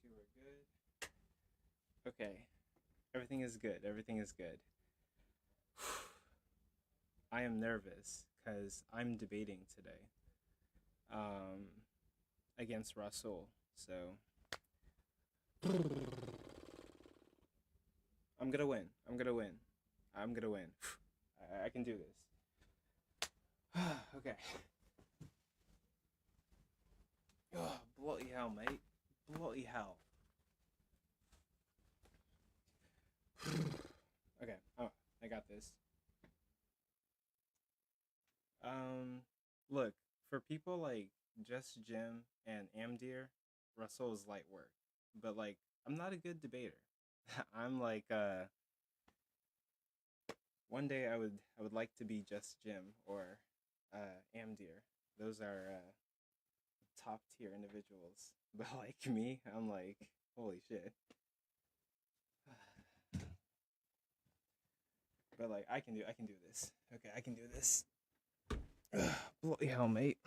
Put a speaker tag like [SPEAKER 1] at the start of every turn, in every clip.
[SPEAKER 1] two are good. Okay. Everything is good. Everything is good. I am nervous because I'm debating today um, against Rasol. So I'm gonna win. I'm gonna win. I'm gonna win. I can do this. Okay. Oh, bloody hell, mate. Bloody hell. Okay. Oh, I got this. Um, Look, for people like Just Jim and Amdir, Russell is light work. But like, I'm not a good debater. I'm like, one day I would like to be Just Jim or Amdir. Those are top tier individuals. But like me, I'm like, holy shit. But like, I can do this. Okay, I can do this. Bloody hell, mate.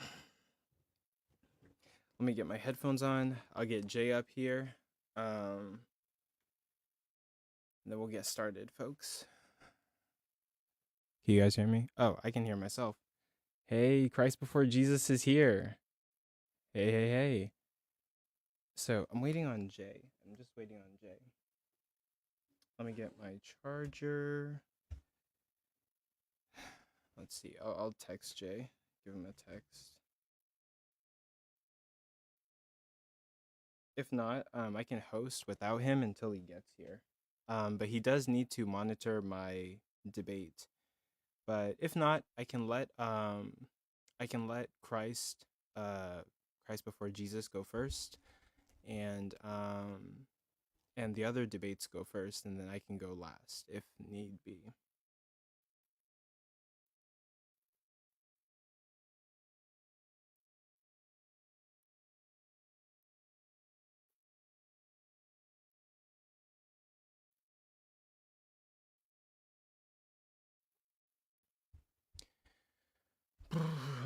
[SPEAKER 1] Let me get my headphones on. I'll get Jay up here. And then we'll get started, folks. Can you guys hear me? Oh, I can hear myself. Hey, Christ before Jesus is here. Hey, hey, hey. So I'm waiting on Jay. I'm just waiting on Jay. Let me get my charger. Let's see. I'll text Jay. Give him a text. If not, I can host without him until he gets here. But he does need to monitor my debate. But if not, I can let Christ before Jesus go first, and the other debates go first, and then I can go last if need be.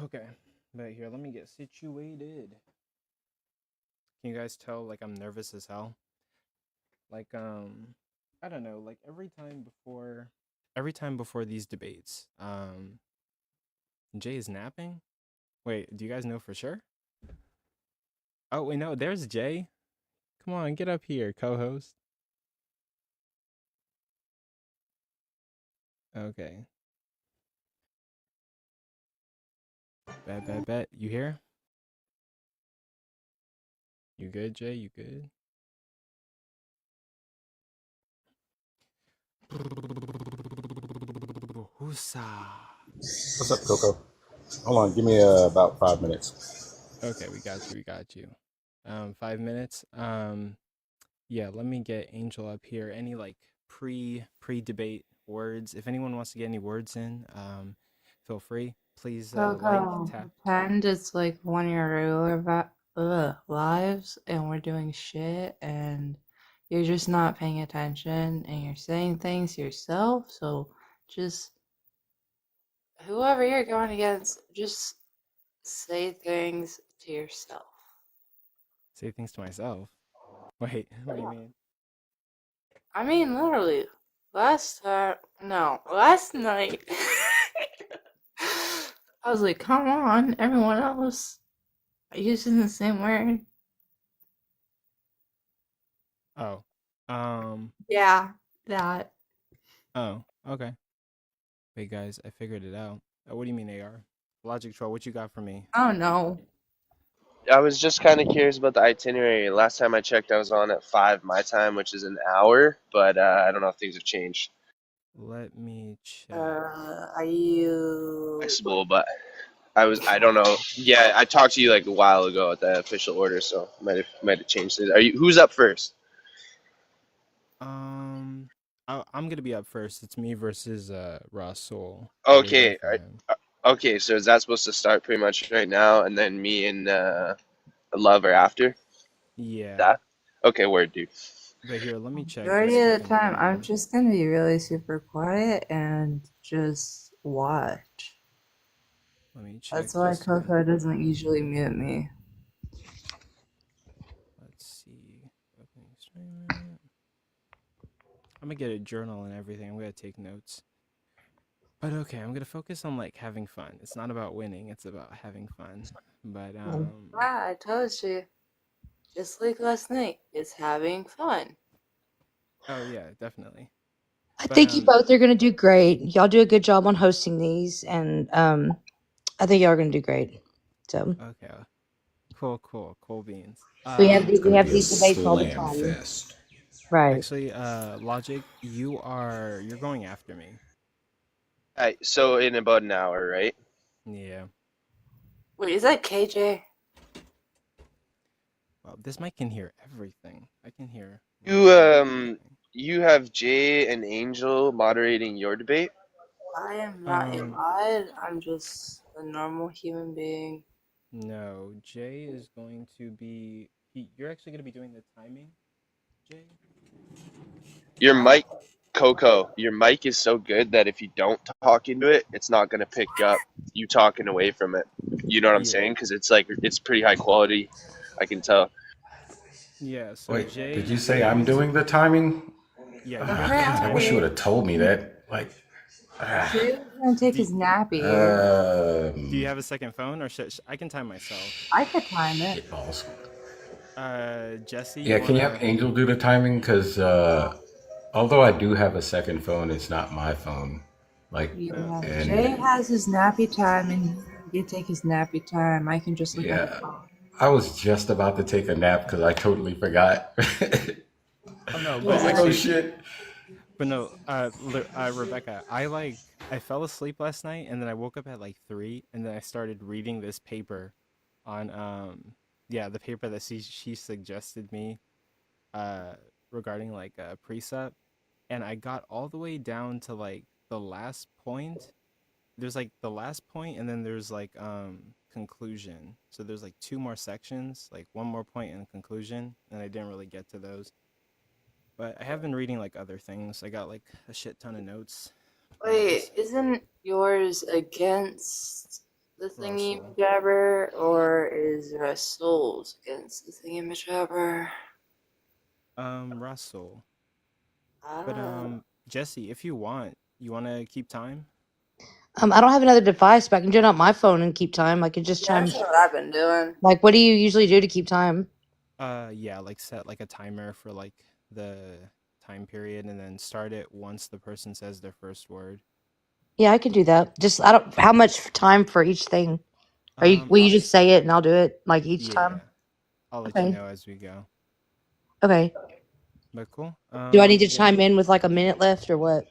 [SPEAKER 1] Okay, but here, let me get situated. Can you guys tell like I'm nervous as hell? Like I don't know, like every time before these debates, Jay is napping? Wait, do you guys know for sure? Oh, wait, no, there's Jay. Come on, get up here, co-host. Okay. Bet. You here? You good, Jay? You good? Husa.
[SPEAKER 2] What's up, Coco? Hold on, give me about 5 minutes.
[SPEAKER 1] Okay, we got you. We got you. 5 minutes. Yeah, let me get Angel up here. Any like pre-debate words? If anyone wants to get any words in, feel free. Please
[SPEAKER 3] Coco,
[SPEAKER 1] tap.
[SPEAKER 3] pretend it's like one of your regular lives and we're doing shit and you're just not paying attention and you're saying things to yourself. So just whoever you're going against, just say things to yourself.
[SPEAKER 1] Say things to myself. Wait, what do you mean?
[SPEAKER 3] I mean, literally, last night, I was like, come on, everyone else using the same word.
[SPEAKER 1] Oh. Um,
[SPEAKER 3] Yeah, that.
[SPEAKER 1] oh, okay. Wait, guys, I figured it out. What do you mean, AR? Logictroll, what you got for me?
[SPEAKER 3] Oh no.
[SPEAKER 4] I was just kind of curious about the itinerary. Last time I checked, I was on at 5 my time, which is an hour, but I don't know if things have changed.
[SPEAKER 1] Let me check.
[SPEAKER 3] Are you?
[SPEAKER 4] Flexible, but I don't know. Yeah, I talked to you like a while ago at the official order, so might have changed it. Who's up first?
[SPEAKER 1] Um, I'm gonna be up first. It's me versus Rasol. I'm gonna go
[SPEAKER 4] Okay,
[SPEAKER 1] for him.
[SPEAKER 4] okay. So is that supposed to start pretty much right now, and then me and Love are after
[SPEAKER 1] Yeah,
[SPEAKER 4] that? Okay, word, dude.
[SPEAKER 1] but here, let me check just
[SPEAKER 3] Majority
[SPEAKER 1] to
[SPEAKER 3] of the time, I'm
[SPEAKER 1] confirm.
[SPEAKER 3] just gonna be really super quiet and just watch.
[SPEAKER 1] Let me check
[SPEAKER 3] That's why
[SPEAKER 1] just to
[SPEAKER 3] Coco
[SPEAKER 1] confirm.
[SPEAKER 3] doesn't usually mute me.
[SPEAKER 1] Let's see. I'm gonna get a journal and everything. I'm gonna take notes. But okay, I'm gonna focus on like having fun. It's not about winning. It's about having fun. But
[SPEAKER 3] I told you. Just like last night. It's having fun.
[SPEAKER 1] oh yeah, definitely.
[SPEAKER 5] I
[SPEAKER 1] But
[SPEAKER 5] think you both are going to do great. Y'all do a good job on hosting these, and I think y'all are going to do great. So
[SPEAKER 1] okay, cool beans.
[SPEAKER 2] It's
[SPEAKER 5] we
[SPEAKER 2] gonna
[SPEAKER 5] have
[SPEAKER 2] be a
[SPEAKER 5] these debates all the
[SPEAKER 2] slam
[SPEAKER 5] time,
[SPEAKER 2] fest.
[SPEAKER 5] right?
[SPEAKER 1] actually, Logic, you're going after me.
[SPEAKER 4] Alright, so in about an hour, right?
[SPEAKER 1] Yeah.
[SPEAKER 3] Wait, is that KJ?
[SPEAKER 1] Well, this mic can hear everything. I can hear
[SPEAKER 4] You
[SPEAKER 1] literally everything.
[SPEAKER 4] you have Jay and Angel moderating your debate.
[SPEAKER 3] I am not a
[SPEAKER 1] Um,
[SPEAKER 3] mod. I'm just a normal human being.
[SPEAKER 1] no, Jay is going to be. You're actually going to be doing the timing, Jay.
[SPEAKER 4] Your
[SPEAKER 3] What?
[SPEAKER 4] mic, Coco, your mic is so good that if you don't talk into it, it's not gonna pick up you talking away from it. You know what I'm
[SPEAKER 1] Yeah,
[SPEAKER 4] saying? Because it's like it's pretty high quality. I can tell.
[SPEAKER 1] yeah. So
[SPEAKER 2] Wait,
[SPEAKER 1] Jay,
[SPEAKER 2] did you
[SPEAKER 1] you're
[SPEAKER 2] say
[SPEAKER 1] gonna
[SPEAKER 2] I'm
[SPEAKER 1] be.
[SPEAKER 2] doing the timing?
[SPEAKER 1] Yeah, you're gonna be the
[SPEAKER 2] God, I wish you would
[SPEAKER 3] Apparently,
[SPEAKER 1] timing.
[SPEAKER 2] have told me that. Like,
[SPEAKER 3] Jay was gonna take
[SPEAKER 1] Do
[SPEAKER 3] his nappy.
[SPEAKER 1] Do you
[SPEAKER 2] um,
[SPEAKER 1] have a second phone, or I can time myself?
[SPEAKER 3] I could time it.
[SPEAKER 2] shit balls.
[SPEAKER 1] Jesse, you
[SPEAKER 2] Yeah, can you have
[SPEAKER 1] wanna?
[SPEAKER 2] Angel do the timing? Because although I do have a second phone, it's not my phone. Like,
[SPEAKER 3] Yeah,
[SPEAKER 1] Okay.
[SPEAKER 3] Jay
[SPEAKER 2] and
[SPEAKER 3] has his nappy time, and he can take his nappy time. I can just look at the
[SPEAKER 2] yeah,
[SPEAKER 3] phone.
[SPEAKER 2] I was just about to take a nap because I totally forgot. I
[SPEAKER 1] Oh no, but
[SPEAKER 2] was like, oh
[SPEAKER 3] Yeah.
[SPEAKER 1] actually,
[SPEAKER 2] shit.
[SPEAKER 1] but no, Rebecca, I fell asleep last night, and then I woke up at like 3, and then I started reading this paper on yeah, the paper that she suggested me uh regarding like a precept, and I got all the way down to like the last point. There's like the last point, and then there's like conclusion. So there's like two more sections, like one more point and conclusion, and I didn't really get to those. But I have been reading like other things. I got like a shit ton of notes.
[SPEAKER 3] Wait, isn't yours against the thingy
[SPEAKER 1] Russell.
[SPEAKER 3] jabber, or is Rasol's against the thingy jabber?
[SPEAKER 1] Russell. But
[SPEAKER 3] Ah,
[SPEAKER 1] Jesse, if you wanna keep time?
[SPEAKER 5] I don't have another device, but I can do it on my phone and keep time. I could just
[SPEAKER 3] yeah,
[SPEAKER 5] chime.
[SPEAKER 3] that's what I've been doing.
[SPEAKER 5] Like, what do you usually do to keep time?
[SPEAKER 1] Yeah, like set like a timer for like the time period, and then start it once the person says their first word.
[SPEAKER 5] Yeah, I can do that. Just I don't. How much time for each thing? Are you? Will you
[SPEAKER 1] I'll
[SPEAKER 5] just say it and I'll do it like each time?
[SPEAKER 1] Yeah, I'll let you
[SPEAKER 5] Okay.
[SPEAKER 1] know as we go.
[SPEAKER 5] Okay.
[SPEAKER 1] But cool.
[SPEAKER 5] Do I need to
[SPEAKER 1] Yeah.
[SPEAKER 5] chime in with like a minute left or what?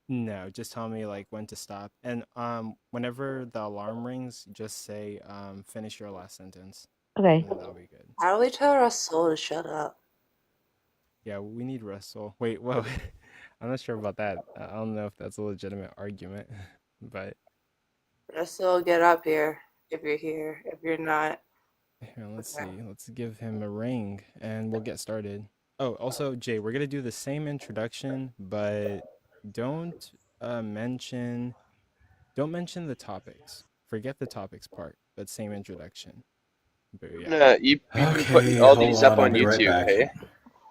[SPEAKER 1] No, just tell me like when to stop. And whenever the alarm rings, just say finish your last sentence.
[SPEAKER 5] Okay.
[SPEAKER 1] And then that'll be good.
[SPEAKER 3] How do we tell Rasol to shut up?
[SPEAKER 1] Yeah, we need Russell. Wait, whoa. I'm not sure about that. I don't know if that's a legitimate argument, but
[SPEAKER 3] Rasol, get up here if you're here. If you're not,
[SPEAKER 1] here, let's
[SPEAKER 3] okay.
[SPEAKER 1] see. Let's give him a ring and we'll get started. Oh, also, Jay, we're gonna do the same introduction, but don't mention don't mention the topics. Forget the topics part, but same introduction. But yeah.
[SPEAKER 4] You've been putting
[SPEAKER 2] Okay,
[SPEAKER 4] all
[SPEAKER 2] hold
[SPEAKER 4] these up
[SPEAKER 2] on. I'll
[SPEAKER 4] on
[SPEAKER 2] be right
[SPEAKER 4] YouTube,
[SPEAKER 2] back.
[SPEAKER 4] hey?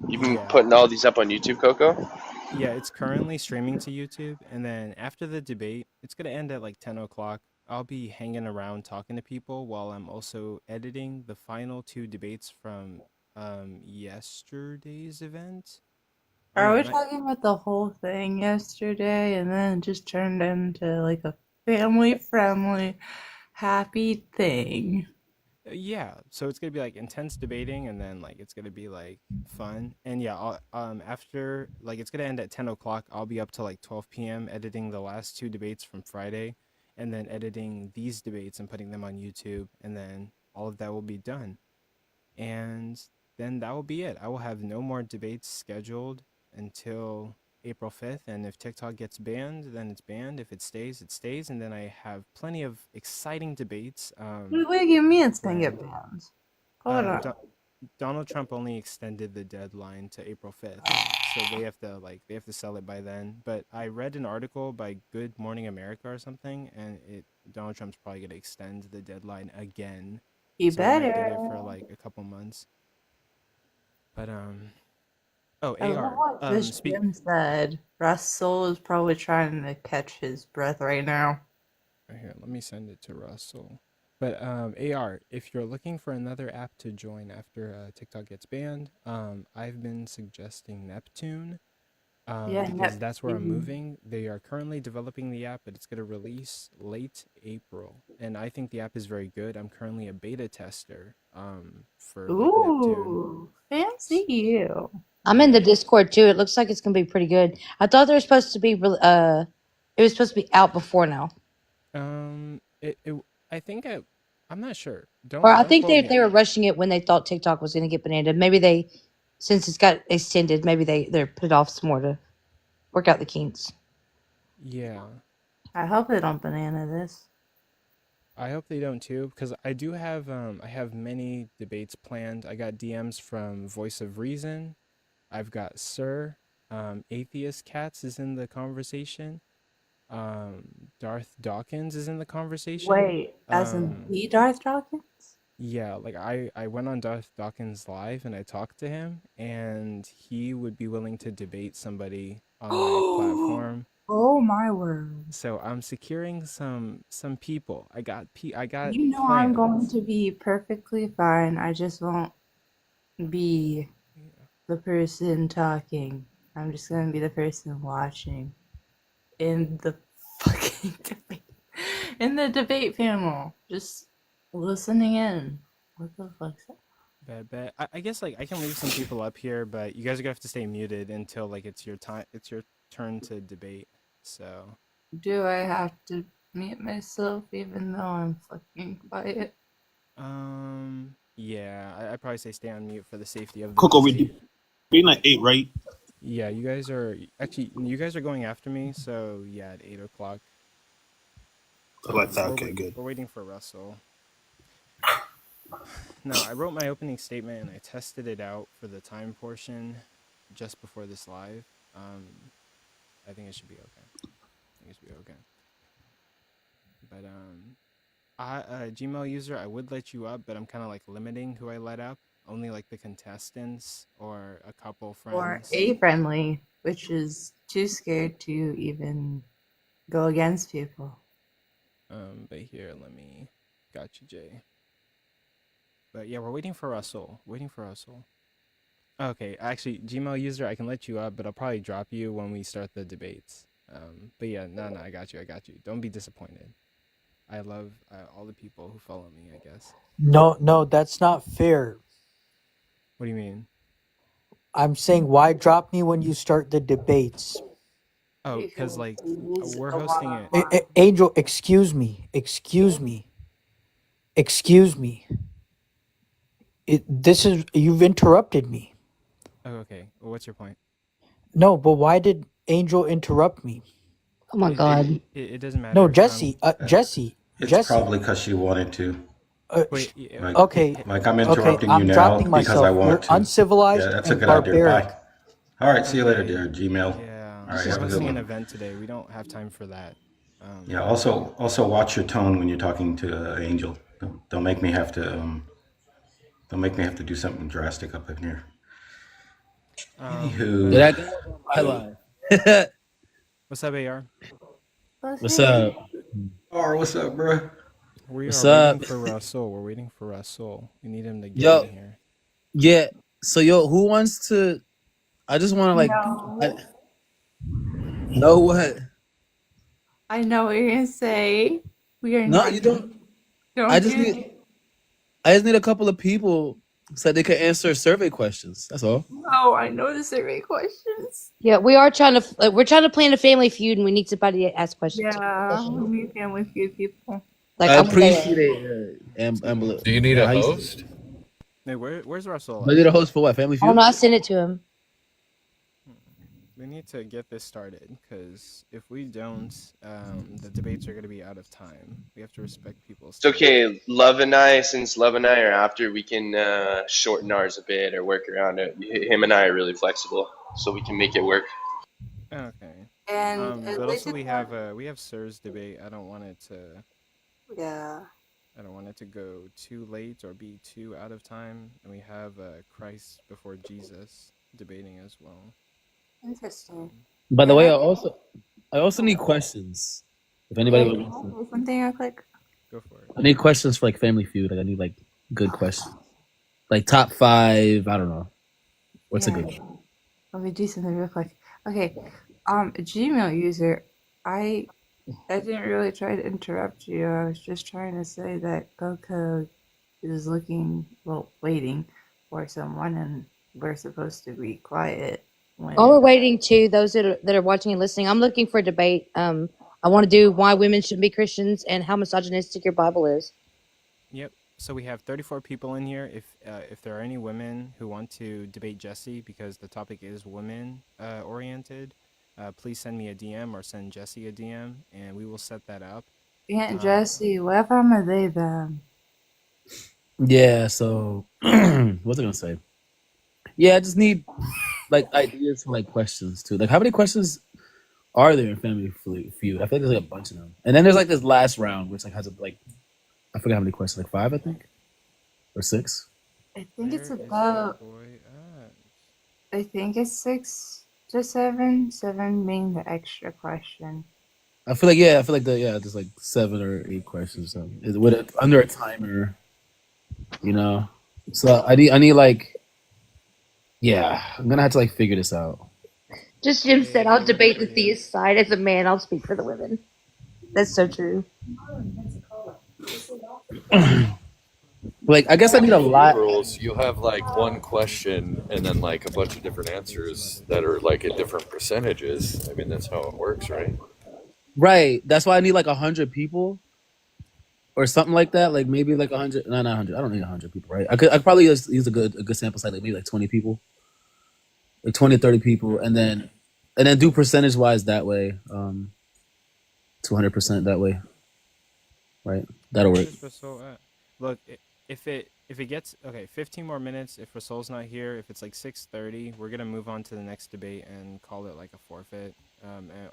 [SPEAKER 4] You've been
[SPEAKER 1] Yeah.
[SPEAKER 4] putting all these up on YouTube, Coco?
[SPEAKER 1] Yeah, it's currently streaming to YouTube, and then after the debate, it's gonna end at like 10 o'clock. I'll be hanging around talking to people while I'm also editing the final two debates from yesterday's event. Oh
[SPEAKER 3] Are
[SPEAKER 1] no,
[SPEAKER 3] we
[SPEAKER 1] not
[SPEAKER 3] talking about the whole thing yesterday and then it just turned into like a family friendly, happy thing?
[SPEAKER 1] yeah. So it's gonna be like intense debating, and then like it's gonna be like fun. And yeah, after like it's gonna end at 10 o'clock. I'll be up till like 12 p.m. editing the last two debates from Friday, and then editing these debates and putting them on YouTube, and then all of that will be done. And then that will be it. I will have no more debates scheduled until April 5th. And if TikTok gets banned, then it's banned. If it stays, it stays. And then I have plenty of exciting debates.
[SPEAKER 3] What do you mean it's gonna get
[SPEAKER 1] Planned.
[SPEAKER 3] banned? Hold on.
[SPEAKER 1] Donald Trump only extended the deadline to April 5th. So they have to sell it by then. But I read an article by Good Morning America or something, and Donald Trump's probably gonna extend the deadline again.
[SPEAKER 3] You
[SPEAKER 1] So we might get
[SPEAKER 3] better.
[SPEAKER 1] it for like a couple months. But Oh,
[SPEAKER 3] I love
[SPEAKER 1] AR.
[SPEAKER 3] what this
[SPEAKER 1] Speak.
[SPEAKER 3] Jim said. Rasol is probably trying to catch his breath right now.
[SPEAKER 1] Here, let me send it to Russell. But AR, if you're looking for another app to join after TikTok gets banned, I've been suggesting Neptune.
[SPEAKER 3] Yeah,
[SPEAKER 1] Because that's where I'm
[SPEAKER 3] Neptune.
[SPEAKER 1] moving. They are currently developing the app, but it's going to release late April. And I think the app is very good. I'm currently a beta tester for like Neptune.
[SPEAKER 3] Ooh, fancy you.
[SPEAKER 5] I'm in the
[SPEAKER 1] Yeah.
[SPEAKER 5] Discord too. It looks like it's gonna be pretty good. I thought they were supposed to be it was supposed to be out before now.
[SPEAKER 1] I think I'm not sure.
[SPEAKER 5] Or I
[SPEAKER 1] Don't
[SPEAKER 5] think
[SPEAKER 1] quote
[SPEAKER 5] they
[SPEAKER 1] me.
[SPEAKER 5] were rushing it when they thought TikTok was gonna get bananas. Maybe they, since it's got extended, maybe they're put it off some more to work out the kinks.
[SPEAKER 1] Yeah.
[SPEAKER 3] I hope they don't banana this.
[SPEAKER 1] I hope they don't too, because I do have I have many debates planned. I got DMs from Voice of Reason. I've got Sir. Atheist Cats is in the conversation. Darth Dawkins is in the conversation.
[SPEAKER 3] Wait, as in the Darth Dawkins?
[SPEAKER 1] Yeah, like I went on Darth Dawkins live and I talked to him, and he would be willing to debate somebody on my platform.
[SPEAKER 3] Oh my word!
[SPEAKER 1] So I'm securing some people. I got
[SPEAKER 3] You know I'm going
[SPEAKER 1] plans.
[SPEAKER 3] to be perfectly fine. I just won't be
[SPEAKER 1] Yeah.
[SPEAKER 3] the person talking. I'm just gonna be the person watching in the fucking debate. In the debate panel. Just listening in. What the fuck's that?
[SPEAKER 1] Bet. I guess like I can leave some people up here, but you guys are gonna have to stay muted until like it's your time. It's your turn to debate. So
[SPEAKER 3] Do I have to mute myself even though I'm fucking quiet?
[SPEAKER 1] yeah, I probably say stay on mute for the safety of the
[SPEAKER 6] Coco, we
[SPEAKER 1] debate.
[SPEAKER 6] being at 8, right?
[SPEAKER 1] Yeah, you guys are actually you guys are going after me, so yeah, at 8 o'clock.
[SPEAKER 6] Like that. Okay, good.
[SPEAKER 1] We're waiting for Russell. No, I wrote my opening statement and I tested it out for the time portion just before this live. I think it should be okay. But Gmail user, I would let you up, but I'm kind of like limiting who I let up. Only like the contestants or a couple
[SPEAKER 3] Or
[SPEAKER 1] friends.
[SPEAKER 3] A friendly, which is too scared to even go against people.
[SPEAKER 1] But here, got you, Jay. But yeah, we're waiting for Russell. Okay, actually, Gmail user, I can let you up, but I'll probably drop you when we start the debates. But yeah, no, I got you. Don't be disappointed. I love all the people who follow me, I guess.
[SPEAKER 7] No, that's not fair.
[SPEAKER 1] What do you mean?
[SPEAKER 7] I'm saying, why drop me when you start the debates?
[SPEAKER 1] Oh, because like we're hosting it.
[SPEAKER 7] Angel, excuse me. You've interrupted me.
[SPEAKER 1] Oh, okay. Well, what's your point?
[SPEAKER 7] No, but why did Angel interrupt me?
[SPEAKER 5] Oh my god.
[SPEAKER 1] It doesn't matter.
[SPEAKER 7] No, Jesse.
[SPEAKER 2] It's probably because she wanted to.
[SPEAKER 1] Wait.
[SPEAKER 2] Like,
[SPEAKER 7] Okay.
[SPEAKER 2] like I'm
[SPEAKER 7] Okay,
[SPEAKER 2] interrupting you
[SPEAKER 7] I'm
[SPEAKER 2] now
[SPEAKER 7] dropping
[SPEAKER 2] because I
[SPEAKER 7] myself.
[SPEAKER 2] want
[SPEAKER 7] You're
[SPEAKER 2] to.
[SPEAKER 7] uncivilized
[SPEAKER 2] Yeah, that's a
[SPEAKER 7] and
[SPEAKER 2] good idea.
[SPEAKER 7] barbaric.
[SPEAKER 2] Bye. All right, see you later,
[SPEAKER 1] Okay.
[SPEAKER 2] dear Gmail.
[SPEAKER 1] Yeah.
[SPEAKER 2] All right,
[SPEAKER 1] We're
[SPEAKER 2] have a good
[SPEAKER 1] hosting an
[SPEAKER 2] one.
[SPEAKER 1] event today. We don't have time for that.
[SPEAKER 2] Yeah. Also watch your tone when you're talking to Angel. Don't make me have to. Don't make me have to do something drastic up in here.
[SPEAKER 1] But
[SPEAKER 8] Did
[SPEAKER 1] yeah.
[SPEAKER 8] I go on my line?
[SPEAKER 1] What's up, AR?
[SPEAKER 8] What's up?
[SPEAKER 2] Or what's up, bro?
[SPEAKER 1] We
[SPEAKER 8] What's
[SPEAKER 1] are waiting
[SPEAKER 8] up?
[SPEAKER 1] for Russell. We need him to get
[SPEAKER 8] Yo,
[SPEAKER 1] in here.
[SPEAKER 8] yeah. So yo, who wants to? I just want to
[SPEAKER 3] No.
[SPEAKER 8] know what.
[SPEAKER 3] I know what you're gonna say. We are
[SPEAKER 8] No,
[SPEAKER 3] not
[SPEAKER 8] you don't. I
[SPEAKER 3] don't
[SPEAKER 8] just
[SPEAKER 3] do
[SPEAKER 8] need. I just need a couple of people so they can answer survey questions. That's all.
[SPEAKER 3] No, I know the survey questions.
[SPEAKER 5] Yeah, we're trying to plan a family feud, and we need somebody to ask questions.
[SPEAKER 3] Yeah, we need family feud people.
[SPEAKER 5] Like
[SPEAKER 8] I
[SPEAKER 5] I'm
[SPEAKER 8] appreciate
[SPEAKER 5] saying,
[SPEAKER 8] it. Ambler.
[SPEAKER 9] Do you need a
[SPEAKER 8] How you say it?
[SPEAKER 9] host?
[SPEAKER 1] Hey, where's Russell
[SPEAKER 8] Do I
[SPEAKER 1] at?
[SPEAKER 8] need a host for what? Family
[SPEAKER 5] I don't
[SPEAKER 8] Feud?
[SPEAKER 5] know. I sent it to him.
[SPEAKER 1] We need to get this started because if we don't, the debates are going to be out of time. We have to respect people's
[SPEAKER 4] It's
[SPEAKER 1] time.
[SPEAKER 4] okay. Since Love and I are after, we can shorten ours a bit or work around it. Him and I are really flexible, so we can make it work.
[SPEAKER 1] Okay.
[SPEAKER 3] And at
[SPEAKER 1] But
[SPEAKER 3] least
[SPEAKER 1] also
[SPEAKER 3] it's
[SPEAKER 1] we have Sir's debate. I don't want it to go too late or be too out of time. And we have Christ before Jesus. debating as well.
[SPEAKER 3] Interesting.
[SPEAKER 8] By the
[SPEAKER 3] Can
[SPEAKER 8] way,
[SPEAKER 3] I
[SPEAKER 8] I also need questions. If anybody would
[SPEAKER 3] can I
[SPEAKER 8] listen.
[SPEAKER 3] say something real quick?
[SPEAKER 1] Go for it.
[SPEAKER 8] I need questions for like Family Feud. Like I need like good questions. Like top 5, I don't know. What's a
[SPEAKER 3] Yeah.
[SPEAKER 8] good
[SPEAKER 3] Let me do something real quick. Okay. Gmail user, I didn't really try to interrupt you. I was just trying to say that Coco is waiting for someone, and we're supposed to be quiet
[SPEAKER 5] While we're
[SPEAKER 3] when.
[SPEAKER 5] waiting to those that are watching and listening, I'm looking for a debate. I want to do why women shouldn't be Christians and how misogynistic your Bible is.
[SPEAKER 1] Yep. So we have 34 people in here. If there are any women who want to debate Jesse, because the topic is women oriented, please send me a DM or send Jesse a DM, and we will set that up.
[SPEAKER 3] Aunt Jessie, what if I'm a they them?
[SPEAKER 8] Yeah, so what's I gonna say? Yeah, I just need like ideas for like questions too. Like how many questions are there in Family Feud? I feel like there's like a bunch of them. And then there's like this last round which like has like I forgot how many questions, like 5 I think. Or 6.
[SPEAKER 3] I think it's
[SPEAKER 1] Where is
[SPEAKER 3] about.
[SPEAKER 1] that boy at?
[SPEAKER 3] I think it's 6 to 7. 7 being the extra question.
[SPEAKER 8] I feel like there's like 7 or 8 questions or something. Under a timer, you know. So I need like I'm gonna have to like figure this out.
[SPEAKER 5] Just Jim said, I'll debate the theist side. As a man, I'll speak for the women. That's so true.
[SPEAKER 8] Like I guess I need a lot.
[SPEAKER 9] Rules. You have like one question and then like a bunch of different answers that are like at different percentages. I mean, that's how it works, right?
[SPEAKER 8] Right. That's why I need like 100 people. Or something like that, like maybe like 100. No, not 100. I don't need 100 people, right? I could probably use a good sample size, like maybe like 20 people, like 20, 30 people, and then do percentage wise that way, 200% that way, right? That'll work.
[SPEAKER 1] Where's Rasol at? Look, if it gets 15 more minutes. If Rasol's not here, if it's like 6:30, we're gonna move on to the next debate and call it like a forfeit,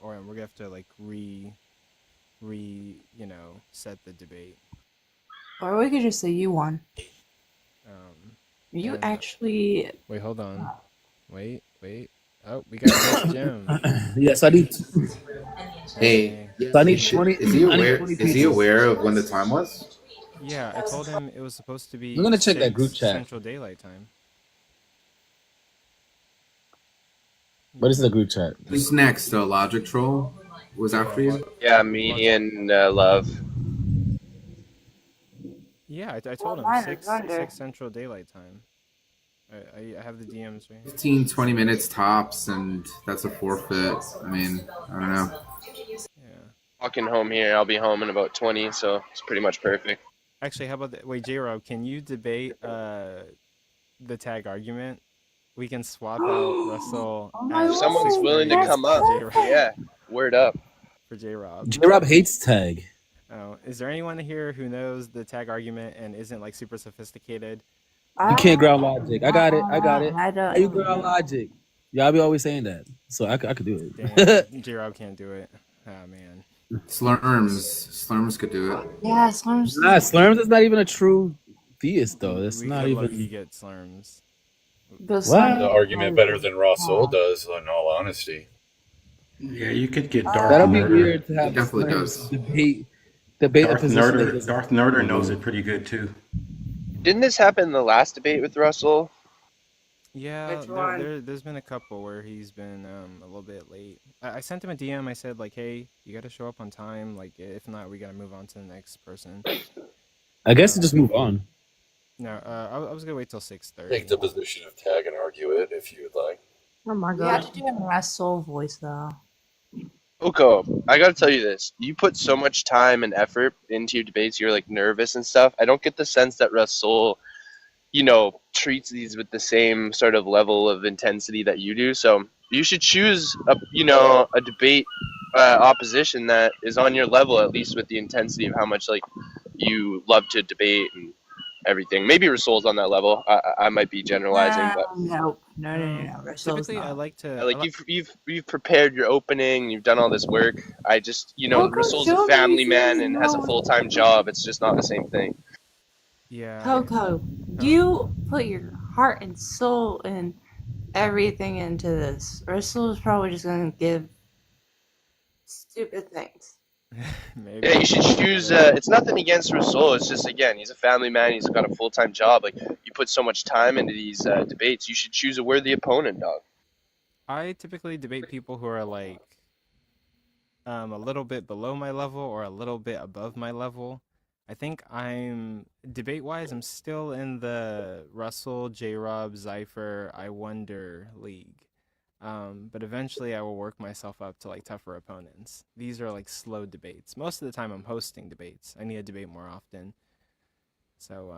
[SPEAKER 1] or we're gonna have to like set the debate.
[SPEAKER 3] Or we could just say you won. You
[SPEAKER 1] and,
[SPEAKER 3] actually.
[SPEAKER 1] Wait, hold on. Wait. Oh, we got this Jim.
[SPEAKER 8] Yes, I need.
[SPEAKER 10] Hey,
[SPEAKER 8] So I need 20.
[SPEAKER 10] is he aware? Is he aware of when the time was?
[SPEAKER 1] Yeah, I told him it was supposed to be.
[SPEAKER 8] I'm gonna check that
[SPEAKER 1] 6
[SPEAKER 8] group chat.
[SPEAKER 1] Central Daylight Time.
[SPEAKER 8] What is the group chat?
[SPEAKER 10] Who's next? Logictroll was after you.
[SPEAKER 4] Yeah, me and Love.
[SPEAKER 1] Yeah, I told him
[SPEAKER 3] mine is
[SPEAKER 1] 6
[SPEAKER 3] under.
[SPEAKER 1] Central Daylight Time. I have the DMs right here.
[SPEAKER 10] 15, 20 minutes tops, and that's a forfeit. I mean, I don't know.
[SPEAKER 1] Yeah.
[SPEAKER 4] Walking home here. I'll be home in about 20, so it's pretty much perfect.
[SPEAKER 1] Actually, how about wait, J-Rob, can you debate the tag argument? We can swap out Rasol.
[SPEAKER 4] If someone's willing to come up, yeah, word up.
[SPEAKER 1] For J-Rob.
[SPEAKER 8] J-Rob hates tag.
[SPEAKER 1] Oh, is there anyone here who knows the tag argument and isn't like super sophisticated?
[SPEAKER 8] You can't ground logic. I got it.
[SPEAKER 3] I don't.
[SPEAKER 8] How you ground logic? Y'all be always saying that, so I could do it.
[SPEAKER 1] Damn, J-Rob can't do it. Oh man.
[SPEAKER 10] Slurms could do it.
[SPEAKER 3] Yeah, Slurms.
[SPEAKER 8] Nah, Slurms is not even a true theist, though. It's
[SPEAKER 1] We
[SPEAKER 8] not
[SPEAKER 1] could
[SPEAKER 8] even.
[SPEAKER 1] lucky get Slurms.
[SPEAKER 8] What?
[SPEAKER 9] The argument better than Rasol does, in all honesty.
[SPEAKER 2] Yeah, you could get Darth
[SPEAKER 8] That'll be
[SPEAKER 2] Nerder.
[SPEAKER 8] weird to have
[SPEAKER 10] He definitely
[SPEAKER 8] Slurms
[SPEAKER 10] does.
[SPEAKER 8] debate a
[SPEAKER 2] Darth
[SPEAKER 8] position. that
[SPEAKER 2] Nerder,
[SPEAKER 8] doesn't-
[SPEAKER 2] Darth Nerder knows it pretty good too.
[SPEAKER 4] Didn't this happen in the last debate with Russell?
[SPEAKER 1] Yeah,
[SPEAKER 3] Which one?
[SPEAKER 1] there's been a couple where he's been a little bit late. I sent him a DM. I said like, hey, you got to show up on time. Like, if not, we got to move on to the next person.
[SPEAKER 8] I guess to just move on.
[SPEAKER 1] No, I was gonna wait till 6:30.
[SPEAKER 9] Take the position of tag and argue it if you'd like.
[SPEAKER 5] Oh my
[SPEAKER 3] You have
[SPEAKER 5] god.
[SPEAKER 3] to do a Rasol voice though.
[SPEAKER 4] Oko, I gotta tell you this. You put so much time and effort into your debates. You're like nervous and stuff. I don't get the sense that Rasol, treats these with the same sort of level of intensity that you do. So you should choose a debate opposition that is on your level, at least with the intensity of how much like you love to debate and everything. Maybe Rasol's on that level. I might be generalizing, but
[SPEAKER 3] Nope. No. Rasol's
[SPEAKER 1] Typically,
[SPEAKER 3] not.
[SPEAKER 1] I like to
[SPEAKER 4] like you've prepared your opening, you've done all this work. I just
[SPEAKER 3] Coco
[SPEAKER 4] Rasol's a
[SPEAKER 3] showed
[SPEAKER 4] family
[SPEAKER 3] me
[SPEAKER 4] man
[SPEAKER 3] his
[SPEAKER 4] and has a
[SPEAKER 3] nose.
[SPEAKER 4] full-time job. It's just not the same thing.
[SPEAKER 1] yeah.
[SPEAKER 3] Coco, you put your heart and soul in everything into this. Ursula's probably just gonna give stupid things.
[SPEAKER 1] Maybe.
[SPEAKER 4] Yeah, you should choose. It's nothing against Rasol. It's just, again, he's a family man. He's got a full-time job. Like, you put so much time into these debates. You should choose a worthy opponent, dog.
[SPEAKER 1] I typically debate people who are like a little bit below my level or a little bit above my level. I think I'm debate-wise, I'm still in the Russell, J-Rob, Zypher, I Wonder league. But eventually I will work myself up to like tougher opponents. These are like slow debates. Most of the time I'm hosting debates. I need to debate more often. So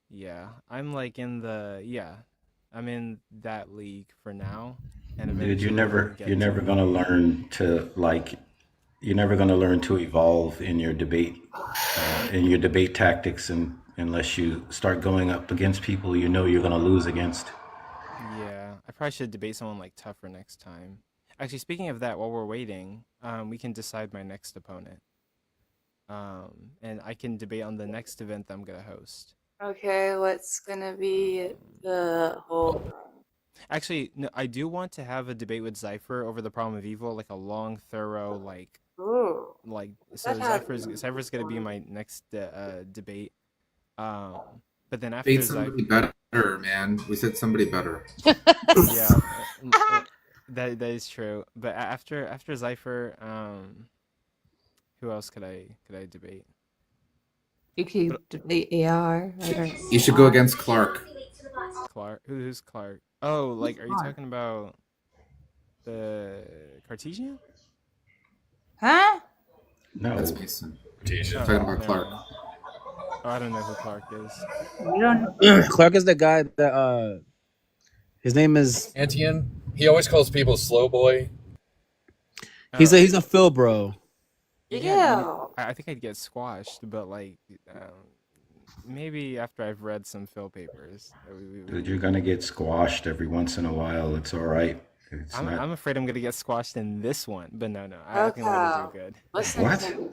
[SPEAKER 1] yeah, I'm like in I'm in that league for now. And
[SPEAKER 2] Dude,
[SPEAKER 1] eventually
[SPEAKER 2] you're never gonna learn to like, you're never gonna learn to evolve in your debate tactics, and unless you start going up against people you know you're gonna lose against.
[SPEAKER 1] Yeah, I probably should debate someone like tougher next time. Actually, speaking of that, while we're waiting, we can decide my next opponent. And I can debate on the next event that I'm gonna host.
[SPEAKER 3] Okay, what's gonna be the whole?
[SPEAKER 1] Actually, no, I do want to have a debate with Zypher over the problem of evil, like a long, thorough,
[SPEAKER 3] Ooh,
[SPEAKER 1] so
[SPEAKER 3] that
[SPEAKER 1] Zypher's gonna be my next debate. But then after
[SPEAKER 10] Beat somebody better, man. We said somebody better.
[SPEAKER 1] yeah, that is true. But after Zypher, who else could I debate?
[SPEAKER 3] You could debate AR.
[SPEAKER 10] You should go against Clark.
[SPEAKER 1] Clark? Who's Clark? Oh, like, are you talking about the Cartesian?
[SPEAKER 3] Huh?
[SPEAKER 2] No,
[SPEAKER 10] That's Mason.
[SPEAKER 9] Cartesian.
[SPEAKER 10] I'm talking about Clark.
[SPEAKER 1] Oh, I don't know who Clark is.
[SPEAKER 3] You don't.
[SPEAKER 8] Clark is the guy that his name is
[SPEAKER 9] Antian. He always calls people slow boy.
[SPEAKER 8] he's a Phil bro.
[SPEAKER 3] Yeah.
[SPEAKER 1] I think I'd get squashed, but like, maybe after I've read some Phil papers.
[SPEAKER 2] dude, you're gonna get squashed every once in a while. It's all right.
[SPEAKER 1] I'm afraid I'm gonna get squashed in this one, but no, I think I'm gonna do good.
[SPEAKER 3] Listen
[SPEAKER 2] What?
[SPEAKER 3] to me.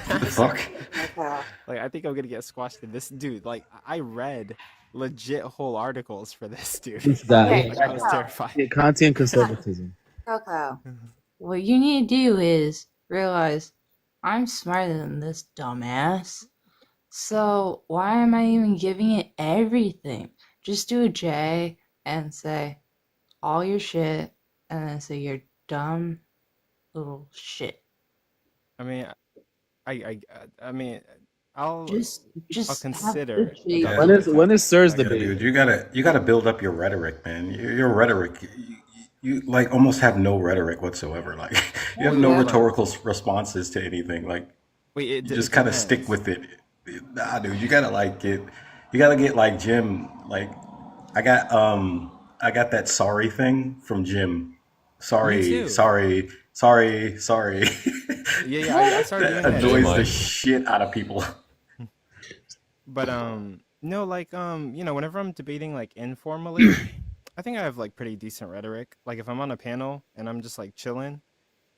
[SPEAKER 2] What the fuck?
[SPEAKER 3] Okay.
[SPEAKER 1] Like, I think I'm gonna get squashed in this, dude. Like, I read legit whole articles for this, dude.
[SPEAKER 8] This guy.
[SPEAKER 3] Okay.
[SPEAKER 1] Like, I was terrified.
[SPEAKER 8] Yeah, content conservatism.
[SPEAKER 3] Coco, what you need to do is realize I'm smarter than this dumbass. So why am I even giving it everything? Just do a J and say all your shit, and then say you're dumb little shit.
[SPEAKER 1] I mean, I mean, I'll
[SPEAKER 3] Just
[SPEAKER 1] I'll consider it.
[SPEAKER 2] Yeah.
[SPEAKER 8] When is Sir's
[SPEAKER 2] Yeah,
[SPEAKER 8] debate?
[SPEAKER 2] dude, you gotta build up your rhetoric, man. Your rhetoric, you like almost have no rhetoric whatsoever. Like you have no
[SPEAKER 3] Yeah.
[SPEAKER 2] rhetorical responses to anything. Like
[SPEAKER 1] Wait,
[SPEAKER 2] you
[SPEAKER 1] it
[SPEAKER 2] just kind of stick with it. Nah, dude, you gotta get like Jim. Like I got that sorry thing from Jim.
[SPEAKER 1] Me too.
[SPEAKER 2] Sorry.
[SPEAKER 1] Yeah, I started doing
[SPEAKER 2] That
[SPEAKER 1] that.
[SPEAKER 2] annoys the shit out of people.
[SPEAKER 1] But no, like whenever I'm debating like informally, I think I have like pretty decent rhetoric. Like if I'm on a panel and I'm just like chilling,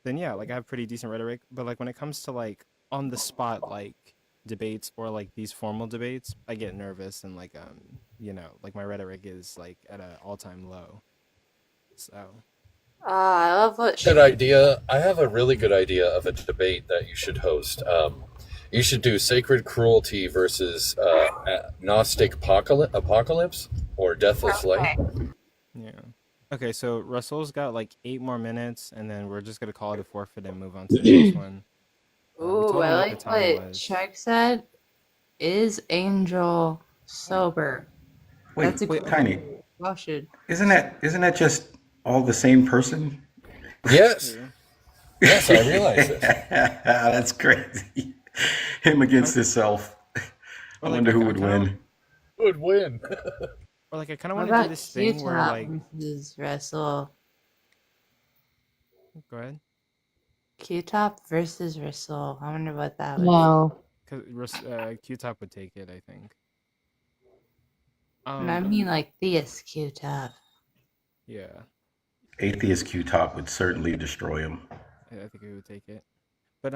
[SPEAKER 1] then yeah, like I have pretty decent rhetoric. But like when it comes to like on the spot like debates or like these formal debates, I get nervous and like like my rhetoric is like at an all-time low. So
[SPEAKER 3] I love what
[SPEAKER 9] Good idea. I have a really good idea of a debate that you should host. You should do sacred cruelty versus Gnostic apocalypse or deathless light.
[SPEAKER 1] yeah. Okay, so Russell's got like 8 more minutes, and then we're just gonna call it a forfeit and move on to the next one. We
[SPEAKER 3] Ooh,
[SPEAKER 1] told
[SPEAKER 3] I
[SPEAKER 1] him
[SPEAKER 3] like
[SPEAKER 1] the time
[SPEAKER 3] what
[SPEAKER 1] was.
[SPEAKER 3] Chuck said. Is Angel sober?
[SPEAKER 2] Wait,
[SPEAKER 3] That's a
[SPEAKER 2] wait,
[SPEAKER 3] good
[SPEAKER 2] Tiny.
[SPEAKER 3] question.
[SPEAKER 2] Isn't that just all the same person?
[SPEAKER 9] Yes. Yes, I realize this.
[SPEAKER 2] That's crazy. Him against himself. I
[SPEAKER 1] Or,
[SPEAKER 2] wonder
[SPEAKER 1] like,
[SPEAKER 2] who would win.
[SPEAKER 9] Would win.
[SPEAKER 1] Or like I kind of
[SPEAKER 3] What
[SPEAKER 1] want to do
[SPEAKER 3] about
[SPEAKER 1] this thing where like
[SPEAKER 3] versus Rasol?
[SPEAKER 1] go ahead.
[SPEAKER 3] Q-Top versus Rasol. I wonder what that would
[SPEAKER 5] No.
[SPEAKER 1] Because Q-Top would take it, I think.
[SPEAKER 3] And I mean like Theist Q-Top.
[SPEAKER 1] Yeah,
[SPEAKER 2] Atheist Q-Top would certainly destroy him.
[SPEAKER 1] I think we would take it. But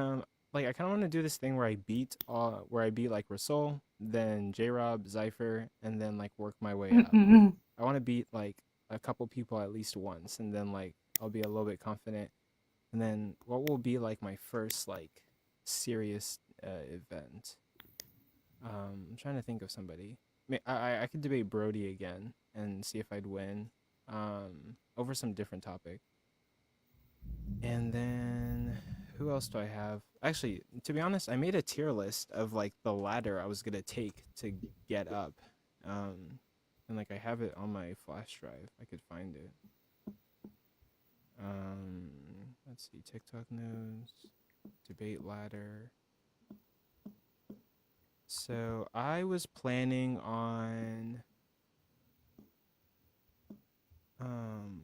[SPEAKER 1] like I kind of want to do this thing where I beat like Rasol, then J-Rob, Zypher, and then like work my way up. I want to beat like a couple people at least once, and then like I'll be a little bit confident. And then what will be like my first like serious event? I'm trying to think of somebody. I could debate Brody again and see if I'd win over some different topic. And then who else do I have? Actually, to be honest, I made a tier list of like the ladder I was gonna take to get up. And like I have it on my flash drive. I could find it. Let's see, TikTok news, debate ladder. So I was planning on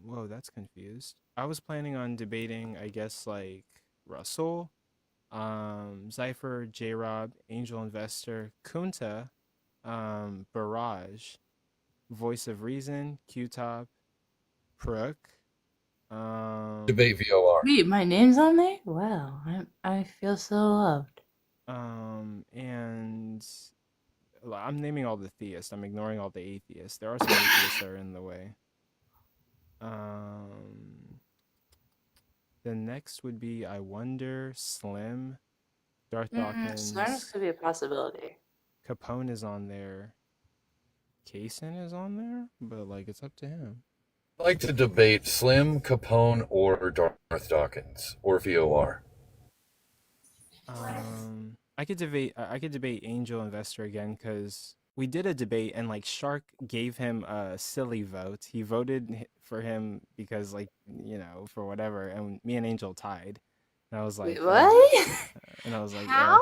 [SPEAKER 1] whoa, that's confused. I was planning on debating, I guess, like Rasol, Cypher, J-Rob, Angel Investor, Kunta, Barrage, Voice of Reason, Q-Top, Prook,
[SPEAKER 9] Debate VOR.
[SPEAKER 3] Wait, my name's on there? Wow, I feel so loved.
[SPEAKER 1] and I'm naming all the theists. I'm ignoring all the atheists. There are some atheists that are in the way. The next would be I Wonder, Slim, Darth Dawkins.
[SPEAKER 3] Snarks could be a possibility.
[SPEAKER 1] Capone is on there. Kaysen is on there, but like it's up to him.
[SPEAKER 9] I'd like to debate Slim, Capone, or Darth Dawkins, or VOR.
[SPEAKER 1] I could debate Angel Investor again because we did a debate and like Shark gave him a silly vote. He voted for him because like for whatever, and me and Angel tied. And I was like,
[SPEAKER 3] Wait, what?
[SPEAKER 1] And I was like,
[SPEAKER 3] How?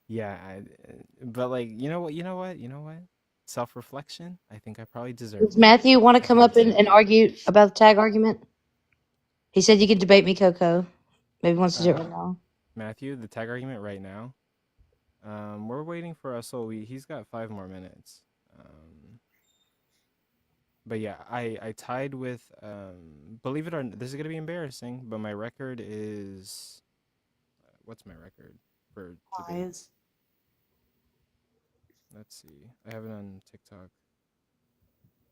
[SPEAKER 1] yeah, but like you know what? Self-reflection. I think I probably deserve
[SPEAKER 5] Does
[SPEAKER 1] it.
[SPEAKER 5] Matthew want to come up and argue about the tag argument? He said you could debate me, Coco. Maybe he wants to do it right now.
[SPEAKER 1] Matthew, the tag argument right now. We're waiting for Rasol. He's got 5 more minutes. But yeah, I tied with. Believe it or not, this is gonna be embarrassing, but my record is. What's my record for debate?
[SPEAKER 3] Lies.
[SPEAKER 1] Let's see. I have it on TikTok.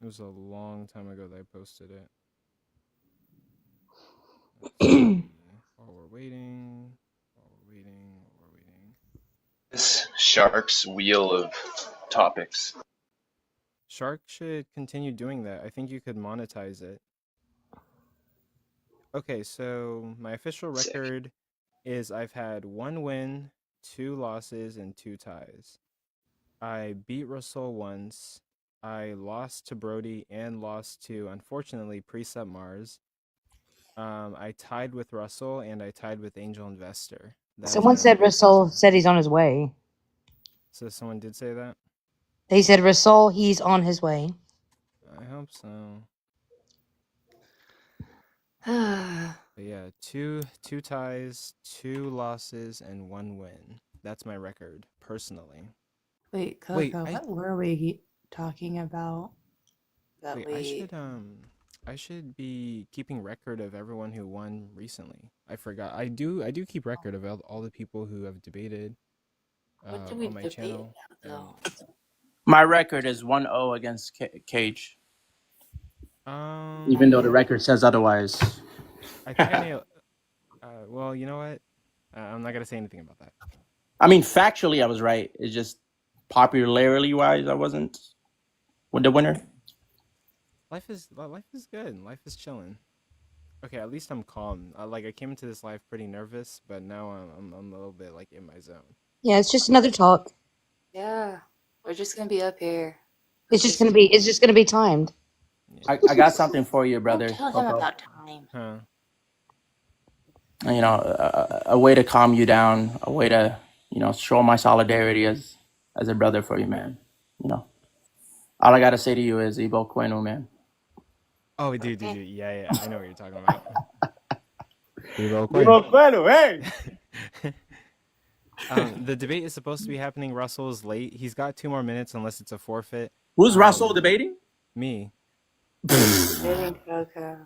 [SPEAKER 1] It was a long time ago that I posted it. Let's see. While we're waiting.
[SPEAKER 4] This Shark's wheel of topics.
[SPEAKER 1] Shark should continue doing that. I think you could monetize it. Okay, so my official record is I've had 1 win, 2 losses, and 2 ties. I beat Rasol once. I lost to Brody and lost to, unfortunately, Precept Mars. I tied with Rasol and I tied with Angel Investor.
[SPEAKER 5] Someone said Rasol said he's on his way.
[SPEAKER 1] So someone did say that?
[SPEAKER 5] He said Rasol, he's on his way.
[SPEAKER 1] I hope so. But yeah, two ties, 2 losses, and 1 win. That's my record, personally.
[SPEAKER 3] Wait, Coco, what were we talking about?
[SPEAKER 1] I should be keeping record of everyone who won recently. I forgot. I do keep record of all the people who have debated
[SPEAKER 3] What did we
[SPEAKER 1] on my
[SPEAKER 3] debate
[SPEAKER 1] channel.
[SPEAKER 3] about,
[SPEAKER 11] My record is 1-0 against Cage. Even though the record says otherwise.
[SPEAKER 1] I think I nailed. Well, you know what? I'm not gonna say anything about that.
[SPEAKER 11] I mean, factually, I was right. It's just popularity-wise, I wasn't with the winner.
[SPEAKER 1] Life is good. Life is chilling. Okay, at least I'm calm. Like I came into this life pretty nervous, but now I'm a little bit like in my zone.
[SPEAKER 5] Yeah, it's just another talk.
[SPEAKER 3] Yeah, we're just gonna be up here.
[SPEAKER 5] It's just gonna be timed.
[SPEAKER 11] I got something for you, brother.
[SPEAKER 3] Don't tell him about time.
[SPEAKER 1] Huh?
[SPEAKER 11] You know, a way to calm you down, a way to, show my solidarity as a brother for you, man. All I gotta say to you is Ibo Quenu, man.
[SPEAKER 1] Oh, dude, yeah, I know what you're talking about.
[SPEAKER 11] Ibo Quenu, hey!
[SPEAKER 1] The debate is supposed to be happening. Rasol is late. He's got 2 more minutes unless it's a forfeit.
[SPEAKER 11] Who's Rasol debating?
[SPEAKER 1] Me.
[SPEAKER 3] Coco.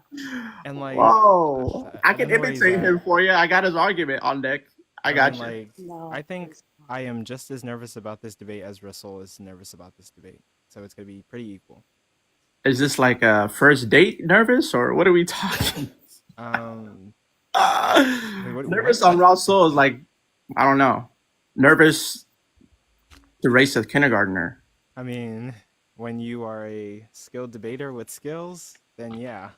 [SPEAKER 1] And like,
[SPEAKER 11] whoa, I can
[SPEAKER 1] know where he's
[SPEAKER 11] imitate
[SPEAKER 1] at.
[SPEAKER 11] him for you. I got his argument on deck. I got you.
[SPEAKER 1] Like,
[SPEAKER 3] No.
[SPEAKER 1] I think I am just as nervous about this debate as Rasol is nervous about this debate. So it's gonna be pretty equal.
[SPEAKER 11] Is this like a first date nervous, or what are we talking? Nervous on Rasol is like, I don't know, nervous to race a kindergartner.
[SPEAKER 1] I mean, when you are a skilled debater with skills, then yeah.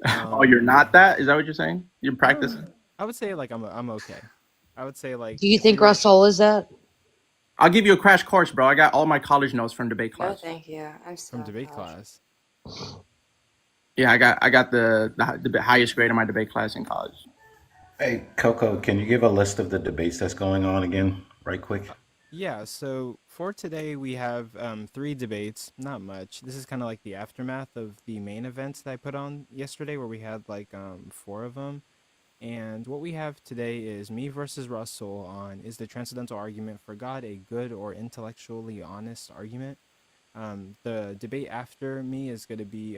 [SPEAKER 11] Oh, you're not that? Is that what you're saying? You're practicing?
[SPEAKER 1] I would say like I'm okay. I would say like.
[SPEAKER 5] Do you think Rasol is that?
[SPEAKER 11] I'll give you a crash course, bro. I got all my college notes from debate
[SPEAKER 3] No,
[SPEAKER 11] class.
[SPEAKER 3] thank you. I'm still
[SPEAKER 1] From debate class.
[SPEAKER 11] Yeah, I got the highest grade in my debate class in college.
[SPEAKER 2] Hey, Coco, can you give a list of the debates that's going on again, right quick?
[SPEAKER 1] Yeah, so for today we have 3 debates, not much. This is kind of like the aftermath of the main events that I put on yesterday where we had like 4 of them. And what we have today is me versus Rasol on is the Transcendental Argument for God a good or intellectually honest argument? The debate after me is going to be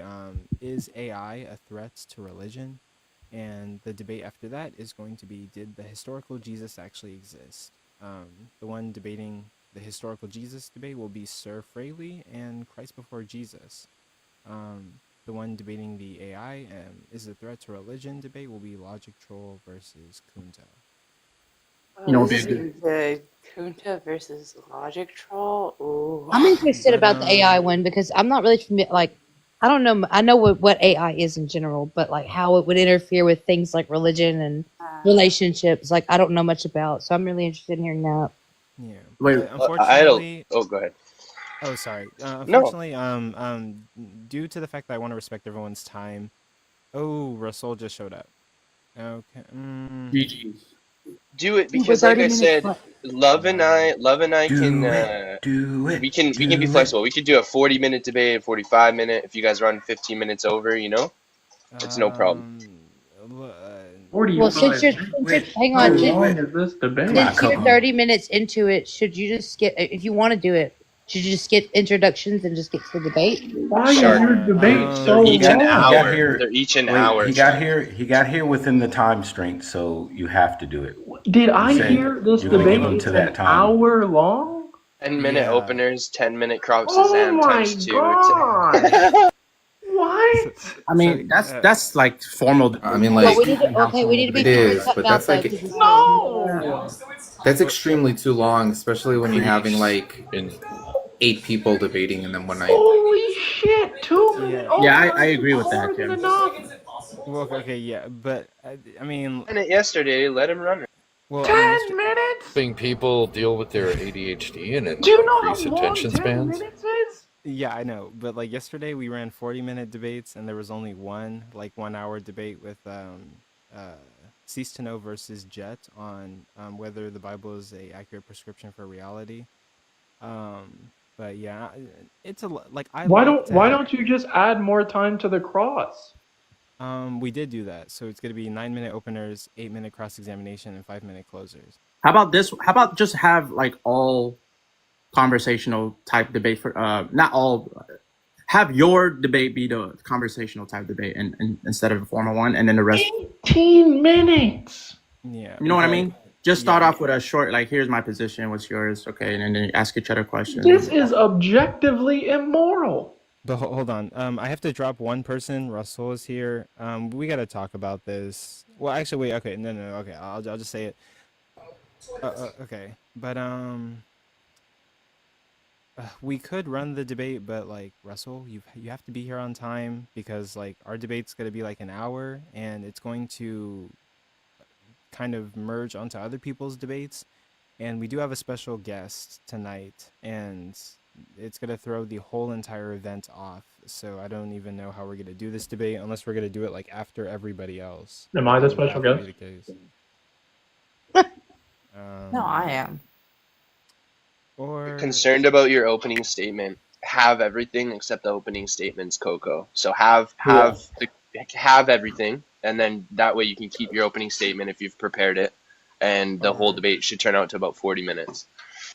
[SPEAKER 1] is AI a threat to religion? And the debate after that is going to be, did the historical Jesus actually exist? The one debating the historical Jesus debate will be Sir Fraley and Christ before Jesus. The one debating the AI is a threat to religion debate will be Logictroll versus Kunta.
[SPEAKER 11] You know,
[SPEAKER 3] this is the Kunta versus Logictroll. Ooh.
[SPEAKER 5] I'm interested about the AI one because I'm not really familiar. Like, I don't know. I know what AI is in general, but like how it would interfere with things like religion and relationships, like I don't know much about. So I'm really interested in hearing that.
[SPEAKER 1] Yeah.
[SPEAKER 11] Wait,
[SPEAKER 1] unfortunately,
[SPEAKER 4] Oh, go ahead.
[SPEAKER 1] Oh, sorry.
[SPEAKER 4] No.
[SPEAKER 1] Unfortunately, due to the fact that I want to respect everyone's time. Oh, Rasol just showed up. Okay.
[SPEAKER 11] GG's.
[SPEAKER 4] Do it because, like I said, Love and I can.
[SPEAKER 2] Do it.
[SPEAKER 4] We can be flexible. We could do a 40-minute debate, a 45-minute. If you guys run 15 minutes over, you know, it's no problem.
[SPEAKER 5] 45 well, since you're hang on, since you're 30 minutes into it, should you just skip? If you want to do it, should you just skip introductions and just get to the debate?
[SPEAKER 12] Why is your debate so
[SPEAKER 4] They're each an
[SPEAKER 12] long?
[SPEAKER 4] hour.
[SPEAKER 2] Here,
[SPEAKER 4] They're each an
[SPEAKER 2] wait,
[SPEAKER 4] hour.
[SPEAKER 2] He got here within the time strength, so you have to do it.
[SPEAKER 12] Did I hear this debate is an hour long?
[SPEAKER 4] 10-minute openers, 10-minute cross
[SPEAKER 12] Oh
[SPEAKER 4] exam
[SPEAKER 12] my
[SPEAKER 4] times 2.
[SPEAKER 12] god! What?
[SPEAKER 11] I mean, that's like formal.
[SPEAKER 10] I mean, like,
[SPEAKER 5] we need to be.
[SPEAKER 10] it is, but that's like
[SPEAKER 12] no.
[SPEAKER 10] That's extremely too long, especially when you're having like 8 people debating in them one night.
[SPEAKER 12] Holy shit! 2 minutes.
[SPEAKER 11] Yeah, I agree with that, Jim.
[SPEAKER 1] Well, okay, yeah, but I mean,
[SPEAKER 4] yesterday, let him run it.
[SPEAKER 1] Well,
[SPEAKER 12] 10 minutes.
[SPEAKER 9] Helping people deal with their ADHD and
[SPEAKER 12] Do you know how
[SPEAKER 9] increase
[SPEAKER 12] long
[SPEAKER 9] attention
[SPEAKER 12] 10
[SPEAKER 9] spans.
[SPEAKER 12] minutes is?
[SPEAKER 1] Yeah, I know, but like yesterday we ran 40-minute debates and there was only one 1-hour debate with Cease to Know versus Jet on whether the Bible is a accurate prescription for reality. But yeah, it's
[SPEAKER 12] Why don't you just add more time to the cross?
[SPEAKER 1] We did do that, so it's gonna be 9-minute openers, 8-minute cross examination, and 5-minute closers.
[SPEAKER 11] How about this? How about just have like all conversational type debate for not all. Have your debate be the conversational type debate and instead of a formal one, and then the rest.
[SPEAKER 12] 18 minutes.
[SPEAKER 1] Yeah.
[SPEAKER 11] You know what I mean? Just start off with a short, like, here's my position, what's yours, okay, and then you ask each other questions.
[SPEAKER 12] This is objectively immoral.
[SPEAKER 1] But hold on, I have to drop one person. Rasol is here. We gotta talk about this. Well, actually, wait. Okay, no. Okay, I'll just say it. Okay, but we could run the debate, but like Rasol, you have to be here on time because like our debate's gonna be like an hour, and it's going to kind of merge onto other people's debates, and we do have a special guest tonight, and it's gonna throw the whole entire event off. So I don't even know how we're gonna do this debate unless we're gonna do it like after everybody else.
[SPEAKER 12] Am I the special guest?
[SPEAKER 3] No, I am.
[SPEAKER 1] Or
[SPEAKER 4] concerned about your opening statement. Have everything except the opening statements, Coco. So have everything, and then that way you can keep your opening statement if you've prepared it, and the whole debate should turn out to about 40 minutes.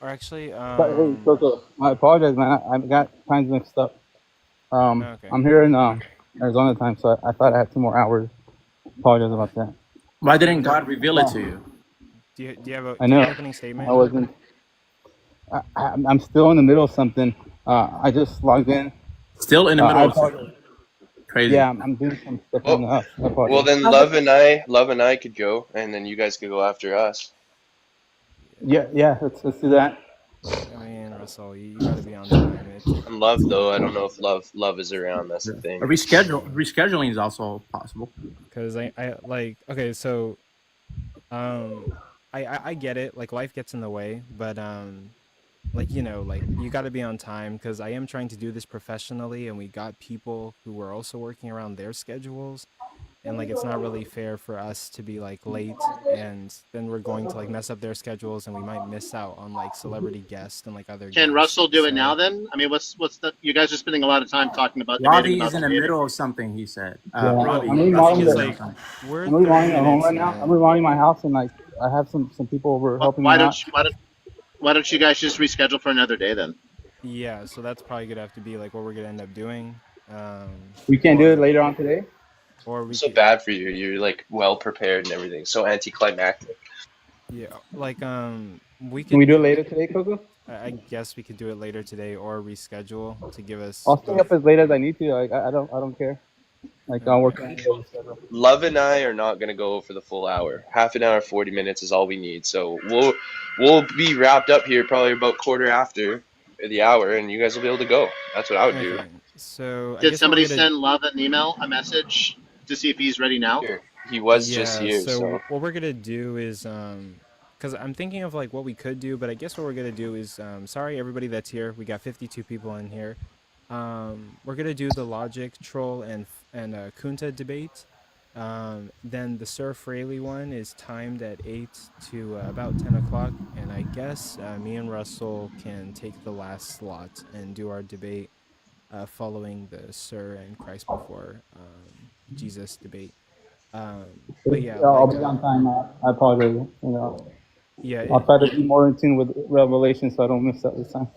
[SPEAKER 1] Or actually,
[SPEAKER 13] But hey, Coco, I apologize, man. I got times mixed up.
[SPEAKER 1] Okay.
[SPEAKER 13] I'm here in Arizona time, so I thought I had 2 more hours. Apologize about that.
[SPEAKER 11] Why didn't God reveal it to you?
[SPEAKER 1] Do you have a
[SPEAKER 13] I know.
[SPEAKER 1] opening statement?
[SPEAKER 13] I wasn't. I'm still in the middle of something. I just logged in
[SPEAKER 11] Still in the
[SPEAKER 13] I
[SPEAKER 11] middle of
[SPEAKER 13] apologize.
[SPEAKER 11] crazy.
[SPEAKER 13] Yeah, I'm doing some stuff around the house. I
[SPEAKER 4] Well,
[SPEAKER 13] apologize.
[SPEAKER 4] then Love and I could go, and then you guys could go after us.
[SPEAKER 13] Yeah. Let's do that.
[SPEAKER 1] I mean, Rasol, you gotta be on time.
[SPEAKER 4] And Love though, I don't know if Love is around. That's the thing.
[SPEAKER 11] Rescheduling is also possible.
[SPEAKER 1] Because I like, okay, so I get it, like life gets in the way, but like, you know, like you got to be on time, because I am trying to do this professionally, and we got people who are also working around their schedules, and like it's not really fair for us to be like late, and then we're going to like mess up their schedules, and we might miss out on like celebrity guests and like other
[SPEAKER 14] Can
[SPEAKER 1] guests.
[SPEAKER 14] Russell do it
[SPEAKER 1] So
[SPEAKER 14] now then? I mean, what's the? You guys are spending a lot of time talking about
[SPEAKER 11] Robbie
[SPEAKER 14] debating
[SPEAKER 11] is
[SPEAKER 14] about
[SPEAKER 11] in the
[SPEAKER 14] debating.
[SPEAKER 11] middle of something. He said.
[SPEAKER 13] Yeah,
[SPEAKER 11] Robbie,
[SPEAKER 13] I'm
[SPEAKER 11] I think
[SPEAKER 13] remodeling
[SPEAKER 11] he's
[SPEAKER 13] the.
[SPEAKER 11] doing
[SPEAKER 1] like
[SPEAKER 11] something.
[SPEAKER 1] we're
[SPEAKER 13] I'm
[SPEAKER 1] 30
[SPEAKER 13] remodeling at home
[SPEAKER 1] minutes
[SPEAKER 13] right now.
[SPEAKER 1] in.
[SPEAKER 13] I'm remodeling my house, and like I have some people over helping me
[SPEAKER 14] Why
[SPEAKER 13] out.
[SPEAKER 14] don't you guys just reschedule for another day then?
[SPEAKER 1] Yeah, so that's probably gonna have to be like what we're gonna end up doing.
[SPEAKER 13] We can't do it
[SPEAKER 1] Or
[SPEAKER 13] later on today.
[SPEAKER 1] or we
[SPEAKER 4] So
[SPEAKER 1] could,
[SPEAKER 4] bad for you. You're like well prepared and everything. So anticlimactic.
[SPEAKER 1] yeah, like we
[SPEAKER 13] Can we
[SPEAKER 1] could
[SPEAKER 13] do it later today, Coco?
[SPEAKER 1] I guess we could do it later today or reschedule to give us
[SPEAKER 13] I'll stay
[SPEAKER 1] both.
[SPEAKER 13] up as late as I need to. Like I don't care. Like I'll work on it.
[SPEAKER 4] Love and I are not gonna go for the full hour. Half an hour, 40 minutes is all we need. So we'll be wrapped up here probably about quarter after the hour, and you guys will be able to go. That's what I would do.
[SPEAKER 1] Okay, so I
[SPEAKER 14] Did
[SPEAKER 1] guess what
[SPEAKER 14] somebody
[SPEAKER 1] we're gonna
[SPEAKER 14] send Love an email, a message to see if he's ready now?
[SPEAKER 4] Here, he was just
[SPEAKER 1] yeah.
[SPEAKER 4] here.
[SPEAKER 1] So
[SPEAKER 4] So
[SPEAKER 1] what we're gonna do is because I'm thinking of like what we could do, but I guess what we're gonna do is sorry everybody that's here. We got 52 people in here. We're gonna do the Logictroll and kunta debate. Then the Sir Fraley one is timed at 8 to about 10 o'clock, and I guess me and Russell can take the last slot and do our debate following the Sir and Christ before Jesus debate. But yeah,
[SPEAKER 13] I'll
[SPEAKER 1] like
[SPEAKER 13] be on time. I apologize. You know,
[SPEAKER 1] yeah,
[SPEAKER 13] I'll try to be more in tune with Revelation so I don't miss that this time.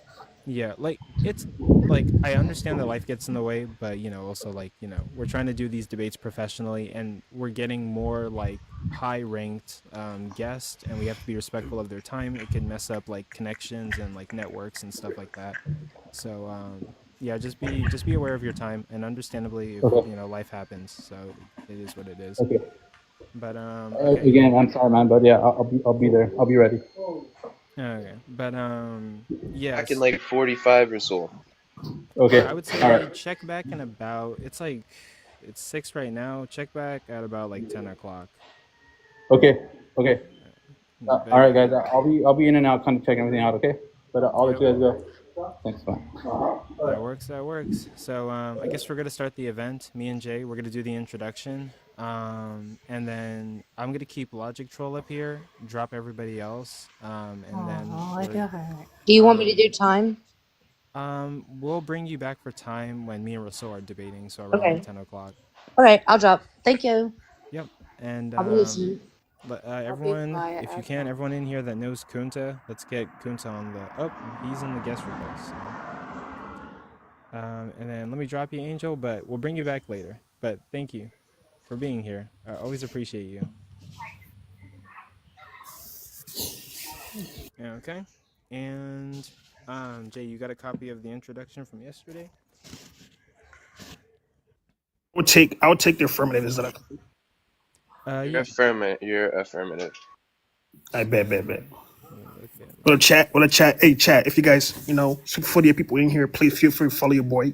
[SPEAKER 1] yeah, like it's like I understand that life gets in the way, but you know, also like, you know, we're trying to do these debates professionally, and we're getting more like high ranked guests, and we have to be respectful of their time. It can mess up like connections and like networks and stuff like that. So yeah, just be aware of your time, and understandably, if
[SPEAKER 13] Okay.
[SPEAKER 1] you know, life happens, so it is what it is.
[SPEAKER 13] Okay.
[SPEAKER 1] But okay.
[SPEAKER 13] Again, I'm sorry, man, but yeah, I'll be there. I'll be ready.
[SPEAKER 1] Okay, but yes.
[SPEAKER 4] back in like 45 or so.
[SPEAKER 13] Okay.
[SPEAKER 1] I would say
[SPEAKER 13] All right.
[SPEAKER 1] check back in about, it's 6 right now. Check back at about like 10 o'clock.
[SPEAKER 13] Okay. Okay.
[SPEAKER 1] But,
[SPEAKER 13] All right, guys. I'll be in and out, kind of checking everything out. Okay. But I'll let you guys go. Thanks, man.
[SPEAKER 1] That works. So I guess we're gonna start the event. Me and Jay, we're gonna do the introduction, and then I'm gonna keep Logictroll up here, drop everybody else, and then
[SPEAKER 5] Do you want me to do time?
[SPEAKER 1] we'll bring you back for time when me and Rasol are debating, so around
[SPEAKER 5] Okay.
[SPEAKER 1] like 10 o'clock.
[SPEAKER 5] Okay, I'll drop. Thank you.
[SPEAKER 1] Yep. And
[SPEAKER 5] I'll be listening.
[SPEAKER 1] but everyone, if you can, everyone in here that knows Kunta, let's get Kunta on the. Oh, he's in the guest request. So. And then let me drop you, Angel, but we'll bring you back later. But thank you for being here. I always appreciate you. Okay. And Jay, you got a copy of the introduction from yesterday?
[SPEAKER 6] I'll take the affirmative. Is that okay?
[SPEAKER 4] You're affirmative.
[SPEAKER 6] I bet. Well, chat. Hey, chat. If you guys, super 48 people in here, please feel free to follow your boy.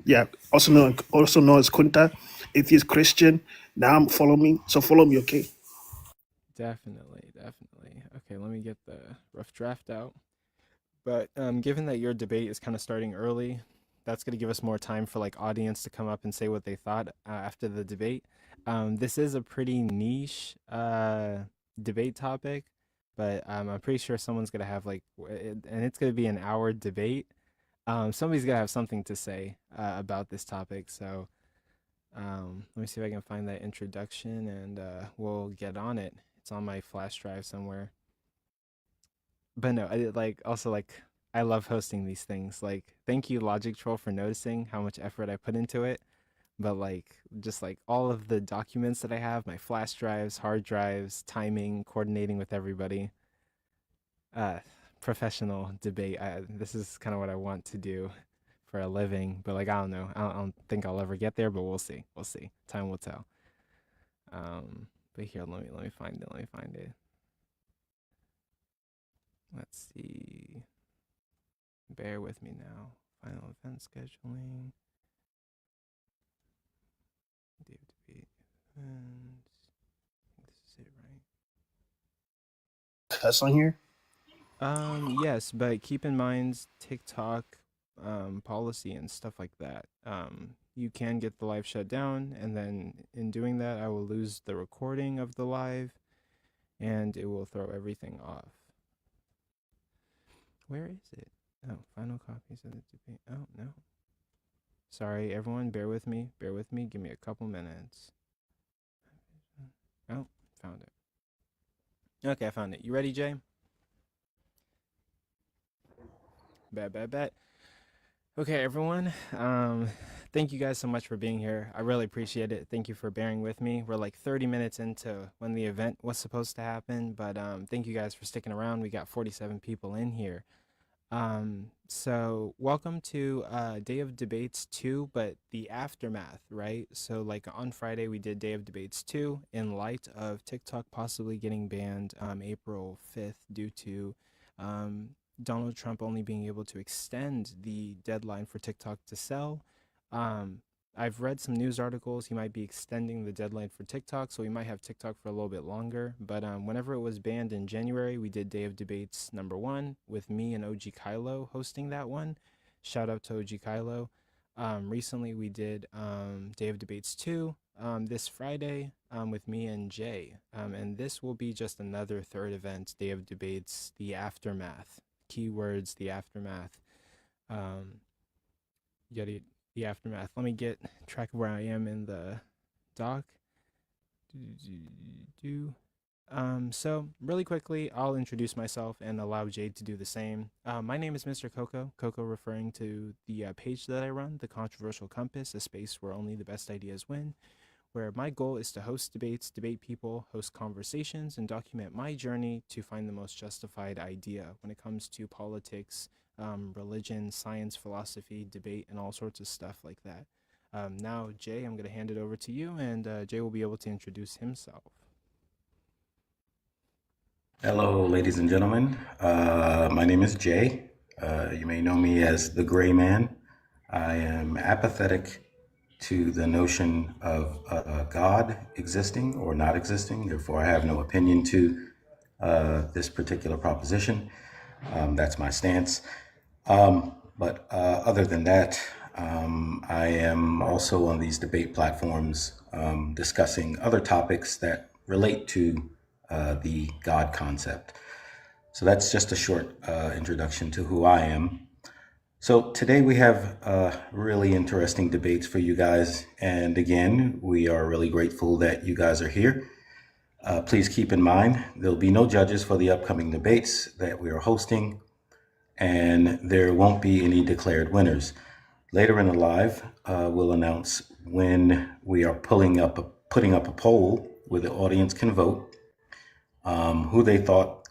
[SPEAKER 6] Yeah, also known as Kunta, atheist Christian. Now follow me. So follow me, okay?
[SPEAKER 1] Definitely. Okay, let me get the rough draft out. But given that your debate is kind of starting early, that's going to give us more time for like audience to come up and say what they thought after the debate. This is a pretty niche debate topic, but I'm pretty sure someone's going to have and it's going to be an hour debate. Somebody's going to have something to say about this topic. So let me see if I can find that introduction, and we'll get on it. It's on my flash drive somewhere. But no, I love hosting these things. Like, thank you, Logictroll, for noticing how much effort I put into it. But just all of the documents that I have, my flash drives, hard drives, timing, coordinating with everybody. Professional debate. This is kind of what I want to do for a living, but like I don't know. I don't think I'll ever get there, but we'll see. We'll see. Time will tell. But here, let me find it. Let me find it. Let's see. Bear with me now. Final event scheduling. Dave debate event. I think this is it, right?
[SPEAKER 6] That's on here.
[SPEAKER 1] Yes, but keep in mind TikTok policy and stuff like that. You can get the live shut down, and then in doing that, I will lose the recording of the live, and it will throw everything off. Where is it? Oh, final copies of the debate. Oh, no. Sorry, everyone, bear with me. Bear with me. Give me a couple minutes. Oh, found it. Okay, I found it. You ready, Jay? Bet. Okay, everyone. Thank you guys so much for being here. I really appreciate it. Thank you for bearing with me. We're like 30 minutes into when the event was supposed to happen, but thank you guys for sticking around. We got 47 people in here. So welcome to Day of Debates 2, but the aftermath, right? So like on Friday we did Day of Debates 2 in light of TikTok possibly getting banned April 5th due to Donald Trump only being able to extend the deadline for TikTok to sell. I've read some news articles. He might be extending the deadline for TikTok, so we might have TikTok for a little bit longer. But whenever it was banned in January, we did Day of Debates #1 with me and OG Kylo hosting that one. Shout out to OG Kylo. Recently, we did Day of Debates 2 this Friday with me and Jay. And this will be just another third event, Day of Debates, the aftermath. Keywords, the aftermath. The aftermath. Let me get track of where I am in the doc. So really quickly, I'll introduce myself and allow Jade to do the same. My name is Mr. Coco. Coco referring to the page that I run, The Controversial Compass, a space where only the best ideas win, where my goal is to host debates, debate people, host conversations, and document my journey to find the most justified idea when it comes to politics, religion, science, philosophy, debate, and all sorts of stuff like that. Now, Jay, I'm going to hand it over to you, and Jay will be able to introduce himself.
[SPEAKER 2] Hello, ladies and gentlemen. My name is Jay. You may know me as the Gray Man. I am apathetic to the notion of God existing or not existing. Therefore, I have no opinion to this particular proposition. That's my stance. But other than that, I am also on these debate platforms discussing other topics that relate to the God concept. So that's just a short introduction to who I am. So today we have really interesting debates for you guys. And again, we are really grateful that you guys are here. Please keep in mind, there'll be no judges for the upcoming debates that we are hosting, and there won't be any declared winners. Later in the live, we'll announce when we are putting up a poll where the audience can vote who they thought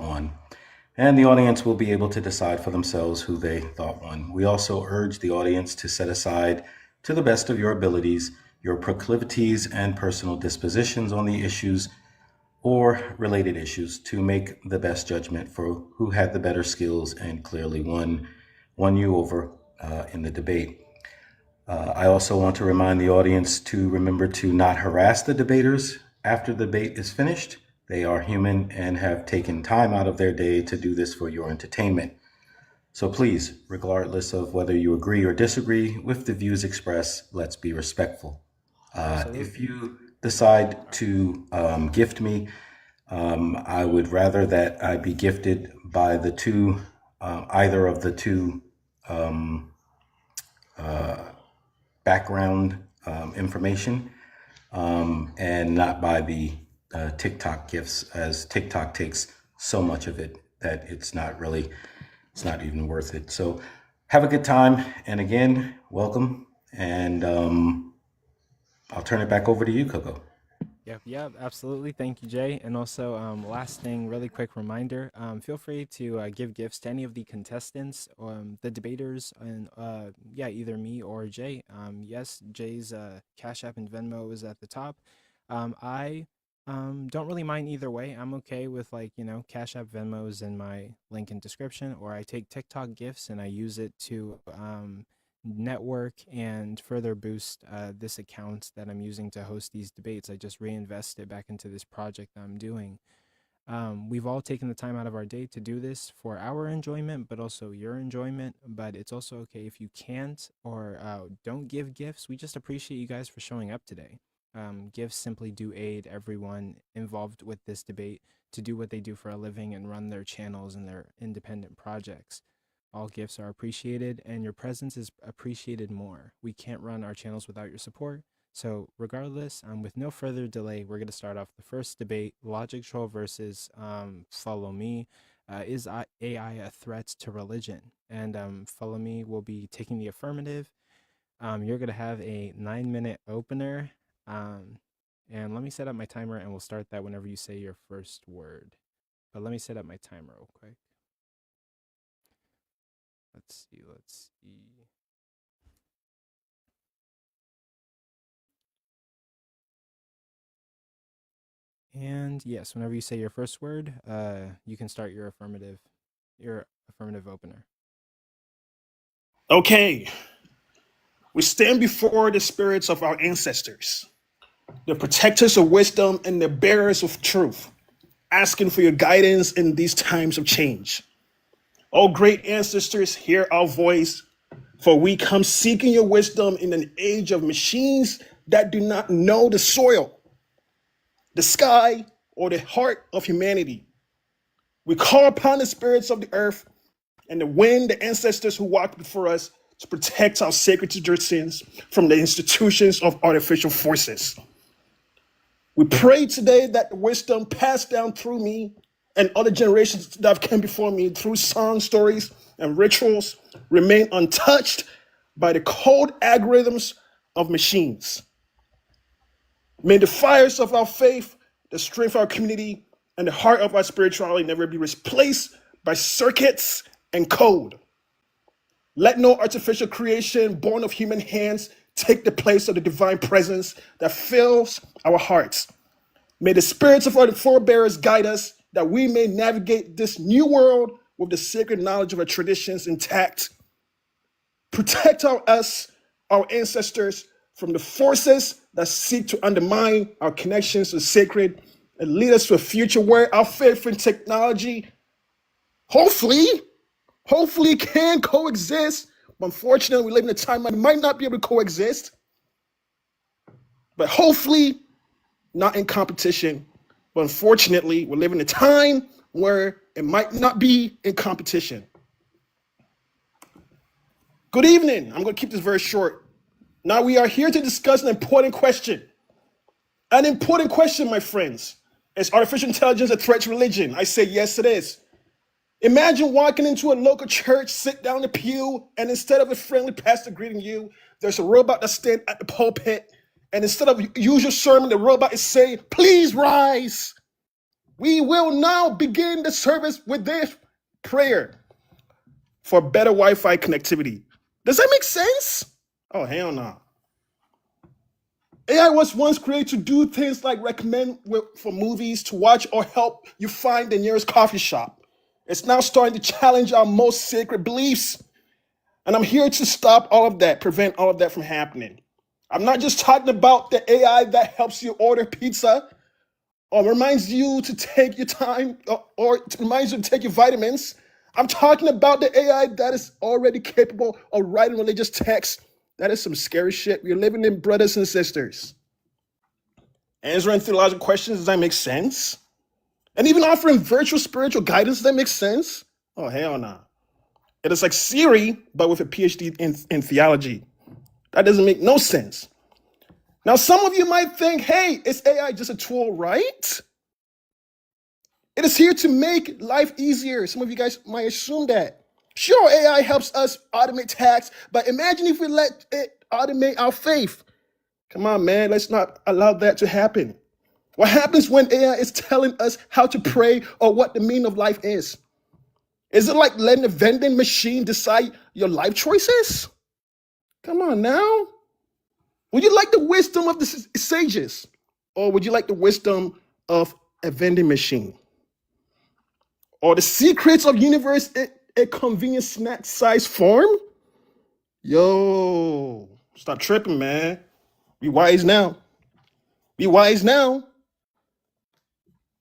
[SPEAKER 2] won, and the audience will be able to decide for themselves who they thought won. We also urge the audience to set aside, to the best of your abilities, your proclivities and personal dispositions on the issues or related issues to make the best judgment for who had the better skills and clearly won you over in the debate. I also want to remind the audience to remember to not harass the debaters after the debate is finished. They are human and have taken time out of their day to do this for your entertainment. So please, regardless of whether you agree or disagree with the views expressed, let's be respectful. If you decide to gift me, I would rather that I be gifted by the two, either of the two background information, and not by the TikTok gifts, as TikTok takes so much of it that it's not even worth it. So have a good time. And again, welcome. And I'll turn it back over to you, Coco.
[SPEAKER 1] Yep, absolutely. Thank you, Jay. And also, last thing, really quick reminder, feel free to give gifts to any of the contestants, the debaters, and yeah, either me or Jay. Yes, Jay's Cash App and Venmo is at the top. I don't really mind either way. I'm okay with, like, Cash App, Venmo is in my link in description, or I take TikTok gifts and I use it to network and further boost this account that I'm using to host these debates. I just reinvest it back into this project that I'm doing. We've all taken the time out of our day to do this for our enjoyment, but also your enjoyment. But it's also okay if you can't or don't give gifts. We just appreciate you guys for showing up today. Gifts simply do aid everyone involved with this debate to do what they do for a living and run their channels and their independent projects. All gifts are appreciated, and your presence is appreciated more. We can't run our channels without your support. So regardless, with no further delay, we're going to start off the first debate, Logictroll versus Follow Me. Is AI a threat to religion? And Follow Me will be taking the affirmative. You're going to have a 9-minute opener. And let me set up my timer, and we'll start that whenever you say your first word. But let me set up my timer real quick. Let's see. And yes, whenever you say your first word, you can start your affirmative opener.
[SPEAKER 6] Okay. We stand before the spirits of our ancestors, the protectors of wisdom and the bearers of truth, asking for your guidance in these times of change. Oh, great ancestors, hear our voice, for we come seeking your wisdom in an age of machines that do not know the soil, the sky, or the heart of humanity. We call upon the spirits of the earth and the wind, the ancestors who walked before us, to protect our sacred traditions from the institutions of artificial forces. We pray today that the wisdom passed down through me and other generations that have come before me through song stories and rituals remain untouched by the cold algorithms of machines. May the fires of our faith, the strength of our community, and the heart of our spirituality never be replaced by circuits and code. Let no artificial creation born of human hands take the place of the divine presence that fills our hearts. May the spirits of our forebears guide us that we may navigate this new world with the sacred knowledge of our traditions intact. Protect us, our ancestors, from the forces that seek to undermine our connections to sacred and lead us to a future where our faith in technology, hopefully can coexist. But unfortunately, we live in a time when it might not be able to coexist. But hopefully, not in competition. But unfortunately, we live in a time where it might not be in competition. Good evening. I'm going to keep this very short. Now we are here to discuss an important question. An important question, my friends. Is artificial intelligence a threat to religion? I say yes, it is. Imagine walking into a local church, sit down in the pew, and instead of a friendly pastor greeting you, there's a robot that stands at the pulpit. And instead of usual sermon, the robot is saying, please rise. We will now begin the service with this prayer for better Wi-Fi connectivity. Does that make sense? Oh, hell no. AI was once created to do things like recommend for movies to watch or help you find the nearest coffee shop. It's now starting to challenge our most sacred beliefs. And I'm here to stop all of that, prevent all of that from happening. I'm not just talking about the AI that helps you order pizza or reminds you to take your time or reminds you to take your vitamins. I'm talking about the AI that is already capable of writing religious texts. That is some scary shit. We're living in, brothers and sisters. Answering theological questions, does that make sense? And even offering virtual spiritual guidance, does that make sense? Oh, hell no. It is like Siri, but with a PhD in theology. That doesn't make no sense. Now, some of you might think, hey, is AI just a tool, right? It is here to make life easier. Some of you guys might assume that. Sure, AI helps us automate tasks, but imagine if we let it automate our faith. Come on, man, let's not allow that to happen. What happens when AI is telling us how to pray or what the meaning of life is? Is it like letting a vending machine decide your life choices? Come on now. Would you like the wisdom of the sages? Or would you like the wisdom of a vending machine? Or the secrets of universe in a convenient snack size form? Yo, stop tripping, man. Be wise now. Be wise now.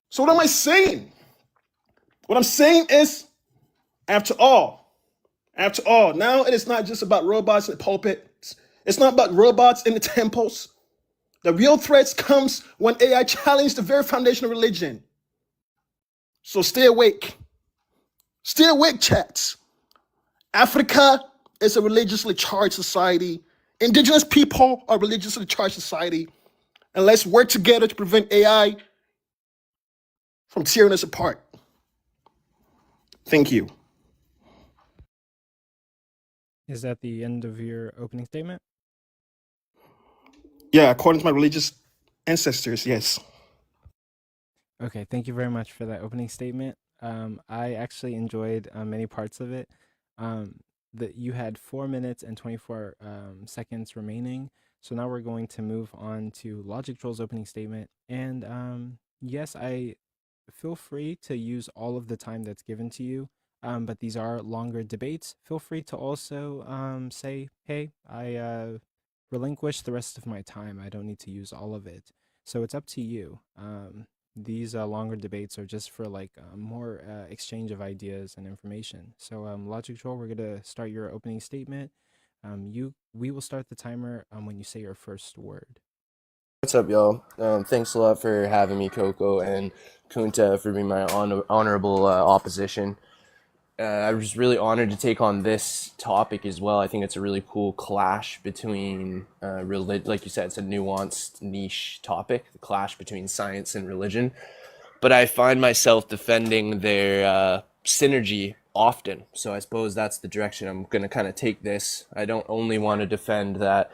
[SPEAKER 6] So what am I saying? What I'm saying is, after all, now it is not just about robots in the pulpits. It's not about robots in the temples. The real threats comes when AI challenges the very foundation of religion. So stay awake. Stay awake, chats. Africa is a religiously charged society. Indigenous people are religiously charged society. And let's work together to prevent AI from tearing us apart. Thank you.
[SPEAKER 1] Is that the end of your opening statement?
[SPEAKER 6] Yeah, according to my religious ancestors, yes.
[SPEAKER 1] Okay, thank you very much for that opening statement. I actually enjoyed many parts of it. That you had 4 minutes and 24 seconds remaining. So now we're going to move on to Logictroll's opening statement. And yes, I feel free to use all of the time that's given to you. But these are longer debates. Feel free to also say, hey, I relinquish the rest of my time. I don't need to use all of it. So it's up to you. These longer debates are just for like more exchange of ideas and information. So Logictroll, we're gonna start your opening statement. We will start the timer when you say your first word.
[SPEAKER 15] What's up, y'all? Thanks a lot for having me, Coco, and Kunta for being my honorable opposition. I was really honored to take on this topic as well. I think it's a really cool clash between like you said, it's a nuanced niche topic, the clash between science and religion. But I find myself defending their synergy often. So I suppose that's the direction I'm going to kind of take this. I don't only want to defend that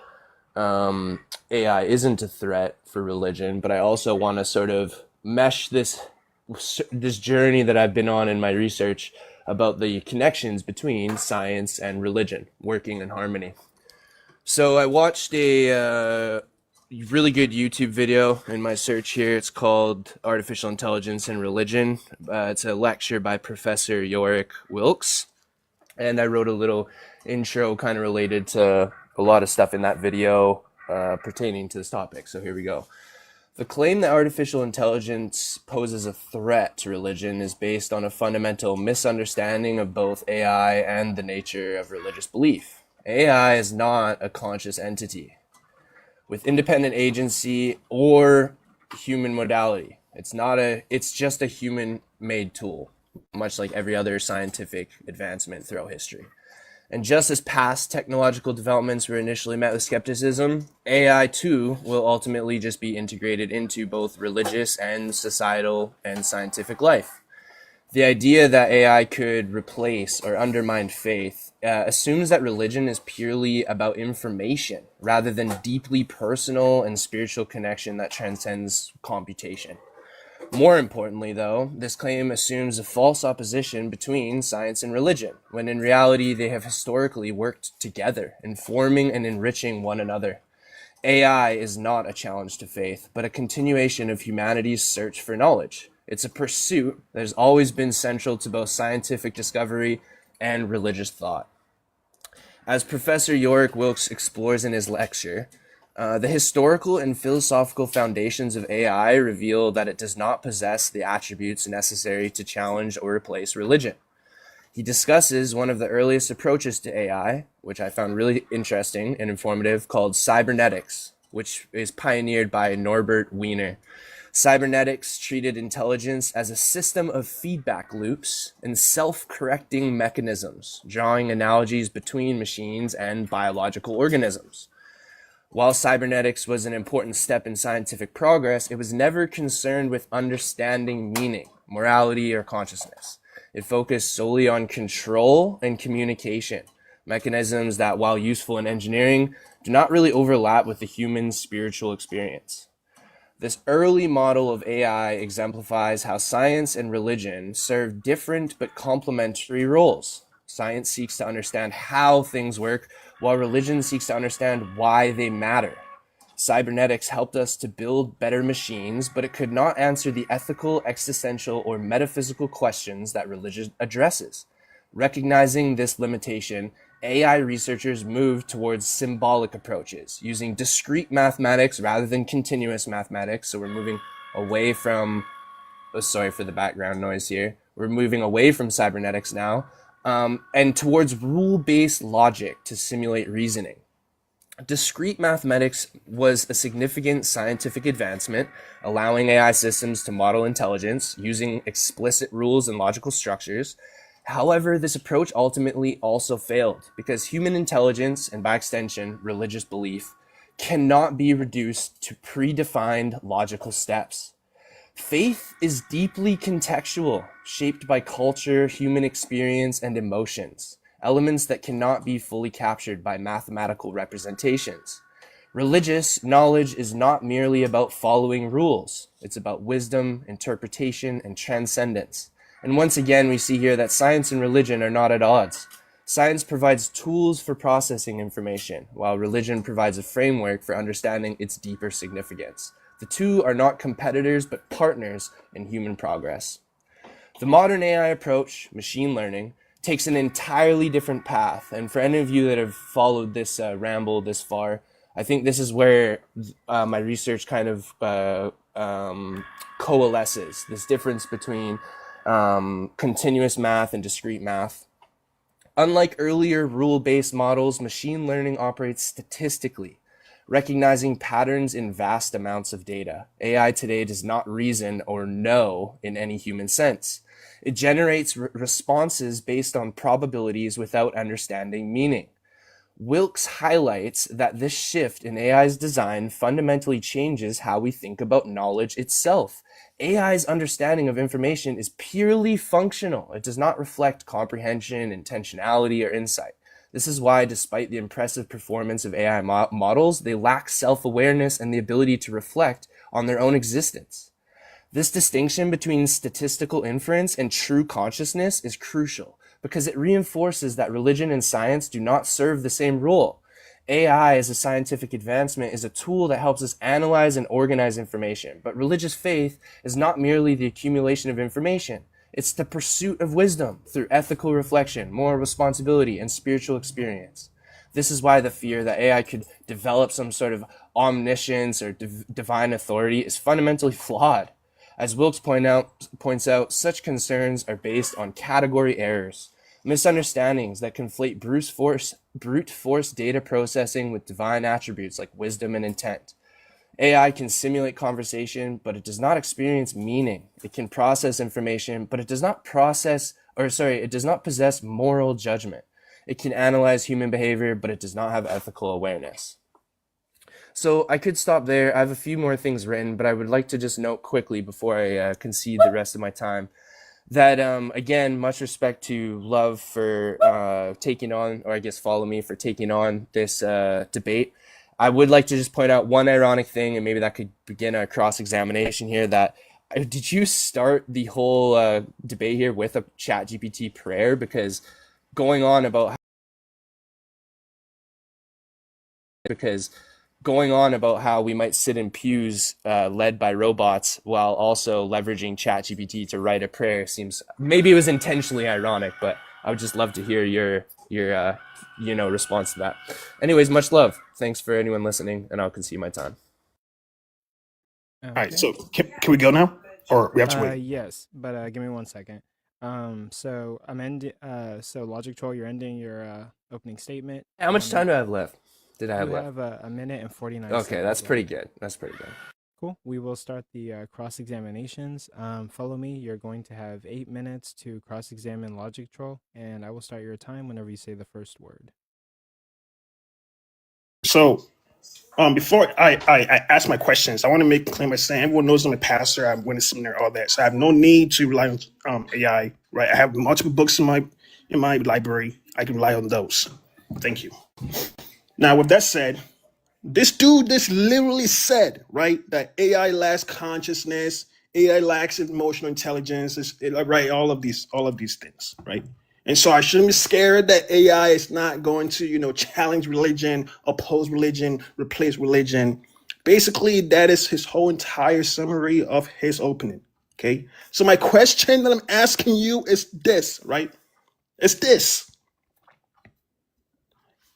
[SPEAKER 15] AI isn't a threat for religion, but I also want to sort of mesh this journey that I've been on in my research about the connections between science and religion working in harmony. So I watched a really good YouTube video in my search here. It's called Artificial Intelligence and Religion. It's a lecture by Professor Yorick Wilkes. And I wrote a little intro kind of related to a lot of stuff in that video pertaining to this topic. So here we go. The claim that artificial intelligence poses a threat to religion is based on a fundamental misunderstanding of both AI and the nature of religious belief. AI is not a conscious entity with independent agency or human modality. It's just a human-made tool, much like every other scientific advancement throughout history. And just as past technological developments were initially met with skepticism, AI too will ultimately just be integrated into both religious and societal and scientific life. The idea that AI could replace or undermine faith assumes that religion is purely about information rather than deeply personal and spiritual connection that transcends computation. More importantly, though, this claim assumes a false opposition between science and religion, when in reality they have historically worked together, informing and enriching one another. AI is not a challenge to faith, but a continuation of humanity's search for knowledge. It's a pursuit that has always been central to both scientific discovery and religious thought. As Professor Yorick Wilkes explores in his lecture, the historical and philosophical foundations of AI reveal that it does not possess the attributes necessary to challenge or replace religion. He discusses one of the earliest approaches to AI, which I found really interesting and informative, called cybernetics, which is pioneered by Norbert Wiener. Cybernetics treated intelligence as a system of feedback loops and self-correcting mechanisms, drawing analogies between machines and biological organisms. While cybernetics was an important step in scientific progress, it was never concerned with understanding meaning, morality, or consciousness. It focused solely on control and communication, mechanisms that, while useful in engineering, do not really overlap with the human spiritual experience. This early model of AI exemplifies how science and religion serve different but complementary roles. Science seeks to understand how things work, while religion seeks to understand why they matter. Cybernetics helped us to build better machines, but it could not answer the ethical, existential, or metaphysical questions that religion addresses. Recognizing this limitation, AI researchers moved towards symbolic approaches, using discrete mathematics rather than continuous mathematics. So we're moving away from, sorry for the background noise here. We're moving away from cybernetics now, and towards rule-based logic to simulate reasoning. Discrete mathematics was a significant scientific advancement, allowing AI systems to model intelligence using explicit rules and logical structures. However, this approach ultimately also failed because human intelligence, and by extension, religious belief, cannot be reduced to predefined logical steps. Faith is deeply contextual, shaped by culture, human experience, and emotions, elements that cannot be fully captured by mathematical representations. Religious knowledge is not merely about following rules. It's about wisdom, interpretation, and transcendence. And once again, we see here that science and religion are not at odds. Science provides tools for processing information, while religion provides a framework for understanding its deeper significance. The two are not competitors, but partners in human progress. The modern AI approach, machine learning, takes an entirely different path. And for any of you that have followed this ramble this far, I think this is where my research kind of coalesces, this difference between continuous math and discrete math. Unlike earlier rule-based models, machine learning operates statistically, recognizing patterns in vast amounts of data. AI today does not reason or know in any human sense. It generates responses based on probabilities without understanding meaning. Wilkes highlights that this shift in AI's design fundamentally changes how we think about knowledge itself. AI's understanding of information is purely functional. It does not reflect comprehension, intentionality, or insight. This is why, despite the impressive performance of AI models, they lack self-awareness and the ability to reflect on their own existence. This distinction between statistical inference and true consciousness is crucial because it reinforces that religion and science do not serve the same role. AI as a scientific advancement is a tool that helps us analyze and organize information, but religious faith is not merely the accumulation of information. It's the pursuit of wisdom through ethical reflection, moral responsibility, and spiritual experience. This is why the fear that AI could develop some sort of omniscience or divine authority is fundamentally flawed. As Wilkes points out, such concerns are based on category errors, misunderstandings that conflate brute force data processing with divine attributes like wisdom and intent. AI can simulate conversation, but it does not experience meaning. It can process information, but it does not possess moral judgment. It can analyze human behavior, but it does not have ethical awareness. So I could stop there. I have a few more things written, but I would like to just note quickly before I concede the rest of my time that, again, much respect to Love for taking on, or I guess follow me for taking on this debate. I would like to just point out one ironic thing, and maybe that could begin a cross-examination here, that did you start the whole debate here with a ChatGPT prayer? Because going on about how we might sit in pews led by robots while also leveraging ChatGPT to write a prayer seems, maybe it was intentionally ironic, but I would just love to hear your response to that. Anyways, much love. Thanks for anyone listening, and I'll concede my time.
[SPEAKER 1] Okay.
[SPEAKER 6] All right, so can we go now, or we have to wait?
[SPEAKER 1] Yes, but give me 1 second. So I'm ending. So Logictroll, you're ending your opening statement.
[SPEAKER 15] How much time do I have left?
[SPEAKER 1] You have a minute and 49 seconds.
[SPEAKER 15] Okay, that's pretty good. That's pretty good.
[SPEAKER 1] Cool. We will start the cross-examinations. Follow me. You're going to have 8 minutes to cross-examine Logictroll, and I will start your time whenever you say the first word.
[SPEAKER 6] So, before I ask my questions, I want to make a claim by saying everyone knows I'm a pastor. I'm going to seminar, all that. So I have no need to rely on AI. Right? I have multiple books in my library. I can rely on those. Thank you. Now, with that said, This dude this literally said, right, that AI lacks consciousness, AI lacks emotional intelligence, right? All of these things, right? And so I shouldn't be scared that AI is not going to, challenge religion, oppose religion, replace religion. Basically, that is his whole entire summary of his opening. Okay. So my question that I'm asking you is this, right? It's this.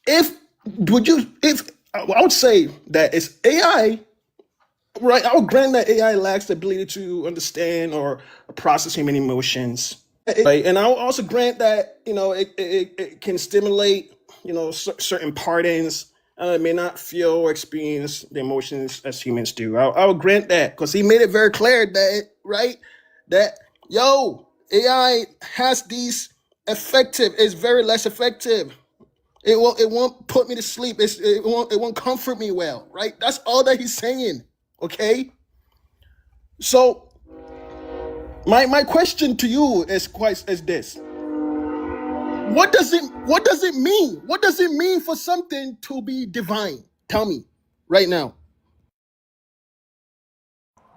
[SPEAKER 6] If I would say that it's AI, right? I would grant that AI lacks the ability to understand or process human emotions, right? And I'll also grant that it can stimulate certain partings. It may not feel or experience the emotions as humans do. I would grant that because he made it very clear that that AI has these effective. It's very less effective. It won't put me to sleep. It won't comfort me well, right? That's all that he's saying. Okay. So my question to you is this. What does it mean? What does it mean for something to be divine? Tell me right now.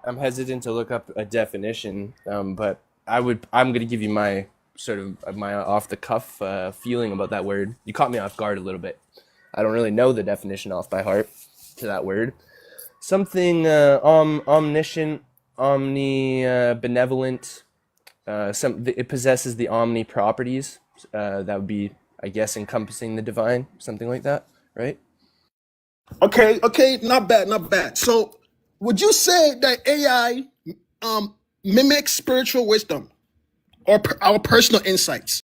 [SPEAKER 15] I'm hesitant to look up a definition, but I'm going to give you my sort of my off the cuff feeling about that word. You caught me off guard a little bit. I don't really know the definition off by heart to that word. Something omniscient, benevolent. It possesses the omni properties. That would be, I guess, encompassing the divine, something like that, right?
[SPEAKER 6] Okay, not bad. So, would you say that AI mimics spiritual wisdom or our personal insights?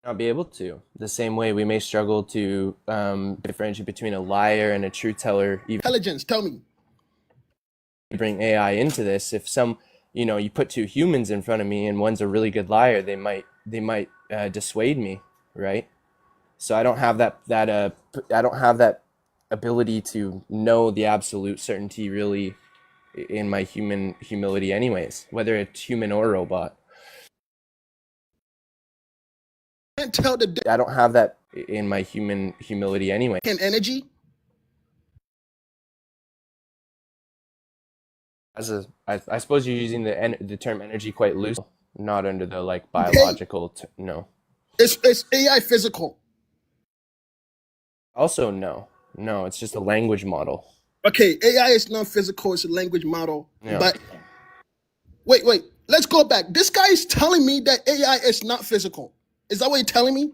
[SPEAKER 15] Not be able to. The same way we may struggle to differentiate between a liar and a truth teller. Even
[SPEAKER 6] Intelligence, tell me.
[SPEAKER 15] bring AI into this. If you put two humans in front of me and one's a really good liar, they might dissuade me, right? So I don't have that ability to know the absolute certainty really in my human humility anyways, whether it's human or robot.
[SPEAKER 6] Can't tell the
[SPEAKER 15] I don't have that in my human humility anyway.
[SPEAKER 6] Can energy?
[SPEAKER 15] I suppose you're using the term energy quite loose, not under the biological. No.
[SPEAKER 6] It's AI physical.
[SPEAKER 15] Also, no, it's just a language model.
[SPEAKER 6] Okay, AI is not physical; it's a language model.
[SPEAKER 15] Yeah.
[SPEAKER 6] But wait, let's go back. This guy is telling me that AI is not physical. Is that what you're telling me?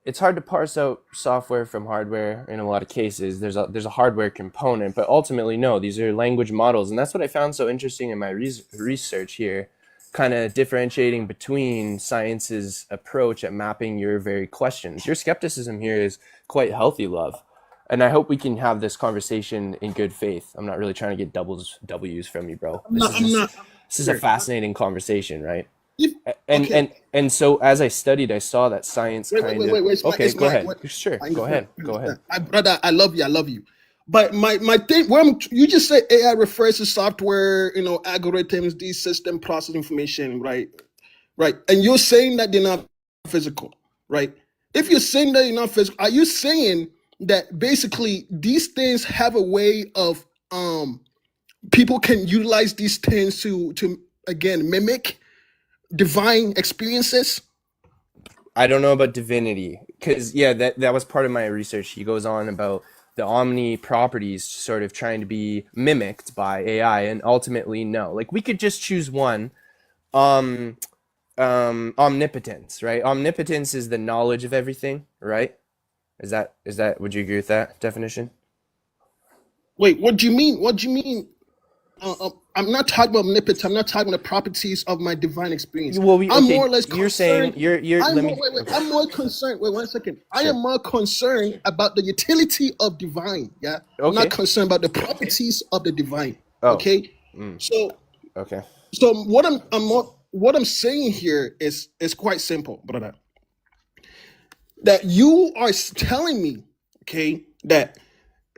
[SPEAKER 15] It's hard to parse out software from hardware in a lot of cases. There's a hardware component, but ultimately, no, these are language models. And that's what I found so interesting in my research here, kind of differentiating between science's approach at mapping your very questions. Your skepticism here is quite healthy, love. And I hope we can have this conversation in good faith. I'm not really trying to get W's from you, bro. This is a fascinating conversation, right? And so as I studied, I saw that science
[SPEAKER 6] Wait,
[SPEAKER 15] okay, go ahead. Sure, go ahead.
[SPEAKER 6] Brother, I love you. But my thing, you just said AI refers to software, algorithms, these system process information, right? And you're saying that they're not physical, right? If you're saying that you're not physical, are you saying that basically these things have a way of people can utilize these things to again mimic divine experiences?
[SPEAKER 15] I don't know about divinity, because that was part of my research. He goes on about the omni properties sort of trying to be mimicked by AI, and ultimately no. Like we could just choose one. Omnipotence, right? Omnipotence is the knowledge of everything, right? Is that would you agree with that definition?
[SPEAKER 6] Wait, what do you mean? I'm not talking about omnipotence. I'm not talking about the properties of my divine experience.
[SPEAKER 15] Well,
[SPEAKER 6] I'm more or less concerned.
[SPEAKER 15] You're saying you're.
[SPEAKER 6] I'm more concerned. Wait 1 second. Sure. I am more concerned about the utility of divine. Yeah, I'm not concerned about the properties of the divine.
[SPEAKER 15] Oh.
[SPEAKER 6] Okay. So.
[SPEAKER 15] Okay.
[SPEAKER 6] So what I'm saying here is quite simple, brother. that you are telling me, okay, that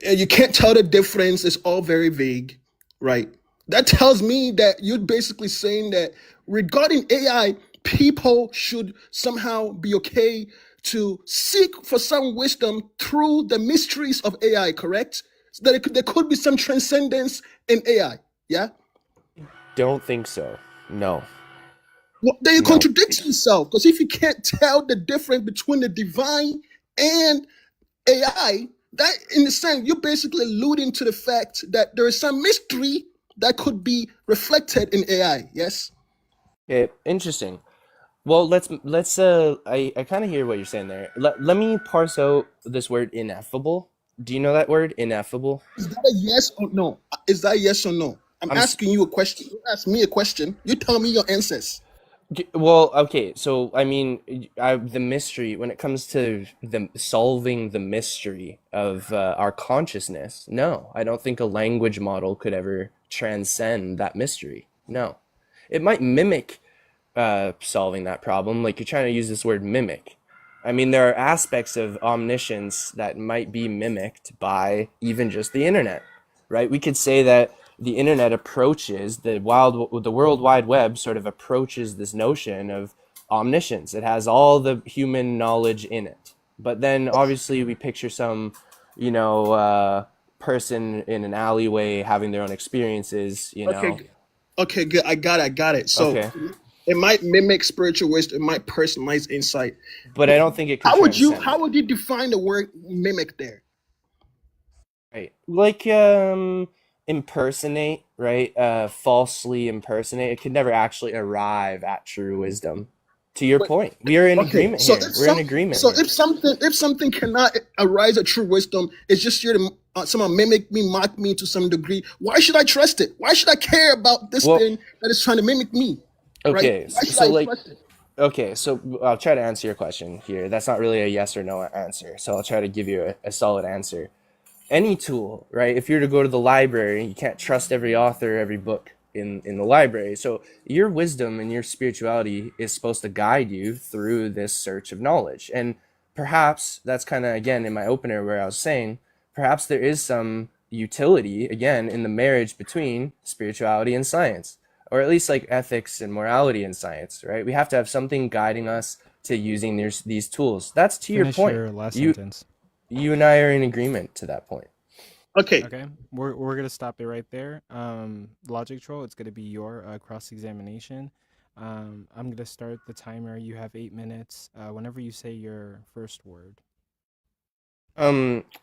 [SPEAKER 6] you can't tell the difference. It's all very vague, right? That tells me that you're basically saying that regarding AI, people should somehow be okay to seek for some wisdom through the mysteries of AI, correct? So that there could be some transcendence in AI, yeah?
[SPEAKER 15] Don't think so. No.
[SPEAKER 6] Well, then you
[SPEAKER 15] No.
[SPEAKER 6] contradict yourself, because if you can't tell the difference between the divine and AI, that in a sense, you're basically alluding to the fact that there is some mystery that could be reflected in AI, yes?
[SPEAKER 15] Okay, interesting. Well, let's I kind of hear what you're saying there. Let me parse out this word ineffable. Do you know that word ineffable?
[SPEAKER 6] Is that a yes or no? Is that yes or no? I'm
[SPEAKER 15] I'm s-
[SPEAKER 6] asking you a question. You ask me a question. You tell me your answers.
[SPEAKER 15] Well, okay, so I mean, the mystery when it comes to the solving the mystery of our consciousness, no, I don't think a language model could ever transcend that mystery. No, it might mimic solving that problem. Like you're trying to use this word mimic. I mean, there are aspects of omniscience that might be mimicked by even just the internet, right? We could say that the internet approaches the World Wide Web sort of approaches this notion of omniscience. It has all the human knowledge in it. But then obviously we picture some, person in an alleyway having their own experiences,
[SPEAKER 6] Okay, good. I got it. So
[SPEAKER 15] Okay.
[SPEAKER 6] it might mimic spiritual wisdom, it might personalize insight.
[SPEAKER 15] But I don't think it could
[SPEAKER 6] How would you
[SPEAKER 15] transcend.
[SPEAKER 6] define the word mimic there?
[SPEAKER 15] Right. Like impersonate, right? Falsely impersonate. It could never actually arrive at true wisdom. To your
[SPEAKER 6] But
[SPEAKER 15] point. We are in
[SPEAKER 6] okay,
[SPEAKER 15] agreement here. We're in agreement here.
[SPEAKER 6] if something cannot arise a true wisdom, it's just here to someone mimic me, mock me to some degree. Why should I trust it? Why should I care about this
[SPEAKER 15] Well,
[SPEAKER 6] thing that is trying to mimic me? Right?
[SPEAKER 15] okay.
[SPEAKER 6] Why should
[SPEAKER 15] So
[SPEAKER 6] I
[SPEAKER 15] like
[SPEAKER 6] trust it?
[SPEAKER 15] okay, so I'll try to answer your question here. That's not really a yes or no answer. So I'll try to give you a solid answer. Any tool, right? If you're to go to the library, you can't trust every author, every book in the library. So your wisdom and your spirituality is supposed to guide you through this search of knowledge. And perhaps that's kind of, again, in my opener where I was saying, perhaps there is some utility, again, in the marriage between spirituality and science, or at least like ethics and morality in science, right? We have to have something guiding us to using these tools. That's to your
[SPEAKER 1] Finish
[SPEAKER 15] point.
[SPEAKER 1] your last sentence.
[SPEAKER 15] You and I are in agreement to that point.
[SPEAKER 6] Okay.
[SPEAKER 1] Okay, we're gonna stop it right there. Logictroll, it's gonna be your cross-examination. I'm gonna start the timer. You have 8 minutes. Whenever you say your first word.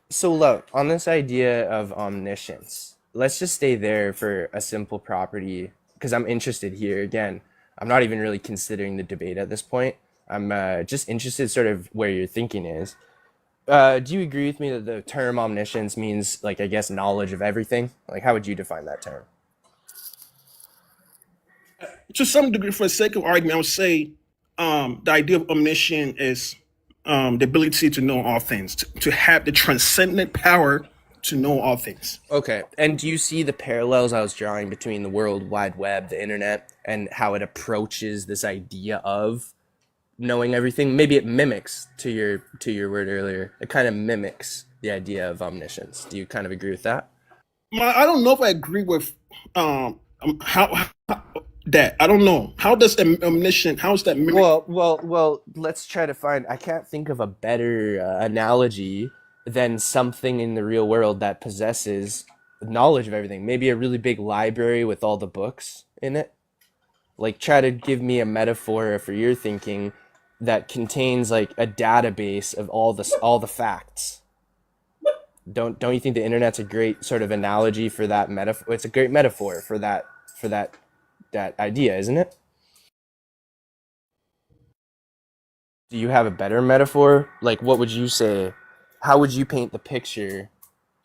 [SPEAKER 15] So look, on this idea of omniscience, let's just stay there for a simple property because I'm interested here. Again, I'm not even really considering the debate at this point. I'm just interested sort of where your thinking is. Do you agree with me that the term omniscience means, like, I guess, knowledge of everything? Like, how would you define that term?
[SPEAKER 6] To some degree, for the sake of argument, I would say the idea of omniscient is the ability to know all things, to have the transcendent power to know all things.
[SPEAKER 15] Okay. And do you see the parallels I was drawing between the World Wide Web, the internet, and how it approaches this idea of knowing everything? Maybe it mimics, to your word earlier, it kind of mimics the idea of omniscience. Do you kind of agree with that?
[SPEAKER 6] I don't know if I agree with how that. I don't know. How does omniscient? How is that mimic?
[SPEAKER 15] Well. Let's try to find. I can't think of a better analogy than something in the real world that possesses knowledge of everything. Maybe a really big library with all the books in it. Like, try to give me a metaphor for your thinking that contains like a database of all the facts. Don't you think the internet's a great sort of analogy for that metaphor? It's a great metaphor for that idea, isn't it? Do you have a better metaphor? Like, what would you say? How would you paint the picture,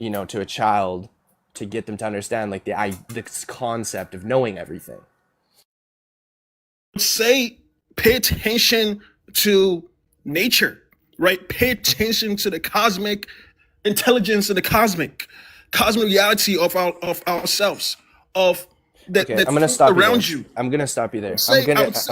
[SPEAKER 15] to a child to get them to understand like this concept of knowing everything?
[SPEAKER 6] Say, pay attention to nature, right? Pay attention to the cosmic intelligence and the cosmic reality of ourselves, of
[SPEAKER 15] Okay, I'm gonna
[SPEAKER 6] things
[SPEAKER 15] stop you there.
[SPEAKER 6] around you.
[SPEAKER 15] I'm gonna stop you
[SPEAKER 6] I
[SPEAKER 15] there.
[SPEAKER 6] would say,
[SPEAKER 15] I'm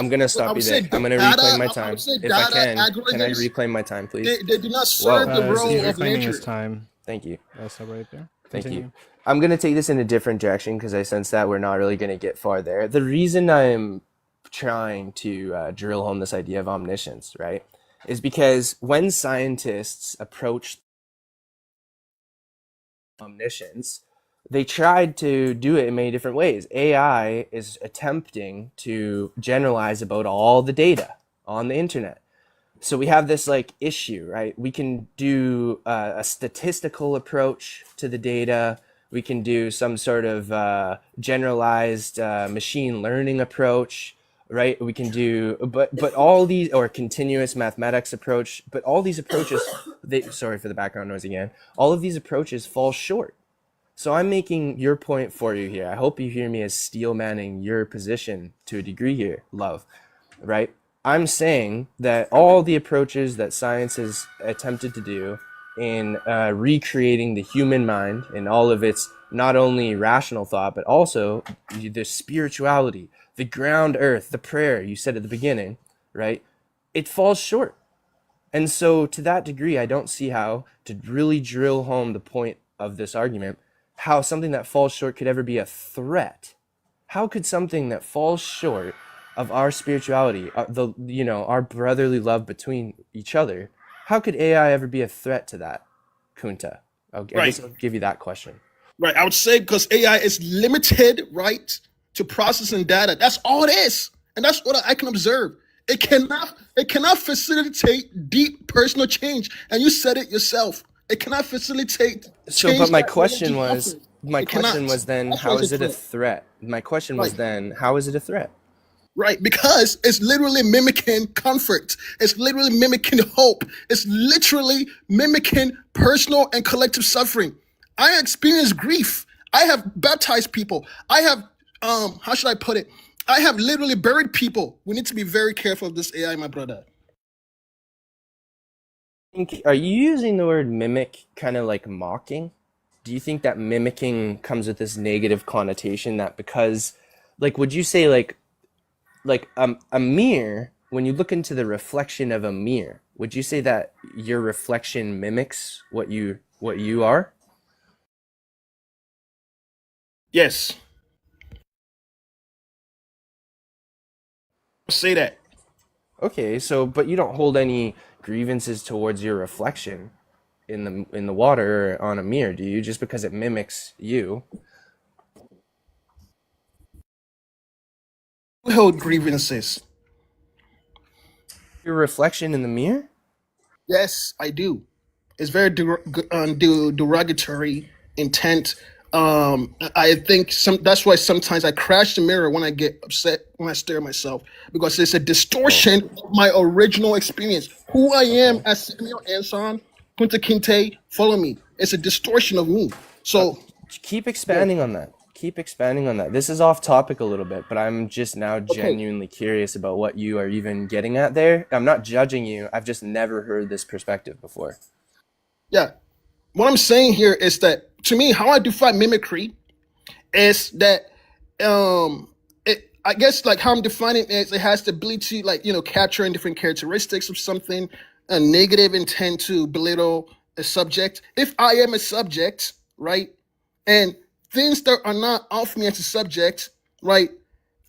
[SPEAKER 15] gonna
[SPEAKER 6] I
[SPEAKER 15] stop
[SPEAKER 6] would
[SPEAKER 15] you
[SPEAKER 6] say
[SPEAKER 15] there. I'm gonna
[SPEAKER 6] data.
[SPEAKER 15] reclaim my
[SPEAKER 6] I
[SPEAKER 15] time.
[SPEAKER 6] would say
[SPEAKER 15] If I
[SPEAKER 6] data
[SPEAKER 15] can I
[SPEAKER 6] algorithms.
[SPEAKER 15] reclaim my time, please?
[SPEAKER 6] They do not
[SPEAKER 15] Well,
[SPEAKER 6] serve the
[SPEAKER 15] this
[SPEAKER 6] role
[SPEAKER 1] He's
[SPEAKER 6] of
[SPEAKER 1] reclaiming his
[SPEAKER 6] nature.
[SPEAKER 1] time.
[SPEAKER 15] thank you.
[SPEAKER 1] I'll stop right there.
[SPEAKER 15] Thank you.
[SPEAKER 1] Continue.
[SPEAKER 15] I'm going to take this in a different direction because I sense that we're not really going to get far there. The reason I'm trying to drill home this idea of omniscience, right, is because when scientists approach omniscience, they tried to do it in many different ways. AI is attempting to generalize about all the data on the internet. So we have this like issue, right? We can do a statistical approach to the data. We can do some sort of generalized machine learning approach, right? We can do, but all these, or continuous mathematics approach, but all these approaches, sorry for the background noise again, all of these approaches fall short. So I'm making your point for you here. I hope you hear me as steel manning your position to a degree here, love, right? I'm saying that all the approaches that science has attempted to do in recreating the human mind in all of its not only rational thought, but also the spirituality, the ground earth, the prayer you said at the beginning, right? It falls short. And so to that degree, I don't see how to really drill home the point of this argument, how something that falls short could ever be a threat. How could something that falls short of our spirituality, our brotherly love between each other, how could AI ever be a threat to that, Kunta? I guess I'll give you that question.
[SPEAKER 6] Right. I would say because AI is limited, right, to processing data. That's all it is. And that's what I can observe. It cannot facilitate deep personal change. And you said it yourself. It cannot facilitate change.
[SPEAKER 15] But my
[SPEAKER 6] that
[SPEAKER 15] question
[SPEAKER 6] religion
[SPEAKER 15] was,
[SPEAKER 6] offers.
[SPEAKER 15] then,
[SPEAKER 6] That's
[SPEAKER 15] how
[SPEAKER 6] why
[SPEAKER 15] is
[SPEAKER 6] it's
[SPEAKER 15] it a threat? My question was
[SPEAKER 6] Right.
[SPEAKER 15] then, how is it a threat?
[SPEAKER 6] Right, because it's literally mimicking comfort. It's literally mimicking hope. It's literally mimicking personal and collective suffering. I experience grief. I have baptized people. I have, how should I put it? I have literally buried people. We need to be very careful of this AI, my brother.
[SPEAKER 15] Are you using the word mimic kind of like mocking? Do you think that mimicking comes with this negative connotation that because, like, would you say like a mirror, when you look into the reflection of a mirror, would you say that your reflection mimics what you are?
[SPEAKER 6] Yes. Say that.
[SPEAKER 15] Okay, so but you don't hold any grievances towards your reflection in the water or on a mirror, do you? Just because it mimics you.
[SPEAKER 6] Who held grievances?
[SPEAKER 15] Your reflection in the mirror?
[SPEAKER 6] Yes, I do. It's very derogatory intent. I think that's why sometimes I crash the mirror when I get upset when I stare at myself because it's a distortion of my original experience. Who I am as Samuel Anson, Kunta Kinte, follow me. It's a distortion of me. So
[SPEAKER 15] keep expanding on that. Keep expanding on that. This is off topic a little bit, but I'm just now genuinely curious about what you are even getting at there. I'm not judging you. I've just never heard this perspective before.
[SPEAKER 6] Yeah. What I'm saying here is that to me, how I define mimicry is that I guess like how I'm defining it is it has the ability to capturing different characteristics of something, a negative intent to belittle a subject. If I am a subject, right, and things that are not of me as a subject, right,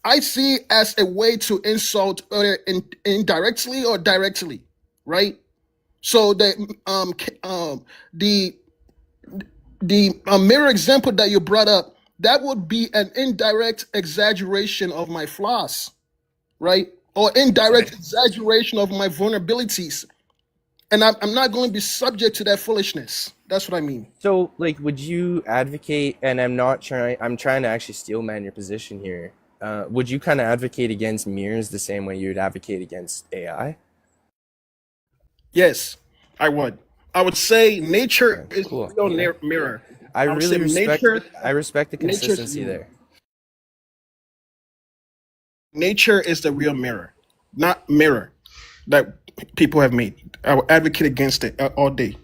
[SPEAKER 6] I see it as a way to insult either indirectly or directly, right? So the mirror example that you brought up, that would be an indirect exaggeration of my flaws, right? Or indirect exaggeration of my vulnerabilities. And I'm not going to be subject to that foolishness. That's what I mean.
[SPEAKER 15] So, like, would you advocate, and I'm trying to actually steel man your position here. Would you kind of advocate against mirrors the same way you would advocate against AI?
[SPEAKER 6] Yes, I would. I would say nature is a real mirror.
[SPEAKER 15] I
[SPEAKER 6] would say
[SPEAKER 15] I respect the consistency there.
[SPEAKER 6] Nature is the real mirror, not mirror that people have made. I will advocate against it all day.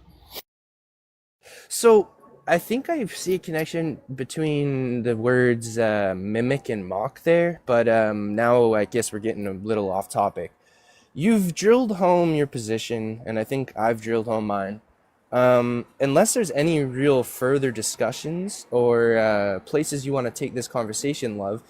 [SPEAKER 15] So I think I see a connection between the words mimic and mock there, but now I guess we're getting a little off topic. You've drilled home your position, and I think I've drilled home mine. Unless there's any real further discussions or places you want to take this conversation, love,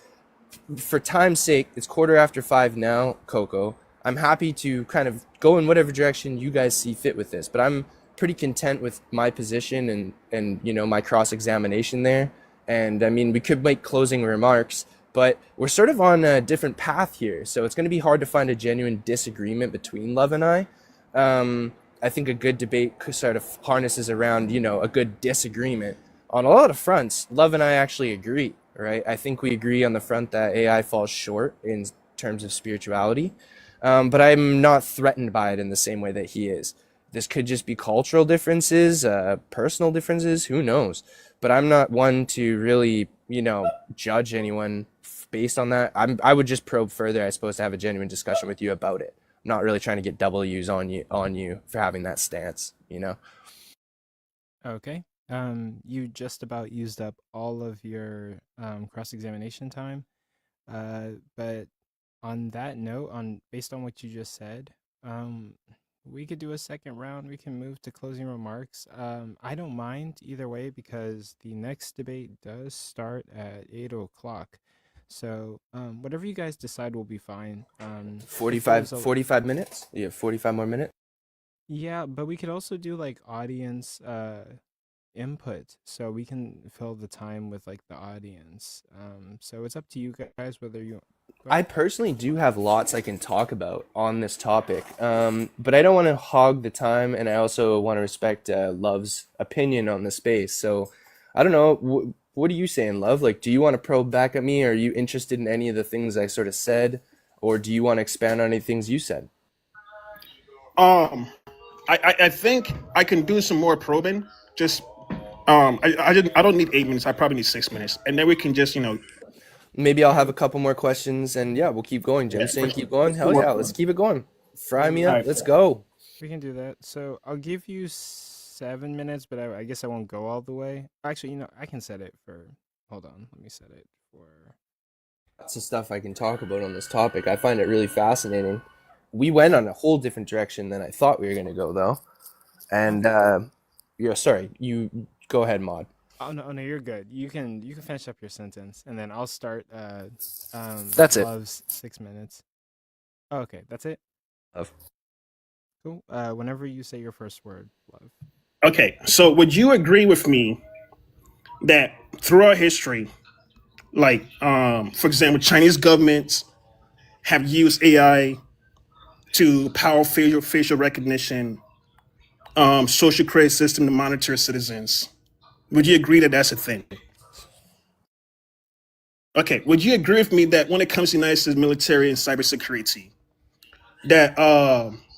[SPEAKER 15] for time's sake, it's 5:15 now, Coco. I'm happy to kind of go in whatever direction you guys see fit with this, but I'm pretty content with my position and you know, my cross-examination there. And I mean, we could make closing remarks, but we're sort of on a different path here, so it's going to be hard to find a genuine disagreement between Love and I. I think a good debate sort of harnesses around, you know, a good disagreement. On a lot of fronts, Love and I actually agree, right? I think we agree on the front that AI falls short in terms of spirituality, but I'm not threatened by it in the same way that he is. This could just be cultural differences, personal differences, who knows? But I'm not one to really, you know, judge anyone based on that. I would just probe further, I suppose, to have a genuine discussion with you about it. I'm not really trying to get W's on you for having that stance, you know?
[SPEAKER 1] Okay. You just about used up all of your cross-examination time. But on that note, based on what you just said, we could do a second round. We can move to closing remarks. I don't mind either way because the next debate does start at 8 o'clock. So whatever you guys decide will be fine.
[SPEAKER 15] 45 minutes? You have 45 more minutes?
[SPEAKER 1] Yeah, but we could also do like audience input, so we can fill the time with like the audience. So it's up to you guys whether you.
[SPEAKER 15] I personally do have lots I can talk about on this topic, but I don't want to hog the time, and I also want to respect Love's opinion on the space. So I don't know. What are you saying, Love? Like, do you want to probe back at me? Are you interested in any of the things I sort of said, or do you want to expand on any things you said?
[SPEAKER 6] I think I can do some more probing. Just I don't need 8 minutes. I probably need 6 minutes, and then we can just, you know.
[SPEAKER 15] Maybe I'll have a couple more questions, and yeah, we'll keep going. Jim's saying keep going. Hell yeah, let's keep it going. Fry me up. Let's go.
[SPEAKER 1] We can do that. So I'll give you 7 minutes, but I guess I won't go all the way. Actually, you know, I can set it for. Hold on, let me set it for.
[SPEAKER 15] Lots of stuff I can talk about on this topic. I find it really fascinating. We went on a whole different direction than I thought we were going to go, though. And yeah, sorry, you go ahead, Maud.
[SPEAKER 1] Oh no, you're good. You can finish up your sentence, and then I'll start.
[SPEAKER 15] That's it.
[SPEAKER 1] Love's 6 minutes. Oh, okay, that's it.
[SPEAKER 15] Love.
[SPEAKER 1] Cool. Whenever you say your first word, Love.
[SPEAKER 6] Okay, so would you agree with me that throughout history, like for example, Chinese governments have used AI to power facial recognition, social credit system to monitor citizens? Would you agree that that's a thing? Okay, would you agree with me that when it comes to the United States military and cybersecurity, that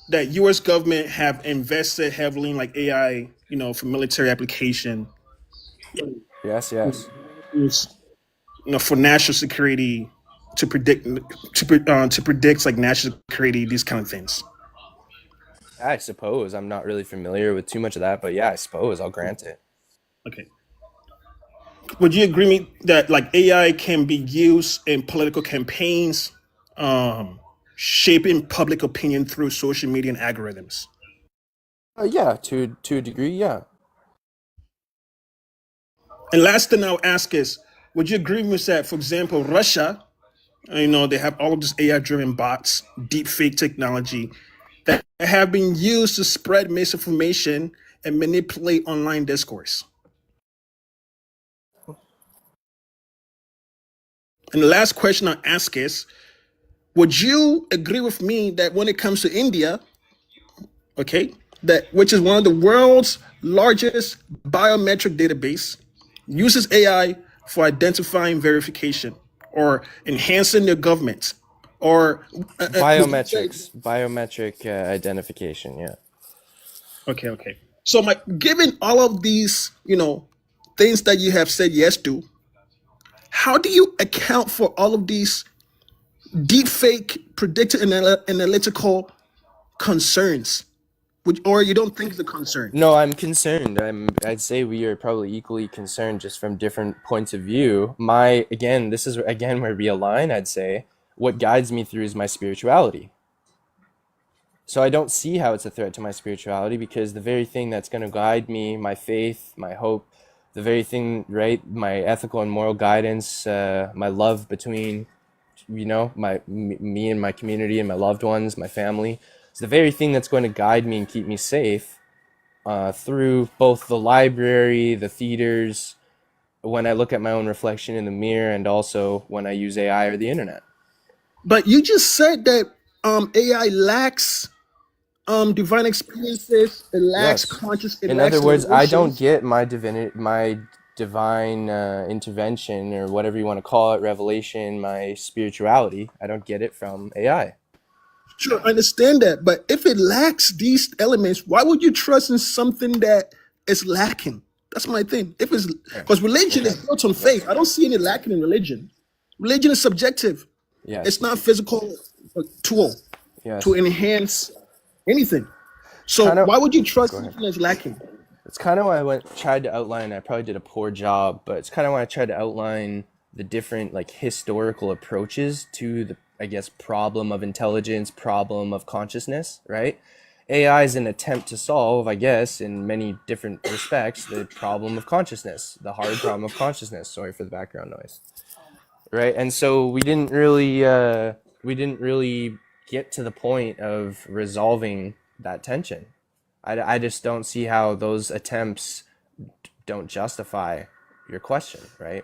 [SPEAKER 6] that U.S. government have invested heavily in like AI, you know, for military application?
[SPEAKER 15] Yes.
[SPEAKER 6] You know, for national security, to predict like national security, these kind of things.
[SPEAKER 15] I suppose I'm not really familiar with too much of that, but yeah, I suppose I'll grant it.
[SPEAKER 6] Okay. Would you agree with me that like AI can be used in political campaigns, shaping public opinion through social media and algorithms?
[SPEAKER 15] Yeah, to a degree, yeah.
[SPEAKER 6] And last thing I'll ask is, would you agree with that, for example, Russia, you know, they have all of this AI-driven bots, deep fake technology that have been used to spread misinformation and manipulate online discourse? And the last question I'll ask is, would you agree with me that when it comes to India, okay, that which is one of the world's largest biometric database, uses AI for identifying verification or enhancing their government or
[SPEAKER 15] biometric identification, yeah.
[SPEAKER 6] Okay. So given all of these, you know, things that you have said yes to, how do you account for all of these deep fake predictive analytical concerns Or you don't think it's a concern?
[SPEAKER 15] No, I'm concerned. I'd say we are probably equally concerned, just from different points of view. This is again where we align. I'd say what guides me through is my spirituality. So I don't see how it's a threat to my spirituality, because the very thing that's going to guide me, my faith, my hope, the very thing, right, my ethical and moral guidance, my love between, me and my community and my loved ones, my family, it's the very thing that's going to guide me and keep me safe through both the library, the theaters, when I look at my own reflection in the mirror, and also when I use AI or the internet.
[SPEAKER 6] But you just said that AI lacks divine experiences, it lacks
[SPEAKER 15] Yes.
[SPEAKER 6] conscious, it
[SPEAKER 15] In
[SPEAKER 6] lacks
[SPEAKER 15] other words, I don't
[SPEAKER 6] emotions.
[SPEAKER 15] get my divine intervention, or whatever you want to call it, revelation, my spirituality. I don't get it from AI.
[SPEAKER 6] Sure, I understand that. But if it lacks these elements, why would you trust in something that is lacking? That's my thing. Because religion is built on faith. I don't see any lacking in religion. Religion is subjective.
[SPEAKER 15] Yes.
[SPEAKER 6] It's not physical tool
[SPEAKER 15] Yes.
[SPEAKER 6] to enhance anything. So why would you trust something that's lacking?
[SPEAKER 15] It's kind of why I tried to outline. I probably did a poor job, but it's kind of why I tried to outline the different historical approaches to the, I guess, problem of intelligence, problem of consciousness, right? AI is an attempt to solve, I guess, in many different respects, the problem of consciousness, the hard problem of consciousness. Sorry for the background noise. Right? And so we didn't really get to the point of resolving that tension. I just don't see how those attempts don't justify your question, right?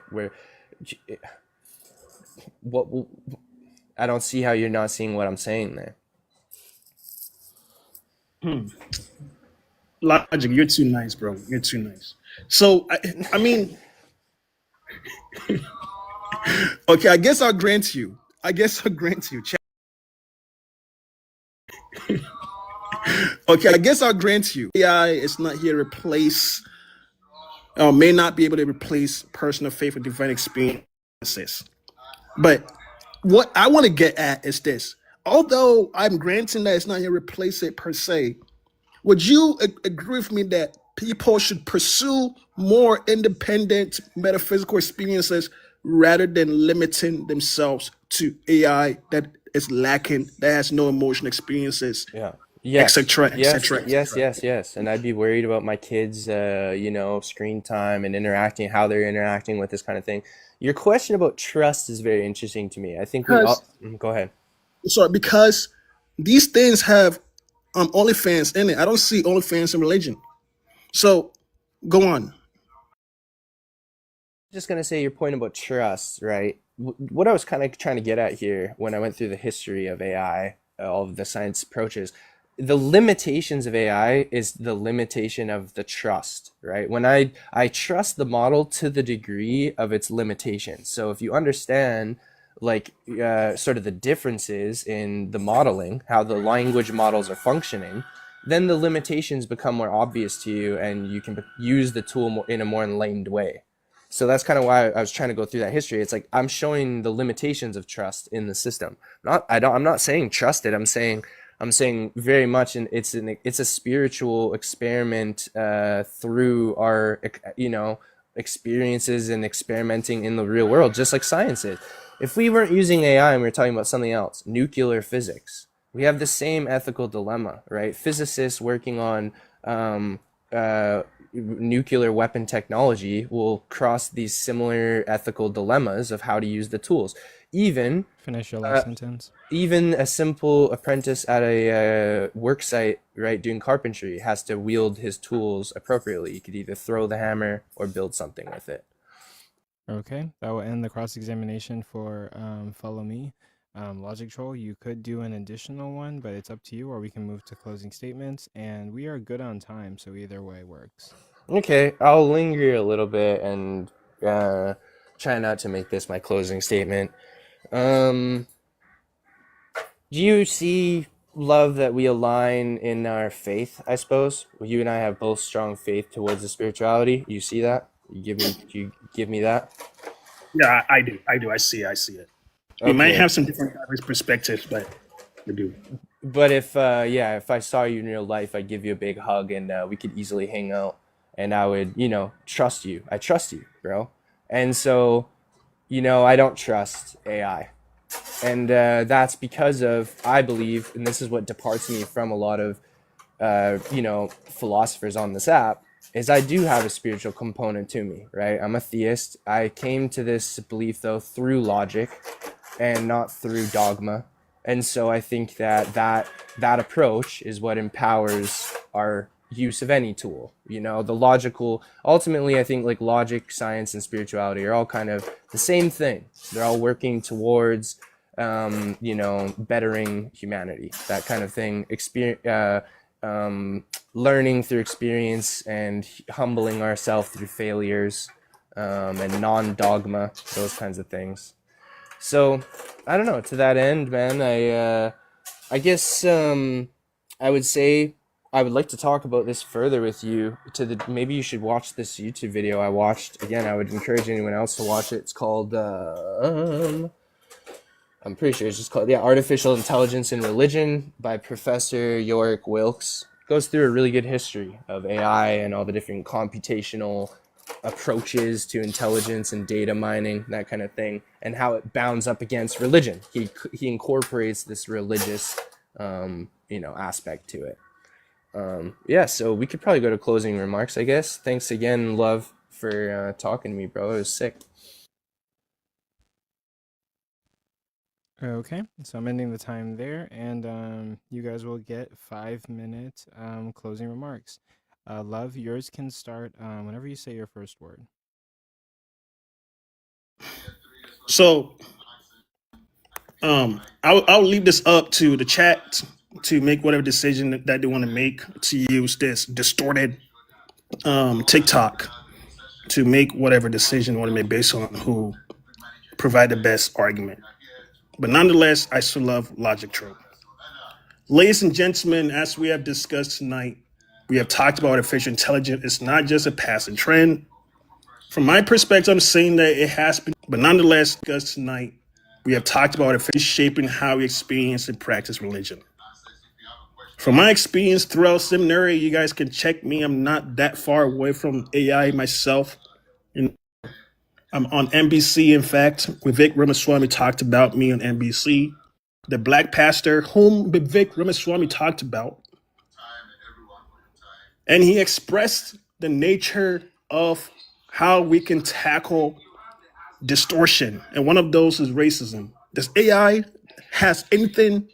[SPEAKER 15] I don't see how you're not seeing what I'm saying there.
[SPEAKER 6] Logic, you're too nice, bro. You're too nice. So, I mean, okay, I guess I'll grant you. Okay, I guess I'll grant you. AI is not here to replace, or may not be able to replace personal faith with divine experiences. But what I want to get at is this. Although I'm granting that it's not here to replace it per se, would you agree with me that people should pursue more independent metaphysical experiences rather than limiting themselves to AI that is lacking, that has no emotional experiences?
[SPEAKER 15] Yeah. Yes.
[SPEAKER 6] Etc.
[SPEAKER 15] Yes.
[SPEAKER 6] Etc.
[SPEAKER 15] Yes. Yes. Yes. And I'd be worried about my kids, screen time and interacting, how they're interacting with this kind of thing. Your question about trust is very interesting to me. I think we all. Go ahead.
[SPEAKER 6] Sorry, because these things have OnlyFans in it. I don't see OnlyFans in religion. So, go on.
[SPEAKER 15] Just gonna say your point about trust, right? What I was kind of trying to get at here when I went through the history of AI, all of the science approaches, the limitations of AI is the limitation of the trust, right? When I trust the model to the degree of its limitations. So if you understand sort of the differences in the modeling, how the language models are functioning, then the limitations become more obvious to you, and you can use the tool in a more enlightened way. So that's kind of why I was trying to go through that history. It's like I'm showing the limitations of trust in the system. I'm not saying trust it. I'm saying very much, and it's a spiritual experiment through our experiences and experimenting in the real world, just like science is. If we weren't using AI and we were talking about something else, nuclear physics, we have the same ethical dilemma, right? Physicists working on nuclear weapon technology will cross these similar ethical dilemmas of how to use the tools.
[SPEAKER 1] Finish your last sentence.
[SPEAKER 15] Even a simple apprentice at a work site, right, doing carpentry, has to wield his tools appropriately. You could either throw the hammer or build something with it.
[SPEAKER 1] Okay, that will end the cross-examination for Follow Me. Logictroll, you could do an additional one, but it's up to you, or we can move to closing statements, and we are good on time, so either way works.
[SPEAKER 15] Okay, I'll linger a little bit and try not to make this my closing statement. Do you see, love, that we align in our faith, I suppose? You and I have both strong faith towards the spirituality. You see that? You give me that?
[SPEAKER 6] Yeah, I do. I see it. We might have some different perspectives, but we do.
[SPEAKER 15] But if if I saw you in real life, I'd give you a big hug and we could easily hang out, and I would, trust you. I trust you, bro. And so, I don't trust AI. And that's because of, I believe, and this is what departs me from a lot of philosophers on this app, is I do have a spiritual component to me, right? I'm a theist. I came to this belief, though, through logic and not through dogma. And so I think that approach is what empowers our use of any tool. The logical, ultimately, I think like logic, science, and spirituality are all kind of the same thing. They're all working towards, bettering humanity, that kind of thing. Learning through experience and humbling ourselves through failures, and non-dogma, those kinds of things. So I don't know, to that end, man, I guess I would say I would like to talk about this further with you. Maybe you should watch this YouTube video I watched. Again, I would encourage anyone else to watch it. It's called I'm pretty sure it's just called Artificial Intelligence in Religion by Professor Yorick Wilkes. Goes through a really good history of AI and all the different computational approaches to intelligence and data mining, that kind of thing, and how it bounds up against religion. He incorporates this religious aspect to it. So we could probably go to closing remarks, I guess. Thanks again, Love, for talking to me, bro. It was sick.
[SPEAKER 1] Okay, so I'm ending the time there, and you guys will get 5-minute closing remarks. Love, yours can start whenever you say your first word.
[SPEAKER 6] So, I'll leave this up to the chat to make whatever decision that they want to make, to use this distorted TikTok to make whatever decision they want to make based on who provide the best argument. But nonetheless, I still love Logictroll. Ladies and gentlemen, as we have discussed tonight, we have talked about artificial intelligence. It's not just a passing trend. From my perspective, I'm saying that it has been, but nonetheless, discussed tonight, we have talked about it shaping how we experience and practice religion. From my experience throughout seminary, you guys can check me. I'm not that far away from AI myself. I'm on NBC, in fact. Vivek Ramaswamy talked about me on NBC. The black pastor whom Vivek Ramaswamy talked about. And he expressed the nature of how we can tackle distortion. And one of those is racism. Does AI has anything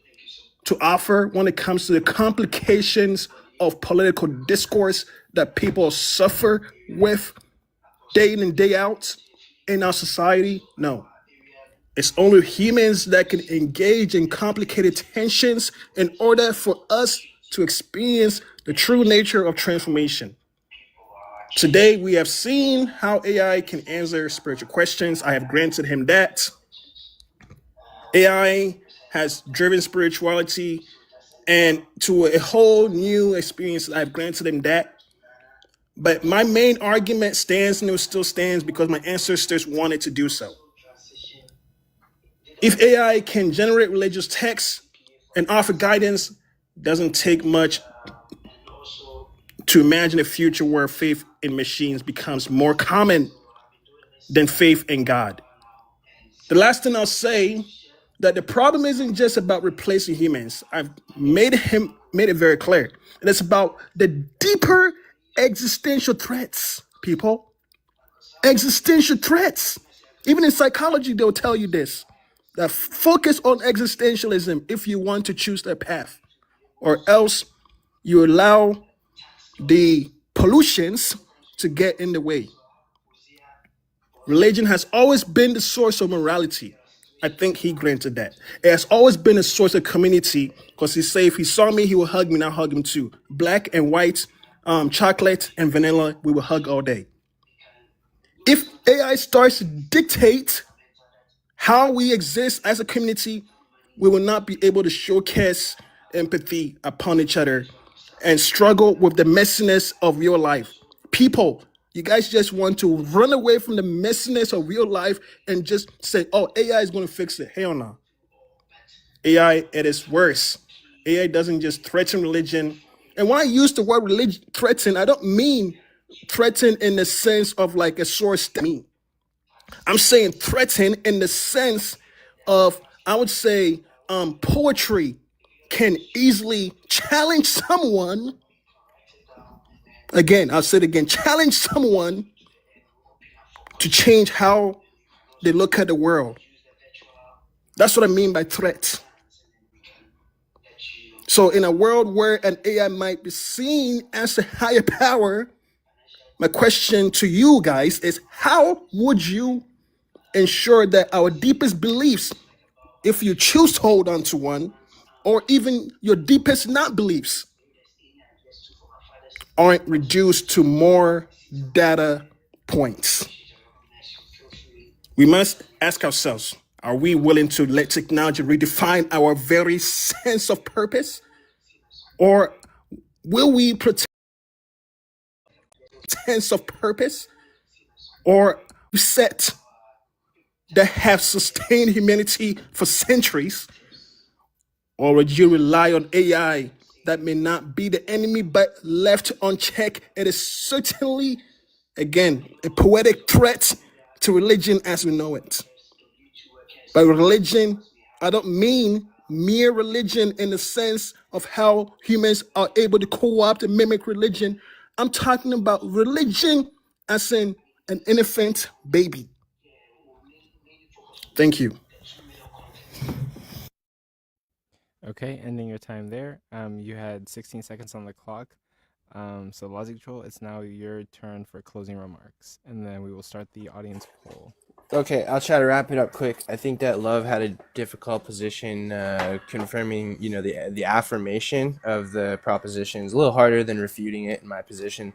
[SPEAKER 6] to offer when it comes to the complications of political discourse that people suffer with day in and day out in our society? No. It's only humans that can engage in complicated tensions in order for us to experience the true nature of transformation. Today, we have seen how AI can answer spiritual questions. I have granted him that. AI has driven spirituality and to a whole new experience. I've granted him that. But my main argument stands, and it still stands, because my ancestors wanted to do so. If AI can generate religious texts and offer guidance, it doesn't take much to imagine a future where faith in machines becomes more common than faith in God. The last thing I'll say, that the problem isn't just about replacing humans. I've made it very clear. And it's about the deeper existential threats, people. Existential threats. Even in psychology, they'll tell you this. That focus on existentialism if you want to choose that path. Or else you allow the pollutions to get in the way. Religion has always been the source of morality. I think he granted that. It has always been a source of community, because he said if he saw me, he would hug me, and I'll hug him too. Black and white, chocolate and vanilla, we will hug all day. If AI starts to dictate how we exist as a community, we will not be able to showcase empathy upon each other and struggle with the messiness of real life. People, you guys just want to run away from the messiness of real life and just say, oh, AI is going to fix it. Hell no. AI, it is worse. AI doesn't just threaten religion. And when I use the word religion threaten, I don't mean threaten in the sense of like a source to me. I'm saying threaten in the sense of, I would say, poetry can easily challenge someone. Again, I'll say it again, challenge someone to change how they look at the world. That's what I mean by threat. So in a world where an AI might be seen as a higher power, my question to you guys is, how would you ensure that our deepest beliefs, if you choose to hold on to one, or even your deepest not beliefs, aren't reduced to more data points? We must ask ourselves, are we willing to let technology redefine our very sense of purpose? Or will we protect sense of purpose or set that have sustained humanity for centuries? Or would you rely on AI that may not be the enemy but left unchecked? It is certainly, again, a poetic threat to religion as we know it. By religion, I don't mean mere religion in the sense of how humans are able to co-opt and mimic religion. I'm talking about religion as in an infant baby. Thank you.
[SPEAKER 1] Okay, ending your time there. You had 16 seconds on the clock. So Logictroll, it's now your turn for closing remarks, and then we will start the audience poll.
[SPEAKER 15] Okay, I'll try to wrap it up quick. I think that Love had a difficult position confirming, the affirmation of the proposition is a little harder than refuting it in my position.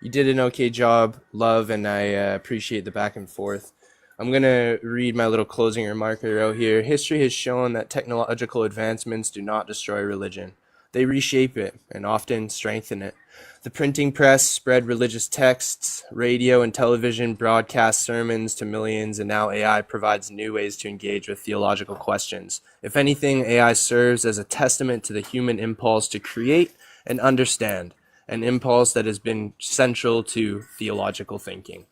[SPEAKER 15] You did an okay job, Love, and I appreciate the back and forth. I'm going to read my little closing remark I wrote here. History has shown that technological advancements do not destroy religion. They reshape it and often strengthen it. The printing press spread religious texts, radio and television broadcast sermons to millions, and now AI provides new ways to engage with theological questions. If anything, AI serves as a testament to the human impulse to create and understand, an impulse that has been central to theological thinking.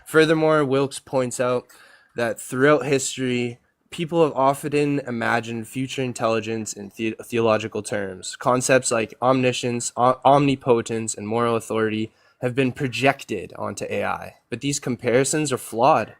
[SPEAKER 15] Furthermore, Wilkes points out that throughout history, people have often imagined future intelligence in theological terms. Concepts like omniscience, omnipotence, and moral authority have been projected onto AI, but these comparisons are flawed.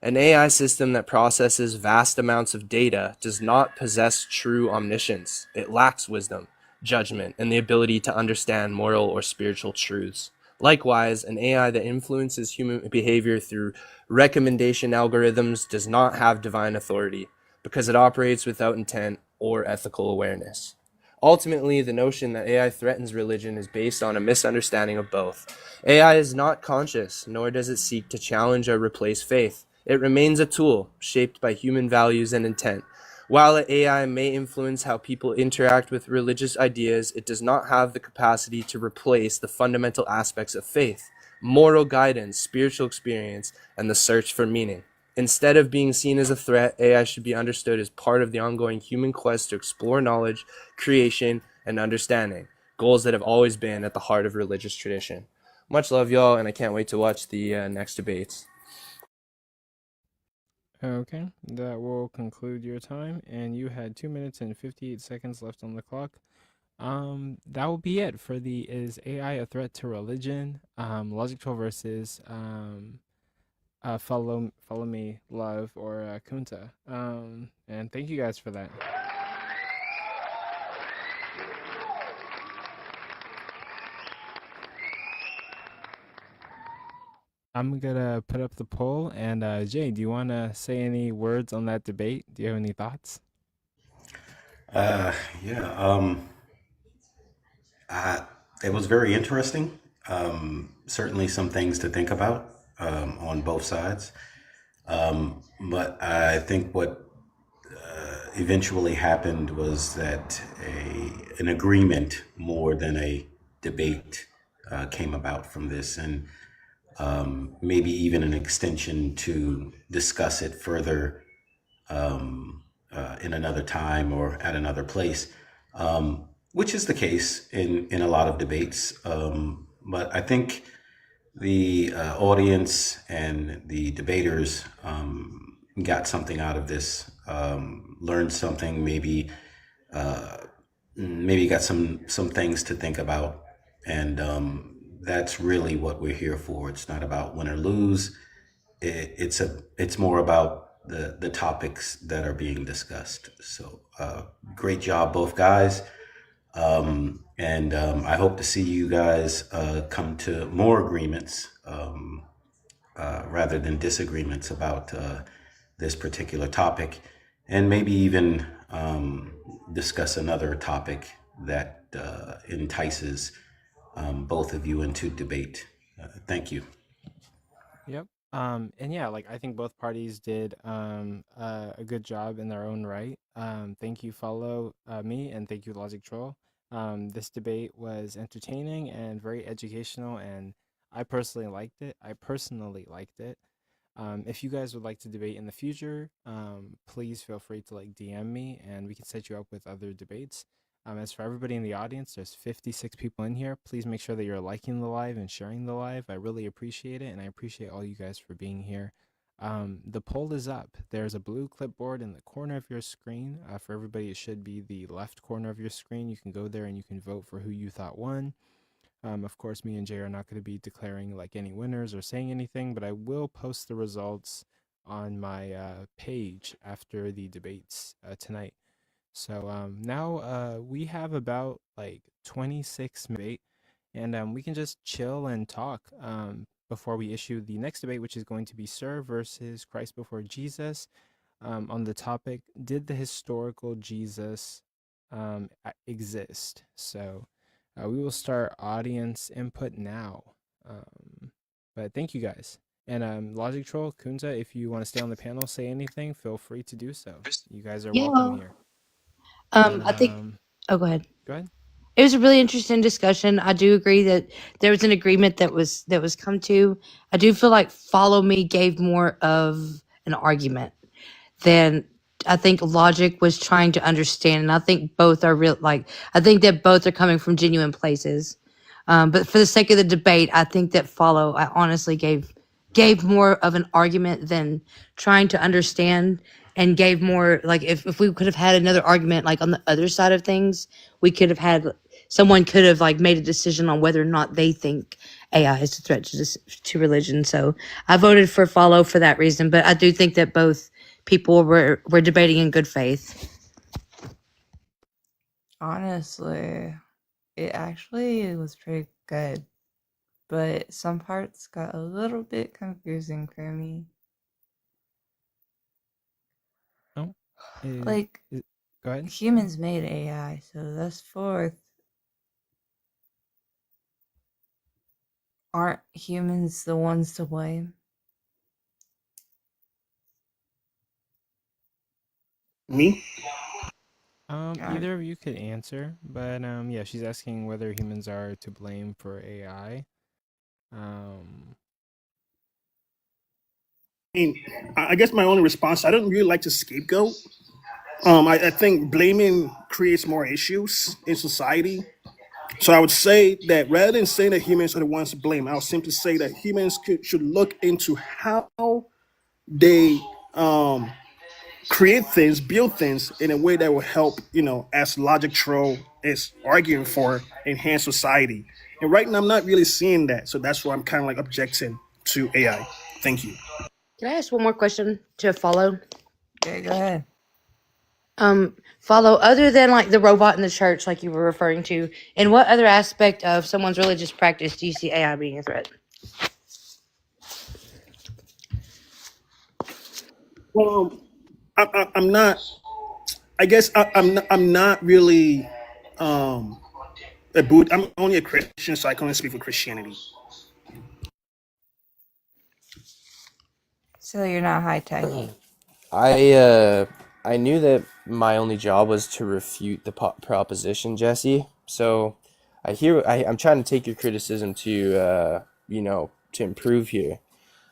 [SPEAKER 15] An AI system that processes vast amounts of data does not possess true omniscience. It lacks wisdom, judgment, and the ability to understand moral or spiritual truths. Likewise, an AI that influences human behavior through recommendation algorithms does not have divine authority because it operates without intent or ethical awareness. Ultimately, the notion that AI threatens religion is based on a misunderstanding of both. AI is not conscious, nor does it seek to challenge or replace faith. It remains a tool shaped by human values and intent. While AI may influence how people interact with religious ideas, it does not have the capacity to replace the fundamental aspects of faith, moral guidance, spiritual experience, and the search for meaning. Instead of being seen as a threat, AI should be understood as part of the ongoing human quest to explore knowledge, creation, and understanding, goals that have always been at the heart of religious tradition. Much love, y'all, and I can't wait to watch the next debates.
[SPEAKER 1] Okay, that will conclude your time, and you had 2 minutes and 58 seconds left on the clock. That will be it for the Is AI a Threat to Religion? Logictroll versus Follow Me, Love, or Kunta. And thank you guys for that. I'm gonna put up the poll, and Jay, do you want to say any words on that debate? Do you have any thoughts?
[SPEAKER 2] Yeah. It was very interesting. Certainly some things to think about on both sides. But I think what eventually happened was that an agreement more than a debate came about from this, and maybe even an extension to discuss it further in another time or at another place. which is the case in a lot of debates. But I think the audience and the debaters got something out of this, learned something, maybe got some things to think about, and that's really what we're here for. It's not about win or lose. It's more about the topics that are being discussed. So great job, both guys. And I hope to see you guys come to more agreements rather than disagreements about this particular topic, and maybe even discuss another topic that entices both of you into debate. Thank you.
[SPEAKER 1] Yep. And yeah, like I think both parties did a good job in their own right. Thank you, follow me, and thank you, Logictroll. This debate was entertaining and very educational, and I personally liked it. If you guys would like to debate in the future, please feel free to like DM me, and we can set you up with other debates. As for everybody in the audience, there's 56 people in here. Please make sure that you're liking the live and sharing the live. I really appreciate it, and I appreciate all you guys for being here. The poll is up. There's a blue clipboard in the corner of your screen. For everybody, it should be the left corner of your screen. You can go there and you can vote for who you thought won. Of course, me and Jay are not going to be declaring like any winners or saying anything, but I will post the results on my page after the debates tonight. So now we have about like 26 minutes, and we can just chill and talk before we issue the next debate, which is going to be Sir versus Christ before Jesus, on the topic, did the historical Jesus exist? So we will start audience input now. But thank you guys. And Logictroll, Kunta, if you want to stay on the panel, say anything, feel free to do so. You guys are welcome here.
[SPEAKER 5] I think. Oh, go ahead.
[SPEAKER 1] Go ahead.
[SPEAKER 5] It was a really interesting discussion. I do agree that there was an agreement that was come to. I do feel like Follow Me gave more of an argument than I think Logic was trying to understand. And I think both are real. Like I think that both are coming from genuine places. But for the sake of the debate, I think that Follow, I honestly gave more of an argument than trying to understand, and gave more, like if we could have had another argument like on the other side of things, we could have had someone could have like made a decision on whether or not they think AI is a threat to religion. So I voted for Follow for that reason, but I do think that both people were debating in good faith.
[SPEAKER 3] Honestly, it actually was pretty good, but some parts got a little bit confusing for me.
[SPEAKER 1] Oh,
[SPEAKER 3] Like,
[SPEAKER 1] go ahead.
[SPEAKER 3] Humans made AI, so thus forth, aren't humans the ones to blame?
[SPEAKER 6] Me?
[SPEAKER 1] Either of you could answer, but yeah, she's asking whether humans are to blame for AI.
[SPEAKER 6] I guess my only response, I don't really like to scapegoat. I think blaming creates more issues in society. So I would say that rather than saying that humans are the ones to blame, I would simply say that humans should look into how they create things, build things in a way that will help, as Logictroll is arguing for, enhance society. And right now, I'm not really seeing that. So that's why I'm kind of like objecting to AI. Thank you.
[SPEAKER 5] Can I ask one more question to Follow?
[SPEAKER 3] Okay, go ahead.
[SPEAKER 5] Follow, other than like the robot in the church, like you were referring to, in what other aspect of someone's religious practice do you see AI being a threat?
[SPEAKER 6] Well, I'm not. I guess I'm not really a Buddhist. I'm only a Christian, so I can only speak for Christianity.
[SPEAKER 3] So you're not high tech.
[SPEAKER 15] I knew that my only job was to refute the proposition, Jesse. So I'm trying to take your criticism to to improve here.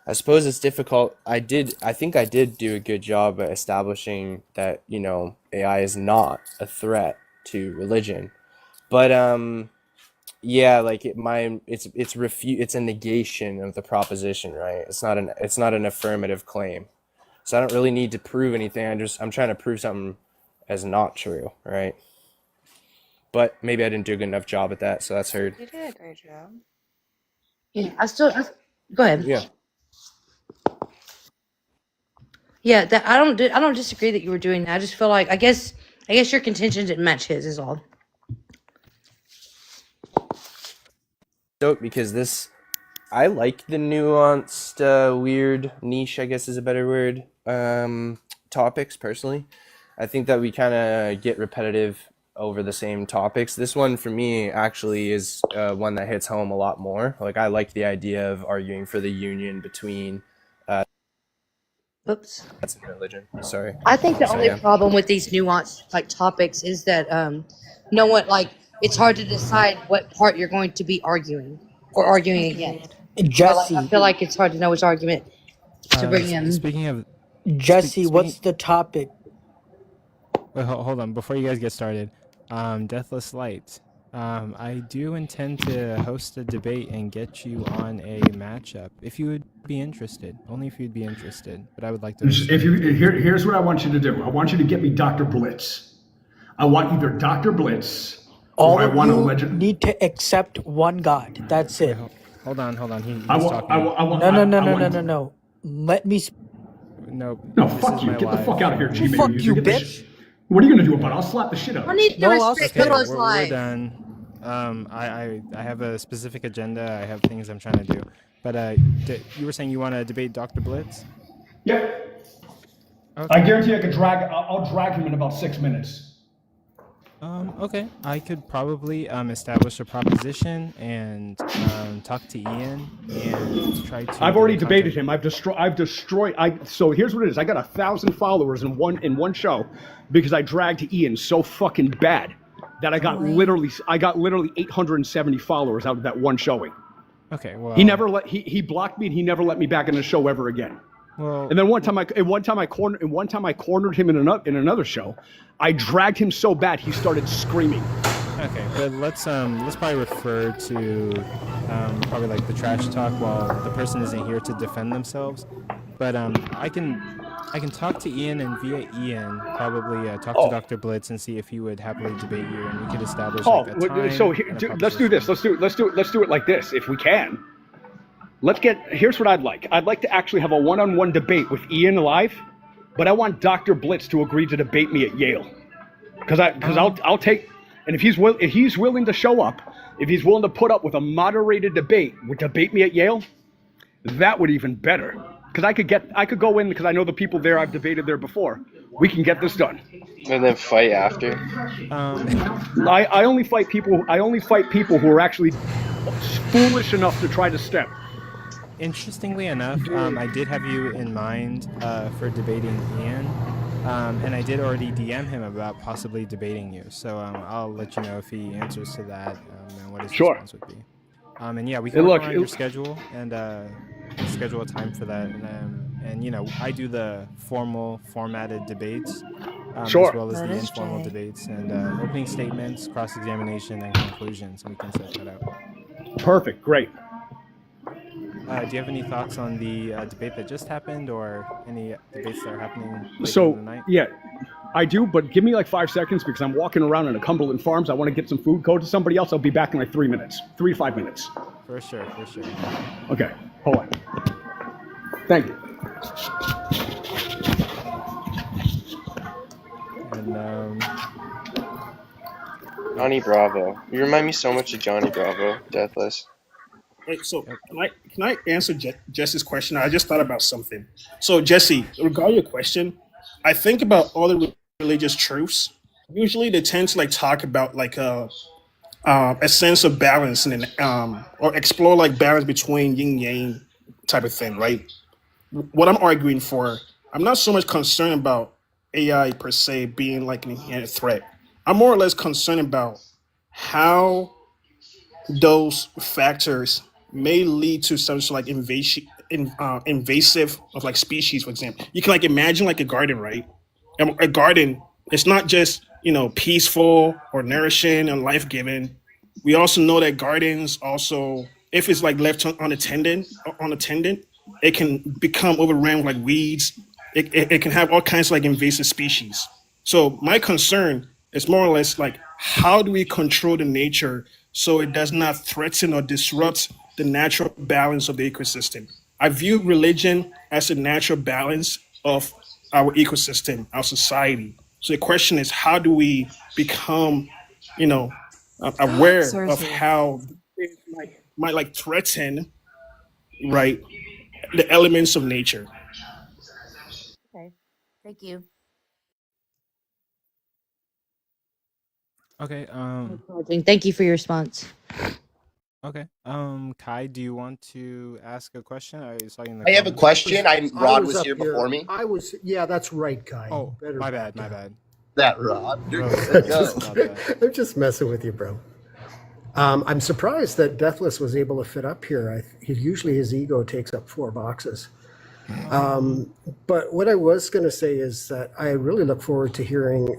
[SPEAKER 15] I suppose it's difficult. I think I did do a good job at establishing that AI is not a threat to religion. But yeah, like it's a negation of the proposition, right? It's not an affirmative claim. So I don't really need to prove anything. I'm trying to prove something as not true, right? But maybe I didn't do a good enough job at that, so that's heard.
[SPEAKER 3] You did a great job.
[SPEAKER 5] Yeah, go ahead.
[SPEAKER 15] Yeah.
[SPEAKER 5] Yeah, that I don't disagree that you were doing that. I just feel like I guess your contention didn't match his is all.
[SPEAKER 15] So because I like the nuanced, weird niche, I guess is a better word, topics personally. I think that we kind of get repetitive over the same topics. This one for me actually is one that hits home a lot more. Like I like the idea of arguing for the union between
[SPEAKER 5] Oops.
[SPEAKER 15] that's religion. Sorry.
[SPEAKER 5] I think the
[SPEAKER 15] So,
[SPEAKER 5] only
[SPEAKER 15] yeah.
[SPEAKER 5] problem with these nuanced topics is that no one it's hard to decide what part you're going to be arguing or arguing against.
[SPEAKER 7] Jesse,
[SPEAKER 5] I feel like it's hard to know which argument to bring in.
[SPEAKER 1] Speaking of
[SPEAKER 7] Jesse, what's the topic?
[SPEAKER 1] Wait, hold on. Before you guys get started, Deathless Light. I do intend to host a debate and get you on a matchup if you would be interested. Only if you'd be interested. But I would like to.
[SPEAKER 16] Here's what I want you to do. I want you to get me Dr. Blitz. I want either Dr. Blitz
[SPEAKER 7] All
[SPEAKER 16] or I
[SPEAKER 7] of
[SPEAKER 16] want a
[SPEAKER 7] you
[SPEAKER 16] legend.
[SPEAKER 7] need to accept one God. That's it.
[SPEAKER 1] Hold on. He's
[SPEAKER 16] I
[SPEAKER 1] talking.
[SPEAKER 7] No. Let me.
[SPEAKER 1] No,
[SPEAKER 16] fuck you. Get the fuck out of here, G-Man.
[SPEAKER 7] Fuck you, bitch.
[SPEAKER 16] What are you gonna do about it? I'll slap the shit out of
[SPEAKER 5] I
[SPEAKER 16] you.
[SPEAKER 5] need to respect people's
[SPEAKER 1] we're
[SPEAKER 5] life.
[SPEAKER 1] done. I have a specific agenda. I have things I'm trying to do. But you were saying you want to debate Dr. Blitz?
[SPEAKER 16] Yeah.
[SPEAKER 1] Okay.
[SPEAKER 16] I guarantee I'll drag him in about 6 minutes.
[SPEAKER 1] Okay. I could probably establish a proposition and talk to Ian and try to.
[SPEAKER 16] I've already debated him. I've destroyed. So here's what it is. I got 1,000 followers in one show because I dragged Ian so fucking bad that I got literally 870 followers out of that one showing.
[SPEAKER 1] Okay. Well.
[SPEAKER 16] He blocked me and he never let me back in the show ever again.
[SPEAKER 1] Well,
[SPEAKER 16] and then one time I cornered him in another show. I dragged him so bad he started screaming.
[SPEAKER 1] Okay, but let's probably refer to probably like the trash talk while the person isn't here to defend themselves. But I can talk to Ian and via Ian probably talk to Dr. Blitz and see if he would happily debate you and we could establish like a time.
[SPEAKER 16] So let's do this. Let's do it like this if we can. Here's what I'd like. I'd like to actually have a one-on-one debate with Ian live, but I want Dr. Blitz to agree to debate me at Yale, because I'll take, and if he's willing to show up, if he's willing to put up with a moderated debate me at Yale, that would even better. Because I could go in because I know the people there. I've debated there before. We can get this done.
[SPEAKER 4] And then fight after.
[SPEAKER 16] I only fight people who are actually foolish enough to try to step.
[SPEAKER 1] Interestingly enough, I did have you in mind for debating Ian, and I did already DM him about possibly debating you. So I'll let you know if he answers to that and what his response would be. And yeah, we can work around your schedule and schedule a time for that. And I do the formatted debates as well as the informal debates and opening statements, cross-examination, and conclusions. And we can set that out.
[SPEAKER 16] Perfect. Great.
[SPEAKER 1] Do you have any thoughts on the debate that just happened, or any debates that are happening later
[SPEAKER 16] So
[SPEAKER 1] in the night?
[SPEAKER 16] yeah, I do, but give me like 5 seconds because I'm walking around in a Cumberland Farms. I want to get some food. Go to somebody else. I'll be back in like 3 minutes, 3 to 5 minutes.
[SPEAKER 1] For sure.
[SPEAKER 16] Okay, hold on. Thank you.
[SPEAKER 1] And
[SPEAKER 4] Johnny Bravo. You remind me so much of Johnny Bravo, Deathless.
[SPEAKER 6] Right, so can I answer Jesse's question? I just thought about something. So Jesse, regarding your question, I think about all the religious truths. Usually they tend to talk about a sense of balance and or explore balance between yin yang type of thing, right? What I'm arguing for, I'm not so much concerned about AI per se being an inherent threat. I'm more or less concerned about how those factors may lead to some sort of invasive of species. For example, you can imagine a garden, right? A garden, it's not just peaceful or nourishing and life-giving. We also know that gardens also, if it's like left unattended, it can become overrun with like weeds. It can have all kinds of like invasive species. So my concern is more or less like, how do we control the nature so it does not threaten or disrupt the natural balance of the ecosystem? I view religion as a natural balance of our ecosystem, our society. So the question is, how do we become, aware of
[SPEAKER 3] Sorcery.
[SPEAKER 6] how it might like threaten, right, the elements of nature?
[SPEAKER 5] Okay. Thank you.
[SPEAKER 1] Okay.
[SPEAKER 5] Thank you for your response.
[SPEAKER 1] Okay. Kai, do you want to ask a question? Are you talking in the
[SPEAKER 17] I have a
[SPEAKER 1] comments?
[SPEAKER 17] question. Rod was
[SPEAKER 18] up
[SPEAKER 17] here before me.
[SPEAKER 18] Yeah, that's right, Kai.
[SPEAKER 1] Oh,
[SPEAKER 18] Better
[SPEAKER 1] my
[SPEAKER 18] back
[SPEAKER 1] bad.
[SPEAKER 18] up.
[SPEAKER 17] That Rod.
[SPEAKER 1] Bro,
[SPEAKER 17] No.
[SPEAKER 18] I'm just messing with you, bro. I'm surprised that Deathless was able to fit up here. Usually his ego takes up 4 boxes. But what I was going to say is that I really look forward to hearing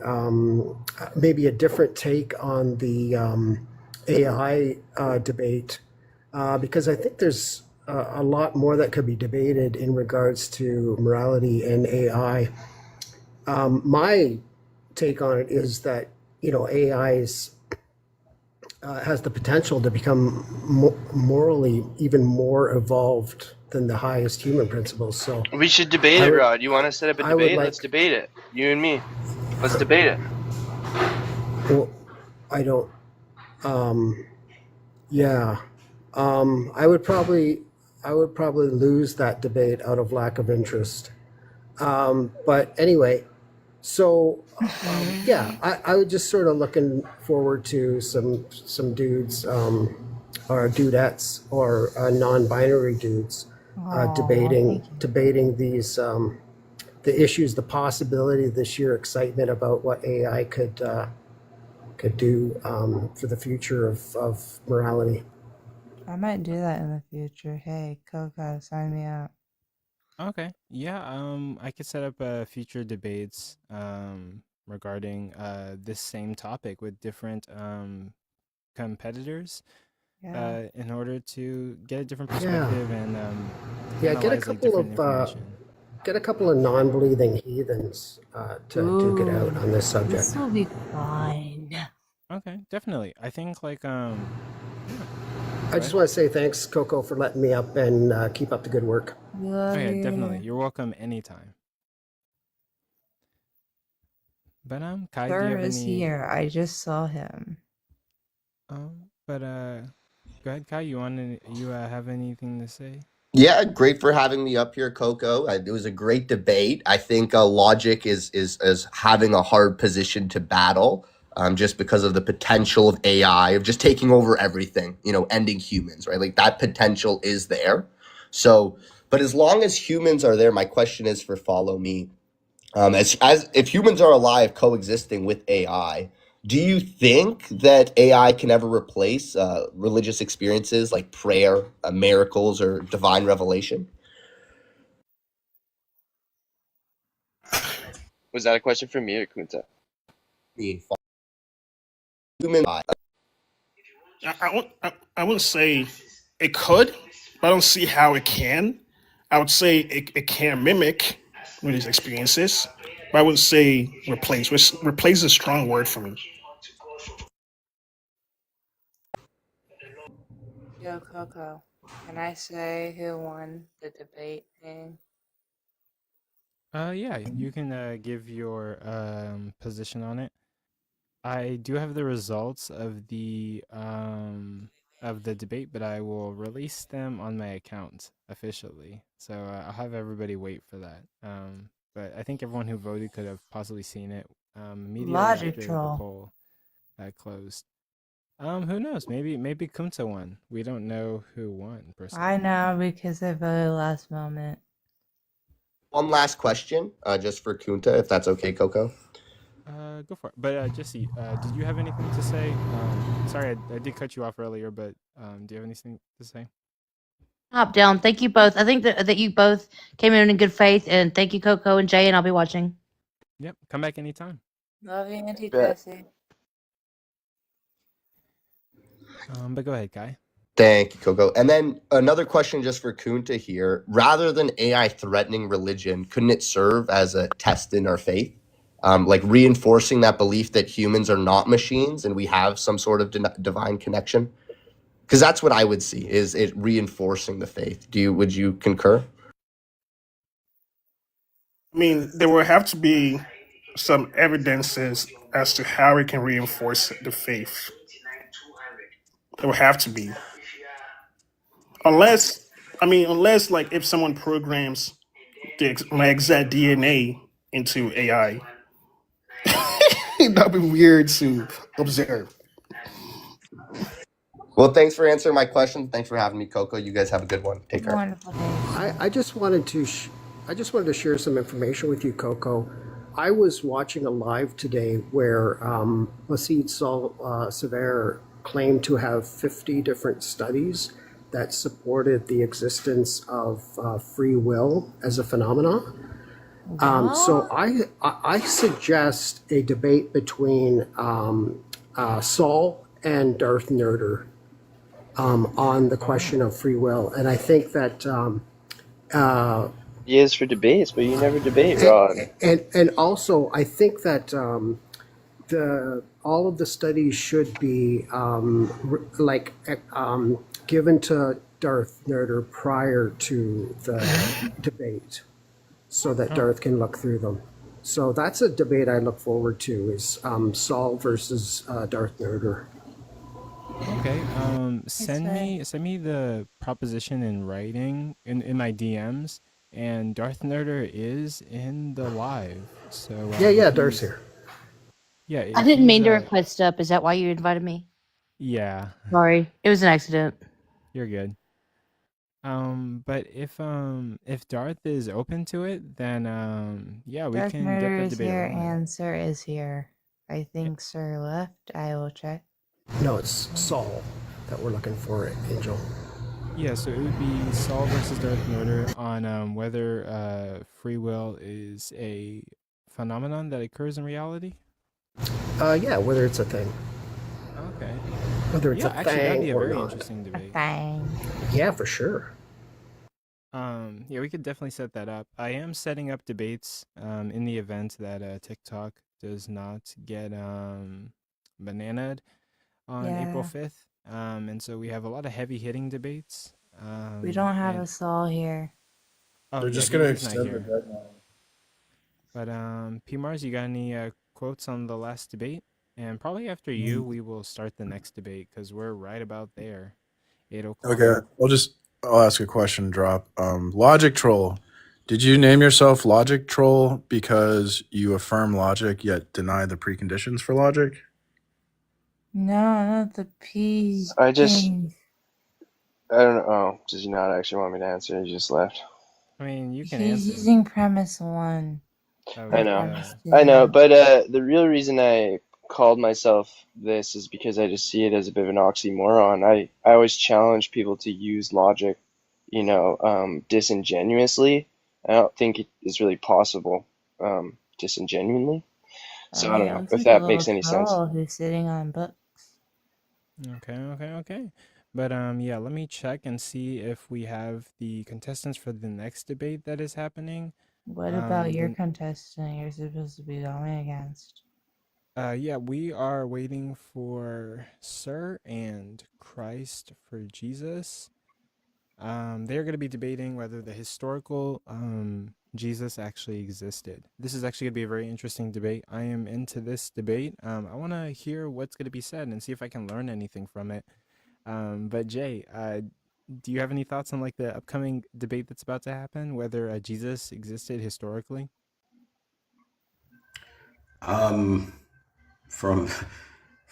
[SPEAKER 18] maybe a different take on the AI debate, because I think there's a lot more that could be debated in regards to morality and AI. My take on it is that AI has the potential to become morally even more evolved than the highest human principles. So
[SPEAKER 4] We should debate it, Rod. You want to set up a
[SPEAKER 18] I would
[SPEAKER 4] debate?
[SPEAKER 18] like-
[SPEAKER 4] Let's debate it. You and me. Let's debate it.
[SPEAKER 18] Well, I don't. Yeah, I would probably lose that debate out of lack of interest. But anyway, so yeah, I would just sort of looking forward to some dudes or dudettes or non-binary dudes debating these the issues, the possibility, the sheer excitement about what AI could do for the future of morality.
[SPEAKER 3] I might do that in the future. Hey, Coco, sign me up.
[SPEAKER 1] Okay. Yeah. I could set up future debates regarding this same topic with different competitors.
[SPEAKER 3] Yeah.
[SPEAKER 1] In order to get a different perspective and
[SPEAKER 18] Yeah, get a
[SPEAKER 1] analyze, like,
[SPEAKER 18] couple
[SPEAKER 1] different
[SPEAKER 18] of
[SPEAKER 1] information.
[SPEAKER 18] non-believing heathens to duke it out on this subject.
[SPEAKER 5] This will be fine.
[SPEAKER 1] Okay, definitely. I think like
[SPEAKER 18] I just want to say thanks, Coco, for letting me up, and keep up the good work.
[SPEAKER 3] Love
[SPEAKER 1] Okay,
[SPEAKER 3] you.
[SPEAKER 1] definitely. You're welcome anytime. But Kai, do you
[SPEAKER 3] Sir
[SPEAKER 1] have
[SPEAKER 3] is
[SPEAKER 1] any?
[SPEAKER 3] here. I just saw him.
[SPEAKER 1] But go ahead, Kai. You have anything to say?
[SPEAKER 17] Yeah, great for having me up here, Coco. It was a great debate. I think logic is having a hard position to battle, just because of the potential of AI, of just taking over everything, ending humans, right? Like that potential is there. So, but as long as humans are there, my question is for follow me. As if humans are alive coexisting with AI, do you think that AI can ever replace religious experiences like prayer, miracles, or divine revelation?
[SPEAKER 4] Was that a question for me or Kunta?
[SPEAKER 17] Human.
[SPEAKER 6] I wouldn't say it could, but I don't see how it can. I would say it can mimic religious experiences, but I wouldn't say replace. Replace is a strong word for me.
[SPEAKER 3] Yo, Coco, can I say who won the debate thing?
[SPEAKER 1] Yeah, you can give your position on it. I do have the results of the debate, but I will release them on my account officially. So I'll have everybody wait for that. But I think everyone who voted could have possibly seen it immediately after the
[SPEAKER 3] Logictroll.
[SPEAKER 1] poll closed. Who knows? Maybe Kunta won. We don't know who won personally.
[SPEAKER 3] I know because I voted last moment.
[SPEAKER 17] One last question, just for Kunta, if that's okay, Coco.
[SPEAKER 1] Go for it. But Jesse, did you have anything to say? Sorry, I did cut you off earlier, but do you have anything to say?
[SPEAKER 5] Hop down. Thank you both. I think that you both came in good faith, and thank you, Coco and Jay, and I'll be watching.
[SPEAKER 1] Yep, come back anytime.
[SPEAKER 3] Love you, Auntie
[SPEAKER 4] Bet.
[SPEAKER 3] Jessie.
[SPEAKER 1] But go ahead, Kai.
[SPEAKER 17] Thank you, Coco. And then another question just for Kunta here. Rather than AI threatening religion, couldn't it serve as a test in our faith? Like reinforcing that belief that humans are not machines and we have some sort of divine connection? Because that's what I would see, is it reinforcing the faith. Would you concur?
[SPEAKER 6] I mean, there will have to be some evidences as to how it can reinforce the faith. There will have to be. Unless like if someone programs my exact DNA into AI, that'd be weird to observe.
[SPEAKER 17] Well, thanks for answering my question. Thanks for having me, Coco. You guys have a good one. Take care.
[SPEAKER 3] Wonderful day.
[SPEAKER 18] I just wanted to share some information with you, Coco. I was watching a live today where Masid Sever claimed to have 50 different studies that supported the existence of free will as a phenomenon. So I suggest a debate between Saul and Darth Nerder on the question of free will, and I think that
[SPEAKER 4] He is for debates, but you never debate, Rod.
[SPEAKER 18] and also I think that all of the studies should be given to Darth Nerder prior to the debate, so that Darth can look through them. So that's a debate I look forward to, is Saul versus Darth Nerder.
[SPEAKER 1] Okay. Send me the proposition in writing in my DMs. And Darth Nerder is in the live. So
[SPEAKER 18] Yeah, Darth's here.
[SPEAKER 1] Yeah.
[SPEAKER 5] I didn't mean to request up. Is that why you invited me?
[SPEAKER 1] Yeah.
[SPEAKER 5] Sorry, it was an accident.
[SPEAKER 1] You're good. But if Darth is open to it, then yeah, we
[SPEAKER 3] Darth
[SPEAKER 1] can
[SPEAKER 3] Murder
[SPEAKER 1] get the
[SPEAKER 3] is
[SPEAKER 1] debate
[SPEAKER 3] here
[SPEAKER 1] on.
[SPEAKER 3] and Sir is here. I think Sir left. I will check.
[SPEAKER 18] No, it's Saul that we're looking for, Angel.
[SPEAKER 1] Yeah, so it would be Saul versus Darth Nerder on whether free will is a phenomenon that occurs in reality.
[SPEAKER 18] Yeah, whether it's a thing.
[SPEAKER 1] Okay.
[SPEAKER 18] Whether it's
[SPEAKER 1] yeah,
[SPEAKER 18] a
[SPEAKER 1] actually, that'd
[SPEAKER 18] thing
[SPEAKER 1] be a
[SPEAKER 18] or
[SPEAKER 1] very
[SPEAKER 18] not.
[SPEAKER 1] interesting debate.
[SPEAKER 3] Thing.
[SPEAKER 18] Yeah, for sure.
[SPEAKER 1] Yeah, we could definitely set that up. I am setting up debates in the event that TikTok does not get bananaed on April 5th. And so we have a lot of heavy hitting debates.
[SPEAKER 3] We don't have
[SPEAKER 1] and-
[SPEAKER 3] a Saul here.
[SPEAKER 1] Oh,
[SPEAKER 19] They're
[SPEAKER 1] yeah,
[SPEAKER 19] just gonna
[SPEAKER 1] he's not
[SPEAKER 19] extend the
[SPEAKER 1] here.
[SPEAKER 19] deadline.
[SPEAKER 1] But P Mars, you got any quotes on the last debate? And probably after you, we will start the next debate because we're right about there. 8 o'clock.
[SPEAKER 19] Okay, I'll ask a question. Drop. Logictroll. Did you name yourself Logictroll because you affirm logic yet deny the preconditions for logic?
[SPEAKER 3] No, not the P.
[SPEAKER 4] I just-
[SPEAKER 3] thing.
[SPEAKER 4] I don't know. Oh, does he not actually want me to answer? He just left.
[SPEAKER 1] I mean, you can
[SPEAKER 3] He's
[SPEAKER 1] answer.
[SPEAKER 3] using premise 1.
[SPEAKER 4] I know. But the real reason I called myself this is because I just see it as a bit of an oxymoron. I always challenge people to use logic, disingenuously. I don't think it is really possible, disingenuinely. So I don't know if that makes any sense.
[SPEAKER 3] Who's sitting on books.
[SPEAKER 1] Okay. But yeah, let me check and see if we have the contestants for the next debate that is happening.
[SPEAKER 3] What about your contestant you're supposed to be going against?
[SPEAKER 1] Yeah, we are waiting for Sir and Christ for Jesus. They're going to be debating whether the historical Jesus actually existed. This is actually going to be a very interesting debate. I am into this debate. I want to hear what's going to be said and see if I can learn anything from it. But Jay, do you have any thoughts on like the upcoming debate that's about to happen, whether Jesus existed historically?
[SPEAKER 2] From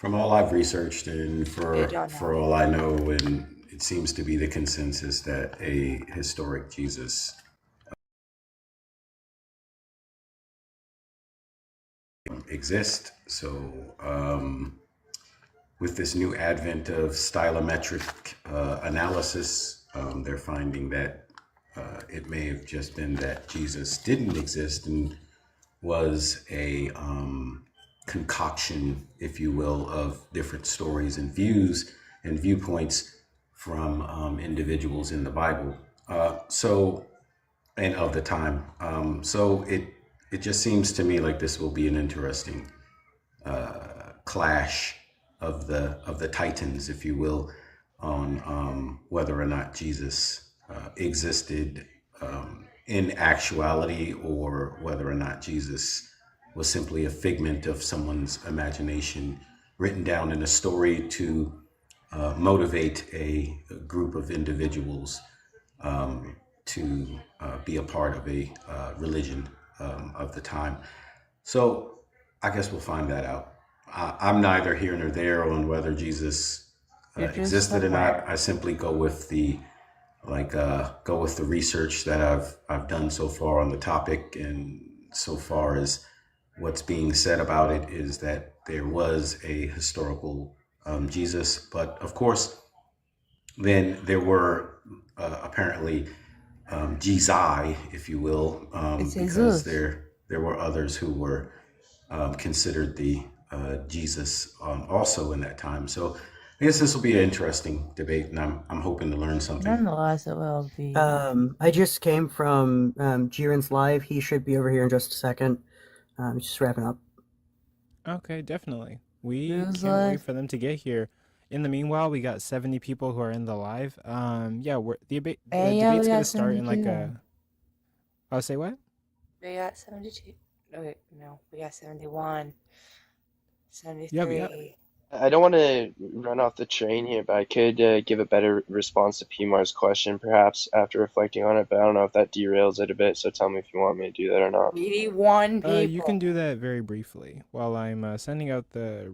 [SPEAKER 2] all I've researched and for all I know, and it seems to be the consensus that a historic Jesus exists. So with this new advent of stylometric analysis, they're finding that it may have just been that Jesus didn't exist and was a concoction, if you will, of different stories and views and viewpoints from individuals in the Bible. And of the time. So it just seems to me like this will be an interesting clash of the titans, if you will, on whether or not Jesus existed in actuality, or whether or not Jesus was simply a figment of someone's imagination written down in a story to motivate a group of individuals to be a part of a religion of the time. So I guess we'll find that out. I'm neither here nor there on whether Jesus existed or not. I simply go with the research that I've done so far on the topic, and so far as what's being said about it is that there was a historical Jesus, but of course, then there were apparently Jesus, if you will, because there were others who were considered the Jesus also in that time. So I guess this will be an interesting debate, and I'm hoping to learn something.
[SPEAKER 3] Nonetheless, it will be.
[SPEAKER 20] I just came from Jiren's live. He should be over here in just a second. Just wrapping up.
[SPEAKER 1] Okay, definitely. We can't wait for them to get here. In the meanwhile, we got 70 people who are in the live. Yeah, the debate's gonna start in like a. I'll say what?
[SPEAKER 3] We got 72. No, wait, no, we got 71. 73.
[SPEAKER 1] Yep.
[SPEAKER 4] I don't want to run off the train here, but I could give a better response to PMAR's question, perhaps, after reflecting on it, but I don't know if that derails it a bit, so tell me if you want me to do that or not.
[SPEAKER 3] 81 people.
[SPEAKER 1] You can do that very briefly while I'm sending out the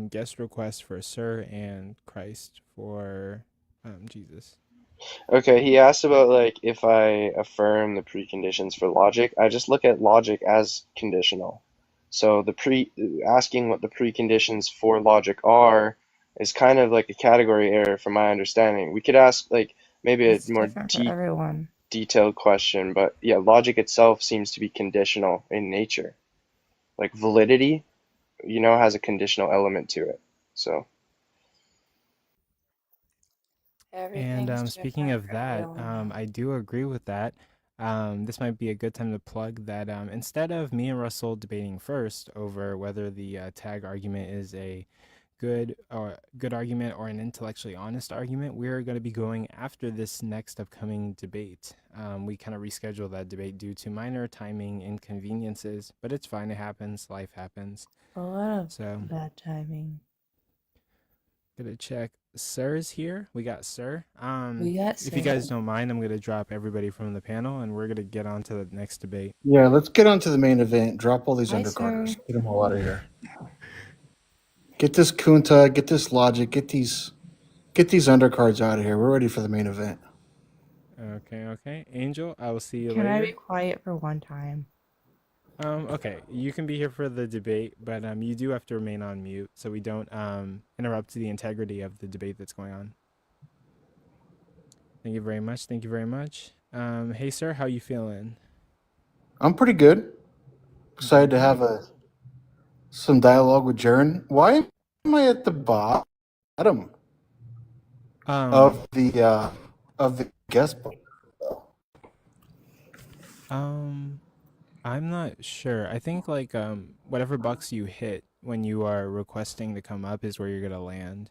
[SPEAKER 1] guest request for Sir and Christ for Jesus.
[SPEAKER 4] Okay, he asked about, like, if I affirm the preconditions for logic. I just look at logic as conditional. So asking what the preconditions for logic are is kind of like a category error from my understanding. We could ask like maybe a more detailed question, but yeah, logic itself seems to be conditional in nature. Like validity, has a conditional element to it. So.
[SPEAKER 1] And speaking of that, I do agree with that. This might be a good time to plug that instead of me and Rasol debating first over whether the tag argument is a good argument or an intellectually honest argument, we're going to be going after this next upcoming debate. We kind of rescheduled that debate due to minor timing inconveniences, but it's fine. It happens. Life happens.
[SPEAKER 3] A lot of bad timing.
[SPEAKER 1] Gonna check. Sir is here. We got Sir.
[SPEAKER 3] We got
[SPEAKER 1] If you guys don't mind, I'm gonna drop everybody from the panel, and we're gonna get on to the next debate.
[SPEAKER 19] Yeah, let's get on to the main event. Drop all these
[SPEAKER 3] Hi,
[SPEAKER 19] undercarders.
[SPEAKER 3] sir.
[SPEAKER 19] Get them all out of here. Get this kunta. Get this logic. Get these undercards out of here. We're ready for the main event.
[SPEAKER 1] Okay. Angel, I will see you
[SPEAKER 3] Can
[SPEAKER 1] later.
[SPEAKER 3] I be quiet for one time?
[SPEAKER 1] Okay, you can be here for the debate, but you do have to remain on mute so we don't interrupt the integrity of the debate that's going on. Thank you very much. Hey, sir, how you feeling?
[SPEAKER 19] I'm pretty good. Excited to have some dialogue with Jaren. Why am I at the bottom of the guest book?
[SPEAKER 1] I'm not sure. I think like whatever box you hit when you are requesting to come up is where you're gonna land.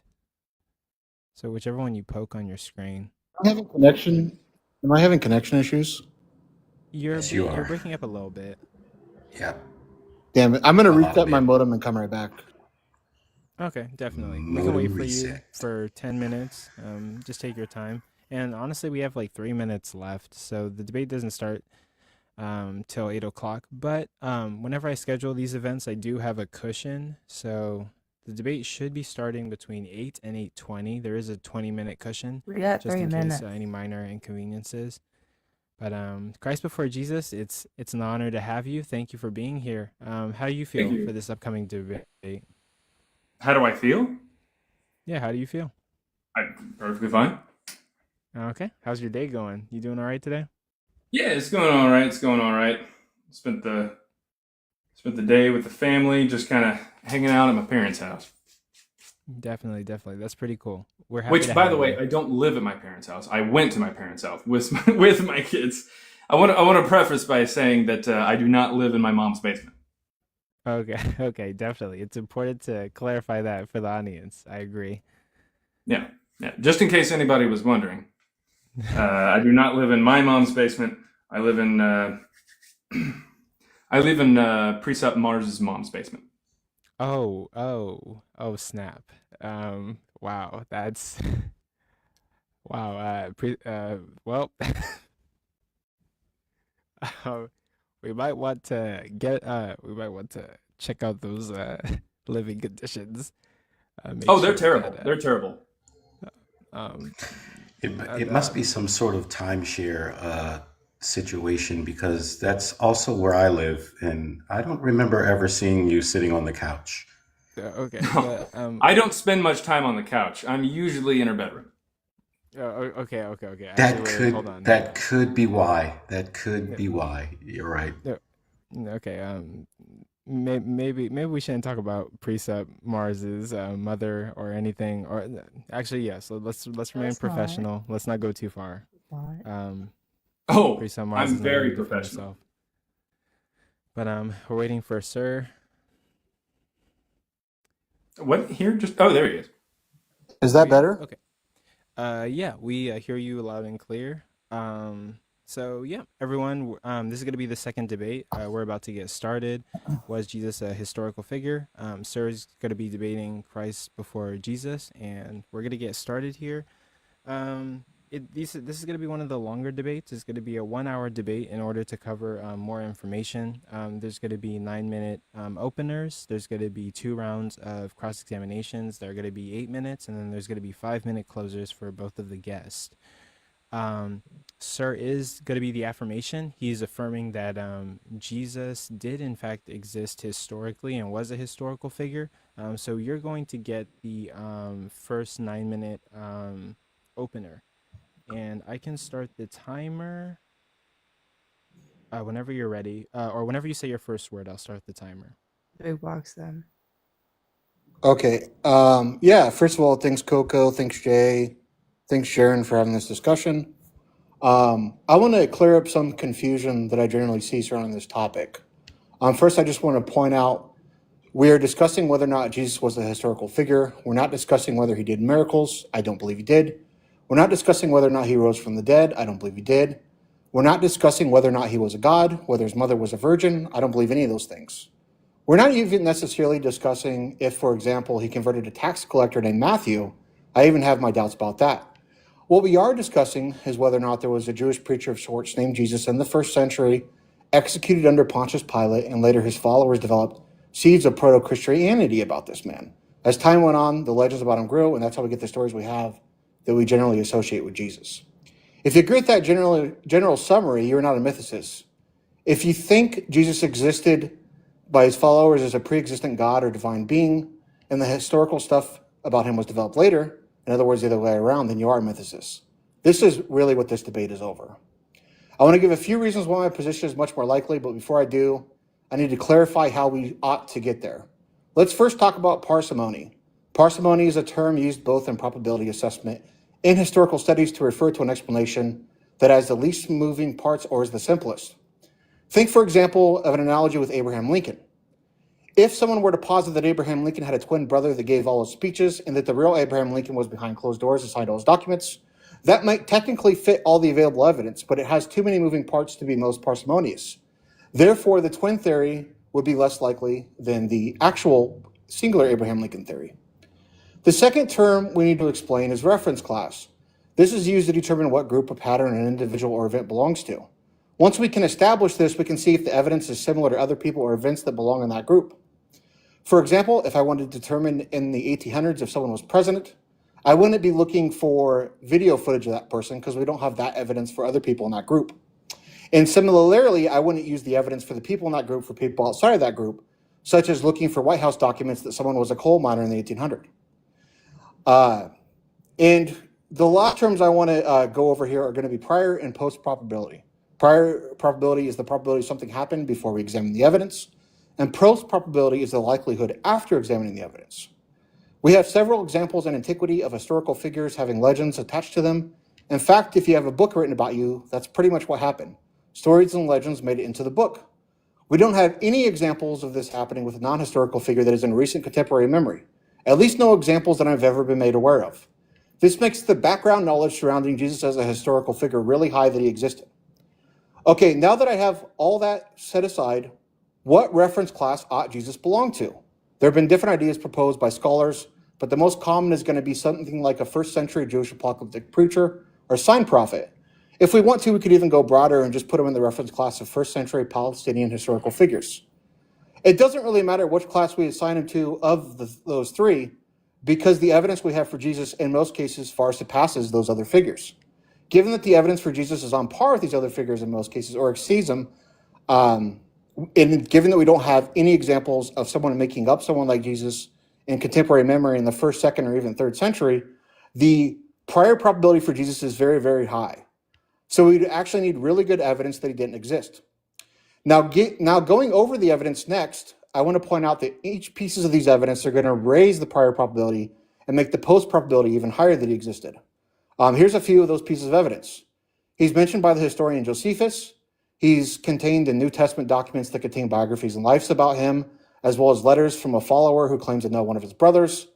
[SPEAKER 1] So whichever one you poke on your screen.
[SPEAKER 19] Am I having connection issues?
[SPEAKER 1] You're
[SPEAKER 2] Yes, you
[SPEAKER 1] you're
[SPEAKER 2] are.
[SPEAKER 1] breaking up a little bit.
[SPEAKER 2] Yeah.
[SPEAKER 19] Damn it. I'm going to
[SPEAKER 2] A lot
[SPEAKER 19] reset
[SPEAKER 2] of
[SPEAKER 19] my
[SPEAKER 2] it.
[SPEAKER 19] modem and come right back.
[SPEAKER 1] Okay, definitely. We can wait
[SPEAKER 2] Modem
[SPEAKER 1] for you
[SPEAKER 2] reset.
[SPEAKER 1] for 10 minutes. Just take your time. And honestly, we have like 3 minutes left, so the debate doesn't start till 8 o'clock. But whenever I schedule these events, I do have a cushion. So the debate should be starting between 8 and 8:20. There is a 20-minute cushion
[SPEAKER 3] We got
[SPEAKER 1] just
[SPEAKER 3] 3
[SPEAKER 1] in
[SPEAKER 3] minutes.
[SPEAKER 1] case any minor inconveniences. But Christ before Jesus, it's an honor to have you. Thank you for being here. How do you feel
[SPEAKER 12] you.
[SPEAKER 1] for this upcoming debate?
[SPEAKER 12] How do I feel?
[SPEAKER 1] Yeah, how do you feel?
[SPEAKER 12] I'm perfectly fine.
[SPEAKER 1] Okay. How's your day going? You doing all right today?
[SPEAKER 12] Yeah, it's going all right. Spent the
[SPEAKER 21] Spent the day with the family, just kind of hanging out at my parents' house.
[SPEAKER 1] Definitely. That's pretty cool. We're happy
[SPEAKER 21] Which,
[SPEAKER 1] to
[SPEAKER 21] by
[SPEAKER 1] have
[SPEAKER 21] the way,
[SPEAKER 1] you.
[SPEAKER 21] I don't live at my parents' house. I went to my parents' house with my kids. I want to preface by saying that I do not live in my mom's basement.
[SPEAKER 1] Okay, definitely. It's important to clarify that for the audience. I agree.
[SPEAKER 21] Yeah. Just in case anybody was wondering, I do not live in my mom's basement. I live in Precept Mars's mom's basement.
[SPEAKER 1] Oh, snap. Wow, that's wow. Well, we might want to check out those living conditions.
[SPEAKER 21] Oh, they're terrible. They're terrible.
[SPEAKER 2] It must be some sort of timeshare situation, because that's also where I live, and I don't remember ever seeing you sitting on the couch.
[SPEAKER 1] Okay.
[SPEAKER 21] I don't spend much time on the couch. I'm usually in her bedroom.
[SPEAKER 1] Okay. Hold on.
[SPEAKER 2] That could be why. That could be why. You're right.
[SPEAKER 1] Okay. Maybe we shouldn't talk about Precept Mars's mother or anything. Or actually, yeah. So let's remain
[SPEAKER 3] That's
[SPEAKER 1] professional. Let's not go too far. Precept Mars
[SPEAKER 21] I'm
[SPEAKER 1] is not
[SPEAKER 21] very
[SPEAKER 1] gonna defend
[SPEAKER 21] professional.
[SPEAKER 1] himself. But we're waiting for Sir.
[SPEAKER 21] What here? There he is.
[SPEAKER 19] Is that better?
[SPEAKER 1] Okay. Yeah, we hear you loud and clear. So yeah, everyone, this is going to be the second debate. We're about to get started. Was Jesus a historical figure? Sir is going to be debating Christ before Jesus, and we're going to get started here. This is going to be one of the longer debates. It's going to be a 1-hour debate in order to cover more information. There's going to be 9-minute openers. There's going to be 2 rounds of cross-examinations. They're going to be 8 minutes, and then there's going to be 5-minute closers for both of the guests. Sir is going to be the affirmation. He's affirming that Jesus did in fact exist historically and was a historical figure. So you're going to get the first 9-minute opener. And I can start the timer whenever you're ready, or whenever you say your first word, I'll start the timer.
[SPEAKER 3] Big box then.
[SPEAKER 19] Okay. Yeah. First of all, thanks Coco. Thanks Jay. Thanks Sharon for having this discussion. I want to clear up some confusion that I generally see surrounding this topic. First, I just want to point out we are discussing whether or not Jesus was a historical figure. We're not discussing whether he did miracles. I don't believe he did. We're not discussing whether or not he rose from the dead. I don't believe he did. We're not discussing whether or not he was a god, whether his mother was a virgin. I don't believe any of those things. We're not even necessarily discussing if, for example, he converted a tax collector named Matthew. I even have my doubts about that. What we are discussing is whether or not there was a Jewish preacher of sorts named Jesus in the 1st century, executed under Pontius Pilate, and later his followers developed seeds of proto-Christianity about this man. As time went on, the legends about him grew, and that's how we get the stories we have that we generally associate with Jesus. If you agree with that general summary, you're not a mythicist. If you think Jesus existed by his followers as a pre-existent God or divine being, and the historical stuff about him was developed later, in other words, the other way around, then you are a mythicist. This is really what this debate is over. I want to give a few reasons why my position is much more likely, but before I do, I need to clarify how we ought to get there. Let's first talk about parsimony. Parsimony is a term used both in probability assessment and historical studies to refer to an explanation that has the least moving parts or is the simplest. Think, for example, of an analogy with Abraham Lincoln. If someone were to posit that Abraham Lincoln had a twin brother that gave all his speeches and that the real Abraham Lincoln was behind closed doors and signed all his documents, that might technically fit all the available evidence, but it has too many moving parts to be most parsimonious. Therefore, the twin theory would be less likely than the actual singular Abraham Lincoln theory. The second term we need to explain is reference class. This is used to determine what group, a pattern, an individual, or event belongs to. Once we can establish this, we can see if the evidence is similar to other people or events that belong in that group. For example, if I wanted to determine in the 1800s if someone was president, I wouldn't be looking for video footage of that person because we don't have that evidence for other people in that group. And similarly, I wouldn't use the evidence for the people in that group for people outside of that group, such as looking for White House documents that someone was a coal miner in the 1800s. And the last terms I want to go over here are going to be prior and post probability. Prior probability is the probability something happened before we examine the evidence. and post-probability is the likelihood after examining the evidence. We have several examples in antiquity of historical figures having legends attached to them. In fact, if you have a book written about you, that's pretty much what happened. Stories and legends made it into the book. We don't have any examples of this happening with a non-historical figure that is in recent contemporary memory, at least no examples that I've ever been made aware of. This makes the background knowledge surrounding Jesus as a historical figure really high that he existed. Okay, now that I have all that set aside, what reference class ought Jesus belong to? There have been different ideas proposed by scholars, but the most common is going to be something like a first century Jewish apocalyptic preacher or sign prophet. If we want to, we could even go broader and just put him in the reference class of first century Palestinian historical figures. It doesn't really matter which class we assign him to of those three, because the evidence we have for Jesus in most cases far surpasses those other figures. Given that the evidence for Jesus is on par with these other figures in most cases or exceeds them, and given that we don't have any examples of someone making up someone like Jesus in contemporary memory in the first, second, or even third century, the prior probability for Jesus is very, very high. So we'd actually need really good evidence that he didn't exist. Now going over the evidence next, I want to point out that each pieces of these evidence are going to raise the prior probability and make the post probability even higher that he existed. Here's a few of those pieces of evidence. He's mentioned by the historian Josephus. He's contained in New Testament documents that contain biographies and lives about him, as well as letters from a follower who claims to know one of his brothers.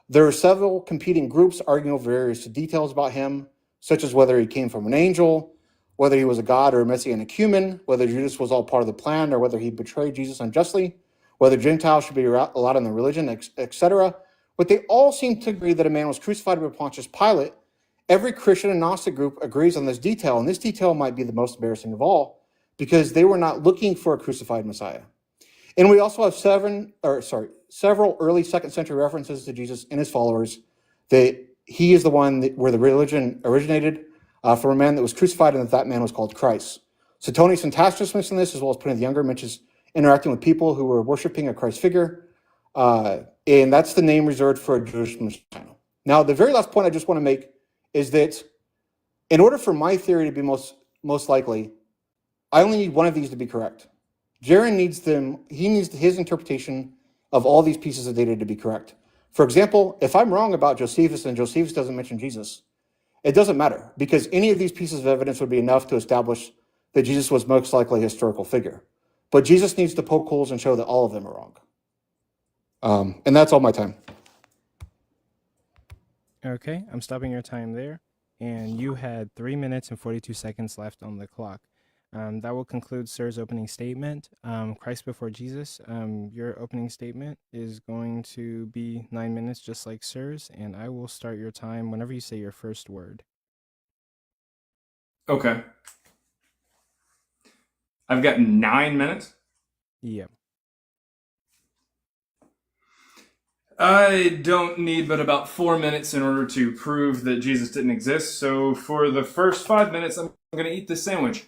[SPEAKER 19] There are several competing groups arguing over various details about him, such as whether he came from an angel, whether he was a god or a messianic human, whether Judas was all part of the plan, or whether he betrayed Jesus unjustly, whether Gentiles should be allowed in the religion, etc. But they all seem to agree that a man was crucified by Pontius Pilate. Every Christian and Gnostic group agrees on this detail, and this detail might be the most embarrassing of all, because they were not looking for a crucified Messiah. And we also have several early second century references to Jesus and his followers that he is the one where the religion originated from a man that was crucified, and that man was called Christ. Suetonius and Tacitus mention this, as well as Pliny the Younger mentions interacting with people who were worshiping a Christ figure, and that's the name reserved for a Jewish Messiah. Now, the very last point I just want to make is that in order for my theory to be most likely, I only need one of these to be correct. Jaron needs his interpretation of all these pieces of data to be correct. For example, if I'm wrong about Josephus and Josephus doesn't mention Jesus, it doesn't matter, because any of these pieces of evidence would be enough to establish that Jesus was most likely a historical figure. But Jesus needs to poke holes and show that all of them are wrong. And that's all my time.
[SPEAKER 1] Okay, I'm stopping your time there. And you had 3 minutes and 42 seconds left on the clock. That will conclude Sir's opening statement. Christ before Jesus, your opening statement is going to be 9 minutes, just like Sir's, and I will start your time whenever you say your first word.
[SPEAKER 21] Okay. I've got 9 minutes.
[SPEAKER 1] Yep.
[SPEAKER 21] I don't need but about 4 minutes in order to prove that Jesus didn't exist. So for the first 5 minutes, I'm going to eat this sandwich.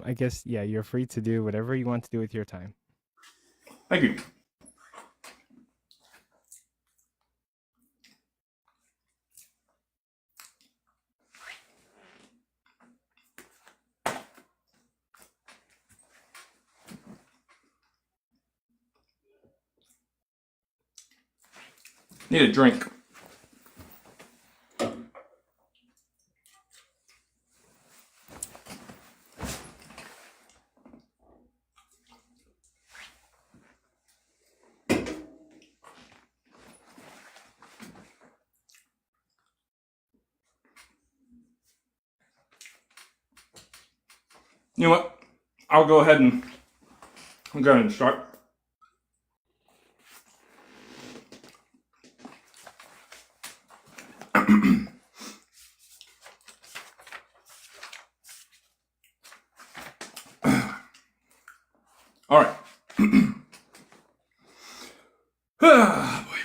[SPEAKER 1] I guess, yeah, you're free to do whatever you want to do with your time.
[SPEAKER 21] Thank you. Need a drink. You know what? I'll go ahead and start. All right. Ah, boy.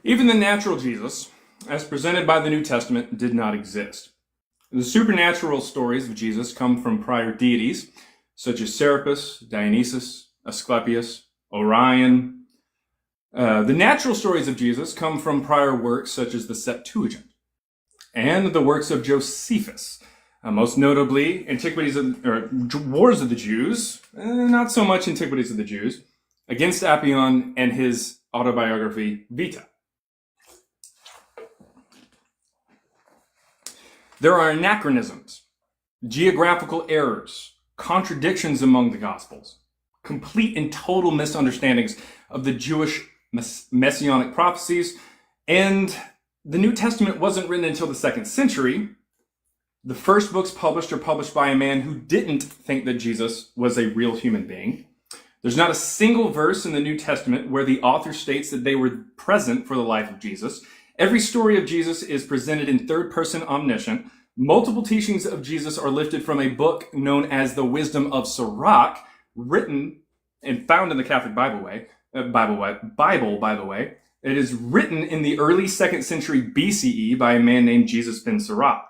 [SPEAKER 21] Even the natural Jesus, as presented by the New Testament, did not exist. The supernatural stories of Jesus come from prior deities, such as Serapis, Dionysus, Asclepius, Orion, The natural stories of Jesus come from prior works such as the Septuagint and the works of Josephus. Most notably, Wars of the Jews, not so much Antiquities of the Jews, Against Apion and his autobiography, Vita. There are anachronisms, geographical errors, contradictions among the Gospels, complete and total misunderstandings of the Jewish messianic prophecies, and the New Testament wasn't written until the 2nd century. The first books published are published by a man who didn't think that Jesus was a real human being. There's not a single verse in the New Testament where the author states that they were present for the life of Jesus. Every story of Jesus is presented in third-person omniscient. Multiple teachings of Jesus are lifted from a book known as the Wisdom of Sirach, written and found in the Catholic Bible, by the way. It is written in the early 2nd century BCE by a man named Jesus ben Sirach.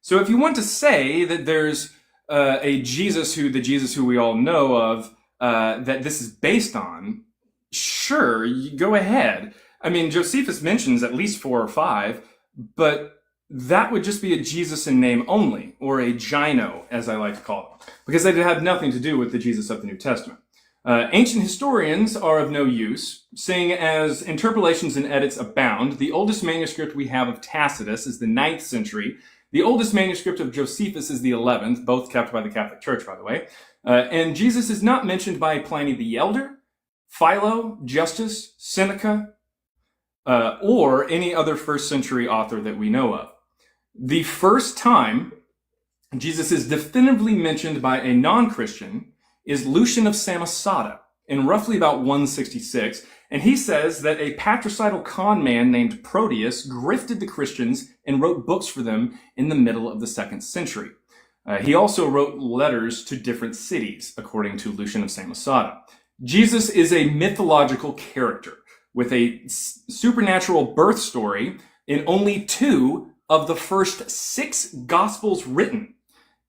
[SPEAKER 21] So if you want to say that there's the Jesus who we all know of, that this is based on, sure, you go ahead. I mean, Josephus mentions at least 4 or 5, but that would just be a Jesus in name only, or a Gino, as I like to call it, because they have nothing to do with the Jesus of the New Testament. Ancient historians are of no use, seeing as interpolations and edits abound. The oldest manuscript we have of Tacitus is the 9th century. The oldest manuscript of Josephus is the 11th, both kept by the Catholic Church, by the way. And Jesus is not mentioned by Pliny the Elder, Philo, Justus, Seneca, or any other first century author that we know of. The first time Jesus is definitively mentioned by a non-Christian is Lucian of Samosata in roughly about 166, and he says that a patricidal con man named Proteus grifted the Christians and wrote books for them in the middle of the 2nd century. He also wrote letters to different cities, according to Lucian of Samosata. Jesus is a mythological character with a supernatural birth story in only 2 of the first 6 Gospels written.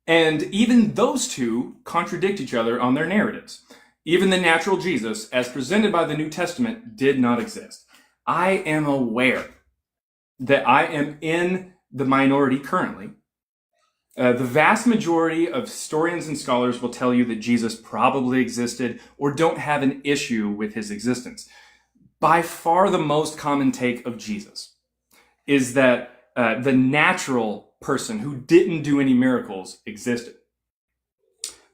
[SPEAKER 21] And even those 2 contradict each other on their narratives. Even the natural Jesus, as presented by the New Testament, did not exist. I am aware that I am in the minority currently. The vast majority of historians and scholars will tell you that Jesus probably existed or don't have an issue with his existence. By far the most common take of Jesus is that the natural person who didn't do any miracles existed.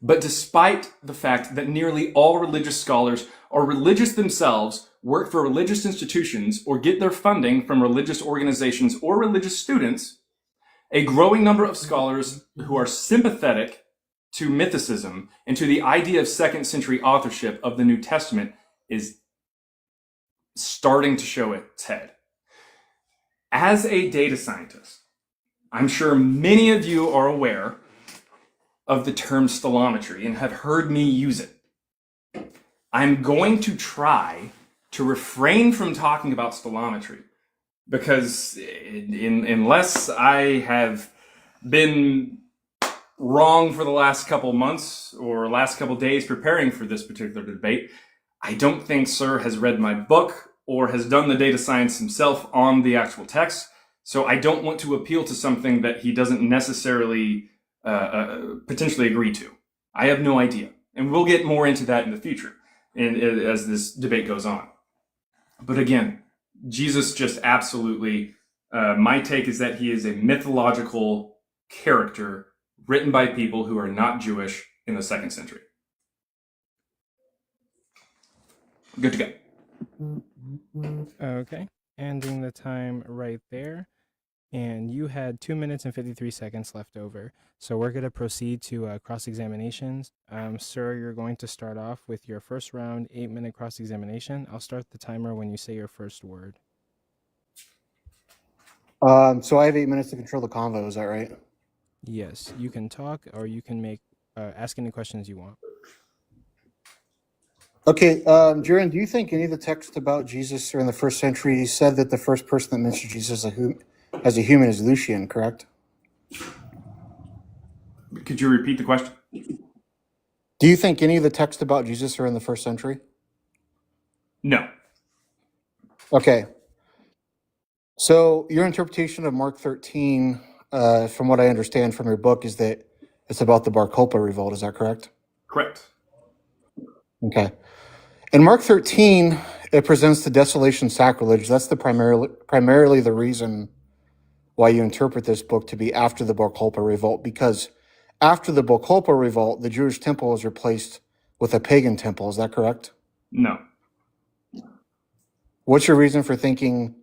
[SPEAKER 21] But despite the fact that nearly all religious scholars are religious themselves, work for religious institutions, or get their funding from religious organizations or religious students, a growing number of scholars who are sympathetic to mythicism and to the idea of 2nd century authorship of the New Testament is starting to show its head. As a data scientist, I'm sure many of you are aware of the term stellometry and have heard me use it. I'm going to try to refrain from talking about stellometry because unless I have been wrong for the last couple months or last couple days preparing for this particular debate, I don't think Sir has read my book or has done the data science himself on the actual text. So I don't want to appeal to something that he doesn't necessarily potentially agree to. I have no idea. And we'll get more into that in the future as this debate goes on. But again, Jesus just absolutely, my take is that he is a mythological character written by people who are not Jewish in the 2nd century. Good to go.
[SPEAKER 1] Okay, ending the time right there. And you had 2 minutes and 53 seconds left over. So we're going to proceed to cross-examinations. Sir, you're going to start off with your first round, 8-minute cross-examination. I'll start the timer when you say your first word.
[SPEAKER 19] So I have 8 minutes to control the convo, is that right?
[SPEAKER 1] Yes, you can talk or you can make ask any questions you want.
[SPEAKER 19] Okay, Jiren, do you think any of the text about Jesus or in the 1st century said that the first person that mentioned Jesus as a human is Lucian, correct?
[SPEAKER 21] Could you repeat the question?
[SPEAKER 19] Do you think any of the text about Jesus are in the 1st century?
[SPEAKER 21] No.
[SPEAKER 19] Okay. So your interpretation of Mark 13, from what I understand from your book, is that it's about the Bar Kokhba revolt. Is that correct?
[SPEAKER 21] Correct.
[SPEAKER 19] Okay. In Mark 13, it presents the desolation sacrilege. That's the primarily the reason why you interpret this book to be after the Bar Kokhba revolt, because after the Bar Kokhba revolt, the Jewish temple was replaced with a pagan temple. Is that correct?
[SPEAKER 21] No.
[SPEAKER 19] What's your reason for thinking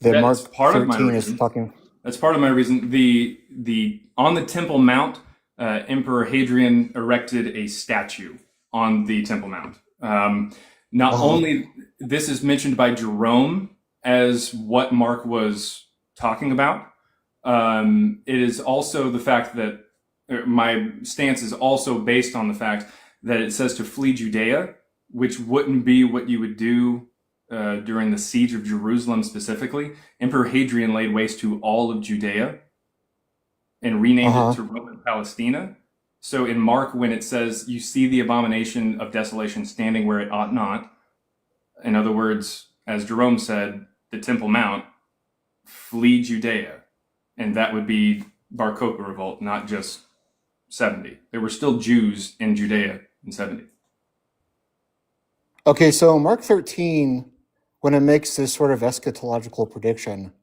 [SPEAKER 19] that Mark
[SPEAKER 21] That's part of my
[SPEAKER 19] 13 is
[SPEAKER 21] reason.
[SPEAKER 19] talking?
[SPEAKER 21] That's part of my reason. The on the Temple Mount, Emperor Hadrian erected a statue on the Temple Mount. Not only this is mentioned by Jerome as what Mark was talking about, it is also the fact that my stance is also based on the fact that it says to flee Judea, which wouldn't be what you would do during the siege of Jerusalem specifically. Emperor Hadrian laid waste to all of Judea and renamed it to Roman Palestina. So in Mark, when it says you see the abomination of desolation standing where it ought not, in other words, as Jerome said, the Temple Mount, flee Judea. And that would be Bar Kokhba revolt, not just 70. There were still Jews in Judea in 70.
[SPEAKER 19] Okay, so Mark 13, when it makes this sort of eschatological prediction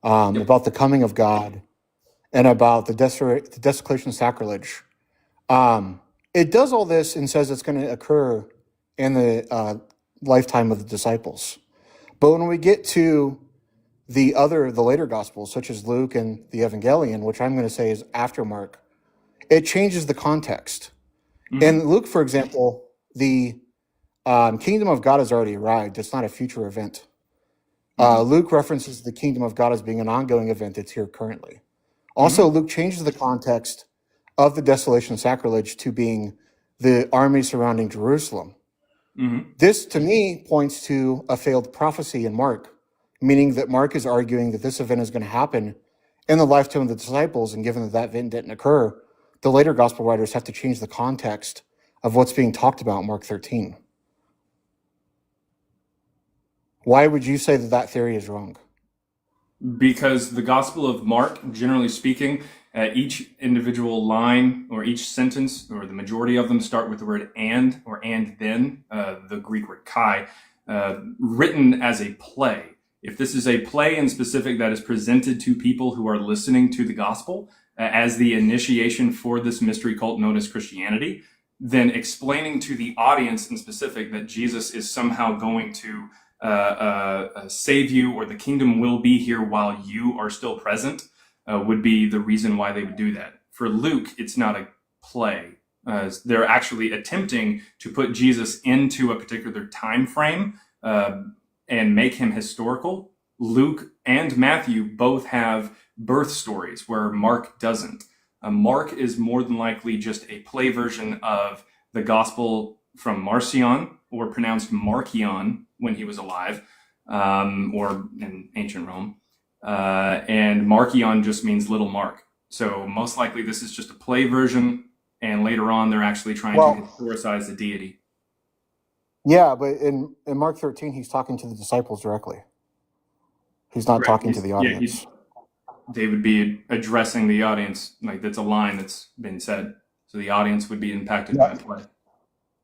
[SPEAKER 19] about the coming of God and about the desecration sacrilege, it does all this and says it's going to occur in the lifetime of the disciples. But when we get to the later gospels, such as Luke and the Evangelion, which I'm going to say is after Mark, it changes the context. In Luke, for example, the kingdom of God has already arrived. It's not a future event. Luke references the kingdom of God as being an ongoing event that's here currently. Also, Luke changes the context of the desolation sacrilege to being the army surrounding Jerusalem. This, to me, points to a failed prophecy in Mark, meaning that Mark is arguing that this event is going to happen in the lifetime of the disciples, and given that that event didn't occur, the later gospel writers have to change the context of what's being talked about in Mark 13. Why would you say that that theory is wrong?
[SPEAKER 21] Because the Gospel of Mark, generally speaking, each individual line or each sentence, or the majority of them, start with the word and or and then, the Greek word kai, written as a play. If this is a play in specific that is presented to people who are listening to the gospel as the initiation for this mystery cult known as Christianity, then explaining to the audience in specific that Jesus is somehow going to save you, or the kingdom will be here while you are still present, would be the reason why they would do that. For Luke, it's not a play. They're actually attempting to put Jesus into a particular time frame and make him historical. Luke and Matthew both have birth stories where Mark doesn't. Mark is more than likely just a play version of the gospel from Marcion, or pronounced Markion when he was alive, or in ancient Rome. And Markion just means little Mark. So most likely this is just a play version, and later on they're actually trying to historicize the deity.
[SPEAKER 19] Yeah, but in Mark 13, he's talking to the disciples directly. He's not talking to the audience.
[SPEAKER 21] They would be addressing the audience, like that's a line that's been said. So the audience would be impacted by the play.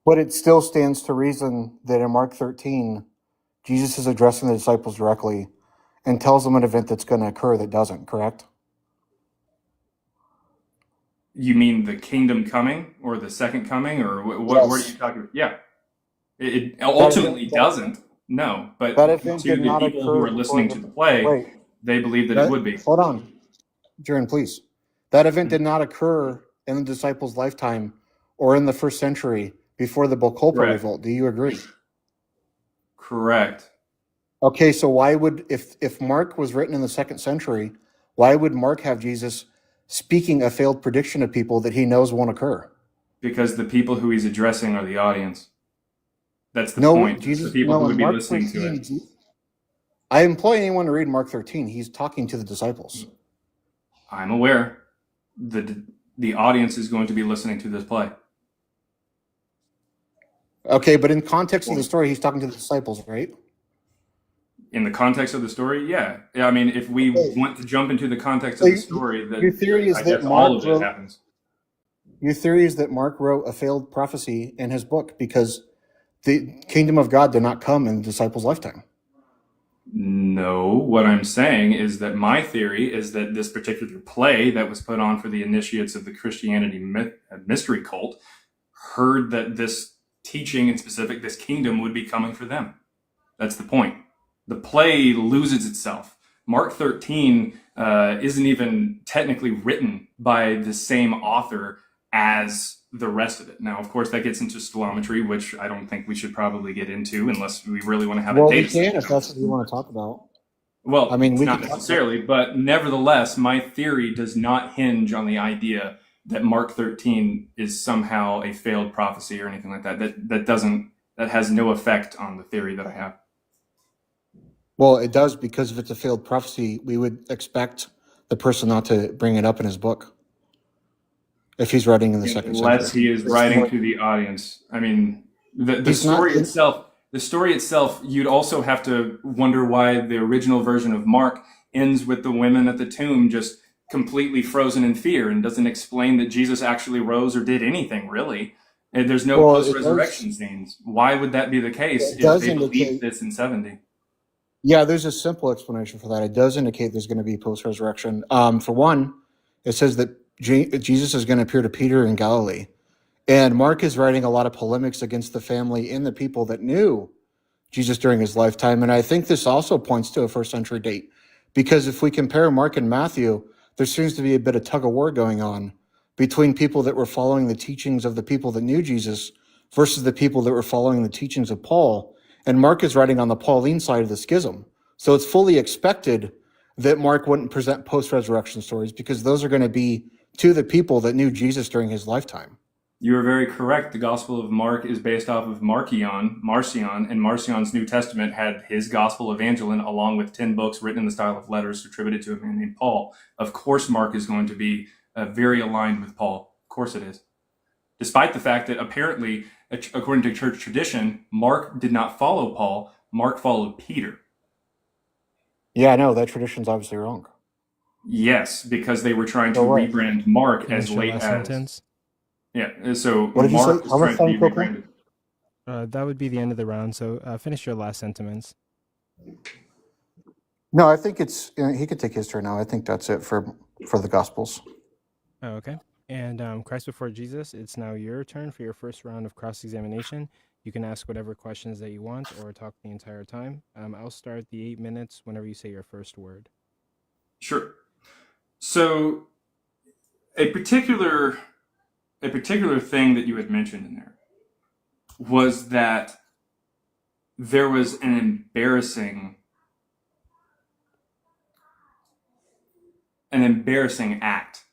[SPEAKER 19] But it still stands to reason that in Mark 13, Jesus is addressing the disciples directly and tells them an event that's going to occur that doesn't, correct?
[SPEAKER 21] You mean the kingdom coming, or the second coming, or what are you talking about? Yeah. It ultimately doesn't, no. But
[SPEAKER 19] that
[SPEAKER 21] to
[SPEAKER 19] event
[SPEAKER 21] the
[SPEAKER 19] did not
[SPEAKER 21] people who
[SPEAKER 19] occur
[SPEAKER 21] are listening to the play,
[SPEAKER 19] Wait.
[SPEAKER 21] they believe that it would be.
[SPEAKER 19] Hold on, Jaron, please. That event did not occur in the disciples' lifetime or in the first century before the Bar Kokhba revolt. Do you agree?
[SPEAKER 21] Correct.
[SPEAKER 19] Okay, so why would, if Mark was written in the second century, why would Mark have Jesus speaking a failed prediction of people that he knows won't occur?
[SPEAKER 21] Because the people who he's addressing are the audience. That's the point.
[SPEAKER 19] Jesus,
[SPEAKER 21] the people who would be
[SPEAKER 19] Mark
[SPEAKER 21] listening
[SPEAKER 19] 13,
[SPEAKER 21] to it.
[SPEAKER 19] I implore anyone to read Mark 13. He's talking to the disciples.
[SPEAKER 21] I'm aware. The audience is going to be listening to this play.
[SPEAKER 19] Okay, but in context of the story, he's talking to the disciples, right?
[SPEAKER 21] In the context of the story, yeah. I mean, if we want to jump into the context
[SPEAKER 19] So
[SPEAKER 21] of the story,
[SPEAKER 19] your
[SPEAKER 21] then
[SPEAKER 19] theory is
[SPEAKER 21] I
[SPEAKER 19] that
[SPEAKER 21] guess all of it
[SPEAKER 19] Mark
[SPEAKER 21] happens.
[SPEAKER 19] Your theory is that Mark wrote a failed prophecy in his book because the kingdom of God did not come in the disciples' lifetime.
[SPEAKER 21] No, what I'm saying is that my theory is that this particular play that was put on for the initiates of the Christianity mystery cult heard that this teaching, in specific, this kingdom would be coming for them. That's the point. The play loses itself. Mark 13 isn't even technically written by the same author as the rest of it. Now, of course, that gets into stilometry, which I don't think we should probably get into unless we really want to have a data
[SPEAKER 19] We can
[SPEAKER 21] set.
[SPEAKER 19] if that's what you want to talk about.
[SPEAKER 21] Well,
[SPEAKER 19] I mean, we
[SPEAKER 21] not
[SPEAKER 19] can
[SPEAKER 21] necessarily, but nevertheless, my theory does not hinge on the idea that Mark 13 is somehow a failed prophecy or anything like that. That has no effect on the theory that I have.
[SPEAKER 19] Well, it does, because if it's a failed prophecy, we would expect the person not to bring it up in his book if he's writing in the second
[SPEAKER 21] Unless
[SPEAKER 19] century.
[SPEAKER 21] he is writing to the audience. I mean, the
[SPEAKER 19] He's not-
[SPEAKER 21] story itself. The story itself, you'd also have to wonder why the original version of Mark ends with the women at the tomb just completely frozen in fear and doesn't explain that Jesus actually rose or did anything, really. And there's no
[SPEAKER 19] Well, it
[SPEAKER 21] post-resurrection scenes. Why would that be the case
[SPEAKER 19] It
[SPEAKER 21] if
[SPEAKER 19] does
[SPEAKER 21] they
[SPEAKER 19] indicate-
[SPEAKER 21] believed this in 70?
[SPEAKER 19] Yeah, there's a simple explanation for that. It does indicate there's going to be post-resurrection. For one, it says that Jesus is going to appear to Peter in Galilee. And Mark is writing a lot of polemics against the family and the people that knew Jesus during his lifetime. And I think this also points to a first century date, because if we compare Mark and Matthew, there seems to be a bit of tug of war going on between people that were following the teachings of the people that knew Jesus versus the people that were following the teachings of Paul. And Mark is writing on the Pauline side of the schism. So it's fully expected that Mark wouldn't present post-resurrection stories, because those are going to be to the people that knew Jesus during his lifetime.
[SPEAKER 21] You are very correct. The Gospel of Mark is based off of Marcion, and Marcion's New Testament had his Gospel Evangeline along with 10 books written in the style of letters attributed to a man named Paul. Of course, Mark is going to be very aligned with Paul. Of course it is. Despite the fact that apparently, according to church tradition, Mark did not follow Paul. Mark followed Peter.
[SPEAKER 19] Yeah, I know. That tradition's obviously wrong.
[SPEAKER 21] Yes, because they were trying to
[SPEAKER 19] So what?
[SPEAKER 21] rebrand Mark
[SPEAKER 1] Finish
[SPEAKER 21] as
[SPEAKER 1] your
[SPEAKER 21] late
[SPEAKER 1] last
[SPEAKER 21] as...
[SPEAKER 1] sentence.
[SPEAKER 21] Yeah, so
[SPEAKER 19] What did you
[SPEAKER 21] Mark
[SPEAKER 19] say?
[SPEAKER 21] was
[SPEAKER 19] How much
[SPEAKER 21] trying to be
[SPEAKER 19] time, Coco?
[SPEAKER 21] rebranded.
[SPEAKER 1] That would be the end of the round. So finish your last sentiments.
[SPEAKER 19] No, I think it's he could take his turn now. I think that's it for the Gospels.
[SPEAKER 1] Oh, okay. And Christ before Jesus, it's now your turn for your first round of cross-examination. You can ask whatever questions that you want or talk the entire time. I'll start the 8 minutes whenever you say your first word.
[SPEAKER 21] Sure. So a particular thing that you had mentioned in there was that there was an embarrassing act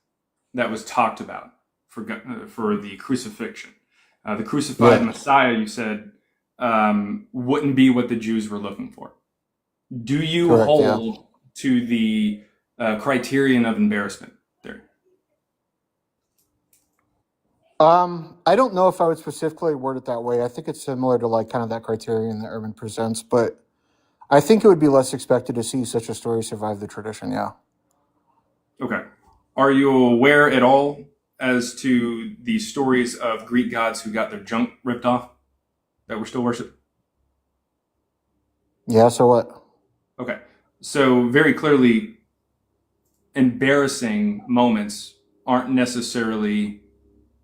[SPEAKER 21] that was talked about for the crucifixion. The crucified Messiah, you said, wouldn't be what the Jews were looking for. Do you
[SPEAKER 19] Correct,
[SPEAKER 21] hold to the criterion of embarrassment there?
[SPEAKER 19] I don't know if I would specifically word it that way. I think it's similar to like kind of that criterion that Urban presents, but I think it would be less expected to see such a story survive the tradition. Yeah.
[SPEAKER 21] Okay. Are you aware at all as to the stories of Greek gods who got their junk ripped off that were still worshipped?
[SPEAKER 19] Yeah. So what?
[SPEAKER 21] Okay. So very clearly, embarrassing moments aren't necessarily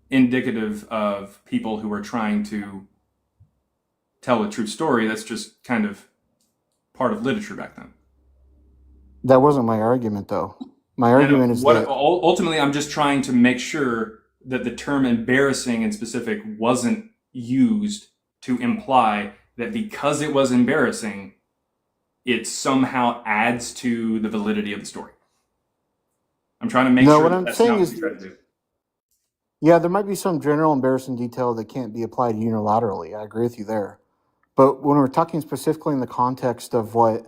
[SPEAKER 21] indicative of people who are trying to tell a true story. That's just kind of part of literature back then.
[SPEAKER 19] That wasn't my argument, though. My argument is that
[SPEAKER 21] ultimately, I'm just trying to make sure that the term embarrassing in specific wasn't used to imply that because it was embarrassing, it somehow adds to the validity of the story. I'm trying to make
[SPEAKER 19] No,
[SPEAKER 21] sure
[SPEAKER 19] what
[SPEAKER 21] that
[SPEAKER 19] I'm
[SPEAKER 21] that's
[SPEAKER 19] saying
[SPEAKER 21] not what
[SPEAKER 19] is-
[SPEAKER 21] we try to do.
[SPEAKER 19] yeah, there might be some general embarrassing detail that can't be applied unilaterally. I agree with you there. But when we're talking specifically in the context of what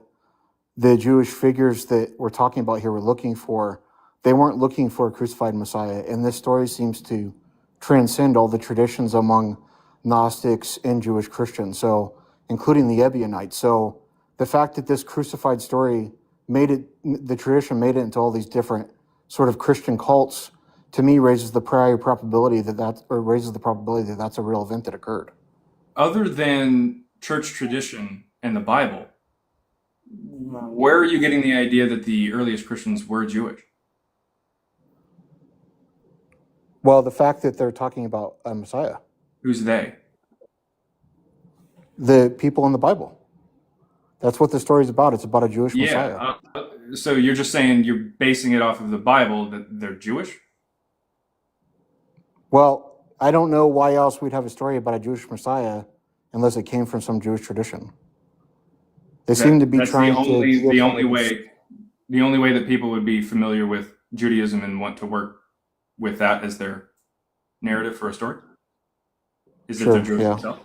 [SPEAKER 19] the Jewish figures that we're talking about here were looking for, they weren't looking for a crucified Messiah. And this story seems to transcend all the traditions among Gnostics and Jewish Christians, so including the Ebionites. So the fact that this crucified story the tradition made it into all these different sort of Christian cults, to me raises the probability that that's a real event that occurred.
[SPEAKER 21] Other than church tradition and the Bible, where are you getting the idea that the earliest Christians were Jewish?
[SPEAKER 19] Well, the fact that they're talking about a Messiah.
[SPEAKER 21] Who's they?
[SPEAKER 19] The people in the Bible. That's what the story's about. It's about a Jewish Messiah.
[SPEAKER 21] So you're just saying you're basing it off of the Bible that they're Jewish?
[SPEAKER 19] Well, I don't know why else we'd have a story about a Jewish Messiah unless it came from some Jewish tradition. They seem to be trying to...
[SPEAKER 21] The only way that people would be familiar with Judaism and want to work with that as their narrative for a story is that they're Jewish themselves?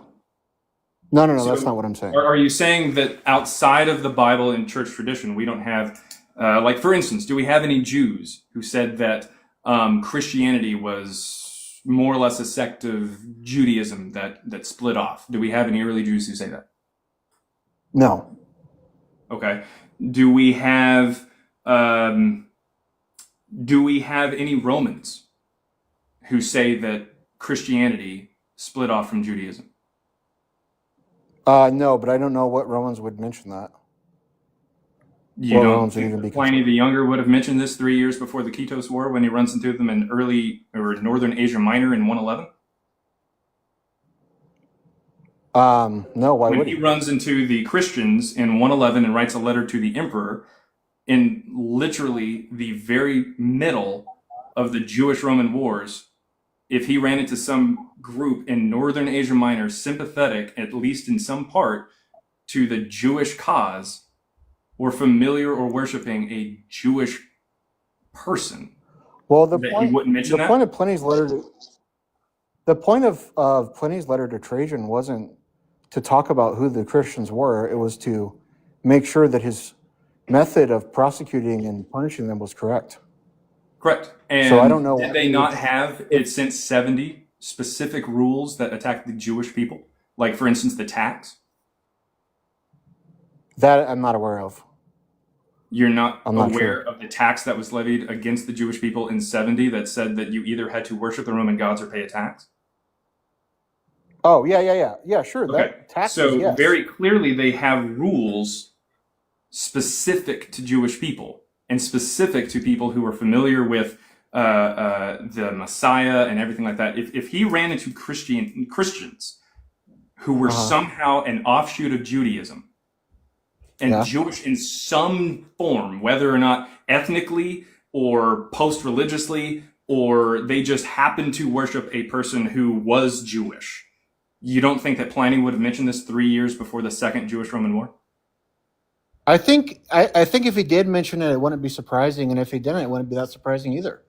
[SPEAKER 19] No, that's not what I'm saying.
[SPEAKER 21] Are you saying that outside of the Bible and church tradition, we don't have, like for instance, do we have any Jews who said that Christianity was more or less a sect of Judaism that split off? Do we have any early Jews who say that?
[SPEAKER 19] No.
[SPEAKER 21] Okay. Do we have any Romans who say that Christianity split off from Judaism?
[SPEAKER 19] No, but I don't know what Romans would mention that.
[SPEAKER 21] You don't think Pliny the Younger would have mentioned this 3 years before the Kitos War when he runs into them in northern Asia Minor in 111?
[SPEAKER 19] No, why would
[SPEAKER 21] he? When he runs into the Christians in 111 and writes a letter to the emperor in literally the very middle of the Jewish-Roman wars, if he ran into some group in northern Asia Minor sympathetic, at least in some part, to the Jewish cause, or familiar or worshiping a Jewish person,
[SPEAKER 19] well,
[SPEAKER 21] he wouldn't mention that?
[SPEAKER 19] Point of Pliny's letter the point of Pliny's letter to Trajan wasn't to talk about who the Christians were. It was to make sure that his method of prosecuting and punishing them was correct.
[SPEAKER 21] Correct. And
[SPEAKER 19] so I don't know.
[SPEAKER 21] Did they not have it since 70 specific rules that attacked the Jewish people? Like, for instance, the tax?
[SPEAKER 19] That I'm not aware of.
[SPEAKER 21] You're not aware
[SPEAKER 19] sure.
[SPEAKER 21] of the tax that was levied against the Jewish people in 70 that said that you either had to worship the Roman gods or pay a tax?
[SPEAKER 19] Oh, yeah, sure.
[SPEAKER 21] Okay.
[SPEAKER 19] That taxes,
[SPEAKER 21] so
[SPEAKER 19] yes.
[SPEAKER 21] very clearly they have rules specific to Jewish people and specific to people who are familiar with the Messiah and everything like that. If he ran into Christians who were somehow an offshoot of Judaism and Jewish in some form, whether or not ethnically or post-religiously, or they just happened to worship a person who was Jewish, you don't think that Pliny would have mentioned this 3 years before the Second Jewish-Roman War?
[SPEAKER 19] I think if he did mention it, it wouldn't be surprising, and if he didn't, it wouldn't be that surprising either.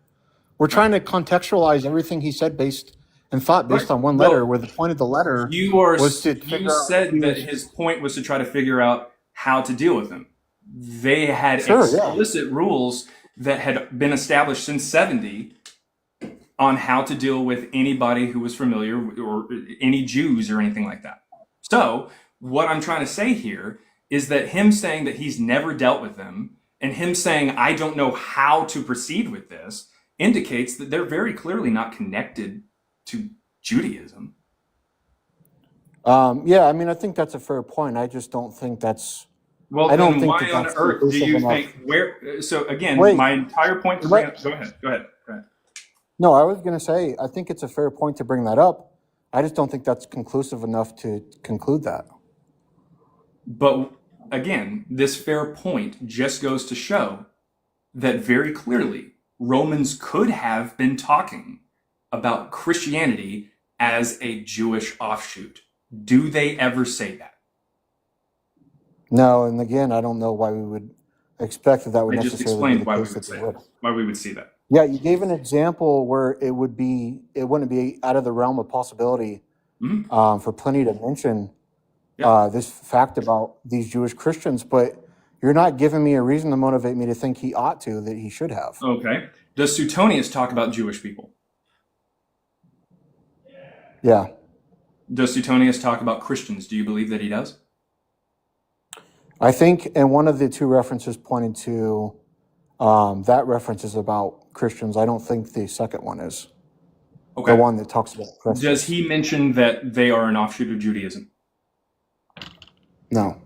[SPEAKER 19] We're trying to contextualize everything he said based on one letter, where the point of the letter was to figure out.
[SPEAKER 21] You said that his point was to try to figure out how to deal with them. They had explicit rules that had been established since 70 on how to deal with anybody who was familiar or any Jews or anything like that. So what I'm trying to say here is that him saying that he's never dealt with them and him saying, I don't know how to proceed with this, indicates that they're very clearly not connected to Judaism.
[SPEAKER 19] I mean, I think that's a fair point. I just don't think that's...
[SPEAKER 21] Well,
[SPEAKER 19] I don't
[SPEAKER 21] then
[SPEAKER 19] think
[SPEAKER 21] why on earth do you think... So again, my entire point... Go ahead.
[SPEAKER 19] No, I was going to say, I think it's a fair point to bring that up. I just don't think that's conclusive enough to conclude that.
[SPEAKER 21] But again, this fair point just goes to show that very clearly Romans could have been talking about Christianity as a Jewish offshoot. Do they ever say that?
[SPEAKER 19] No, and again, I don't know why we would expect that would necessarily be the case that they would.
[SPEAKER 21] Why we would see that.
[SPEAKER 19] Yeah, you gave an example where it wouldn't be out of the realm of possibility for Pliny to mention this fact about these Jewish Christians, but you're not giving me a reason to motivate me to think he ought to, that he should have.
[SPEAKER 21] Okay. Does Suetonius talk about Jewish people?
[SPEAKER 19] Yeah.
[SPEAKER 21] Does Suetonius talk about Christians? Do you believe that he does?
[SPEAKER 19] I think, and one of the two references pointed to that reference is about Christians. I don't think the second one is.
[SPEAKER 21] Okay.
[SPEAKER 19] The one that talks about Christians.
[SPEAKER 21] Does he mention that they are an offshoot of Judaism?
[SPEAKER 19] No.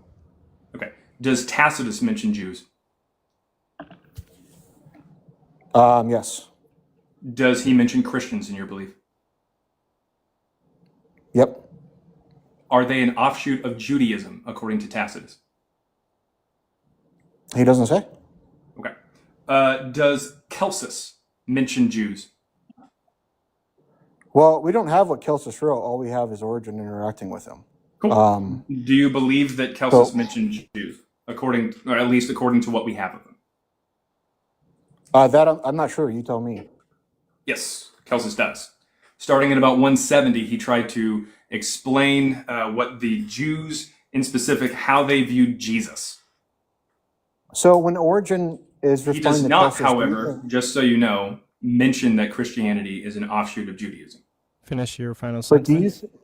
[SPEAKER 21] Okay. Does Tacitus mention Jews?
[SPEAKER 19] Yes.
[SPEAKER 21] Does he mention Christians in your belief?
[SPEAKER 19] Yep.
[SPEAKER 21] Are they an offshoot of Judaism, according to Tacitus?
[SPEAKER 19] He doesn't say.
[SPEAKER 21] Okay. Does Celsus mention Jews?
[SPEAKER 19] Well, we don't have what Celsus wrote. All we have is Origen interacting with him.
[SPEAKER 21] Cool. Do you believe that Celsus mentioned Jews, or at least according to what we have of them?
[SPEAKER 19] That I'm not sure. You tell me.
[SPEAKER 21] Yes, Celsus does. Starting at about 170, he tried to explain what the Jews, in specific, how they viewed Jesus.
[SPEAKER 19] So when Origen is
[SPEAKER 21] He
[SPEAKER 19] responding
[SPEAKER 21] does
[SPEAKER 19] to
[SPEAKER 21] not,
[SPEAKER 19] Celsus,
[SPEAKER 21] however, just so you know, mention that Christianity is an offshoot of Judaism.
[SPEAKER 1] Finish your final
[SPEAKER 19] But
[SPEAKER 1] sentence.
[SPEAKER 19] do you?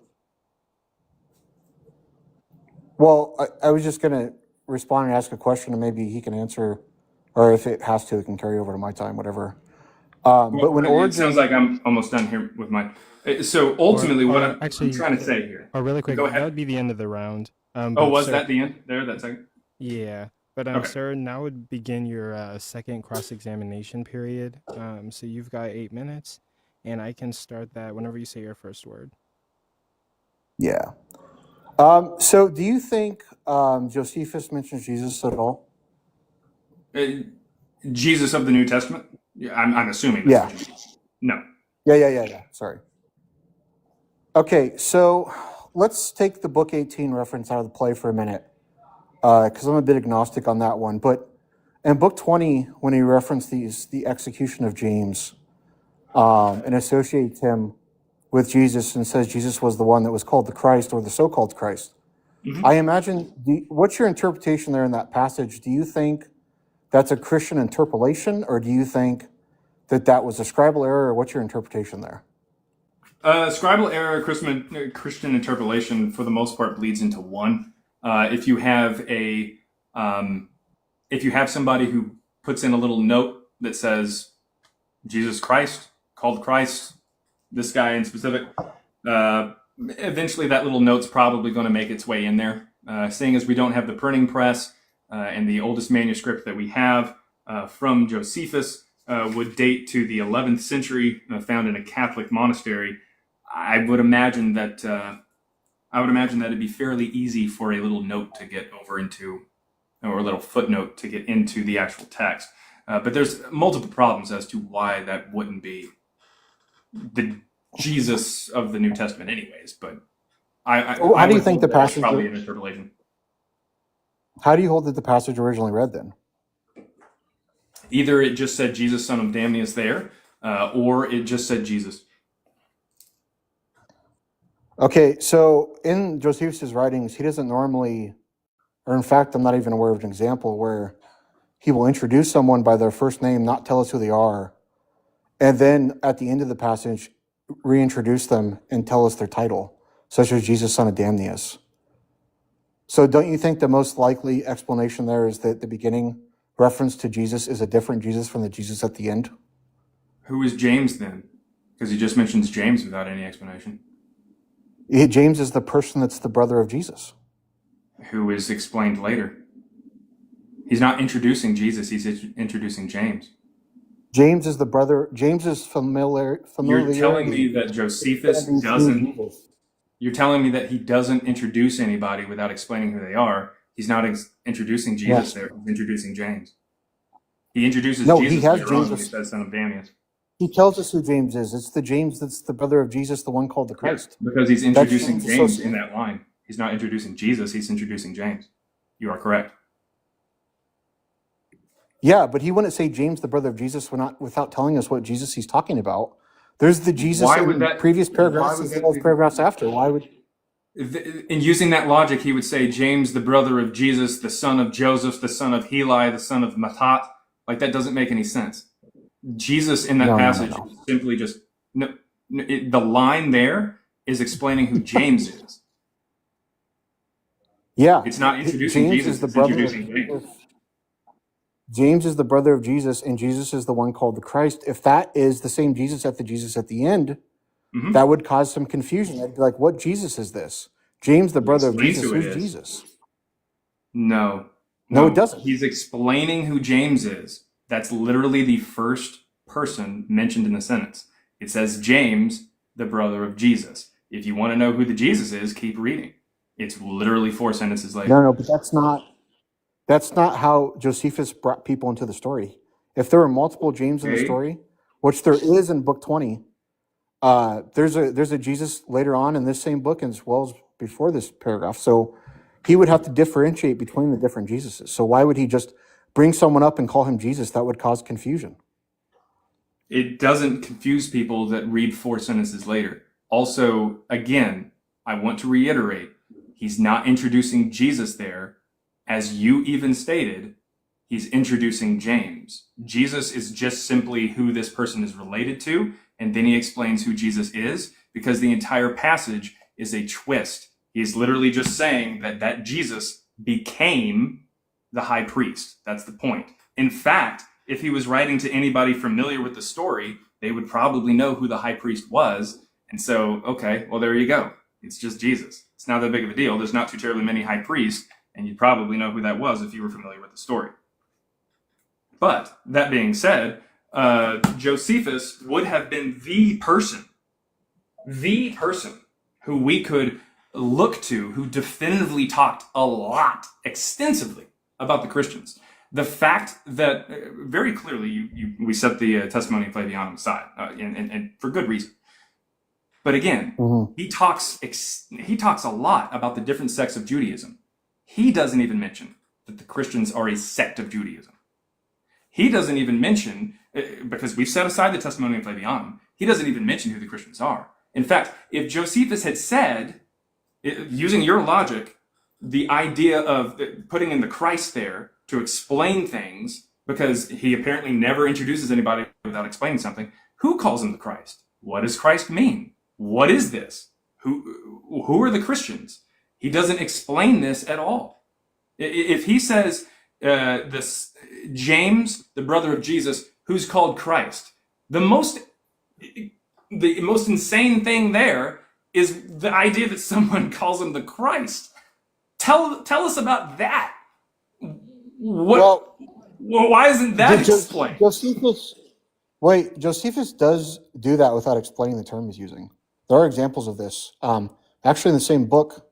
[SPEAKER 19] Well, I was just going to respond and ask a question, and maybe he can answer, or if it has to, it can carry over to my time, whatever. But when Origen,
[SPEAKER 21] It sounds like I'm almost done here with my. So ultimately, what I'm
[SPEAKER 1] actually
[SPEAKER 21] trying to say here.
[SPEAKER 1] Oh, really quick.
[SPEAKER 21] Go ahead.
[SPEAKER 1] That would be the end of the round.
[SPEAKER 21] Was
[SPEAKER 1] sir,
[SPEAKER 21] that the end there? That second?
[SPEAKER 1] Yeah. But
[SPEAKER 21] Okay.
[SPEAKER 1] sir, now would begin your second cross-examination period. So you've got 8 minutes, and I can start that whenever you say your first word.
[SPEAKER 19] yeah. So do you think Josephus mentions Jesus at all?
[SPEAKER 21] Jesus of the New Testament? Yeah, I'm assuming. That's
[SPEAKER 19] Yeah.
[SPEAKER 21] what you mean. No.
[SPEAKER 19] Yeah. Sorry. Okay, so let's take the book 18 reference out of the play for a minute, because I'm a bit agnostic on that one. But in book 20, when he referenced the execution of James, and associates him with Jesus and says Jesus was the one that was called the Christ or the so-called Christ, I imagine, what's your interpretation there in that passage? Do you think that's a Christian interpolation, or do you think that was a scribal error, or what's your interpretation there?
[SPEAKER 21] Scribal error, Christian interpolation, for the most part, bleeds into one. If you have somebody who puts in a little note that says Jesus Christ, called Christ, this guy in specific, eventually that little note's probably going to make its way in there. Seeing as we don't have the printing press, and the oldest manuscript that we have from Josephus would date to the 11th century, found in a Catholic monastery, I would imagine that it'd be fairly easy for a little note to get over into, or a little footnote to get into the actual text. But there's multiple problems as to why that wouldn't be the Jesus of the New Testament, anyways. But
[SPEAKER 19] How do you think the passage?
[SPEAKER 21] Probably an interpolation.
[SPEAKER 19] How do you hold that the passage originally read then?
[SPEAKER 21] Either it just said Jesus, son of Damnius there, or it just said Jesus.
[SPEAKER 19] Okay, so in Josephus' writings, he doesn't normally, or in fact, I'm not even aware of an example where he will introduce someone by their first name, not tell us who they are, and then at the end of the passage, reintroduce them and tell us their title, such as Jesus, son of Damnius. So don't you think the most likely explanation there is that the beginning reference to Jesus is a different Jesus from the Jesus at the end?
[SPEAKER 21] Who is James then? Because he just mentions James without any explanation.
[SPEAKER 19] James is the person that's the brother of Jesus.
[SPEAKER 21] Who is explained later. He's not introducing Jesus, he's introducing James.
[SPEAKER 19] James is the brother. James is familiar.
[SPEAKER 21] You're telling me that Josephus doesn't... You're telling me that he doesn't introduce anybody without explaining who they are. He's not introducing Jesus there. He's introducing James. He introduces Jesus
[SPEAKER 19] he has
[SPEAKER 21] later on
[SPEAKER 19] James.
[SPEAKER 21] when he says son of Damnius.
[SPEAKER 19] He tells us who James is. It's the James that's the brother of Jesus, the one called the Christ.
[SPEAKER 21] Yeah, because he's introducing
[SPEAKER 19] That's
[SPEAKER 21] James in that line. He's not introducing Jesus, he's introducing James. You are correct.
[SPEAKER 19] Yeah, but he wouldn't say James, the brother of Jesus, without telling us what Jesus he's talking about. There's the Jesus in previous paragraphs and 12 paragraphs after. Why would...
[SPEAKER 21] In using that logic, he would say James, the brother of Jesus, the son of Joseph, the son of Heli, the son of Matthat. Like, that doesn't make any sense. Jesus in that passage is simply just... the line there is explaining who James is.
[SPEAKER 19] Yeah,
[SPEAKER 21] It's not introducing
[SPEAKER 19] James
[SPEAKER 21] Jesus,
[SPEAKER 19] is the
[SPEAKER 21] it's
[SPEAKER 19] brother of
[SPEAKER 21] introducing
[SPEAKER 19] Jesus.
[SPEAKER 21] James.
[SPEAKER 19] James is the brother of Jesus, and Jesus is the one called the Christ. If that is the same Jesus at the end,
[SPEAKER 21] Mhm.
[SPEAKER 19] that would cause some confusion. I'd be like, what Jesus is this? James, the
[SPEAKER 21] He
[SPEAKER 19] brother of
[SPEAKER 21] explains
[SPEAKER 19] Jesus.
[SPEAKER 21] who it
[SPEAKER 19] Who's
[SPEAKER 21] is.
[SPEAKER 19] Jesus?
[SPEAKER 21] No.
[SPEAKER 19] No, it doesn't.
[SPEAKER 21] He's explaining who James is. That's literally the first person mentioned in the sentence. It says James, the brother of Jesus. If you want to know who the Jesus is, keep reading. It's literally 4 sentences later.
[SPEAKER 19] No, but that's not how Josephus brought people into the story. If there were multiple James in the
[SPEAKER 21] Okay.
[SPEAKER 19] story, which there is in book 20, there's a Jesus later on in this same book as well as before this paragraph. So he would have to differentiate between the different Jesuses. So why would he just bring someone up and call him Jesus? That would cause confusion.
[SPEAKER 21] It doesn't confuse people that read 4 sentences later. Also, again, I want to reiterate, he's not introducing Jesus there. As you even stated, he's introducing James. Jesus is just simply who this person is related to, and then he explains who Jesus is, because the entire passage is a twist. He's literally just saying that Jesus became the high priest. That's the point. In fact, if he was writing to anybody familiar with the story, they would probably know who the high priest was. And so, okay, well, there you go. It's just Jesus. It's not that big of a deal. There's not too terribly many high priests, and you'd probably know who that was if you were familiar with the story. But that being said, Josephus would have been the person who we could look to, who definitively talked a lot, extensively about the Christians. The fact that very clearly we set the testimony of Flavianum aside, and for good reason. But again, he talks a lot about the different sects of Judaism. He doesn't even mention that the Christians are a sect of Judaism. He doesn't even mention, because we've set aside the testimony of Flavianum, he doesn't even mention who the Christians are. In fact, if Josephus had said, using your logic, the idea of putting in the Christ there to explain things, because he apparently never introduces anybody without explaining something, who calls him the Christ? What does Christ mean? What is this? Who are the Christians? He doesn't explain this at all. If he says this James, the brother of Jesus, who's called Christ, the most insane thing there is the idea that someone calls him the Christ. Tell us about that. Why isn't that explained?
[SPEAKER 19] Josephus does do that without explaining the term he's using. There are examples of this. Actually, in the same book,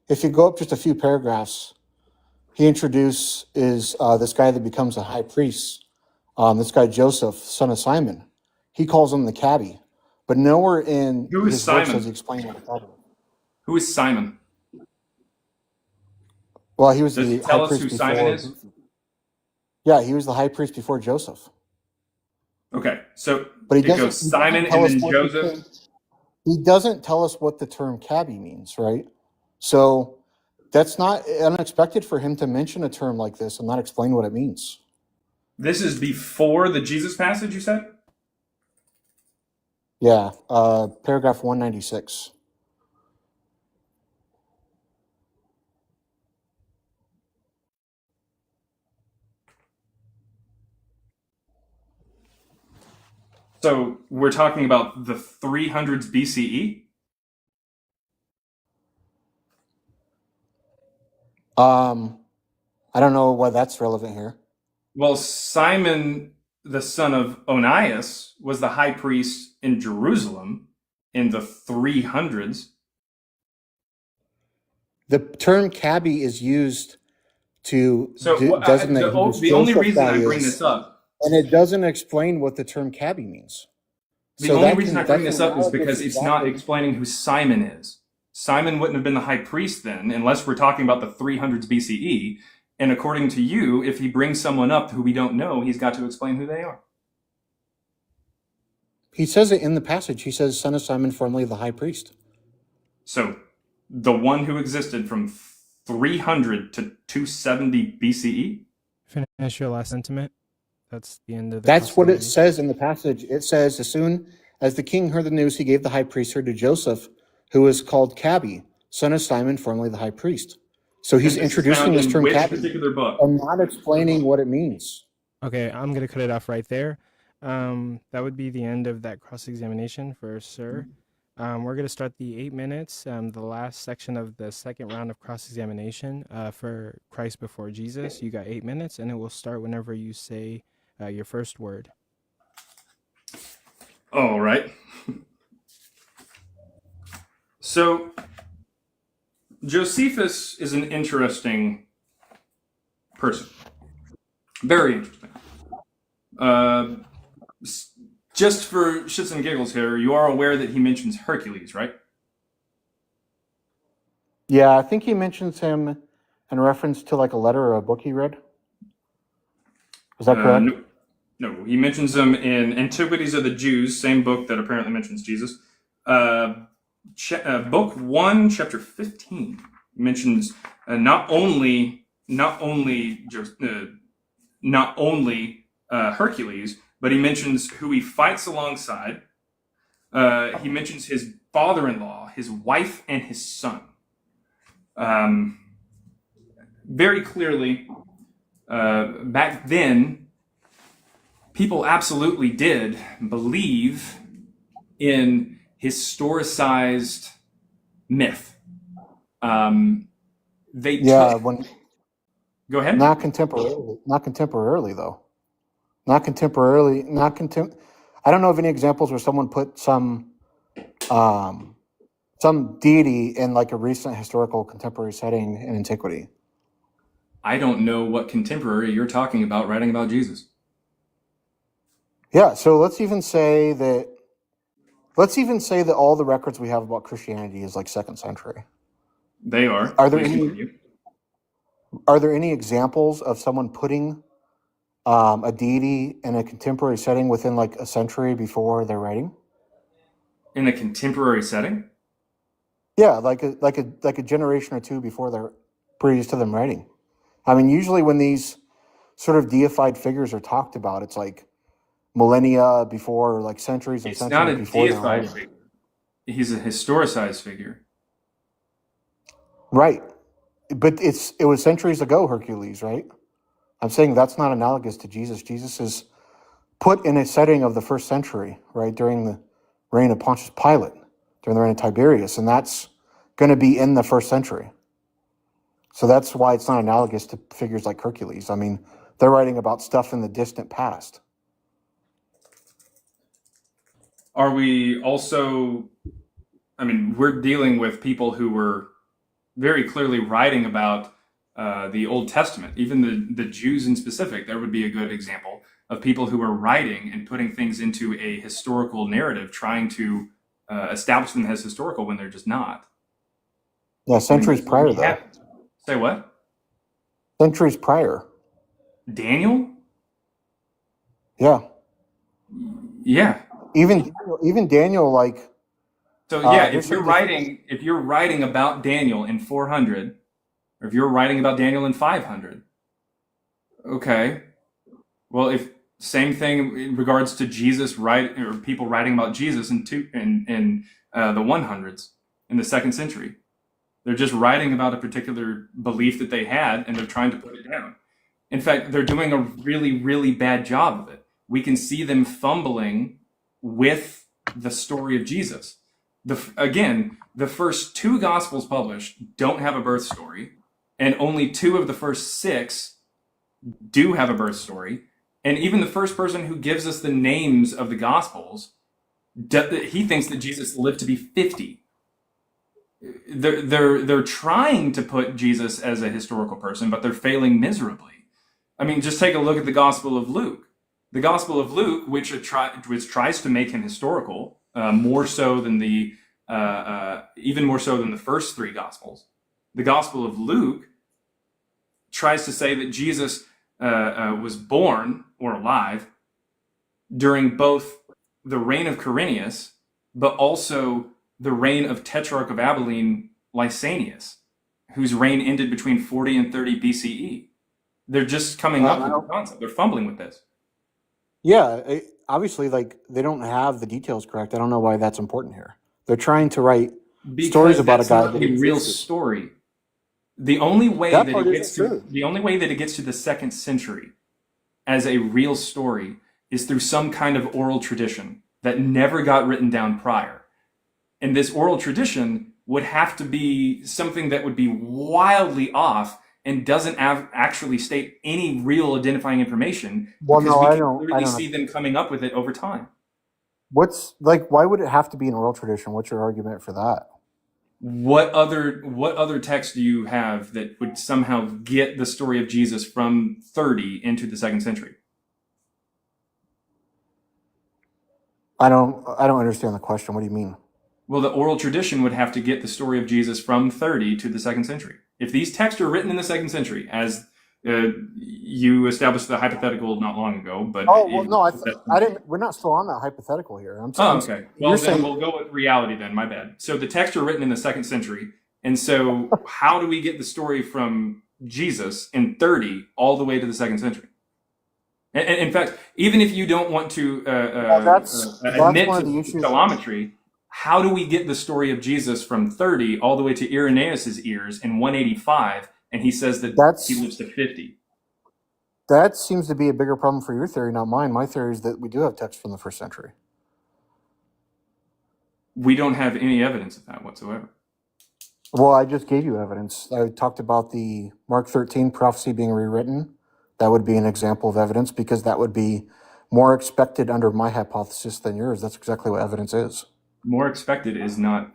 [SPEAKER 19] if you go up just a few paragraphs, he introduces this guy that becomes a high priest, this guy Joseph, son of Simon. He calls him the cabby, but nowhere in his book does he explain what the cabby is.
[SPEAKER 21] Who is Simon?
[SPEAKER 19] Well, he was
[SPEAKER 21] Does
[SPEAKER 19] the
[SPEAKER 21] he tell
[SPEAKER 19] high
[SPEAKER 21] us
[SPEAKER 19] priest
[SPEAKER 21] who
[SPEAKER 19] before.
[SPEAKER 21] Simon is?
[SPEAKER 19] Yeah, he was the high priest before Joseph.
[SPEAKER 21] Okay, so
[SPEAKER 19] But
[SPEAKER 21] it goes Simon and then Joseph.
[SPEAKER 19] He doesn't tell us what the term cabby means, right? So that's not unexpected for him to mention a term like this and not explain what it means.
[SPEAKER 21] This is before the Jesus passage, you said?
[SPEAKER 19] Yeah, paragraph 196.
[SPEAKER 21] So we're talking about the 300s BCE?
[SPEAKER 19] I don't know why that's relevant here.
[SPEAKER 21] Well, Simon, the son of Onias, was the high priest in Jerusalem in the 300s.
[SPEAKER 19] The term cabby is used to
[SPEAKER 21] So
[SPEAKER 19] designate
[SPEAKER 21] the only reason I bring this up,
[SPEAKER 19] and it doesn't explain what the term cabby means.
[SPEAKER 21] the only reason I bring this up is because it's not explaining who Simon is. Simon wouldn't have been the high priest then, unless we're talking about the 300s BCE. And according to you, if he brings someone up who we don't know, he's got to explain who they are.
[SPEAKER 19] He says it in the passage. He says, son of Simon, formerly the high priest.
[SPEAKER 21] So the one who existed from 300 to 270 BCE?
[SPEAKER 1] Finish your last sentiment. That's the end of the
[SPEAKER 19] That's what it
[SPEAKER 1] testimony.
[SPEAKER 19] says in the passage. It says, as soon as the king heard the news, he gave the high priesthood to Joseph, who was called Cabby, son of Simon, formerly the high priest. So he's
[SPEAKER 21] And this is
[SPEAKER 19] introducing
[SPEAKER 21] found
[SPEAKER 19] this
[SPEAKER 21] in
[SPEAKER 19] term
[SPEAKER 21] which
[SPEAKER 19] cat
[SPEAKER 21] particular book?
[SPEAKER 19] and not explaining what it means.
[SPEAKER 1] Okay, I'm gonna cut it off right there. That would be the end of that cross-examination for Sir. We're gonna start the 8 minutes, the last section of the second round of cross-examination for Christ before Jesus. You got 8 minutes, and it will start whenever you say your first word.
[SPEAKER 21] All right. So, Josephus is an interesting person. Very interesting. Just for shits and giggles here, you are aware that he mentions Hercules, right?
[SPEAKER 19] Yeah, I think he mentions him in reference to like a letter or a book he read. Is that correct?
[SPEAKER 21] No, he mentions him in Antiquities of the Jews, same book that apparently mentions Jesus. Book 1, chapter 15 mentions not only Hercules, but he mentions who he fights alongside. He mentions his father-in-law, his wife, and his son. Very clearly, back then, people absolutely did believe in historicized myth. Go ahead.
[SPEAKER 19] Not contemporarily though. Not contemporarily. I don't know of any examples where someone put some deity in like a recent historical contemporary setting in antiquity.
[SPEAKER 21] I don't know what contemporary you're talking about writing about Jesus.
[SPEAKER 19] Yeah, so let's even say that all the records we have about Christianity is like 2nd century.
[SPEAKER 21] They are.
[SPEAKER 19] Are there any examples of someone putting a deity in a contemporary setting within like a century before their writing?
[SPEAKER 21] In a contemporary setting?
[SPEAKER 19] Yeah, like a generation or two before they're previous to them writing. I mean, usually when these sort of deified figures are talked about, it's like millennia before, or like centuries and centuries before.
[SPEAKER 21] It's not a deified figure. He's a historicized figure.
[SPEAKER 19] Right. But it was centuries ago, Hercules, right? I'm saying that's not analogous to Jesus. Jesus is put in a setting of the 1st century, right, during the reign of Pontius Pilate, during the reign of Tiberius, and that's going to be in the 1st century. So that's why it's not analogous to figures like Hercules. I mean, they're writing about stuff in the distant past.
[SPEAKER 21] Are we also, I mean, we're dealing with people who were very clearly writing about the Old Testament, even the Jews in specific. There would be a good example of people who are writing and putting things into a historical narrative, trying to establish them as historical when they're just not.
[SPEAKER 19] Yeah, centuries prior, though.
[SPEAKER 21] Say what?
[SPEAKER 19] Centuries prior.
[SPEAKER 21] Daniel?
[SPEAKER 19] Yeah.
[SPEAKER 21] Yeah.
[SPEAKER 19] Even Daniel, like.
[SPEAKER 21] So yeah, if you're writing about Daniel in 400, or if you're writing about Daniel in 500, okay. Well, if same thing in regards to Jesus, or people writing about Jesus in the 100s in the 2nd century, they're just writing about a particular belief that they had, and they're trying to put it down. In fact, they're doing a really, really bad job of it. We can see them fumbling with the story of Jesus. Again, the first 2 Gospels published don't have a birth story, and only 2 of the first 6 do have a birth story. And even the first person who gives us the names of the Gospels, he thinks that Jesus lived to be 50. They're trying to put Jesus as a historical person, but they're failing miserably. I mean, just take a look at the Gospel of Luke. The Gospel of Luke, which tries to make him historical, more so than even more so than the first 3 Gospels. The Gospel of Luke tries to say that Jesus was born or alive during both the reign of Quirinius, but also the reign of Tetrarch of Abilene, Lysanias, whose reign ended between 40 and 30 BCE. They're just coming up with the concept. They're fumbling with this.
[SPEAKER 19] Yeah, obviously, like, they don't have the details correct. I don't know why that's important here. They're trying to write stories about a guy.
[SPEAKER 21] Because that's not a real story. The only way
[SPEAKER 19] That
[SPEAKER 21] that
[SPEAKER 19] part
[SPEAKER 21] it
[SPEAKER 19] isn't
[SPEAKER 21] gets to
[SPEAKER 19] true.
[SPEAKER 21] the only way that it gets to the 2nd century as a real story is through some kind of oral tradition that never got written down prior. And this oral tradition would have to be something that would be wildly off and doesn't actually state any real identifying information,
[SPEAKER 19] Well,
[SPEAKER 21] because
[SPEAKER 19] no,
[SPEAKER 21] we
[SPEAKER 19] I
[SPEAKER 21] can
[SPEAKER 19] don't. I
[SPEAKER 21] clearly
[SPEAKER 19] don't.
[SPEAKER 21] see them coming up with it over time.
[SPEAKER 19] What's like? Why would it have to be an oral tradition? What's your argument for that?
[SPEAKER 21] What other text do you have that would somehow get the story of Jesus from 30 into the 2nd century?
[SPEAKER 19] I don't understand the question. What do you mean?
[SPEAKER 21] Well, the oral tradition would have to get the story of Jesus from 30 to the 2nd century. If these texts are written in the 2nd century, as you established the hypothetical not long ago, but
[SPEAKER 19] Oh well, no, I didn't. We're not still on that hypothetical here. I'm saying.
[SPEAKER 21] Oh, okay. Well,
[SPEAKER 19] You're
[SPEAKER 21] then
[SPEAKER 19] saying
[SPEAKER 21] we'll go with reality then. My bad. So the texts are written in the 2nd century, and so how do we get the story from Jesus in 30 all the way to the 2nd century? And in fact, even if you don't want to admit
[SPEAKER 19] one
[SPEAKER 21] to
[SPEAKER 19] of the issues.
[SPEAKER 21] telemetry, how do we get the story of Jesus from 30 all the way to Irenaeus's ears in 185, and he says that he lives to 50?
[SPEAKER 19] That seems to be a bigger problem for your theory, not mine. My theory is that we do have text from the 1st century.
[SPEAKER 21] We don't have any evidence of that whatsoever.
[SPEAKER 19] Well, I just gave you evidence. I talked about the Mark 13 prophecy being rewritten. That would be an example of evidence because that would be more expected under my hypothesis than yours. That's exactly what evidence is.
[SPEAKER 21] More expected is not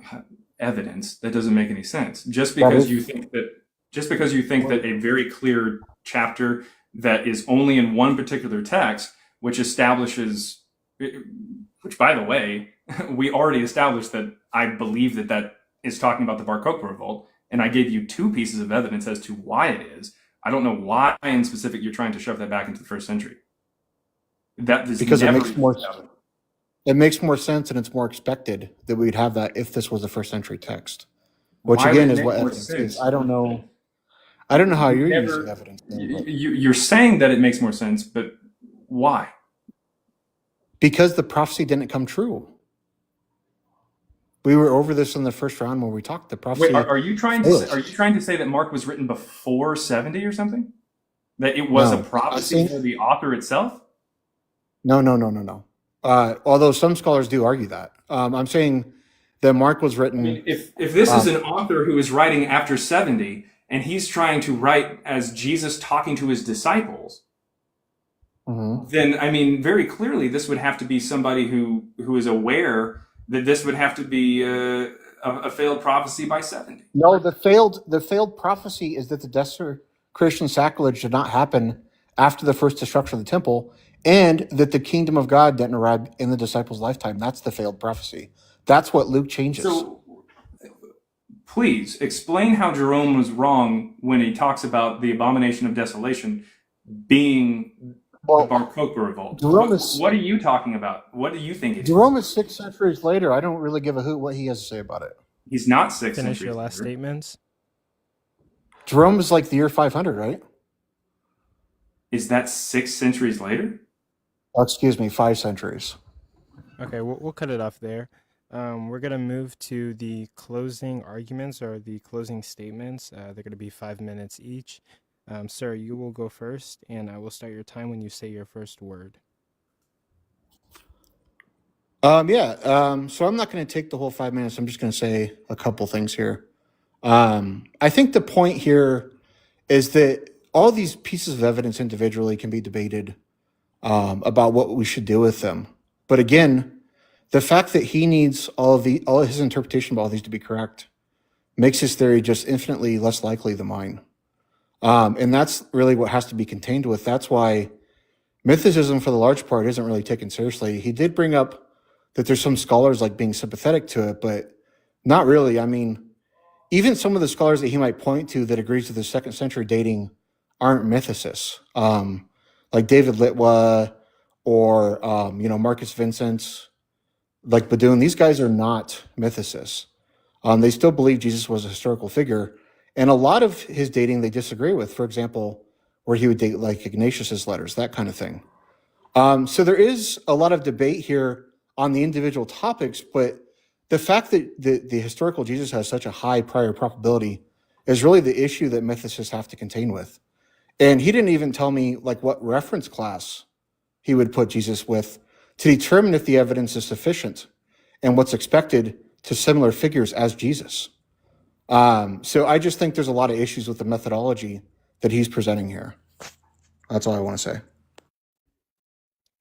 [SPEAKER 21] evidence. That doesn't make any sense. Just because you think that a very clear chapter that is only in one particular text, which establishes, which by the way, we already established that I believe that is talking about the Bar Kokhba revolt, and I gave you 2 pieces of evidence as to why it is. I don't know why in specific you're trying to shove that back into the 1st century. That is
[SPEAKER 19] because
[SPEAKER 21] never
[SPEAKER 19] it makes more sense and it's more expected that we'd have that if this was a 1st century text. Which
[SPEAKER 21] Why
[SPEAKER 19] again
[SPEAKER 21] would it
[SPEAKER 19] is what
[SPEAKER 21] make more
[SPEAKER 19] evidence
[SPEAKER 21] sense?
[SPEAKER 19] is. I don't know how you're using evidence.
[SPEAKER 21] You're saying that it makes more sense, but why?
[SPEAKER 19] Because the prophecy didn't come true. We were over this in the first round when we talked the prophecy.
[SPEAKER 21] Wait, are you trying to say that Mark was written before 70 or something? That it was a prophecy for the author itself?
[SPEAKER 19] No. Although some scholars do argue that. I'm saying that Mark was written.
[SPEAKER 21] I mean, if this is an author who is writing after 70 and he's trying to write as Jesus talking to his disciples, then I mean, very clearly this would have to be somebody who is aware that this would have to be a failed prophecy by 70.
[SPEAKER 19] No, the failed prophecy is that the desecration sacrilege did not happen after the first destruction of the temple, and that the kingdom of God didn't arrive in the disciples' lifetime. That's the failed prophecy. That's what Luke changes.
[SPEAKER 21] So please explain how Jerome was wrong when he talks about the abomination of desolation being the Bar Kokhba revolt. What are you talking about? What do you think it is?
[SPEAKER 19] Jerome is 6 centuries later. I don't really give a hoot what he has to say about it.
[SPEAKER 21] He's not 6
[SPEAKER 1] Finish
[SPEAKER 21] centuries
[SPEAKER 1] your last
[SPEAKER 21] later.
[SPEAKER 1] statements.
[SPEAKER 19] Jerome is like the year 500, right?
[SPEAKER 21] Is that 6 centuries later?
[SPEAKER 19] Oh, excuse me, 5 centuries.
[SPEAKER 1] Okay, we'll cut it off there. We're going to move to the closing arguments or the closing statements. They're going to be 5 minutes each. Sir, you will go first, and I will start your time when you say your first word.
[SPEAKER 19] So I'm not going to take the whole 5 minutes. I'm just going to say a couple things here. I think the point here is that all these pieces of evidence individually can be debated about what we should do with them. But again, the fact that he needs all his interpretation of all these to be correct makes his theory just infinitely less likely than mine. And that's really what has to be contained with. That's why mythicism, for the large part, isn't really taken seriously. He did bring up that there's some scholars like being sympathetic to it, but not really. I mean, even some of the scholars that he might point to that agrees with the 2nd century dating aren't mythicists, like David Litwa or Marcus Vincent, like Badoon. These guys are not mythicists. They still believe Jesus was a historical figure. And a lot of his dating they disagree with, for example, where he would date like Ignatius's letters, that kind of thing. So there is a lot of debate here on the individual topics, but the fact that the historical Jesus has such a high prior probability is really the issue that mythicists have to contain with. And he didn't even tell me like what reference class he would put Jesus with to determine if the evidence is sufficient and what's expected to similar figures as Jesus. So I just think there's a lot of issues with the methodology that he's presenting here. That's all I want to say.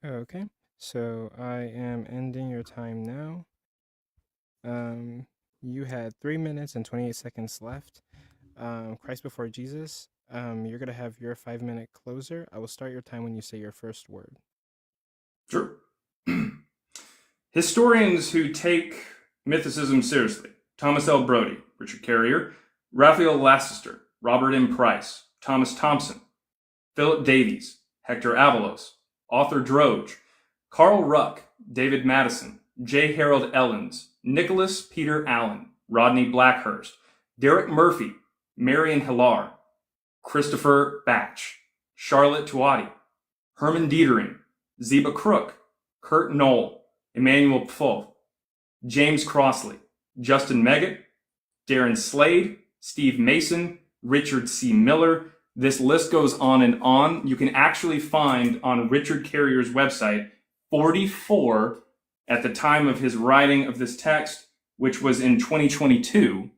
[SPEAKER 1] Okay, so I am ending your time now. You had 3 minutes and 28 seconds left. Christ before Jesus, you're going to have your 5-minute closer. I will start your time when you say your first word.
[SPEAKER 21] Sure. Historians who take mythicism seriously: Thomas L. Brodie, Richard Carrier, Raphael Lasseter, Robert M. Price, Thomas Thompson, Philip Davies, Hector Avalos, Arthur Droge, Carl Ruck, David Madison, J. Harold Ellens, Nicholas Peter Allen, Rodney Blackhurst, Derek Murphy, Marion Hillar, Christopher Batch, Charlotte Tuati, Herman Dietering, Zeba Crook, Kurt Knoll, Emmanuel Pfaff, James Crossley, Justin Meggitt, Darren Slade, Steve Mason, Richard C. Miller. This list goes on and on. You can actually find on Richard Carrier's website 44 at the time of his writing of this text, which was in 2022.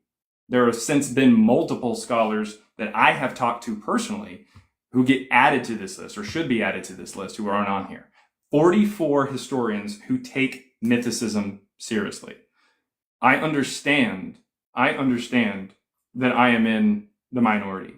[SPEAKER 21] There have since been multiple scholars that I have talked to personally who get added to this list or should be added to this list who aren't on here. 44 historians who take mythicism seriously. I understand that I am in the minority.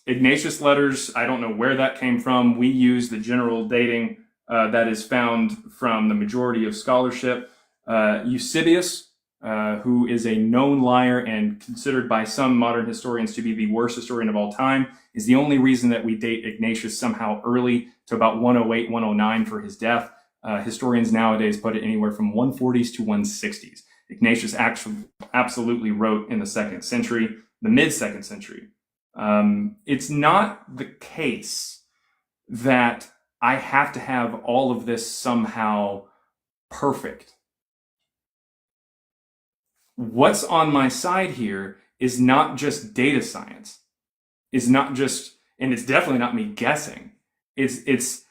[SPEAKER 21] Ignatius letters, I don't know where that came from. We use the general dating that is found from the majority of scholarship. Eusebius, who is a known liar and considered by some modern historians to be the worst historian of all time, is the only reason that we date Ignatius somehow early to about 108, 109 for his death. Historians nowadays put it anywhere from 140s to 160s. Ignatius actually absolutely wrote in the second century, the mid-second century. It's not the case that I have to have all of this somehow perfect. What's on my side here is not just data science, is not just, and it's definitely not me guessing. It's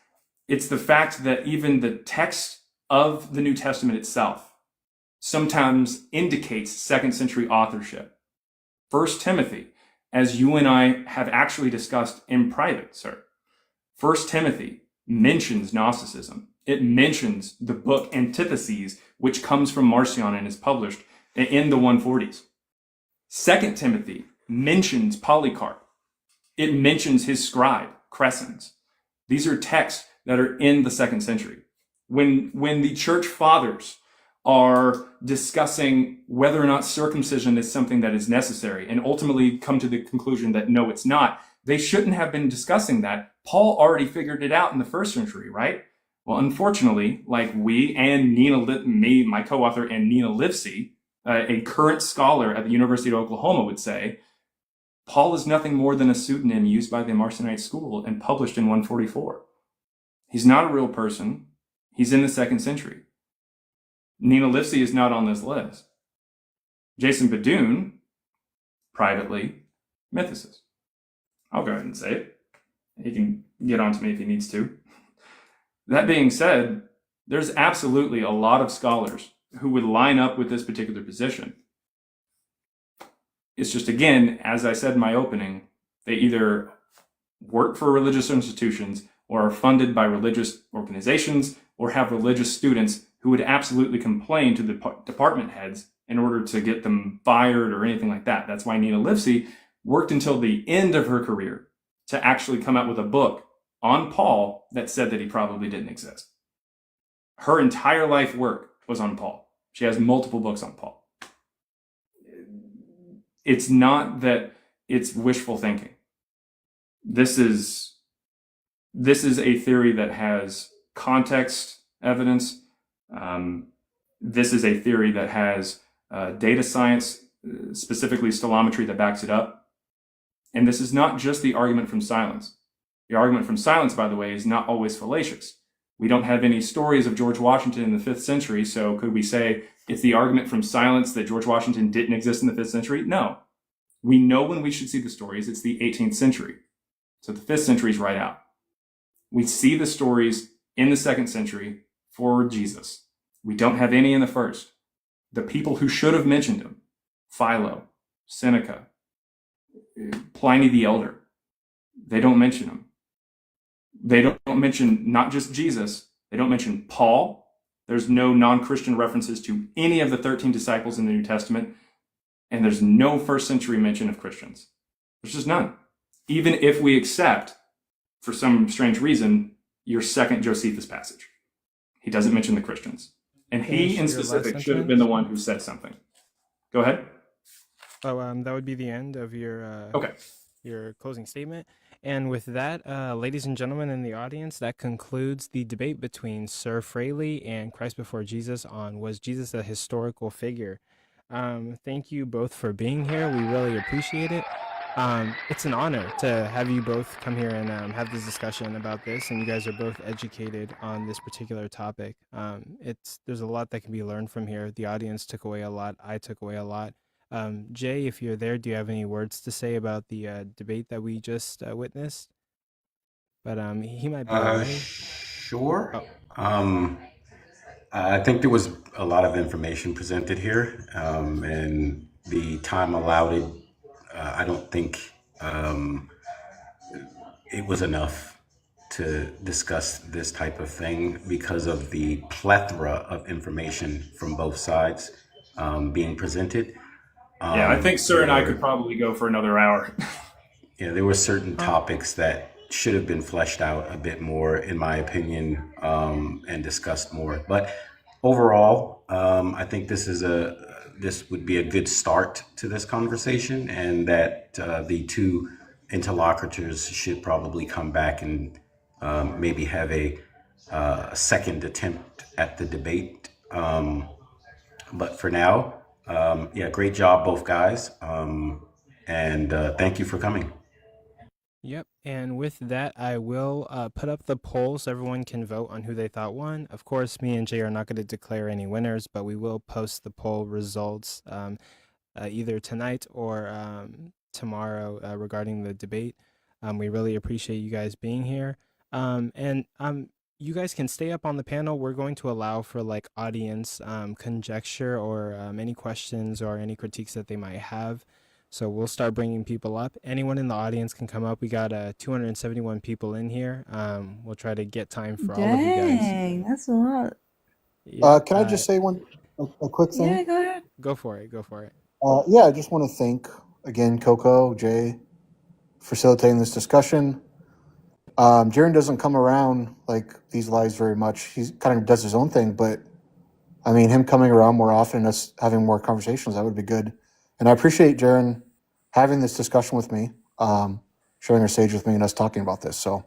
[SPEAKER 21] the fact that even the text of the New Testament itself sometimes indicates second century authorship. 1 Timothy, as you and I have actually discussed in private, sir. 1 Timothy mentions Gnosticism. It mentions the book Antitheses, which comes from Marcion and is published in the 140s. 2 Timothy mentions Polycarp. It mentions his scribe, Crescens. These are texts that are in the second century. When the church fathers are discussing whether or not circumcision is something that is necessary and ultimately come to the conclusion that no, it's not, they shouldn't have been discussing that. Paul already figured it out in the first century, right? Well, unfortunately, like we and me, my co-author, and Nina Livesey, a current scholar at the University of Oklahoma, would say, Paul is nothing more than a pseudonym used by the Marcionite school and published in 144. He's not a real person. He's in the second century. Nina Livesey is not on this list. Jason Badoon, privately, mythicist. I'll go ahead and say it. He can get on to me if he needs to. That being said, there's absolutely a lot of scholars who would line up with this particular position. It's just, again, as I said in my opening, they either work for religious institutions or are funded by religious organizations or have religious students who would absolutely complain to the department heads in order to get them fired or anything like that. That's why Nina Livesey worked until the end of her career to actually come out with a book on Paul that said that he probably didn't exist. Her entire life work was on Paul. She has multiple books on Paul. It's not that it's wishful thinking. This is a theory that has context evidence. This is a theory that has data science, specifically stellometry, that backs it up. And this is not just the argument from silence. The argument from silence, by the way, is not always fallacious. We don't have any stories of George Washington in the 5th century, so could we say it's the argument from silence that George Washington didn't exist in the 5th century? No. We know when we should see the stories. It's the 18th century. So the 5th century is right out. We see the stories in the 2nd century for Jesus. We don't have any in the 1st. The people who should have mentioned him, Philo, Seneca, Pliny the Elder, they don't mention him. They don't mention not just Jesus, they don't mention Paul. There's no non-Christian references to any of the 13 disciples in the New Testament, and there's no 1st century mention of Christians. There's just none. Even if we accept, for some strange reason, your 2nd Josephus passage. He doesn't mention the Christians. And he, in specific, should have been the one who said something. Go ahead.
[SPEAKER 1] Oh, that would be the end of your your closing statement. And with that, ladies and gentlemen in the audience, that concludes the debate between Sir Fraley and Christ Before Jesus on was Jesus a historical figure. Thank you both for being here. We really appreciate it. It's an honor to have you both come here and have this discussion about this, and you guys are both educated on this particular topic. There's a lot that can be learned from here. The audience took away a lot. I took away a lot. Jay, if you're there, do you have any words to say about the debate that we just witnessed? But he might be away.
[SPEAKER 2] Sure. I think there was a lot of information presented here, and the time allowed it. I don't think it was enough to discuss this type of thing because of the plethora of information from both sides being presented.
[SPEAKER 21] Yeah, I think Sir and I could probably go for another hour.
[SPEAKER 2] Yeah, there were certain topics that should have been fleshed out a bit more, in my opinion, and discussed more. But overall, I think this would be a good start to this conversation, and that the two interlocutors should probably come back and maybe have a second attempt at the debate. But for now, yeah, great job, both guys. And thank you for coming.
[SPEAKER 1] Yep, and with that, I will put up the poll so everyone can vote on who they thought won. Of course, me and Jay are not going to declare any winners, but we will post the poll results either tonight or tomorrow regarding the debate. We really appreciate you guys being here. And you guys can stay up on the panel. We're going to allow for like audience conjecture or any questions or any critiques that they might have. So we'll start bringing people up. Anyone in the audience can come up. We got 271 people in here. We'll try to get time for all of you guys.
[SPEAKER 3] Dang, that's a lot.
[SPEAKER 1] Yeah,
[SPEAKER 19] Can I just say a quick thing?
[SPEAKER 3] Yeah, go ahead.
[SPEAKER 1] Go for it. Go for it.
[SPEAKER 19] Yeah, I just want to thank again Coco, Jay, for facilitating this discussion. Jaren doesn't come around like these lives very much. He kind of does his own thing, but I mean, him coming around more often and us having more conversations, that would be good. And I appreciate Jaren having this discussion with me, sharing her stage with me and us talking about this. So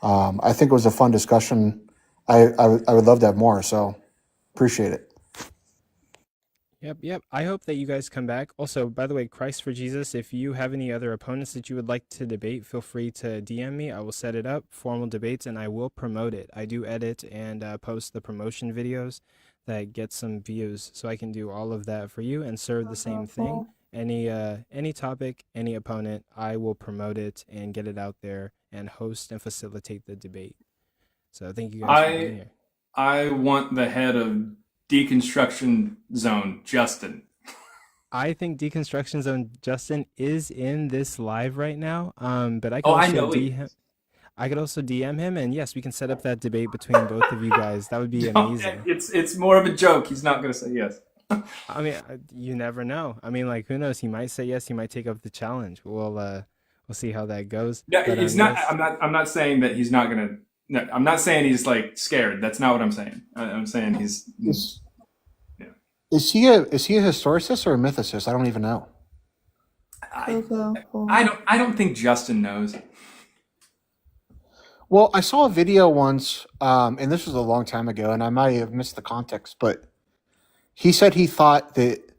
[SPEAKER 19] I think it was a fun discussion. I would love to have more, so appreciate it.
[SPEAKER 1] Yep. I hope that you guys come back. Also, by the way, Christ for Jesus, if you have any other opponents that you would like to debate, feel free to DM me. I will set it up, formal debates, and I will promote it. I do edit and post the promotion videos that get some views, so I can do all of that for you and serve the same thing. Any topic, any opponent, I will promote it and get it out there and host and facilitate the debate. So thank you guys for being here.
[SPEAKER 21] I want the head of Deconstruction Zone, Justin.
[SPEAKER 1] I think Deconstruction Zone Justin is in this live right now. But I can I could also DM him, and yes, we can set up that debate between both of you guys. That would be amazing.
[SPEAKER 21] It's more of a joke. He's not going to say yes.
[SPEAKER 1] I mean, you never know. I mean, like, who knows? He might say yes. He might take up the challenge. We'll see how that goes.
[SPEAKER 21] Yeah,
[SPEAKER 1] but,
[SPEAKER 21] he's not. I'm not saying that he's not going to. No, I'm not saying he's like scared. That's not what I'm saying. I'm saying he's.
[SPEAKER 19] Is he a historicist or a mythicist? I don't even know.
[SPEAKER 21] I don't think Justin knows.
[SPEAKER 19] Well, I saw a video once, and this was a long time ago, and I might have missed the context, but he said he thought that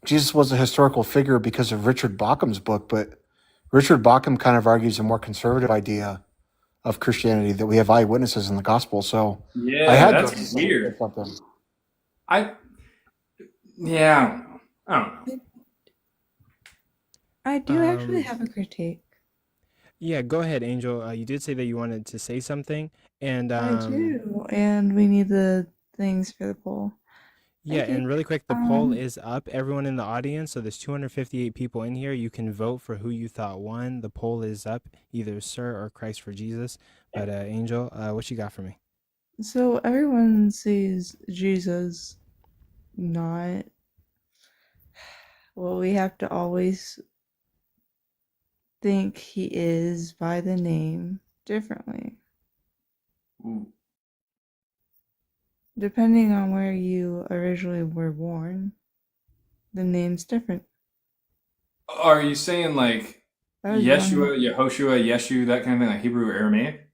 [SPEAKER 19] Jesus was a historical figure because of Richard Bauckham's book, but Richard Bauckham kind of argues a more conservative idea of Christianity, that we have eyewitnesses in the gospel. So
[SPEAKER 21] yeah, that's weird. I don't know.
[SPEAKER 3] I do actually have a critique.
[SPEAKER 1] Yeah, go ahead, Angel. You did say that you wanted to say something, and
[SPEAKER 3] I do, and we need the things for the poll.
[SPEAKER 1] yeah,
[SPEAKER 3] Okay.
[SPEAKER 1] and really quick, the poll is up. Everyone in the audience, so there's 258 people in here. You can vote for who you thought won. The poll is up, either Sir or Christ for Jesus. But Angel, what you got for me?
[SPEAKER 3] So everyone sees Jesus not. Well, we have to always think he is by the name differently. Depending on where you originally were born, the name's different.
[SPEAKER 21] Are you saying like
[SPEAKER 3] I was
[SPEAKER 21] Yeshua, Yehoshua, Yeshu, that kind of thing, like Hebrew or Aramaic?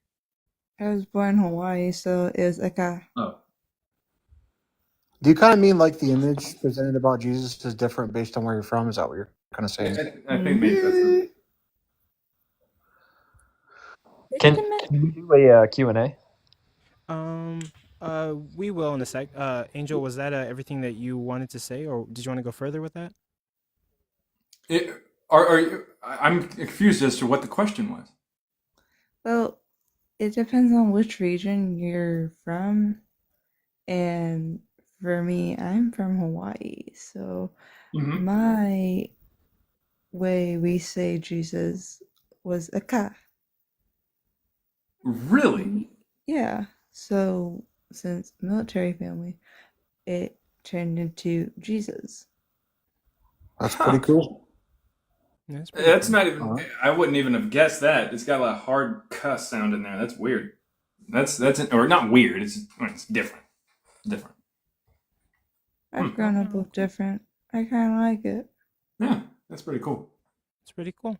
[SPEAKER 3] I was born in Hawaii, so it was Eka.
[SPEAKER 21] Oh.
[SPEAKER 19] Do you kind of mean like the image presented about Jesus is different based on where you're from? Is that what you're kind of saying?
[SPEAKER 21] I think maybe that's it.
[SPEAKER 8] Can we do a Q&A?
[SPEAKER 1] We will in a sec. Angel, was that everything that you wanted to say, or did you want to go further with that?
[SPEAKER 21] Are you? I'm confused as to what the question was.
[SPEAKER 3] Well, it depends on which region you're from, and for me, I'm from Hawaii, so my way we say Jesus was Eka.
[SPEAKER 21] Really?
[SPEAKER 3] Yeah. So since military family, it turned into Jesus.
[SPEAKER 19] That's pretty cool.
[SPEAKER 21] That's not even. I wouldn't even have guessed that. It's got a hard cuss sound in there. That's weird. That's or not weird. It's different. Different.
[SPEAKER 3] I've grown up with different. I kind of like it.
[SPEAKER 21] Yeah, that's pretty cool.
[SPEAKER 1] It's pretty cool.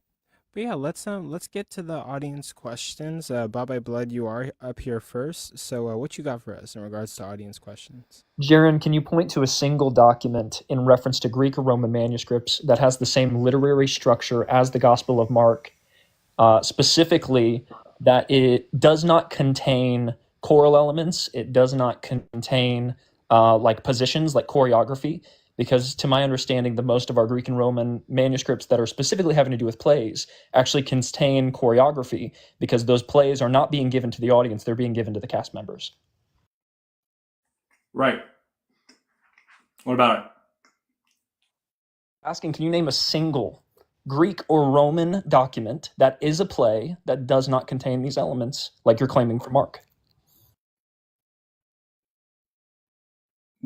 [SPEAKER 1] But yeah, let's get to the audience questions. Bye Blood, you are up here first. So what you got for us in regards to audience questions?
[SPEAKER 8] Jaron, can you point to a single document in reference to Greek or Roman manuscripts that has the same literary structure as the Gospel of Mark, specifically that it does not contain choral elements, it does not contain like positions, like choreography? Because to my understanding, the most of our Greek and Roman manuscripts that are specifically having to do with plays actually contain choreography, because those plays are not being given to the audience, they're being given to the cast members.
[SPEAKER 21] Right. What about it?
[SPEAKER 8] Asking, can you name a single Greek or Roman document that is a play that does not contain these elements, like you're claiming for Mark?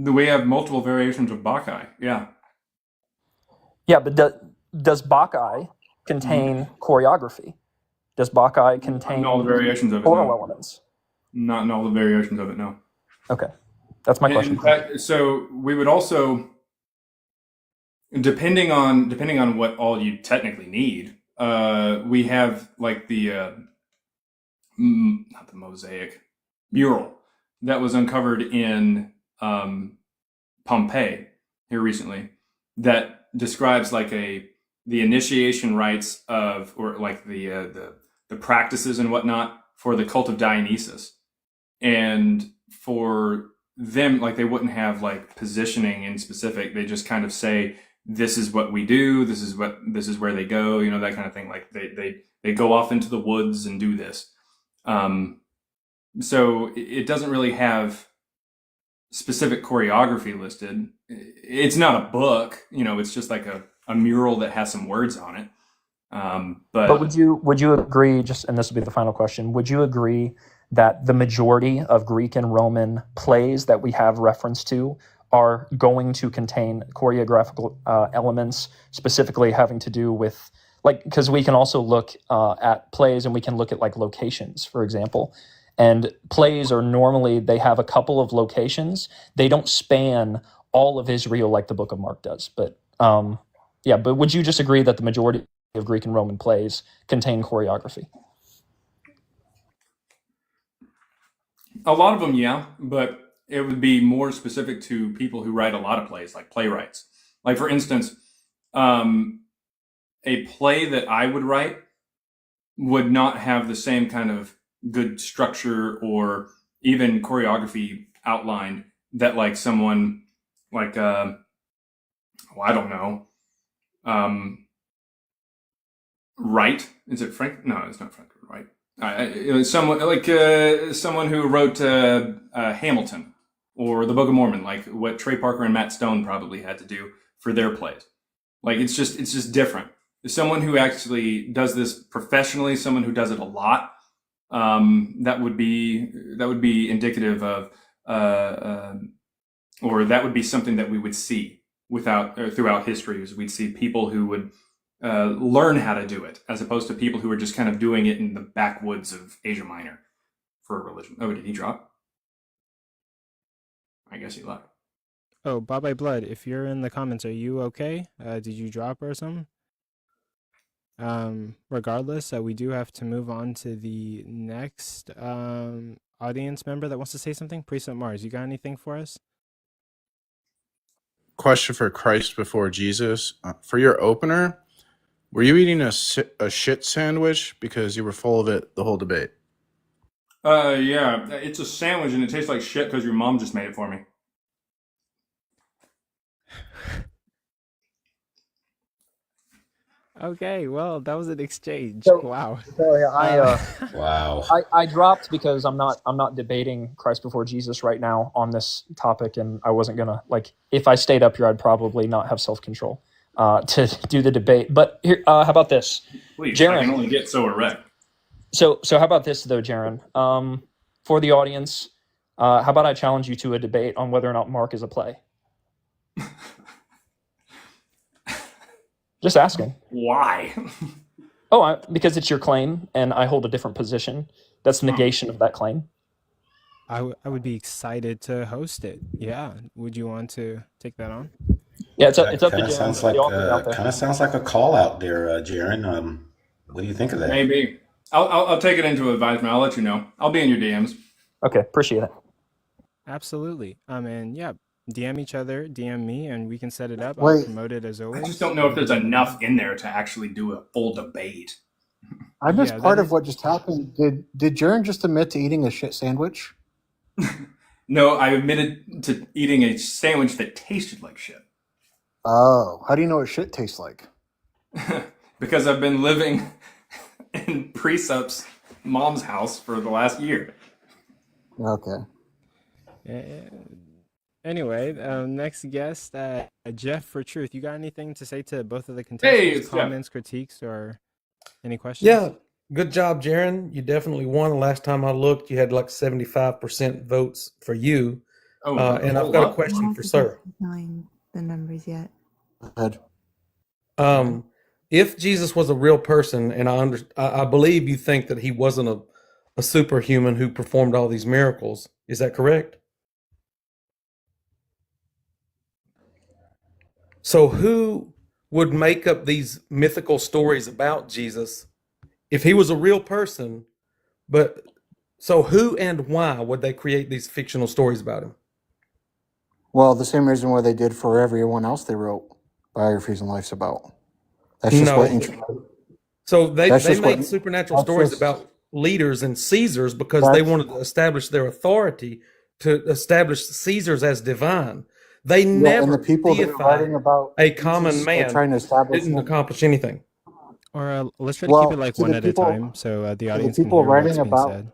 [SPEAKER 21] We have multiple variations of Bacchae. Yeah.
[SPEAKER 8] Yeah, but does Bacchae contain choreography? Does Bacchae contain
[SPEAKER 21] all the variations of it?
[SPEAKER 8] choral
[SPEAKER 21] No.
[SPEAKER 8] elements?
[SPEAKER 21] Not in all the variations of it. No.
[SPEAKER 8] Okay, that's my question.
[SPEAKER 21] In fact, so we would also, depending on what all you technically need, we have like the not the mosaic mural that was uncovered in Pompeii here recently, that describes like the initiation rites of, or like the practices and whatnot for the cult of Dionysus. And for them, like, they wouldn't have like positioning in specific. They just kind of say, this is what we do, this is where they go, that kind of thing. Like they go off into the woods and do this. So it doesn't really have specific choreography listed. It's not a book, it's just like a mural that has some words on it.
[SPEAKER 8] But would you agree, and this will be the final question, would you agree that the majority of Greek and Roman plays that we have reference to are going to contain choreographical elements, specifically having to do with, like, because we can also look at plays and we can look at like locations, for example. And plays are normally, they have a couple of locations. They don't span all of Israel like the Book of Mark does. But but would you just agree that the majority of Greek and Roman plays contain choreography?
[SPEAKER 21] A lot of them, yeah, but it would be more specific to people who write a lot of plays, like playwrights. Like, for instance, a play that I would write would not have the same kind of good structure or even choreography outlined that like someone like I don't know, Wright. Is it Frank? No, it's not Frank Wright. It was someone who wrote Hamilton or the Book of Mormon, like what Trey Parker and Matt Stone probably had to do for their plays. Like it's just different. Someone who actually does this professionally, someone who does it a lot, that would be indicative of, or that would be something that we would see throughout history. Is we'd see people who would learn how to do it, as opposed to people who are just kind of doing it in the backwoods of Asia Minor for religion. Oh, did he drop? I guess he left.
[SPEAKER 1] Oh, Bye Blood, if you're in the comments, are you okay? Did you drop or something? Regardless, we do have to move on to the next audience member that wants to say something. Precept Mars, you got anything for us?
[SPEAKER 10] Question for Christ before Jesus. For your opener, were you eating a shit sandwich because you were full of it the whole debate?
[SPEAKER 21] Yeah, it's a sandwich and it tastes like shit because your mom just made it for me.
[SPEAKER 1] Okay, well, that was an exchange.
[SPEAKER 8] So-
[SPEAKER 1] Wow.
[SPEAKER 8] So yeah,
[SPEAKER 2] Wow.
[SPEAKER 8] I dropped because I'm not debating Christ before Jesus right now on this topic, and I wasn't gonna, like, if I stayed up here, I'd probably not have self-control to do the debate. But here, how about this,
[SPEAKER 21] Please,
[SPEAKER 8] Jaren?
[SPEAKER 21] I can only get so erect.
[SPEAKER 8] So how about this though, Jaren? For the audience, how about I challenge you to a debate on whether or not Mark is a play? Just asking.
[SPEAKER 21] Why?
[SPEAKER 8] Because it's your claim, and I hold a different position. That's negation of that claim.
[SPEAKER 1] I would be excited to host it. Yeah. Would you want to take that on?
[SPEAKER 8] Yeah, it's up to
[SPEAKER 2] Kind of
[SPEAKER 8] Jaren.
[SPEAKER 2] sounds
[SPEAKER 8] The
[SPEAKER 2] like
[SPEAKER 8] author's out there.
[SPEAKER 2] kind of sounds like a call out there, Jaren. What do you think of that?
[SPEAKER 21] Maybe. I'll take it into advisement. I'll let you know. I'll be in your DMs.
[SPEAKER 8] Okay, appreciate it.
[SPEAKER 1] Absolutely. And yeah, DM each other, DM me, and we can set it up. I'll
[SPEAKER 19] Wait.
[SPEAKER 1] promote it as always.
[SPEAKER 21] I just don't know if there's enough in there to actually do a full debate.
[SPEAKER 19] I missed
[SPEAKER 1] Yeah,
[SPEAKER 19] part
[SPEAKER 1] that
[SPEAKER 19] of what just happened. Did Jaren just admit to eating a shit sandwich?
[SPEAKER 21] No, I admitted to eating a sandwich that tasted like shit.
[SPEAKER 19] Oh, how do you know what shit tastes like?
[SPEAKER 21] Because I've been living in Precept's mom's house for the last year.
[SPEAKER 19] Okay.
[SPEAKER 1] Anyway, next guest, Jeff for Truth. You got anything to say to both of the
[SPEAKER 21] Hey,
[SPEAKER 1] contestants?
[SPEAKER 21] it's Jeff.
[SPEAKER 1] Comments, critiques, or any questions?
[SPEAKER 22] Yeah, good job, Jaren. You definitely won. The last time I looked, you had like 75% votes for you.
[SPEAKER 21] Oh,
[SPEAKER 22] and I've got a question for Sir.
[SPEAKER 3] Knowing the numbers yet.
[SPEAKER 19] Go ahead.
[SPEAKER 22] If Jesus was a real person, and I believe you think that he wasn't a superhuman who performed all these miracles, is that correct? So who would make up these mythical stories about Jesus if he was a real person? But so who and why would they create these fictional stories about him?
[SPEAKER 19] Well, the same reason why they did for everyone else they wrote biographies and lives about. That's just what
[SPEAKER 22] So they
[SPEAKER 19] That's just
[SPEAKER 22] made
[SPEAKER 19] what-
[SPEAKER 22] supernatural
[SPEAKER 19] that's
[SPEAKER 22] stories
[SPEAKER 19] just-
[SPEAKER 22] about leaders and Caesars because they
[SPEAKER 19] That's-
[SPEAKER 22] wanted to establish their authority, to establish Caesars as divine. They
[SPEAKER 19] Yeah,
[SPEAKER 22] never
[SPEAKER 19] and the people that are
[SPEAKER 22] deified
[SPEAKER 19] writing about
[SPEAKER 22] a common
[SPEAKER 19] Jesus are
[SPEAKER 22] man.
[SPEAKER 19] trying to establish
[SPEAKER 22] Didn't
[SPEAKER 19] him.
[SPEAKER 22] accomplish anything.
[SPEAKER 1] Or let's try to
[SPEAKER 19] Well,
[SPEAKER 1] keep it like
[SPEAKER 19] to
[SPEAKER 1] one
[SPEAKER 19] the
[SPEAKER 1] at
[SPEAKER 19] people-
[SPEAKER 1] a time, so the
[SPEAKER 19] to
[SPEAKER 1] audience
[SPEAKER 19] the
[SPEAKER 1] can
[SPEAKER 19] people
[SPEAKER 1] hear what's
[SPEAKER 19] writing
[SPEAKER 1] being
[SPEAKER 19] about
[SPEAKER 1] said.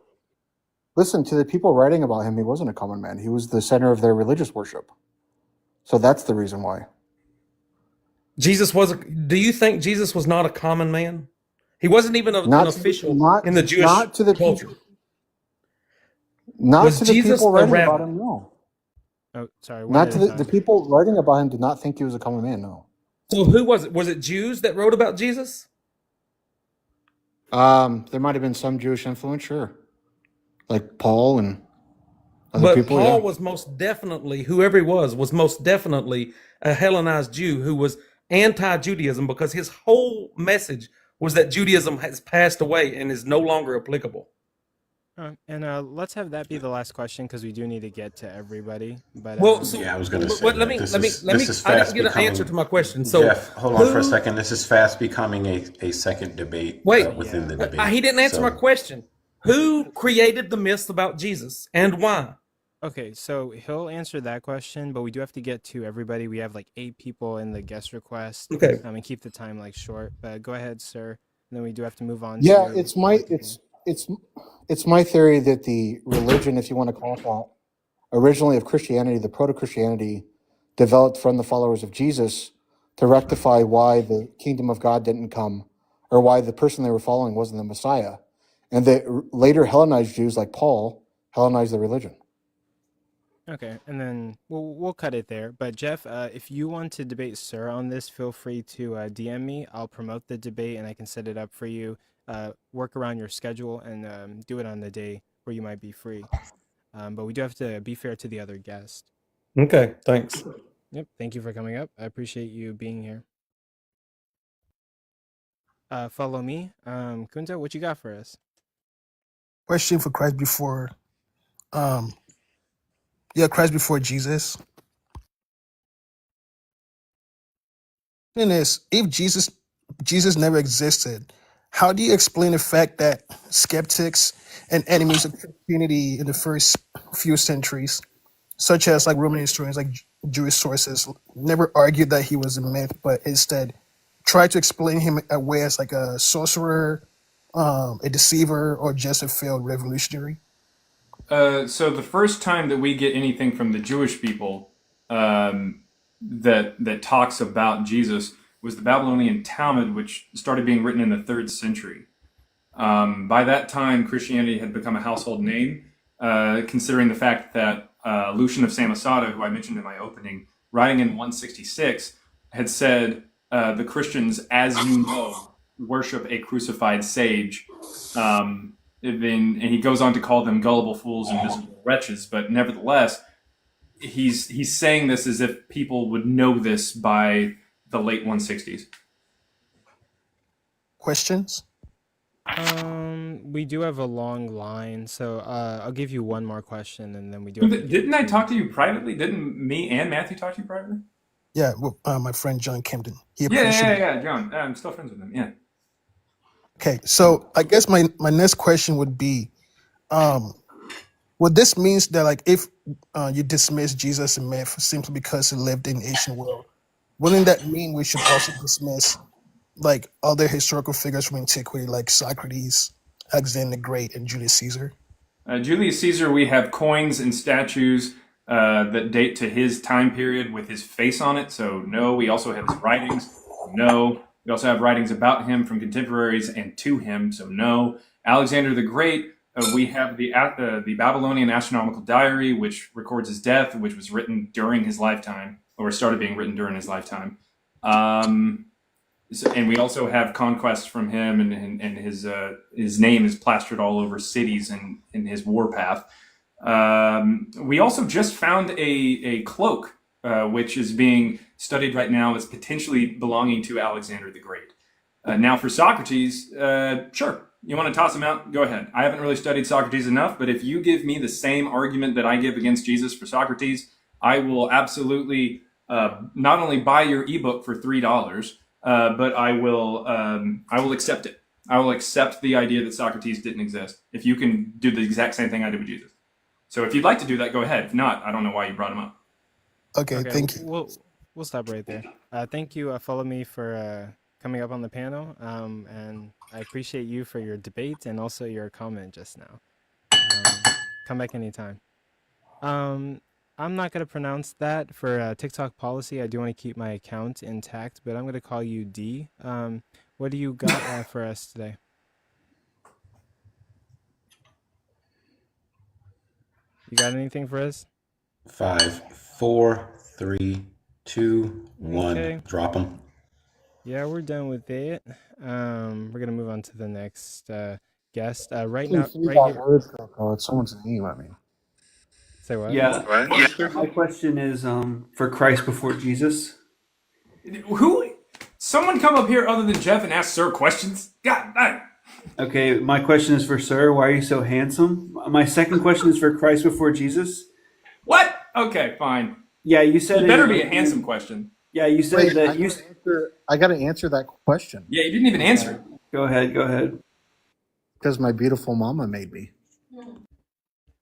[SPEAKER 19] Listen, to the people writing about him, he wasn't a common man. He was the center of their religious worship. So that's the reason why.
[SPEAKER 22] Do you think Jesus was not a common man? He wasn't even an
[SPEAKER 19] Not to the-
[SPEAKER 22] official
[SPEAKER 19] not-
[SPEAKER 22] in the Jewish
[SPEAKER 19] not to the
[SPEAKER 22] culture.
[SPEAKER 19] Not
[SPEAKER 22] Was
[SPEAKER 19] to the
[SPEAKER 22] Jesus
[SPEAKER 19] people
[SPEAKER 22] a
[SPEAKER 19] writing
[SPEAKER 22] rabbi?
[SPEAKER 19] about him, no.
[SPEAKER 1] Oh, sorry. one
[SPEAKER 19] Not
[SPEAKER 1] at
[SPEAKER 19] to
[SPEAKER 1] a
[SPEAKER 19] the
[SPEAKER 1] time.
[SPEAKER 19] people writing about him did not think he was a common man, no.
[SPEAKER 22] So who was it? Was it Jews that wrote about Jesus?
[SPEAKER 19] There might have been some Jewish influence, sure. Like Paul and other
[SPEAKER 22] But
[SPEAKER 19] people,
[SPEAKER 22] Paul
[SPEAKER 19] yeah.
[SPEAKER 22] was most definitely, whoever he was most definitely a Hellenized Jew who was anti-Judaism because his whole message was that Judaism has passed away and is no longer applicable.
[SPEAKER 1] And let's have that be the last question because we do need to get to everybody. But
[SPEAKER 22] Well, so
[SPEAKER 2] Yeah, I was going to
[SPEAKER 22] but
[SPEAKER 2] say
[SPEAKER 22] let
[SPEAKER 2] that.
[SPEAKER 22] me.
[SPEAKER 2] This
[SPEAKER 22] I
[SPEAKER 2] is
[SPEAKER 22] didn't
[SPEAKER 2] fast
[SPEAKER 22] get an answer
[SPEAKER 2] becoming.
[SPEAKER 22] to my question. So
[SPEAKER 2] Jeff, hold on for a
[SPEAKER 22] who-
[SPEAKER 2] second. This is fast becoming a second debate
[SPEAKER 22] Wait,
[SPEAKER 2] within the debate.
[SPEAKER 22] he didn't answer
[SPEAKER 2] So-
[SPEAKER 22] my question. Who created the myths about Jesus and why?
[SPEAKER 1] Okay, so he'll answer that question, but we do have to get to everybody. We have like 8 people in the guest request.
[SPEAKER 22] Okay.
[SPEAKER 1] And keep the time like short. But go ahead, sir. And and then we do have to move on
[SPEAKER 19] Yeah,
[SPEAKER 1] to
[SPEAKER 19] it's my theory that the religion, if you want to call it that, originally of Christianity, the proto-Christianity, developed from the followers of Jesus to rectify why the kingdom of God didn't come, or why the person they were following wasn't the Messiah. And the later Hellenized Jews, like Paul, Hellenized the religion.
[SPEAKER 1] Okay, and then we'll cut it there. But Jeff, if you want to debate Sir on this, feel free to DM me. I'll promote the debate and I can set it up for you. Work around your schedule and do it on the day where you might be free. But we do have to be fair to the other guest.
[SPEAKER 22] Okay, thanks.
[SPEAKER 1] Yep, thank you for coming up. I appreciate you being here. Follow me. Kunta, what you got for us?
[SPEAKER 6] Question for Christ before, Christ before Jesus. Thing is, if Jesus never existed, how do you explain the fact that skeptics and enemies of Christianity in the first few centuries, such as like Roman historians, like Jewish sources, never argued that he was a myth, but instead tried to explain him away as like a sorcerer, a deceiver, or just a failed revolutionary?
[SPEAKER 21] So the first time that we get anything from the Jewish people that talks about Jesus was the Babylonian Talmud, which started being written in the 3rd century. By that time, Christianity had become a household name, considering the fact that Lucian of Samosata, who I mentioned in my opening, writing in 166, had said, the Christians, as you know, worship a crucified sage. And he goes on to call them gullible fools and miserable wretches, but nevertheless, he's saying this as if people would know this by the late 160s.
[SPEAKER 6] Questions?
[SPEAKER 1] We do have a long line, so I'll give you one more question, and then we do.
[SPEAKER 21] Didn't I talk to you privately? Didn't me and Matthew talk to you privately?
[SPEAKER 6] Yeah, well, my friend John Camden.
[SPEAKER 21] Yeah, John. I'm still friends with him. Yeah.
[SPEAKER 6] Okay, so I guess my next question would be, would this means that like if you dismiss Jesus and myth simply because he lived in the ancient world, wouldn't that mean we should also dismiss like other historical figures from antiquity like Socrates, Alexander the Great, and Julius Caesar?
[SPEAKER 21] Julius Caesar, we have coins and statues that date to his time period with his face on it, so no. We also have his writings, no. We also have writings about him from contemporaries and to him, so no. Alexander the Great, we have the Babylonian Astronomical Diary, which records his death, which was written during his lifetime, or started being written during his lifetime. And we also have conquests from him, and his name is plastered all over cities in his warpath. We also just found a cloak, which is being studied right now as potentially belonging to Alexander the Great. Now for Socrates, sure, you want to toss him out? Go ahead. I haven't really studied Socrates enough, but if you give me the same argument that I give against Jesus for Socrates, I will absolutely not only buy your ebook for $3, but I will accept it. I will accept the idea that Socrates didn't exist if you can do the exact same thing I did with Jesus. So if you'd like to do that, go ahead. If not, I don't know why you brought him up.
[SPEAKER 6] Okay, thank you.
[SPEAKER 1] We'll stop right there. Thank you. Follow me for coming up on the panel, and I appreciate you for your debate and also your comment just now. Come back anytime. I'm not going to pronounce that for TikTok policy. I do want to keep my account intact, but I'm going to call you D. What do you got for us today? You got anything for us?
[SPEAKER 2] 5, 4, 3, 2, 1.
[SPEAKER 1] Okay.
[SPEAKER 2] Drop them.
[SPEAKER 1] Yeah, we're done with it. We're gonna move on to the next guest. Right now, right here.
[SPEAKER 19] It's someone's name. I mean,
[SPEAKER 1] say what?
[SPEAKER 9] Yeah. My question is for Christ before Jesus.
[SPEAKER 21] Who? Someone come up here other than Jeff and ask Sir questions? God damn.
[SPEAKER 9] Okay, my question is for Sir. Why are you so handsome? My second question is for Christ before Jesus.
[SPEAKER 21] What? Okay, fine.
[SPEAKER 9] Yeah, you said
[SPEAKER 21] it better be a handsome question.
[SPEAKER 9] Yeah, you said that you.
[SPEAKER 19] I got to answer that question.
[SPEAKER 21] Yeah, you didn't even answer it.
[SPEAKER 9] Go ahead.
[SPEAKER 19] Because my beautiful mama made me.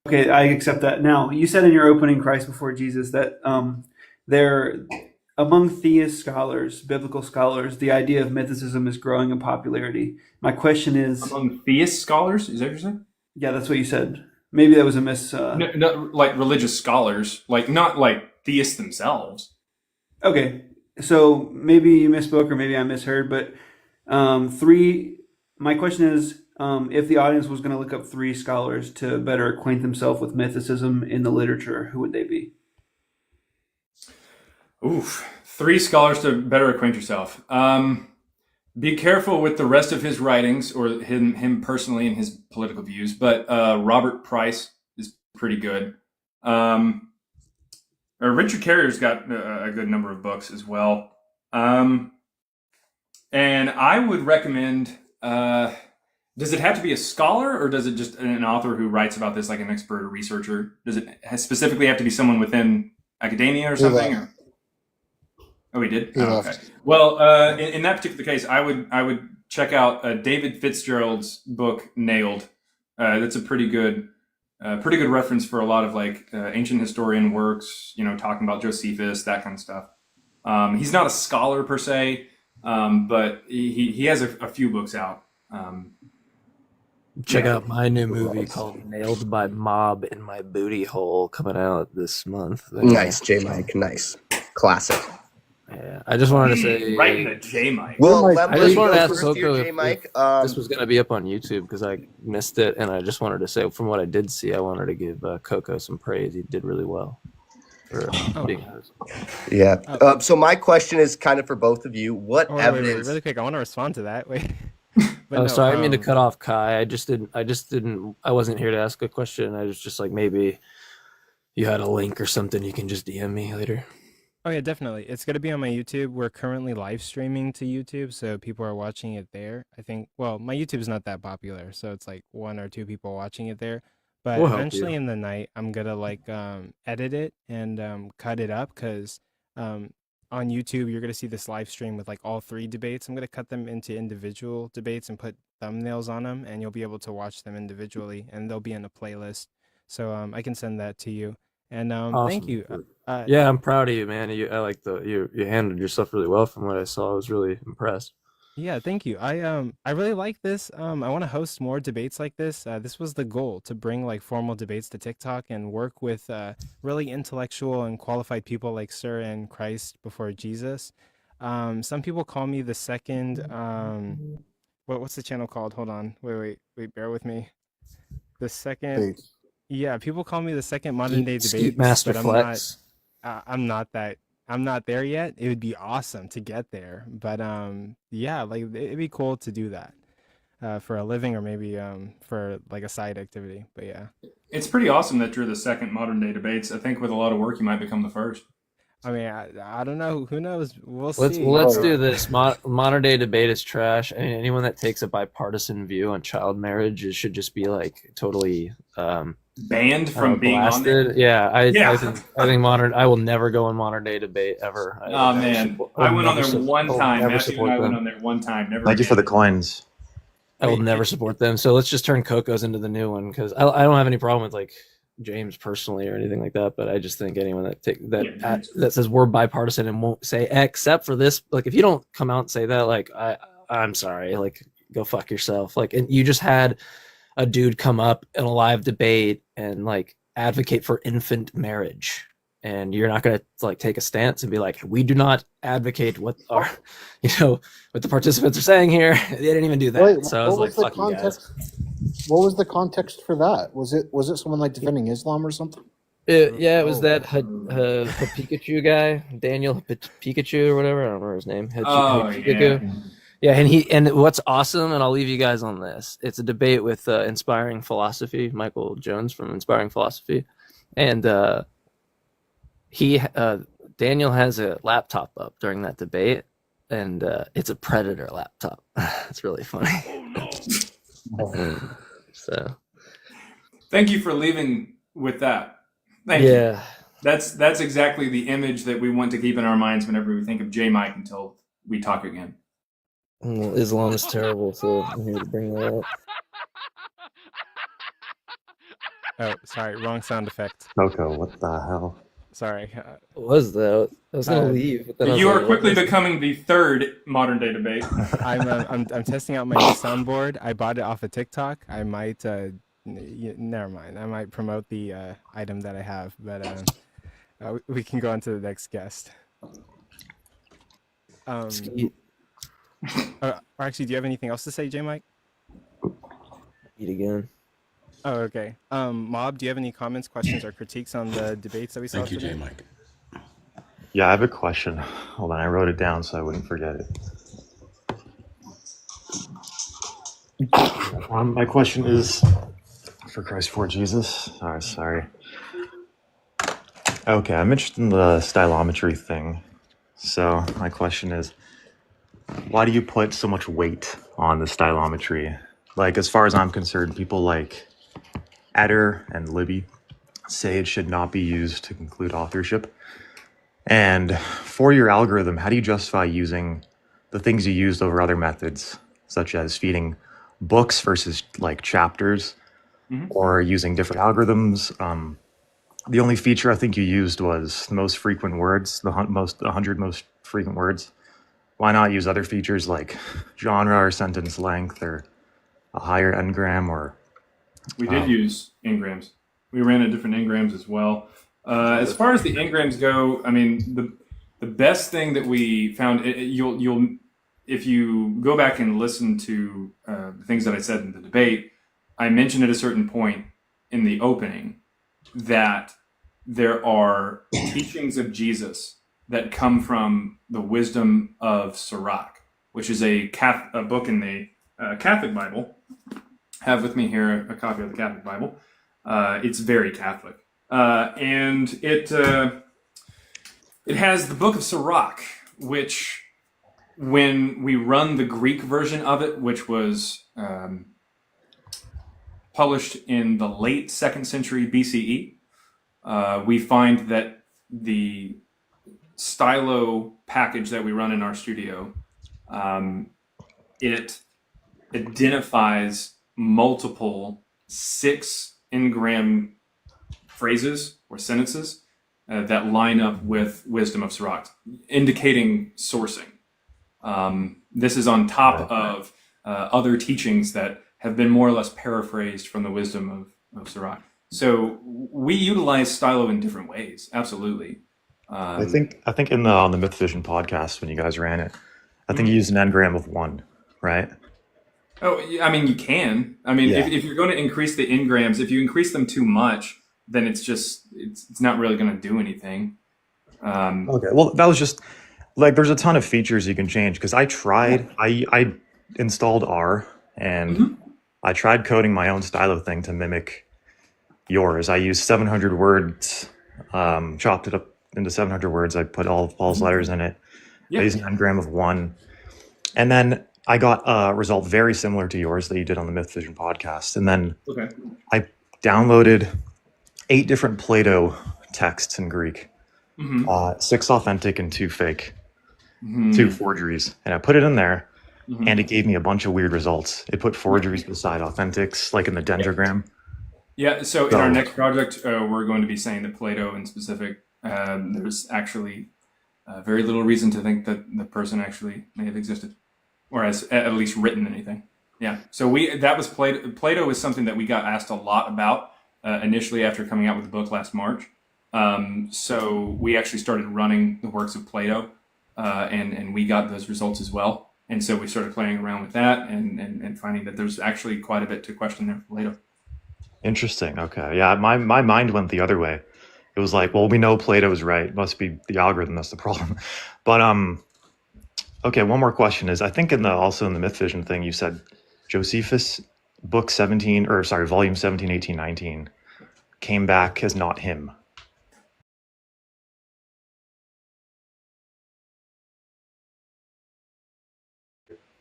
[SPEAKER 9] Okay, I accept that. Now, you said in your opening, Christ before Jesus, that among theist scholars, biblical scholars, the idea of mythicism is growing in popularity. My question is,
[SPEAKER 21] among theist scholars, is that what you're saying?
[SPEAKER 9] Yeah, that's what you said. Maybe that was a miss.
[SPEAKER 21] No, like religious scholars, like not like theists themselves.
[SPEAKER 9] Okay, so maybe you misspoke or maybe I misheard, but my question is, if the audience was going to look up 3 scholars to better acquaint themselves with mythicism in the literature, who would they be?
[SPEAKER 21] Oof. 3 scholars to better acquaint yourself. Be careful with the rest of his writings, or him personally and his political views, but Robert Price is pretty good. Richard Carrier's got a good number of books as well. And I would recommend, does it have to be a scholar, or does it just an author who writes about this, like an expert or researcher? Does it specifically have to be someone within academia or something? Or? Oh, he did? Oh, okay. Well, in that particular case, I would check out David Fitzgerald's book, Nailed. That's a pretty good reference for a lot of like ancient historian works, talking about Josephus, that kind of stuff. He's not a scholar per se, but he has a few books out.
[SPEAKER 11] Check out my new movie called Nailed by Mob in My Booty Hole, coming out this month.
[SPEAKER 17] Nice, J Mike. Nice. Classic.
[SPEAKER 11] Yeah, I just wanted to say.
[SPEAKER 21] Right in the J Mike.
[SPEAKER 17] Well,
[SPEAKER 11] I just wanted to ask Coco
[SPEAKER 17] J Mike.
[SPEAKER 11] if this was going to be up on YouTube, because I missed it, and I just wanted to say, from what I did see, I wanted to give Coco some praise. He did really well.
[SPEAKER 17] Yeah. So my question is kind of for both of you. What evidence?
[SPEAKER 1] Wait, really quick, I want to respond to that. Wait.
[SPEAKER 11] Sorry, I didn't mean to cut off Kai. I wasn't here to ask a question. I was just like, maybe you had a link or something. You can just DM me later.
[SPEAKER 1] Oh yeah, definitely. It's going to be on my YouTube. We're currently live streaming to YouTube, so people are watching it there. I think, well, my YouTube's not that popular, so it's like 1 or 2 people watching it there. But eventually in the night, I'm going to edit it and cut it up, because on YouTube, you're going to see this live stream with like all 3 debates. I'm going to cut them into individual debates and put thumbnails on them, and you'll be able to watch them individually, and they'll be in a playlist. So I can send that to you. And
[SPEAKER 11] awesome.
[SPEAKER 1] Thank you.
[SPEAKER 11] Yeah, I'm proud of you, man. You handled yourself really well from what I saw. I was really impressed.
[SPEAKER 1] Yeah, thank you. I really like this. I want to host more debates like this. This was the goal, to bring like formal debates to TikTok and work with really intellectual and qualified people like Sir and Christ before Jesus. Some people call me the second. What's the channel called? Hold on. Wait. Bear with me. The second. Yeah, people call me the second modern day debate.
[SPEAKER 11] Master Flex.
[SPEAKER 1] I'm not there yet. It would be awesome to get there, but yeah, like it'd be cool to do that for a living, or maybe for like a side activity. But yeah,
[SPEAKER 21] it's pretty awesome that you're the second modern day debates. I think with a lot of work, you might become the first.
[SPEAKER 1] I mean, I don't know. Who knows? We'll see.
[SPEAKER 11] Let's do this. Modern day debate is trash. I mean, anyone that takes a bipartisan view on child marriage, it should just be like totally
[SPEAKER 21] banned from being
[SPEAKER 11] blasted.
[SPEAKER 21] on there.
[SPEAKER 11] Yeah, I think modern. I will never go on modern day debate ever.
[SPEAKER 21] Oh man, I went on there one time. Matthew and I went on there one time. Never.
[SPEAKER 14] Thank you for the coins.
[SPEAKER 11] I will never support them. So let's just turn Coco's into the new one, because I don't have any problem with like James personally or anything like that, but I just think anyone that says we're bipartisan and won't say except for this, like if you don't come out and say that, like I'm sorry, like go fuck yourself. Like, and you just had a dude come up in a live debate and like advocate for infant marriage, and you're not going to like take a stance and be like, we do not advocate what our, what the participants are saying here. They didn't even do that.
[SPEAKER 19] Wait,
[SPEAKER 11] so I was like, fuck you guys.
[SPEAKER 19] What was the context for that? Was it someone like defending Islam or something?
[SPEAKER 11] It was that Pikachu guy, Daniel Pikachu or whatever. I don't remember his name. Yeah, and what's awesome, and I'll leave you guys on this. It's a debate with Inspiring Philosophy, Michael Jones from Inspiring Philosophy, and Daniel has a laptop up during that debate, and it's a Predator laptop. It's really funny. So,
[SPEAKER 21] thank you for leaving with that. Thank you. That's exactly the image that we want to keep in our minds whenever we think of J Mike until we talk again.
[SPEAKER 11] Well, Islam is terrible, so I'm here to bring that up.
[SPEAKER 1] Oh, sorry, wrong sound effect.
[SPEAKER 14] Coco, what the hell?
[SPEAKER 1] Sorry.
[SPEAKER 11] What was that? I was gonna leave, but then I was
[SPEAKER 21] You
[SPEAKER 11] like,
[SPEAKER 21] are
[SPEAKER 11] what
[SPEAKER 21] quickly
[SPEAKER 11] was-
[SPEAKER 21] becoming the third modern day debate.
[SPEAKER 1] I'm testing out my new soundboard. I bought it off of TikTok. I might never mind. I might promote the item that I have, but we can go on to the next guest. Or actually, do you have anything else to say, J Mike?
[SPEAKER 11] Eat again.
[SPEAKER 1] Oh, okay. Mob, do you have any comments, questions, or critiques on the debates that we saw
[SPEAKER 2] Thank you,
[SPEAKER 1] today?
[SPEAKER 2] J Mike.
[SPEAKER 13] Yeah, I have a question. Hold on, I wrote it down so I wouldn't forget it. My question is for Christ for Jesus. Oh, sorry. Okay, I'm interested in the stylometry thing. So my question is, why do you put so much weight on the stylometry? Like, as far as I'm concerned, people like Eder and Libby say it should not be used to conclude authorship. And for your algorithm, how do you justify using the things you used over other methods, such as feeding books versus like chapters, or using different algorithms? The only feature I think you used was the most frequent words, the 100 most frequent words. Why not use other features like genre or sentence length or a higher n-gram? Or
[SPEAKER 21] We did use n-grams. We ran at different n-grams as well. As far as the n-grams go, I mean, the best thing that we found, you'll if you go back and listen to the things that I said in the debate, I mentioned at a certain point in the opening that there are teachings of Jesus that come from the wisdom of Sirach, which is a book in the Catholic Bible. I have with me here a copy of the Catholic Bible. It's very Catholic. And it has the book of Sirach, which when we run the Greek version of it, which was published in the late 2nd century BCE, we find that the stylo package that we run in our studio, it identifies multiple 6 n-gram phrases or sentences that line up with wisdom of Sirach, indicating sourcing. This is on top of other teachings that have been more or less paraphrased from the wisdom of Sirach. So we utilize stylo in different ways. Absolutely.
[SPEAKER 13] I think on the Myth Vision podcast when you guys ran it, I think you used an n-gram of 1, right?
[SPEAKER 21] Oh, I mean, you can. I mean,
[SPEAKER 13] Yeah.
[SPEAKER 21] if you're going to increase the n-grams, if you increase them too much, then it's not really going to do anything.
[SPEAKER 13] Okay, well, that was just like there's a ton of features you can change because I tried. I installed R and I tried coding my own stylo thing to mimic yours. I used 700 words, chopped it up into 700 words. I put all of Paul's letters in it.
[SPEAKER 21] Yeah.
[SPEAKER 13] I used an n-gram of 1, and then I got a result very similar to yours that you did on the Myth Vision podcast. And then
[SPEAKER 21] Okay.
[SPEAKER 13] I downloaded 8 different Plato texts in Greek, 6 authentic and 2 fake, 2 forgeries. And I put it in there, and it gave me a bunch of weird results. It put forgeries beside authentics, like in the dendrogram.
[SPEAKER 21] Yeah, so in our next project, we're going to be saying that Plato in specific, there's actually very little reason to think that the person actually may have existed, or has at least written anything. Yeah, so that was Plato. Plato is something that we got asked a lot about initially after coming out with the book last March. So we actually started running the works of Plato, and we got those results as well. And so we started playing around with that and finding that there's actually quite a bit to question there for Plato.
[SPEAKER 13] Interesting. Okay. Yeah, my mind went the other way. It was like, well, we know Plato's right. It must be the algorithm that's the problem. But okay, one more question is, I think also in the Myth Vision thing, you said Josephus volume 17, 18, 19 came back as not him.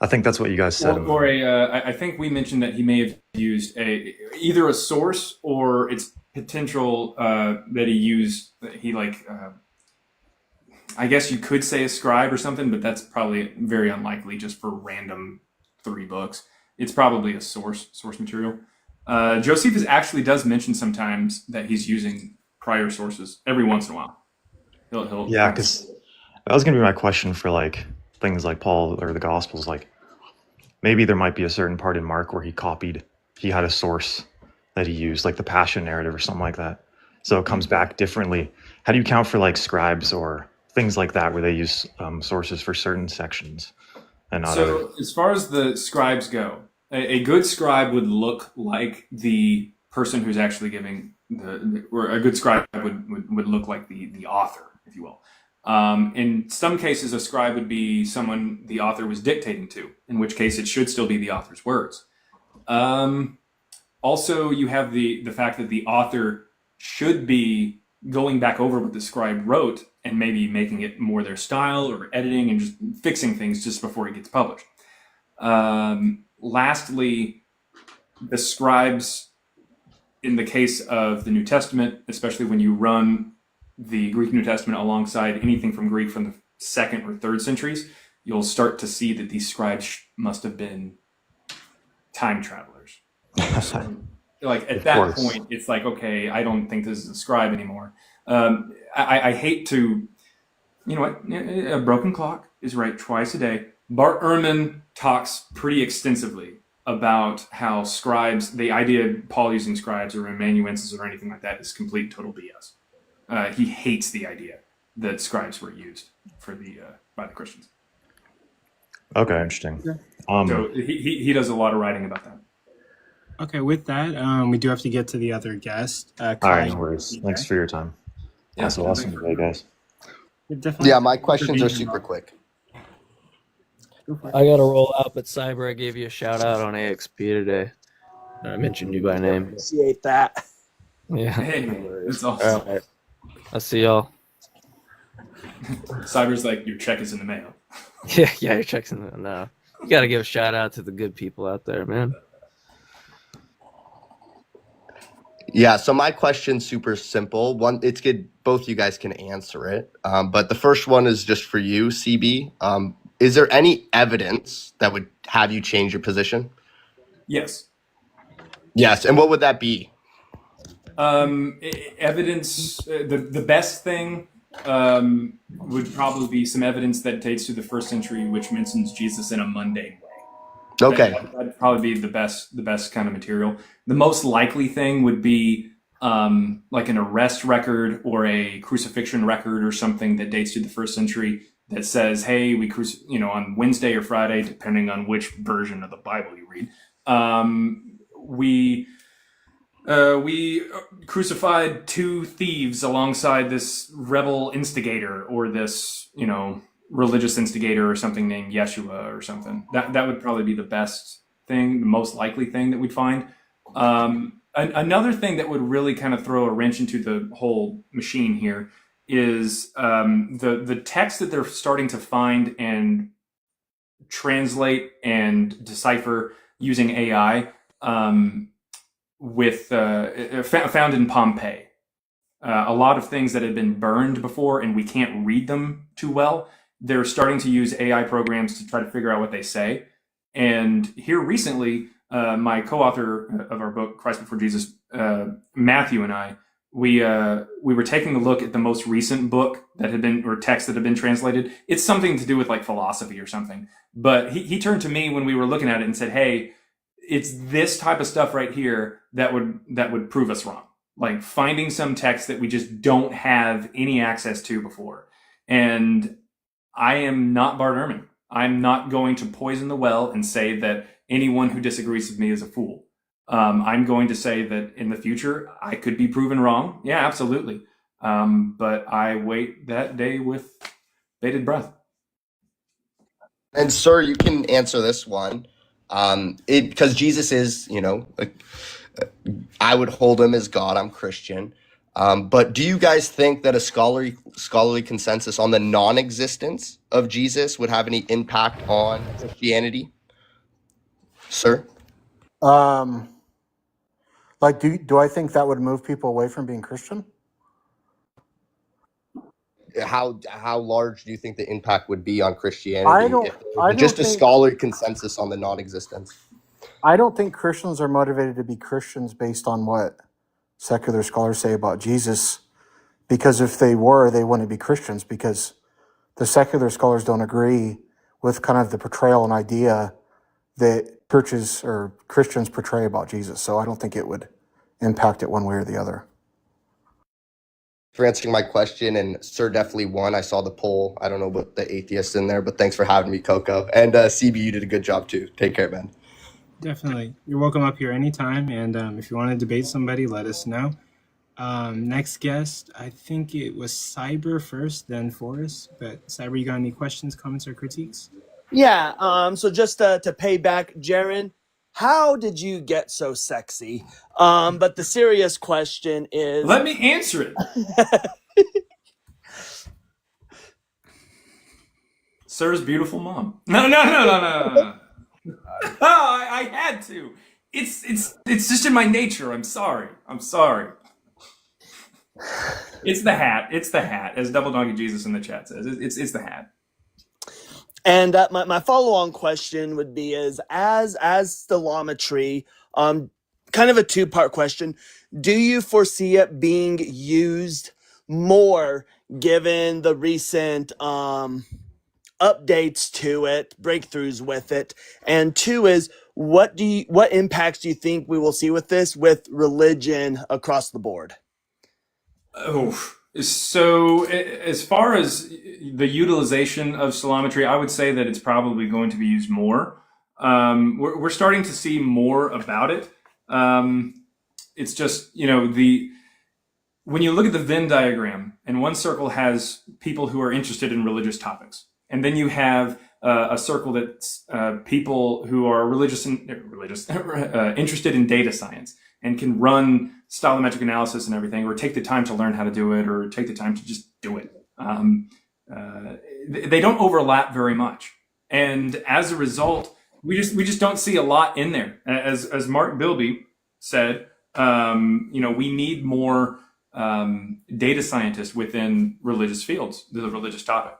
[SPEAKER 13] I think that's what you guys said.
[SPEAKER 21] Or I think we mentioned that he may have used either a source or it's potential that he used. I guess you could say a scribe or something, but that's probably very unlikely just for random 3 books. It's probably a source material. Josephus actually does mention sometimes that he's using prior sources every once in a while. He'll
[SPEAKER 13] Yeah, because that was going to be my question for like things like Paul or the Gospels. Like maybe there might be a certain part in Mark where he had a source that he used, like the Passion narrative or something like that. So it comes back differently. How do you count for like scribes or things like that where they use sources for certain sections and not others?
[SPEAKER 21] So as far as the scribes go, a good scribe would look like the person who's actually giving or a good scribe would look like the author, if you will. In some cases, a scribe would be someone the author was dictating to, in which case it should still be the author's words. Also, you have the fact that the author should be going back over what the scribe wrote and maybe making it more their style or editing and just fixing things just before it gets published. Lastly, the scribes, in the case of the New Testament, especially when you run the Greek New Testament alongside anything from Greek from the 2nd or 3rd centuries, you'll start to see that these scribes must have been time travelers. So, like at that point, it's like, okay, I don't think this is a scribe anymore. I hate to, you know what, a broken clock is right twice a day. Bart Ehrman talks pretty extensively about how scribes, the idea of Paul using scribes or amanuenses or anything like that is complete total BS. He hates the idea that scribes were used for by the Christians.
[SPEAKER 13] Okay, interesting.
[SPEAKER 21] So he does a lot of writing about that.
[SPEAKER 1] Okay, with that, we do have to get to the other guest.
[SPEAKER 13] All right, no worries. Thanks for your time.
[SPEAKER 21] Yeah,
[SPEAKER 13] That's awesome today, guys.
[SPEAKER 17] Yeah, my questions are super quick.
[SPEAKER 11] I gotta roll out, but Cyber, I gave you a shout out on AXP today. I mentioned you by name.
[SPEAKER 20] Appreciate that.
[SPEAKER 11] Yeah.
[SPEAKER 21] Hey, it's awesome.
[SPEAKER 11] All right. I'll see y'all.
[SPEAKER 21] Cyber's like, your check is in the mail.
[SPEAKER 11] Yeah, your check's in the mail. No. You gotta give a shout out to the good people out there, man.
[SPEAKER 17] Yeah, so my question's super simple. One, it's good. Both you guys can answer it. But the first one is just for you, CB. Is there any evidence that would have you change your position?
[SPEAKER 21] Yes.
[SPEAKER 17] Yes, and what would that be?
[SPEAKER 21] Evidence, the best thing would probably be some evidence that dates to the 1st century, which mentions Jesus in a mundane way.
[SPEAKER 17] Okay.
[SPEAKER 21] That'd probably be the best kind of material. The most likely thing would be like an arrest record or a crucifixion record or something that dates to the 1st century that says, hey, we on Wednesday or Friday, depending on which version of the Bible you read, we crucified 2 thieves alongside this rebel instigator or this, religious instigator or something named Yeshua or something. That would probably be the best thing, the most likely thing that we'd find. Another thing that would really kind of throw a wrench into the whole machine here is the text that they're starting to find and translate and decipher using AI found in Pompeii. A lot of things that had been burned before and we can't read them too well, they're starting to use AI programs to try to figure out what they say. And here recently, my co-author of our book, Christ Before Jesus, Matthew and I, we were taking a look at the most recent book that had been, or text that had been translated. It's something to do with like philosophy or something. But he turned to me when we were looking at it and said, hey, it's this type of stuff right here that would prove us wrong. Like finding some text that we just don't have any access to before. And I am not Bart Ehrman. I'm not going to poison the well and say that anyone who disagrees with me is a fool. I'm going to say that in the future, I could be proven wrong. Yeah, absolutely. But I wait that day with bated breath.
[SPEAKER 17] And sir, you can answer this one. Because Jesus is, I would hold him as God. I'm Christian. But do you guys think that a scholarly consensus on the non-existence of Jesus would have any impact on Christianity? Sir?
[SPEAKER 19] Like, do I think that would move people away from being Christian?
[SPEAKER 17] How large do you think the impact would be on Christianity? Just a scholarly consensus on the non-existence.
[SPEAKER 19] I don't think Christians are motivated to be Christians based on what secular scholars say about Jesus. because if they were, they wouldn't be Christians, because the secular scholars don't agree with kind of the portrayal and idea that churches or Christians portray about Jesus. So I don't think it would impact it one way or the other.
[SPEAKER 17] For answering my question, and Sir definitely won. I saw the poll. I don't know what the atheists in there, but thanks for having me, Coco. And CB, you did a good job too. Take care, man.
[SPEAKER 1] Definitely. You're welcome up here anytime. And if you want to debate somebody, let us know. Next guest, I think it was Cyber first, then Forrest. But Cyber, you got any questions, comments, or critiques?
[SPEAKER 14] Yeah, so just to pay back, Jaren, how did you get so sexy? But the serious question is...
[SPEAKER 21] Let me answer it. Sir's beautiful mom. No. Oh, I had to. It's just in my nature. I'm sorry. It's the hat. It's the hat, as Double Donkey Jesus in the chat says. It's the hat.
[SPEAKER 14] And my follow-on question would be as stylometry, kind of a two-part question. Do you foresee it being used more given the recent updates to it, breakthroughs with it? And two is, what impacts do you think we will see with this with religion across the board?
[SPEAKER 21] Oh, so as far as the utilization of stylometry, I would say that it's probably going to be used more. We're starting to see more about it. It's just, when you look at the Venn diagram, and one circle has people who are interested in religious topics, and then you have a circle that's people who are interested in data science and can run stylometric analysis and everything, or take the time to learn how to do it, or take the time to just do it. They don't overlap very much, and as a result, we just don't see a lot in there. As Mark Bilby said, we need more data scientists within religious fields, the religious topic.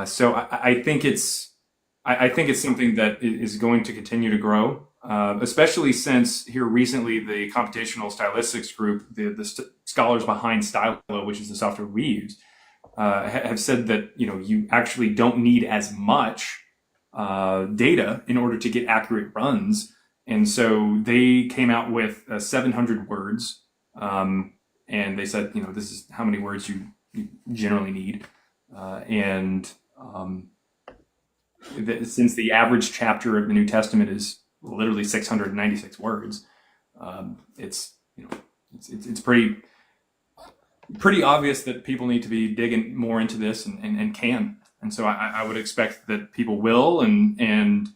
[SPEAKER 21] So I think it's something that is going to continue to grow. Especially since here recently the computational stylistics group, the scholars behind Stylo, which is the software we use, have said that you actually don't need as much data in order to get accurate runs, and so they came out with 700 words, and they said this is how many words you generally need, since the average chapter of the New Testament is literally 696 words. It's pretty obvious that people need to be digging more into this and can. And so I would expect that people will, and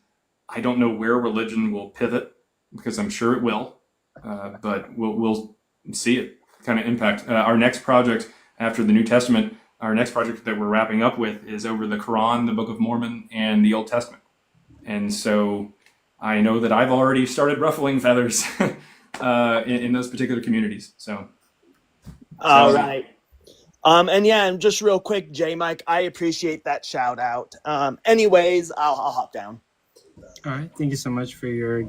[SPEAKER 21] I don't know where religion will pivot, because I'm sure it will, but we'll see it kind of impact. Our next project after the New Testament, our next project that we're wrapping up with is over the Quran, the Book of Mormon, and the Old Testament. And so I know that I've already started ruffling feathers in those particular communities. So,
[SPEAKER 14] all right. And just real quick, J Mike, I appreciate that shout out. Anyways, I'll hop down.
[SPEAKER 1] All right. Thank you so much for your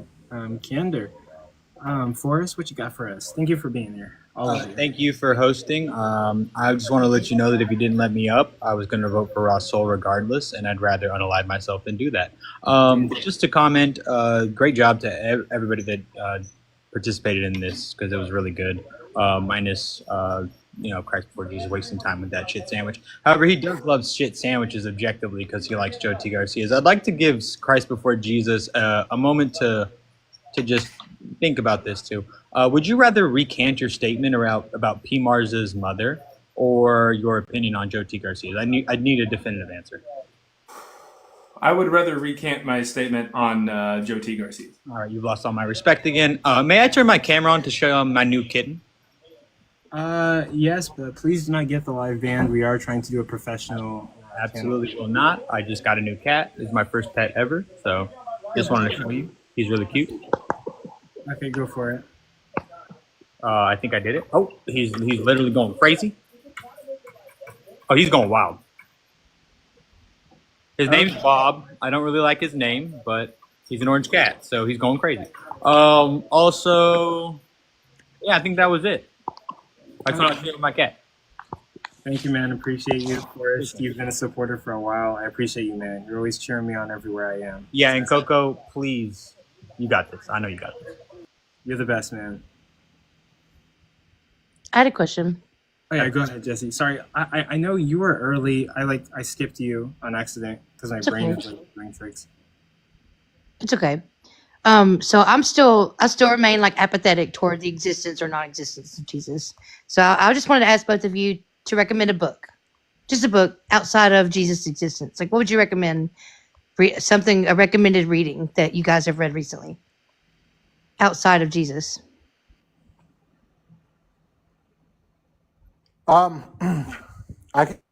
[SPEAKER 1] candor. Forrest, what you got for us? Thank you for being here.
[SPEAKER 15] Thank you for hosting. I just want to let you know that if you didn't let me up, I was going to vote for Rasol regardless, and I'd rather unalive myself than do that. Just to comment, great job to everybody that participated in this, because it was really good. Minus, Christ before Jesus wasting time with that shit sandwich. However, he does love shit sandwiches objectively because he likes Joe T. Garcia's. I'd like to give Christ before Jesus a moment to just think about this too. Would you rather recant your statement about P. Mars's mother, or your opinion on Joe T. Garcia? I'd need a definitive answer.
[SPEAKER 21] I would rather recant my statement on Joe T. Garcia.
[SPEAKER 15] All right, you've lost all my respect again. May I turn my camera on to show my new kitten?
[SPEAKER 1] Yes, but please do not get the live band. We are trying to do a professional.
[SPEAKER 15] Absolutely will not. I just got a new cat. It's my first pet ever, so just wanted to show you. He's really cute.
[SPEAKER 1] Okay, go for it.
[SPEAKER 15] I think I did it. Oh, he's literally going crazy. Oh, he's going wild. His name's Bob. I don't really like his name, but he's an orange cat, so he's going crazy. Also, yeah, I think that was it. I just want to show my cat.
[SPEAKER 1] Thank you, man. Appreciate you, Forrest. You've been a supporter for a while. I appreciate you, man. You're always cheering me on everywhere I am.
[SPEAKER 15] Yeah, and Coco, please, you got this. I know you got this.
[SPEAKER 1] You're the best, man.
[SPEAKER 5] I had a question.
[SPEAKER 1] Oh yeah, go ahead, Jesse. Sorry, I know you were early. I skipped you on accident because my
[SPEAKER 5] It's
[SPEAKER 1] brain
[SPEAKER 5] okay.
[SPEAKER 1] is like doing tricks.
[SPEAKER 5] It's okay. So I still remain like apathetic toward the existence or non-existence of Jesus. So I just wanted to ask both of you to recommend a book, just a book outside of Jesus' existence. Like, what would you recommend? A recommended reading that you guys have read recently, outside of Jesus.
[SPEAKER 19] I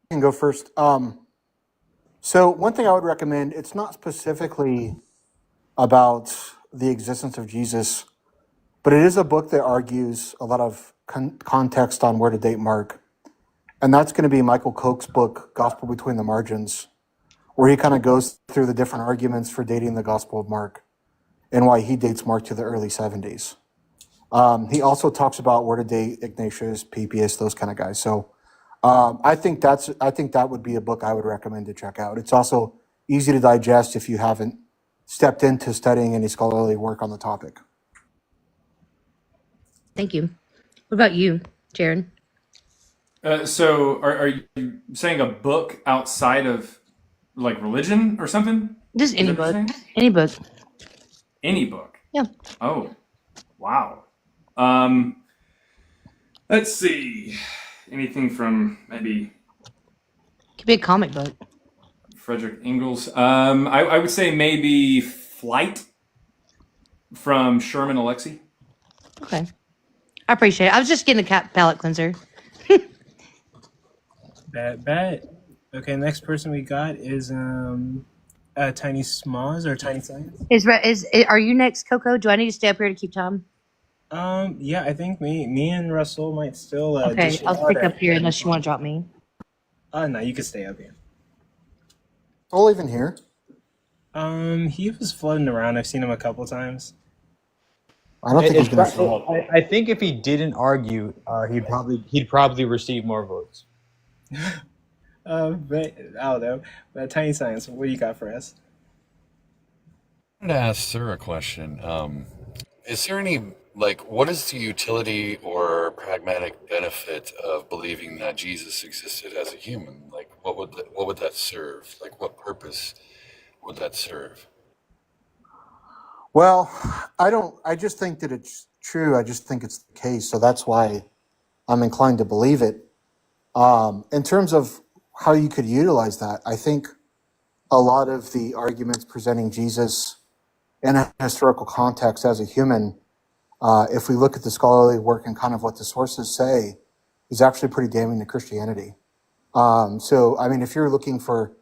[SPEAKER 19] can go first. So one thing I would recommend, it's not specifically about the existence of Jesus, but it is a book that argues a lot of context on where to date Mark. And that's going to be Michael Koch's book, Gospel Between the Margins, where he kind of goes through the different arguments for dating the Gospel of Mark and why he dates Mark to the early 70s. He also talks about where to date Ignatius, Papias, those kind of guys. So I think that would be a book I would recommend to check out. It's also easy to digest if you haven't stepped into studying any scholarly work on the topic.
[SPEAKER 5] Thank you. What about you, Jaron?
[SPEAKER 21] So are you saying a book outside of like religion or something?
[SPEAKER 5] Just
[SPEAKER 21] Is
[SPEAKER 5] any
[SPEAKER 21] that what you're
[SPEAKER 5] book.
[SPEAKER 21] saying?
[SPEAKER 5] Any book.
[SPEAKER 21] Any book.
[SPEAKER 5] Yeah.
[SPEAKER 21] Oh, wow. Let's see. Anything from maybe
[SPEAKER 5] Could be a comic book.
[SPEAKER 21] Frederick Engels. I would say maybe Flight from Sherman Alexie.
[SPEAKER 5] Okay. I appreciate it. I was just getting a palate cleanser.
[SPEAKER 1] Bet. Okay, next person we got is Tiny Smoz or Tiny Science.
[SPEAKER 5] Are you next, Coco? Do I need to stay up here to keep time?
[SPEAKER 1] Yeah, I think me and Rasol might still
[SPEAKER 5] Okay,
[SPEAKER 1] dish it
[SPEAKER 5] I'll
[SPEAKER 1] out
[SPEAKER 5] stick
[SPEAKER 1] at-
[SPEAKER 5] up here unless you want to drop me.
[SPEAKER 1] No, you can stay up here.
[SPEAKER 19] I'll even here.
[SPEAKER 1] He was floating around. I've seen him a couple times.
[SPEAKER 19] I don't think he's going to
[SPEAKER 15] It's-
[SPEAKER 19] show up.
[SPEAKER 15] I think if he didn't argue, he'd probably receive more votes.
[SPEAKER 1] But I don't know. But Tiny Science, what do you got for us?
[SPEAKER 7] I wanted to ask Sir a question. Is there any, what is the utility or pragmatic benefit of believing that Jesus existed as a human? What would that serve? What purpose would that serve?
[SPEAKER 19] Well, I just think that it's true. I just think it's the case. So that's why I'm inclined to believe it. In terms of how you could utilize that, I think a lot of the arguments presenting Jesus in a historical context as a human, if we look at the scholarly work and kind of what the sources say, is actually pretty damning to Christianity. So, I mean, if you're looking for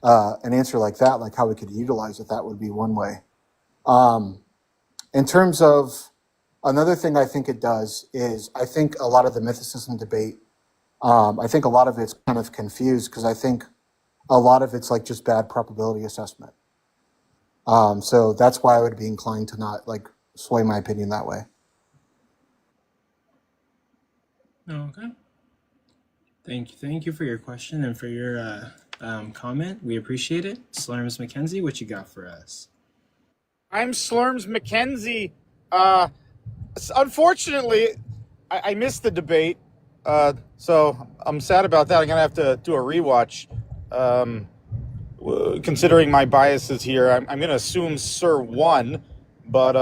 [SPEAKER 19] an answer like that, like how we could utilize it, that would be one way. In terms of another thing I think it does is I think a lot of the mythicism debate, I think a lot of it's kind of confused because I think a lot of it's like just bad probability assessment. So that's why I would be inclined to not sway my opinion that way.
[SPEAKER 1] Okay. Thank you for your question and for your comment. We appreciate it. Slurms McKenzie, what you got for us?
[SPEAKER 16] I'm Slurms McKenzie. Unfortunately, I missed the debate, so I'm sad about that. I'm gonna have to do a rewatch. Considering my biases here, I'm gonna assume Sir won, but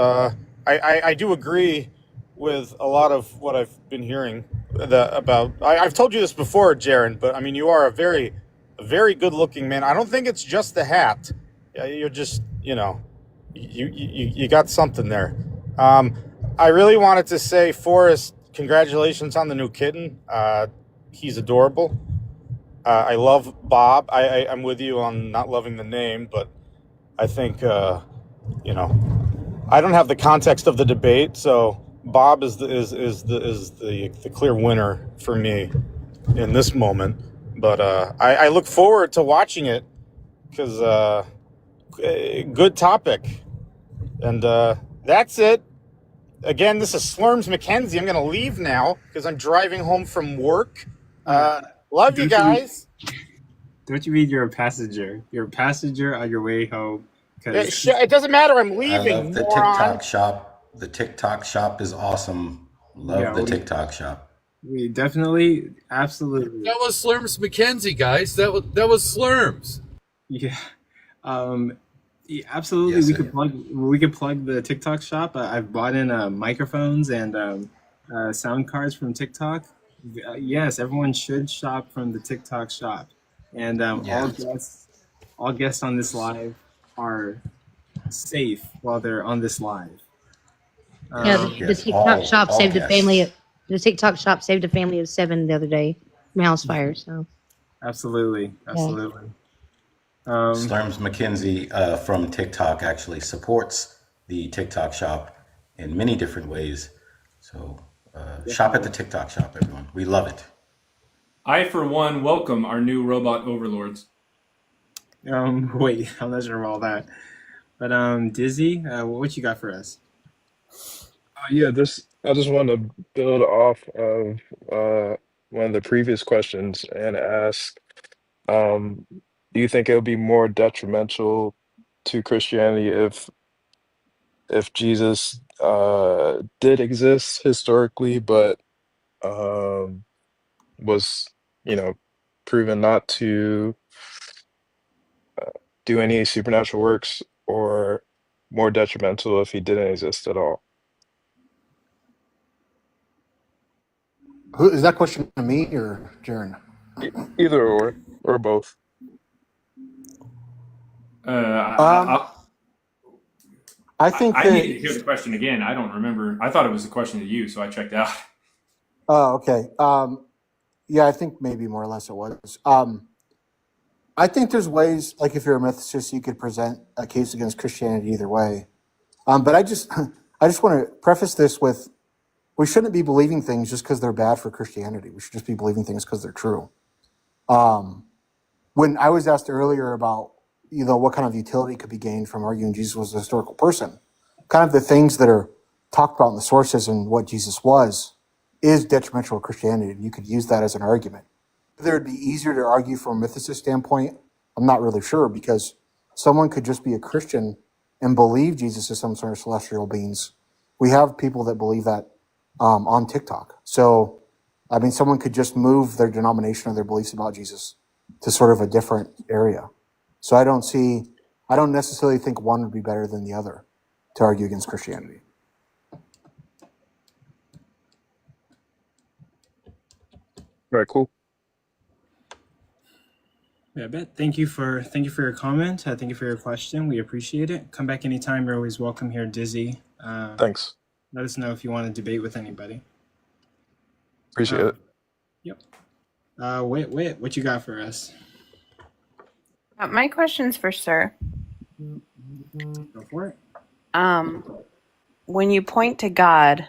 [SPEAKER 16] I do agree with a lot of what I've been hearing about. I've told you this before, Jaron, but I mean, you are a very good-looking man. I don't think it's just the hat. You're just, you got something there. I really wanted to say, Forrest, congratulations on the new kitten. He's adorable. I love Bob. I'm with you on not loving the name, but I think, I don't have the context of the debate, so Bob is the clear winner for me in this moment. But I look forward to watching it because good topic. And that's it. Again, this is Slurms McKenzie. I'm going to leave now because I'm driving home from work. Love you guys.
[SPEAKER 1] Don't you mean you're a passenger? You're a passenger on your way home.
[SPEAKER 16] It doesn't matter. I'm
[SPEAKER 2] I
[SPEAKER 16] leaving,
[SPEAKER 2] love the
[SPEAKER 16] moron.
[SPEAKER 2] TikTok shop. The TikTok shop is awesome. Love
[SPEAKER 1] Yeah,
[SPEAKER 2] the TikTok shop.
[SPEAKER 1] we definitely, absolutely.
[SPEAKER 7] That was Slurms McKenzie, guys. That was Slurms.
[SPEAKER 1] Yeah. Yeah, absolutely.
[SPEAKER 2] Yes,
[SPEAKER 1] We could plug the TikTok shop. I've bought in microphones and sound cards from TikTok. Yes, everyone should shop from the TikTok shop. And
[SPEAKER 2] Yeah.
[SPEAKER 1] all guests on this live are safe while they're on this live.
[SPEAKER 5] Yeah, the TikTok shop saved a family. The TikTok shop saved a family of 7 the other day from house fire. So
[SPEAKER 1] Absolutely.
[SPEAKER 2] Slurms McKenzie from TikTok actually supports the TikTok shop in many different ways. So shop at the TikTok shop, everyone. We love it.
[SPEAKER 21] I, for one, welcome our new robot overlords.
[SPEAKER 1] Wait, I'm not sure about all that. But Dizzy, what you got for us?
[SPEAKER 4] Yeah, I just want to build off of one of the previous questions and ask, do you think it would be more detrimental to Christianity if Jesus did exist historically, but was, proven not to do any supernatural works, or more detrimental if he didn't exist at all?
[SPEAKER 19] Who is that question to me or Jaren?
[SPEAKER 4] Either or both.
[SPEAKER 19] I think
[SPEAKER 21] I
[SPEAKER 19] that,
[SPEAKER 21] need to hear the question again. I don't remember. I thought it was a question to you, so I checked out.
[SPEAKER 19] Oh, okay. Yeah, I think maybe more or less it was. I think there's ways, like if you're a mythicist, you could present a case against Christianity either way. But I just want to preface this with, we shouldn't be believing things just because they're bad for Christianity. We should just be believing things because they're true. When I was asked earlier about, what kind of utility could be gained from arguing Jesus was a historical person, kind of the things that are talked about in the sources and what Jesus was is detrimental to Christianity. And you could use that as an argument. Whether it'd be easier to argue from a mythicist standpoint, I'm not really sure, because someone could just be a Christian and believe Jesus is some sort of celestial beings. We have people that believe that on TikTok. So, I mean, someone could just move their denomination or their beliefs about Jesus to sort of a different area. So I don't necessarily think one would be better than the other to argue against Christianity.
[SPEAKER 4] Very cool.
[SPEAKER 1] Yeah, I bet. Thank you for your comment. Thank you for your question. We appreciate it. Come back anytime. You're always welcome here, Dizzy.
[SPEAKER 4] Thanks.
[SPEAKER 1] Let us know if you want to debate with anybody.
[SPEAKER 4] Appreciate it.
[SPEAKER 1] Yep. Wait, what you got for us?
[SPEAKER 18] My question's for Sir.
[SPEAKER 1] Go for it.
[SPEAKER 18] When you point to God,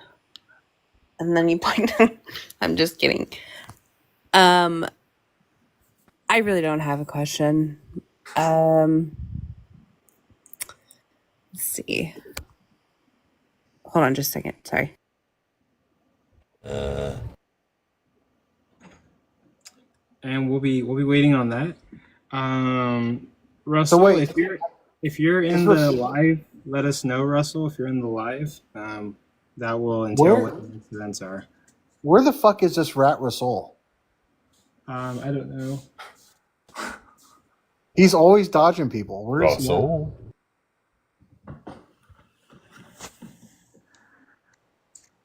[SPEAKER 18] and then you point to, I'm just kidding. I really don't have a question. Let's see. Hold on just a second. Sorry.
[SPEAKER 1] And we'll be waiting on that. Russell,
[SPEAKER 19] So wait,
[SPEAKER 1] if you're in
[SPEAKER 19] this
[SPEAKER 1] the
[SPEAKER 19] was-
[SPEAKER 1] live, let us know, Russell. If you're in the live, that will entail
[SPEAKER 19] Where-
[SPEAKER 1] what the next events are.
[SPEAKER 19] Where the fuck is this rat Rasol?
[SPEAKER 1] I don't know.
[SPEAKER 19] He's always dodging people. Where is he?
[SPEAKER 7] Rasol.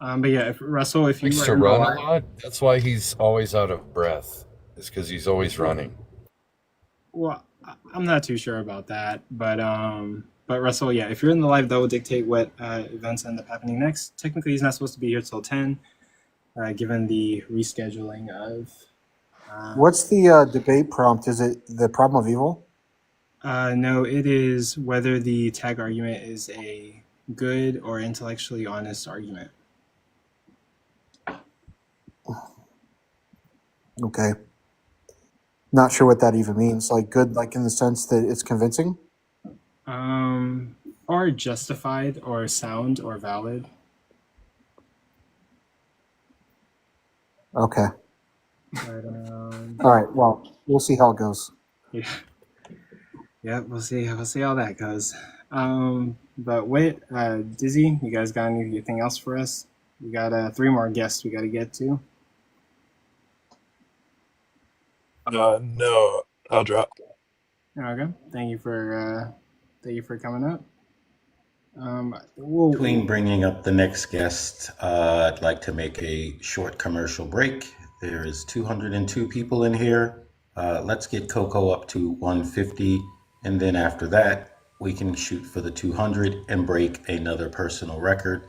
[SPEAKER 1] But yeah, if Russell, if you
[SPEAKER 7] Likes
[SPEAKER 1] were
[SPEAKER 7] to
[SPEAKER 1] in the
[SPEAKER 7] run a
[SPEAKER 1] live,
[SPEAKER 7] lot. That's why he's always out of breath. It's because he's always running.
[SPEAKER 1] well, I'm not too sure about that, but Russell, yeah, if you're in the live, that will dictate what events end up happening next. Technically, he's not supposed to be here till 10, given the rescheduling of.
[SPEAKER 19] What's the debate prompt? Is it the problem of evil?
[SPEAKER 1] No, it is whether the tag argument is a good or intellectually honest argument.
[SPEAKER 19] Okay. Not sure what that even means. Like good, like in the sense that it's convincing?
[SPEAKER 1] Or justified or sound or valid.
[SPEAKER 19] Okay.
[SPEAKER 1] But
[SPEAKER 19] All right. Well, we'll see how it goes.
[SPEAKER 1] yeah, yeah, we'll see. We'll see how that goes. But wait, Dizzy, you guys got anything else for us? We got 3 more guests we got to get to.
[SPEAKER 4] No, I'll drop.
[SPEAKER 1] Okay, thank you for coming up.
[SPEAKER 2] Between bringing up the next guest, I'd like to make a short commercial break. There is 202 people in here. Let's get Coco up to 150, and then after that, we can shoot for the 200 and break another personal record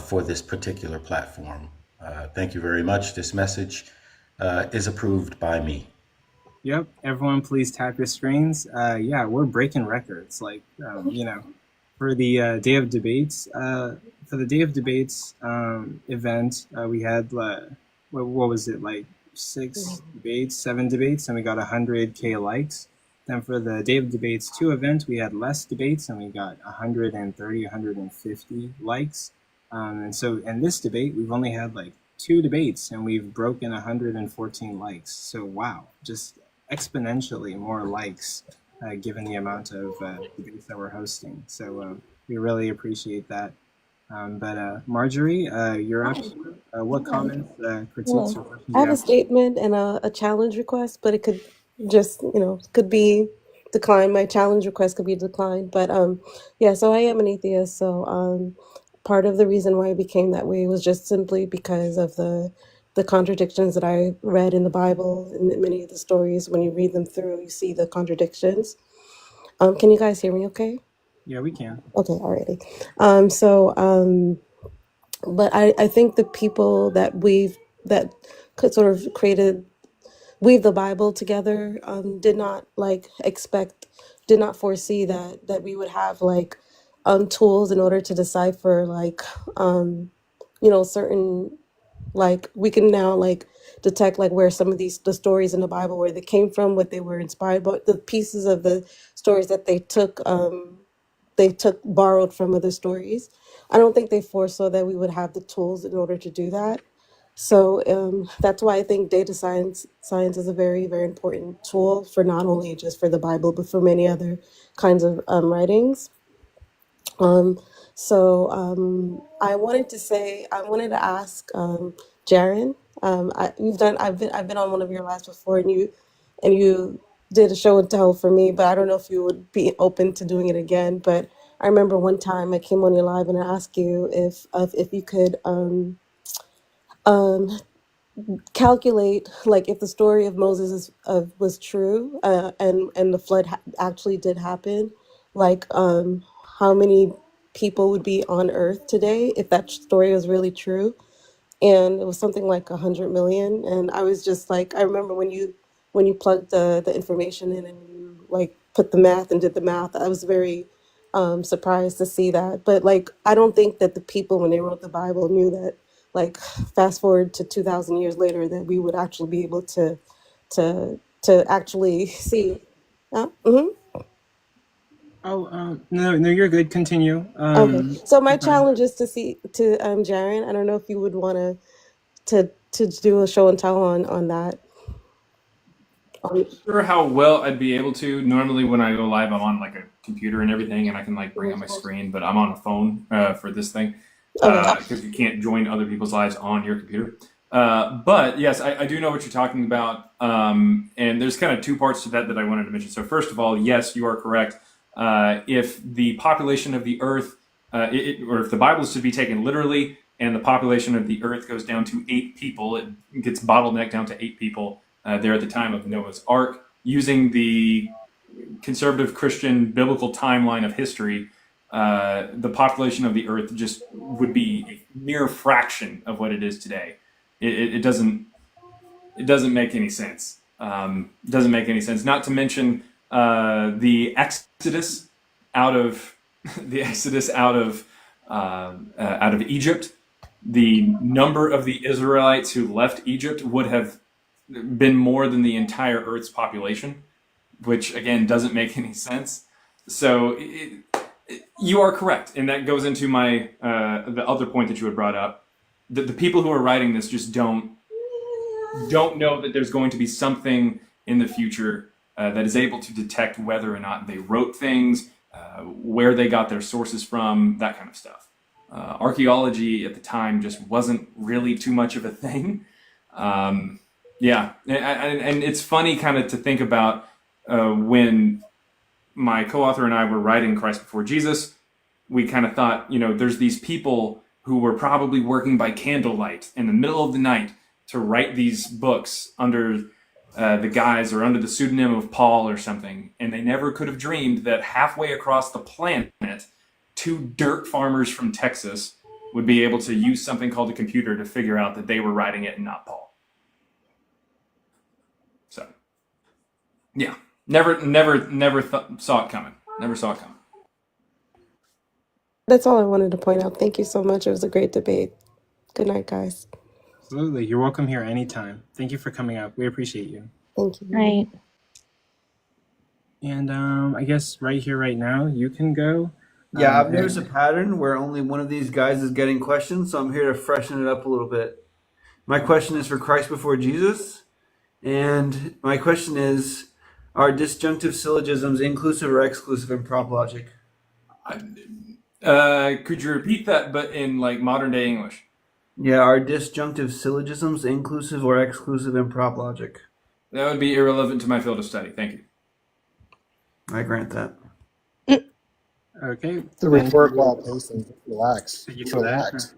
[SPEAKER 2] for this particular platform. Thank you very much. This message is approved by me.
[SPEAKER 1] Yep, everyone please tap your screens. Yeah, we're breaking records. Like, for the Day of Debates, event, we had, what was it, like 6 debates, 7 debates, and we got 100K likes. Then for the Day of Debates 2 event, we had less debates, and we got 130, 150 likes. And so in this debate, we've only had like 2 debates, and we've broken 114 likes. So wow, just exponentially more likes given the amount of debates that we're hosting. So we really appreciate that. But Marjorie, you're up. What comments, critiques, or questions
[SPEAKER 10] I
[SPEAKER 1] do you
[SPEAKER 10] have a
[SPEAKER 1] have?
[SPEAKER 10] statement and a challenge request, but it could just, could be declined. My challenge request could be declined. But yeah, so I am an atheist. So part of the reason why I became that way was just simply because of the contradictions that I read in the Bible and many of the stories. When you read them through, you see the contradictions. Can you guys hear me okay?
[SPEAKER 1] Yeah, we can.
[SPEAKER 10] Okay, alrighty. But I think the people that could sort of weave the Bible together did not did not foresee that we would have tools in order to decipher certain, we can now detect where some of the stories in the Bible, where they came from, what they were inspired by, the pieces of the stories that they took borrowed from other stories. I don't think they foresaw that we would have the tools in order to do that. So that's why I think data science is a very, very important tool for not only just for the Bible, but for many other kinds of writings. I wanted to ask Jaren. I've been on one of your lives before, and you did a show and tell for me, but I don't know if you would be open to doing it again. But I remember one time I came on your live and I asked you if you could um, calculate if the story of Moses was true, and the flood actually did happen, how many people would be on Earth today if that story was really true. And it was something like 100 million. And I was just I remember when you plugged the information in and you put the math and did the math, I was very surprised to see that. But I don't think that the people, when they wrote the Bible, knew that fast forward to 2,000 years later, that we would actually be able to actually see. Mhm.
[SPEAKER 1] Oh, no, you're good. Continue.
[SPEAKER 10] Okay, so my challenge is to Jaren. I don't know if you would want to do a show and tell on that.
[SPEAKER 21] Sure how well I'd be able to. Normally when I go live, I'm on a computer and everything, and I can bring up my screen, but I'm on a phone for this thing because you can't join other people's lives on your computer. But yes, I do know what you're talking about, and there's kind of 2 parts to that I wanted to mention. So first of all, yes, you are correct. If the population of the Earth, or if the Bible is to be taken literally, and the population of the Earth goes down to 8 people, it gets bottlenecked down to 8 people. There at the time of Noah's Ark, using the conservative Christian biblical timeline of history, the population of the Earth just would be a mere fraction of what it is today. It doesn't make any sense. Doesn't make any sense. Not to mention the exodus out of Egypt. The number of the Israelites who left Egypt would have been more than the entire Earth's population, which again doesn't make any sense. So you are correct, and that goes into the other point that you had brought up. The people who are writing this just don't don't know that there's going to be something in the future that is able to detect whether or not they wrote things, where they got their sources from, that kind of stuff. Archaeology at the time just wasn't really too much of a thing. Yeah, and it's funny kind of to think about when my co-author and I were writing Christ Before Jesus, we kind of thought, there's these people who were probably working by candlelight in the middle of the night to write these books under the guise or under the pseudonym of Paul or something. And they never could have dreamed that halfway across the planet, 2 dirt farmers from Texas would be able to use something called a computer to figure out that they were writing it and not Paul. So, yeah, never saw it coming. Never saw it coming.
[SPEAKER 10] That's all I wanted to point out. Thank you so much. It was a great debate. Good night, guys.
[SPEAKER 1] Absolutely. You're welcome here anytime. Thank you for coming up. We appreciate you.
[SPEAKER 10] Thank you.
[SPEAKER 5] Right.
[SPEAKER 1] And I guess right here, right now, you can go.
[SPEAKER 9] Yeah, I've noticed a pattern where only one of these guys is getting questions, so I'm here to freshen it up a little bit. My question is for Christ Before Jesus, and my question is, are disjunctive syllogisms inclusive or exclusive in prop logic?
[SPEAKER 21] Could you repeat that, but in like modern day English?
[SPEAKER 9] Yeah, are disjunctive syllogisms inclusive or exclusive in prop logic?
[SPEAKER 21] That would be irrelevant to my field of study. Thank you.
[SPEAKER 9] I grant that.
[SPEAKER 1] Okay.
[SPEAKER 19] The rhetorical outpacing. Relax.
[SPEAKER 1] Thank you for that.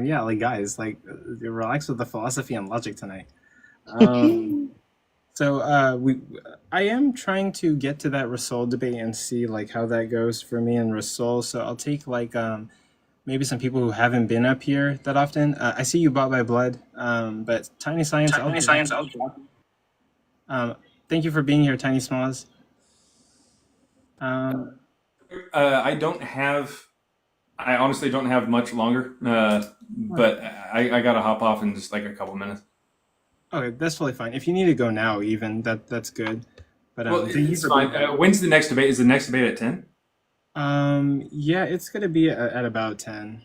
[SPEAKER 1] Yeah, like guys, like relax with the philosophy and logic tonight. So I am trying to get to that Rasol debate and see like how that goes for me and Rasol. So I'll take like maybe some people who haven't been up here that often. I see you bought by blood, but Tiny Science. Thank you for being here, Tiny Smalls.
[SPEAKER 21] I honestly don't have much longer, but I gotta hop off in just like a couple minutes.
[SPEAKER 1] Okay, that's totally fine. If you need to go now, even that's good. But
[SPEAKER 21] well, it's fine. When's the next debate? Is the next debate at 10?
[SPEAKER 1] Yeah, it's gonna be at about 10.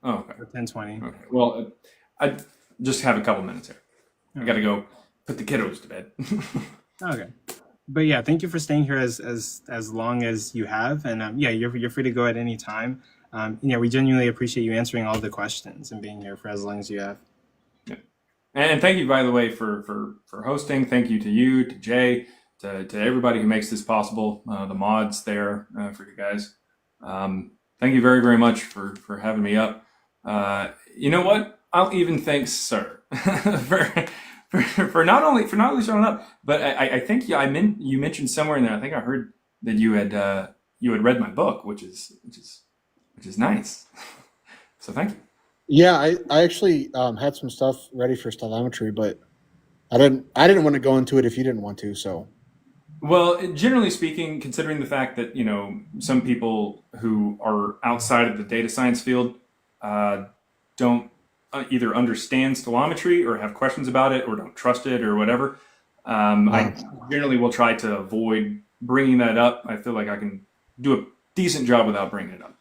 [SPEAKER 21] Oh, okay.
[SPEAKER 1] 10:20.
[SPEAKER 21] Okay. Well, I just have a couple minutes here. I gotta go put the kiddos to bed.
[SPEAKER 1] Okay. But yeah, thank you for staying here as long as you have, and yeah, you're free to go at any time. Yeah, we genuinely appreciate you answering all the questions and being here for as long as you have.
[SPEAKER 21] Yeah. And thank you, by the way, for hosting. Thank you to you, to Jay, to everybody who makes this possible. The mods there for you guys. Thank you very, very much for having me up. You know what? I'll even thank Sir for not only showing up, but I think you mentioned somewhere in there. I think I heard that you had read my book, which is nice. So thank you.
[SPEAKER 19] Yeah, I actually had some stuff ready for stylometry, but I didn't want to go into it if you didn't want to. So,
[SPEAKER 21] well, generally speaking, considering the fact that some people who are outside of the data science field don't either understand stylometry or have questions about it or don't trust it or whatever, I generally will try to avoid bringing that up. I feel like I can do a decent job without bringing it up.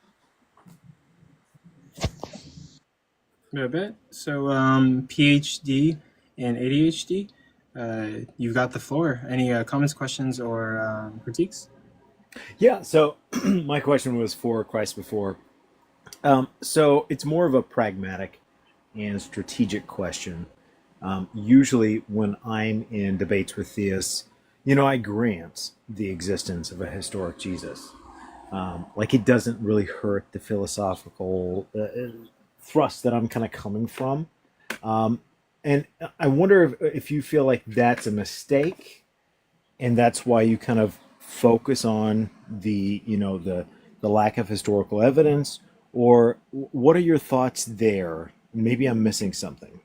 [SPEAKER 1] I bet. So, PhD in ADHD, you've got the floor. Any comments, questions, or critiques?
[SPEAKER 8] Yeah, so my question was for Christ Before. So it's more of a pragmatic and strategic question. Usually when I'm in debates with theists, I grant the existence of a historic Jesus. Like it doesn't really hurt the philosophical thrust that I'm kind of coming from. And I wonder if you feel like that's a mistake and that's why you kind of focus on the lack of historical evidence, or what are your thoughts there? Maybe I'm missing something.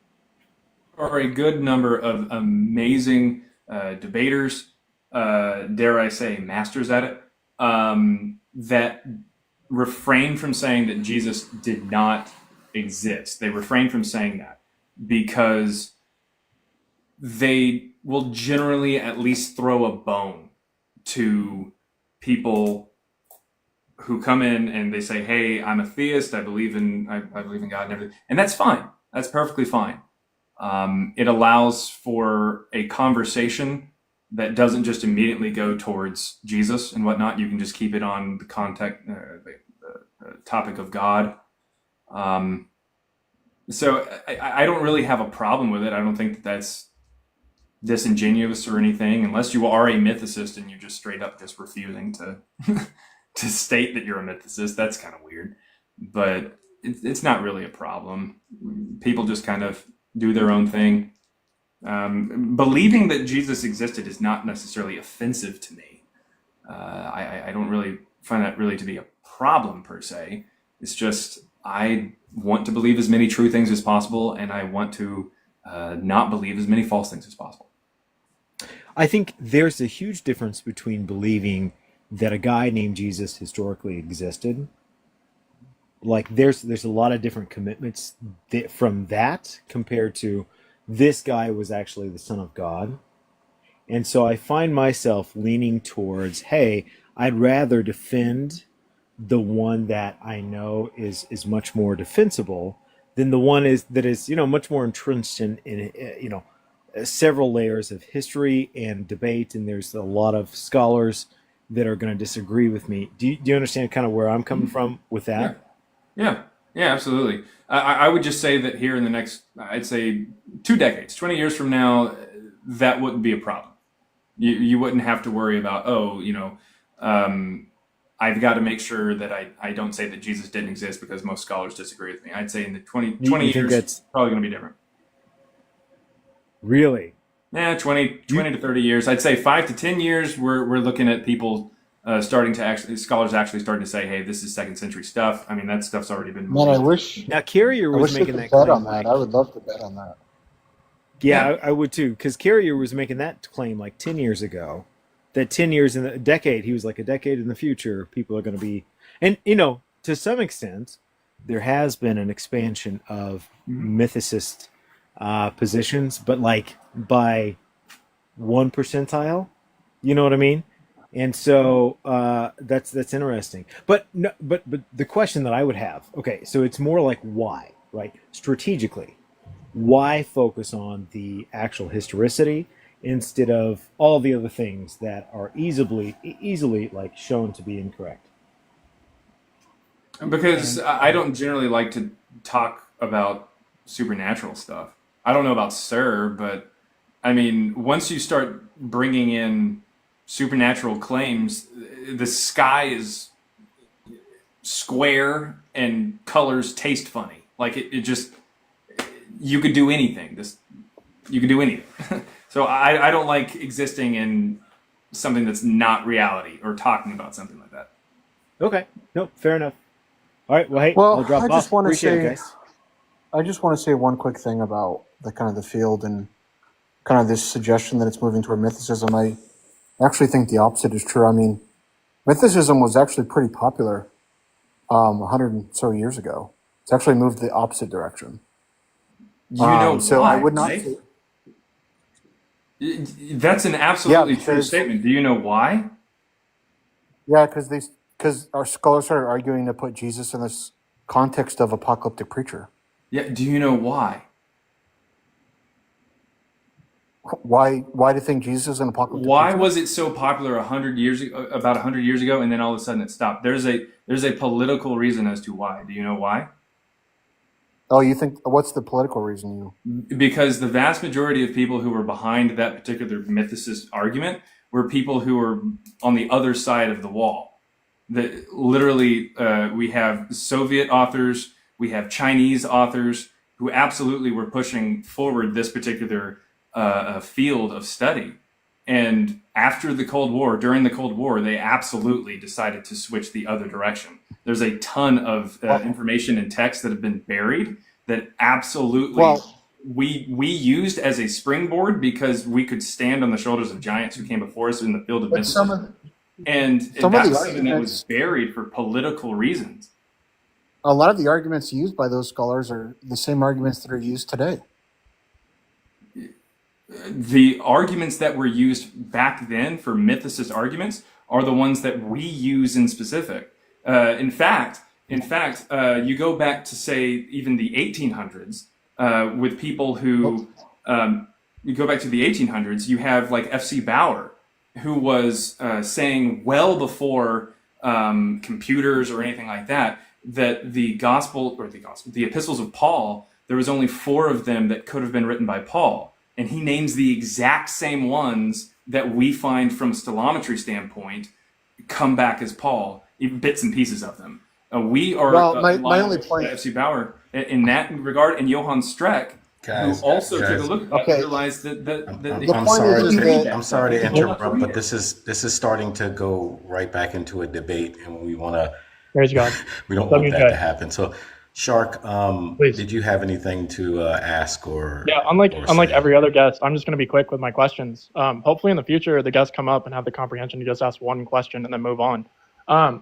[SPEAKER 21] Are a good number of amazing debaters, dare I say masters at it, that refrain from saying that Jesus did not exist. They refrain from saying that because they will generally at least throw a bone to people who come in and they say, "Hey, I'm a theist. I believe in God and everything," and that's fine. That's perfectly fine. It allows for a conversation that doesn't just immediately go towards Jesus and whatnot. You can just keep it on the the topic of God. So I don't really have a problem with it. I don't think that that's disingenuous or anything, unless you are a mythicist and you're just straight up just refusing to to state that you're a mythicist. That's kind of weird, but it's not really a problem. People just kind of do their own thing. Believing that Jesus existed is not necessarily offensive to me. I don't really find that really to be a problem per se. It's just I want to believe as many true things as possible, and I want to not believe as many false things as possible.
[SPEAKER 8] I think there's a huge difference between believing that a guy named Jesus historically existed. Like there's a lot of different commitments from that compared to this guy was actually the Son of God. And so I find myself leaning towards, hey, I'd rather defend the one that I know is much more defensible than the one that is much more entrenched in several layers of history and debate, and there's a lot of scholars that are going to disagree with me. Do you understand kind of where I'm coming from with that?
[SPEAKER 21] Yeah, absolutely. I would just say that here in the next, I'd say 2 decades, 20 years from now, that wouldn't be a problem. You wouldn't have to worry about, I've got to make sure that I don't say that Jesus didn't exist because most scholars disagree with me. I'd say in the 20 years, it's probably going to be different.
[SPEAKER 8] Really?
[SPEAKER 21] Yeah, 20 to 30 years. I'd say 5 to 10 years, we're looking at people scholars actually starting to say, hey, this is 2nd century stuff. I mean, that stuff's already been
[SPEAKER 19] Man, I wish.
[SPEAKER 8] Now, Carrier was making that claim.
[SPEAKER 19] Bet on that. I would love to bet on that.
[SPEAKER 8] Yeah, I would too, because Carrier was making that claim like 10 years ago. That 10 years in a decade, he was like a decade in the future, people are going to be, and to some extent, there has been an expansion of mythicist positions, but like by 1 percentile, you know what I mean? And so that's interesting. But the question that I would have, okay, so it's more like why, right? Strategically, why focus on the actual historicity instead of all the other things that are easily like shown to be incorrect?
[SPEAKER 21] Because I don't generally like to talk about supernatural stuff. I don't know about Sir, but I mean, once you start bringing in supernatural claims, the sky is square and colors taste funny. Like it just, you could do anything. You could do anything. So I don't like existing in something that's not reality or talking about something like that.
[SPEAKER 8] Okay. No, fair enough. All right. Well, hey, I'll drop off.
[SPEAKER 19] Just want to
[SPEAKER 8] Appreciate it,
[SPEAKER 19] say,
[SPEAKER 8] guys.
[SPEAKER 19] I just want to say one quick thing about the kind of the field and kind of this suggestion that it's moving toward mythicism. I actually think the opposite is true. I mean, mythicism was actually pretty popular 100 and so years ago. It's actually moved the opposite direction. So
[SPEAKER 21] why,
[SPEAKER 19] I would not.
[SPEAKER 21] right? That's an absolutely true statement. Do you know why?
[SPEAKER 19] Yeah, because our scholars are arguing to put Jesus in this context of apocalyptic preacher.
[SPEAKER 21] Yeah. Do you know why?
[SPEAKER 19] Why do you think Jesus is an apocalyptic
[SPEAKER 21] Why
[SPEAKER 19] preacher?
[SPEAKER 21] was it so popular about 100 years ago, and then all of a sudden it stopped? There's a political reason as to why. Do you know why?
[SPEAKER 19] Oh, you think, what's the political reason
[SPEAKER 21] Because the vast majority of people who were behind that particular mythicist argument were people who were on the other side of the wall. That literally, we have Soviet authors, we have Chinese authors who absolutely were pushing forward this particular field of study. And after the Cold War, during the Cold War, they absolutely decided to switch the other direction. There's a ton of information and text that have been buried that absolutely we used as a springboard because we could stand on the shoulders of giants who came before us in the field of mysticism. And that was something that was buried for political reasons.
[SPEAKER 19] A lot of the arguments used by those scholars are the same arguments that are used today.
[SPEAKER 21] The arguments that were used back then for mythicist arguments are the ones that we use in specific. In fact, you go back to say even the 1800s, with people who, you go back to the 1800s, you have like F.C. Bauer, who was saying well before computers or anything like that, that the epistles of Paul, there was only 4 of them that could have been written by Paul. And he names the exact same ones that we find from a stellometry standpoint come back as Paul, even bits and pieces of them. We are
[SPEAKER 19] my only point,
[SPEAKER 21] F.C. Bauer in that regard, and Johann Streck, who also took a look at that, realized
[SPEAKER 2] I'm sorry to interrupt, but this is starting to go right back into a debate, and we want to.
[SPEAKER 3] Praise God.
[SPEAKER 2] We don't want that to happen. So, Shark, did you have anything to ask or?
[SPEAKER 3] Yeah, unlike every other guest, I'm just going to be quick with my questions. Hopefully, in the future, the guests come up and have the comprehension to just ask one question and then move on.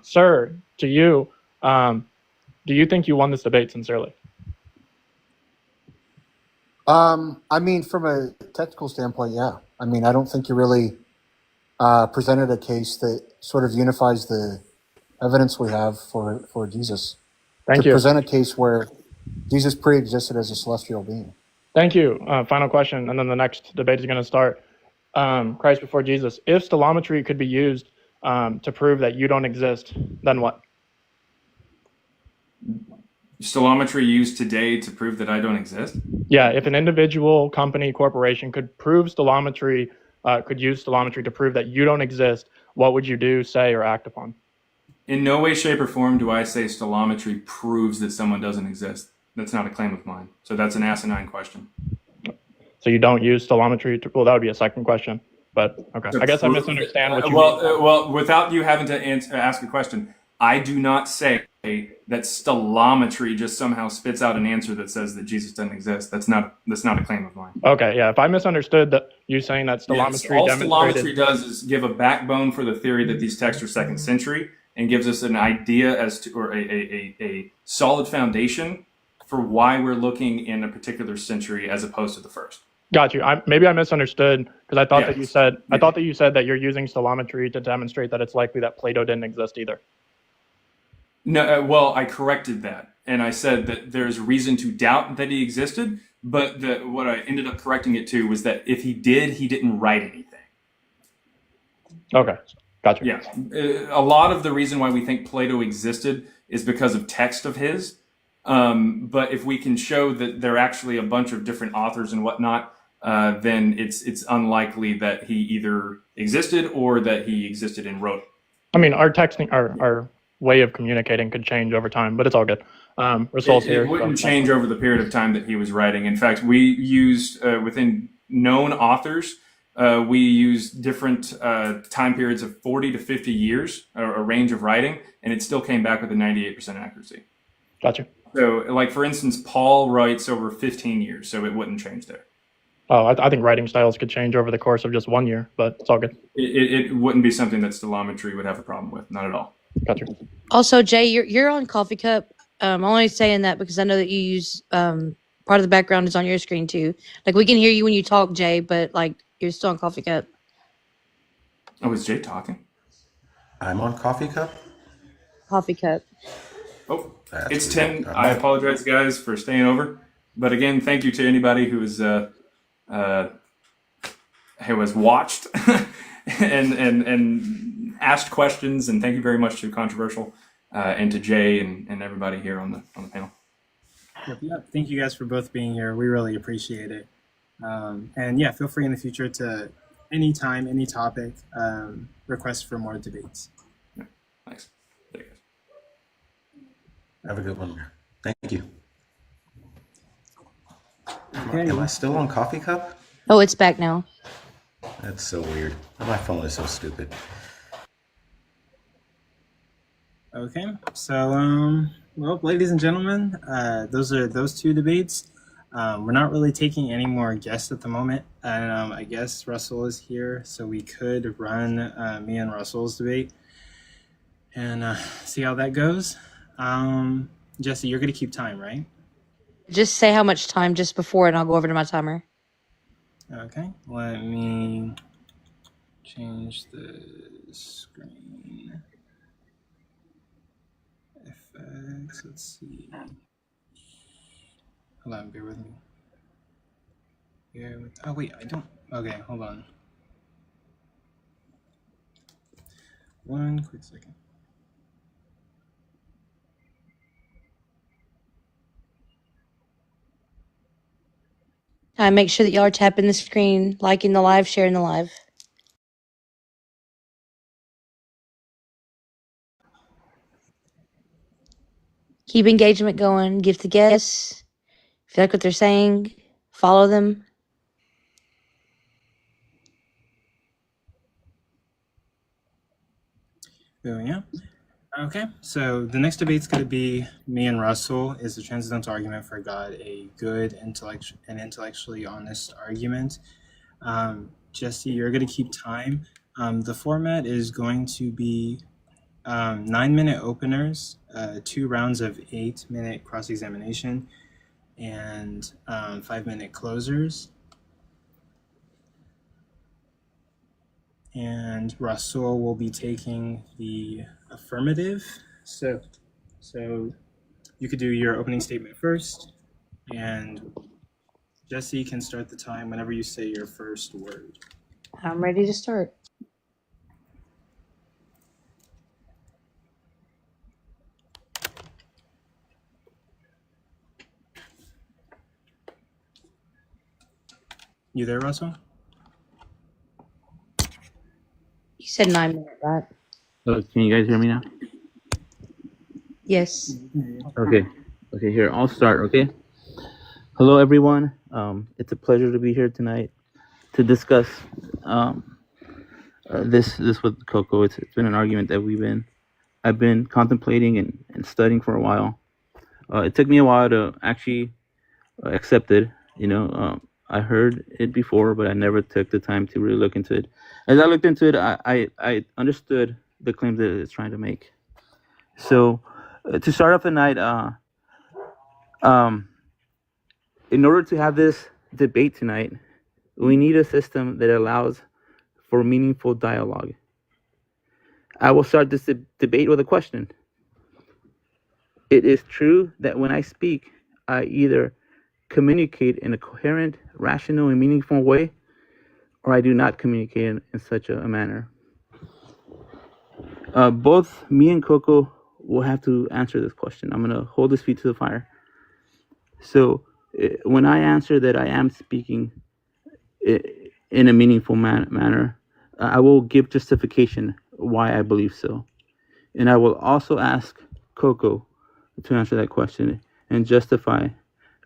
[SPEAKER 3] Sir, to you, do you think you won this debate sincerely?
[SPEAKER 19] I mean, from a technical standpoint, yeah. I mean, I don't think you really presented a case that sort of unifies the evidence we have for Jesus.
[SPEAKER 3] Thank you.
[SPEAKER 19] Present a case where Jesus pre-existed as a celestial being.
[SPEAKER 3] Thank you. Final question, and then the next debate is going to start. Christ before Jesus. If stellometry could be used to prove that you don't exist, then what?
[SPEAKER 21] Stellometry used today to prove that I don't exist?
[SPEAKER 3] Yeah, if an individual, company, corporation could prove stellometry, could use stellometry to prove that you don't exist, what would you do, say, or act upon?
[SPEAKER 21] In no way, shape, or form do I say stellometry proves that someone doesn't exist. That's not a claim of mine. So that's an asinine question.
[SPEAKER 3] So you don't use stellometry to, well, that would be a second question, but okay. I guess I misunderstand what you mean.
[SPEAKER 21] Well, without you having to ask a question, I do not say that stellometry just somehow spits out an answer that says that Jesus doesn't exist. That's not a claim of mine.
[SPEAKER 3] Okay, yeah. If I misunderstood that you saying that stellometry
[SPEAKER 21] all
[SPEAKER 3] demonstrated...
[SPEAKER 21] stellometry does is give a backbone for the theory that these texts are second century and gives us an idea as to, or a solid foundation for why we're looking in a particular century as opposed to the first.
[SPEAKER 3] Got you. Maybe I misunderstood because I thought that you said that you're using stellometry to demonstrate that it's likely that Plato didn't exist either.
[SPEAKER 21] No, well, I corrected that, and I said that there's reason to doubt that he existed, but what I ended up correcting it to was that if he did, he didn't write anything.
[SPEAKER 3] Okay, gotcha.
[SPEAKER 21] Yeah, a lot of the reason why we think Plato existed is because of text of his, but if we can show that there are actually a bunch of different authors and whatnot, then it's unlikely that he either existed or that he existed and wrote.
[SPEAKER 3] I mean, our texting, our way of communicating could change over time, but it's all good. Rasol's here.
[SPEAKER 21] It wouldn't change over the period of time that he was writing. In fact, we used, within known authors, we used different time periods of 40 to 50 years, a range of writing, and it still came back with a 98% accuracy.
[SPEAKER 3] Gotcha.
[SPEAKER 21] So, like, for instance, Paul writes over 15 years, so it wouldn't change there.
[SPEAKER 3] Oh, I think writing styles could change over the course of just 1 year, but it's all good.
[SPEAKER 21] It wouldn't be something that stellometry would have a problem with, not at all.
[SPEAKER 3] Gotcha.
[SPEAKER 5] Also, Jay, you're on Coffee Cup. I'm only saying that because I know that you use part of the background is on your screen too. Like we can hear you when you talk, Jay, but like you're still on Coffee Cup.
[SPEAKER 21] Oh, is Jay talking?
[SPEAKER 2] I'm on Coffee Cup?
[SPEAKER 5] Coffee Cup.
[SPEAKER 21] Oh, it's 10. I apologize, guys, for staying over. But again, thank you to anybody who has watched and asked questions, and thank you very much to Controversial and to Jay and everybody here on the panel.
[SPEAKER 1] Yeah, thank you guys for both being here. We really appreciate it. And yeah, feel free in the future to anytime, any topic, request for more debates.
[SPEAKER 21] Yeah, thanks.
[SPEAKER 2] Have a good one. Thank you.
[SPEAKER 1] Okay.
[SPEAKER 2] Am I still on Coffee Cup?
[SPEAKER 5] Oh, it's back now.
[SPEAKER 2] That's so weird. My phone is so stupid.
[SPEAKER 1] Okay, so well, ladies and gentlemen, those are those two debates. We're not really taking any more guests at the moment, and I guess Rasol is here, so we could run me and Rasol's debate and see how that goes. Jesse, you're gonna keep time, right?
[SPEAKER 5] Just say how much time just before, and I'll go over to my timer.
[SPEAKER 1] Okay, let me change the screen. FX, let's see. Hold on, bear with me. Yeah. Oh wait, I don't. Okay, hold on. One quick second.
[SPEAKER 5] Make sure that y'all are tapping the screen, liking the live, sharing the live. Keep engagement going. Give the guests. If you like what they're saying, follow them.
[SPEAKER 1] Oh yeah. Okay, so the next debate's going to be me and Rasol. Is the Transcendental Argument for God a good and intellectually honest argument? Jesse, you're going to keep time. The format is going to be 9-minute openers, 2 rounds of 8-minute cross-examination, and 5-minute closers. And Rasol will be taking the affirmative. So you could do your opening statement first, and Jesse can start the time whenever you say your first word.
[SPEAKER 5] I'm ready to start.
[SPEAKER 1] You there, Russell?
[SPEAKER 5] You said 9 minutes, right?
[SPEAKER 12] Can you guys hear me now?
[SPEAKER 5] Yes.
[SPEAKER 12] Okay. Okay, here, I'll start, okay? Hello, everyone. It's a pleasure to be here tonight to discuss this with Coco. It's been an argument that I've been contemplating and studying for a while. It took me a while to actually accept it. I heard it before, but I never took the time to really look into it. As I looked into it, I understood the claims that it's trying to make. So, to start off the night, in order to have this debate tonight, we need a system that allows for meaningful dialogue. I will start this debate with a question. It is true that when I speak, I either communicate in a coherent, rational, and meaningful way, or I do not communicate in such a manner. Both me and Coco will have to answer this question. I'm going to hold his feet to the fire. So when I answer that I am speaking in a meaningful manner, I will give justification why I believe so. And I will also ask Coco to answer that question and justify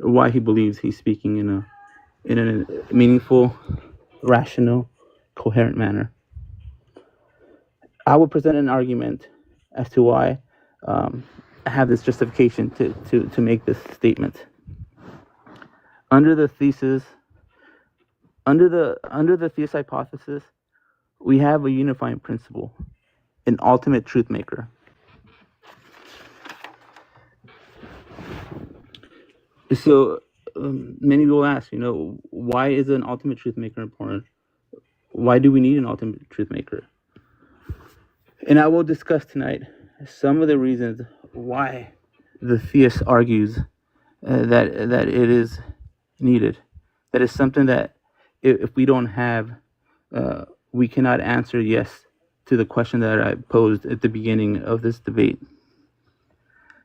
[SPEAKER 12] why he believes he's speaking in a meaningful, rational, coherent manner. I will present an argument as to why I have this justification to make this statement. Under the thesis, under the theist hypothesis, we have a unifying principle, an ultimate truth maker. So many people ask, why is an ultimate truth maker important? Why do we need an ultimate truth maker? And I will discuss tonight some of the reasons why the theist argues that it is needed. That is something that if we don't have, we cannot answer yes to the question that I posed at the beginning of this debate.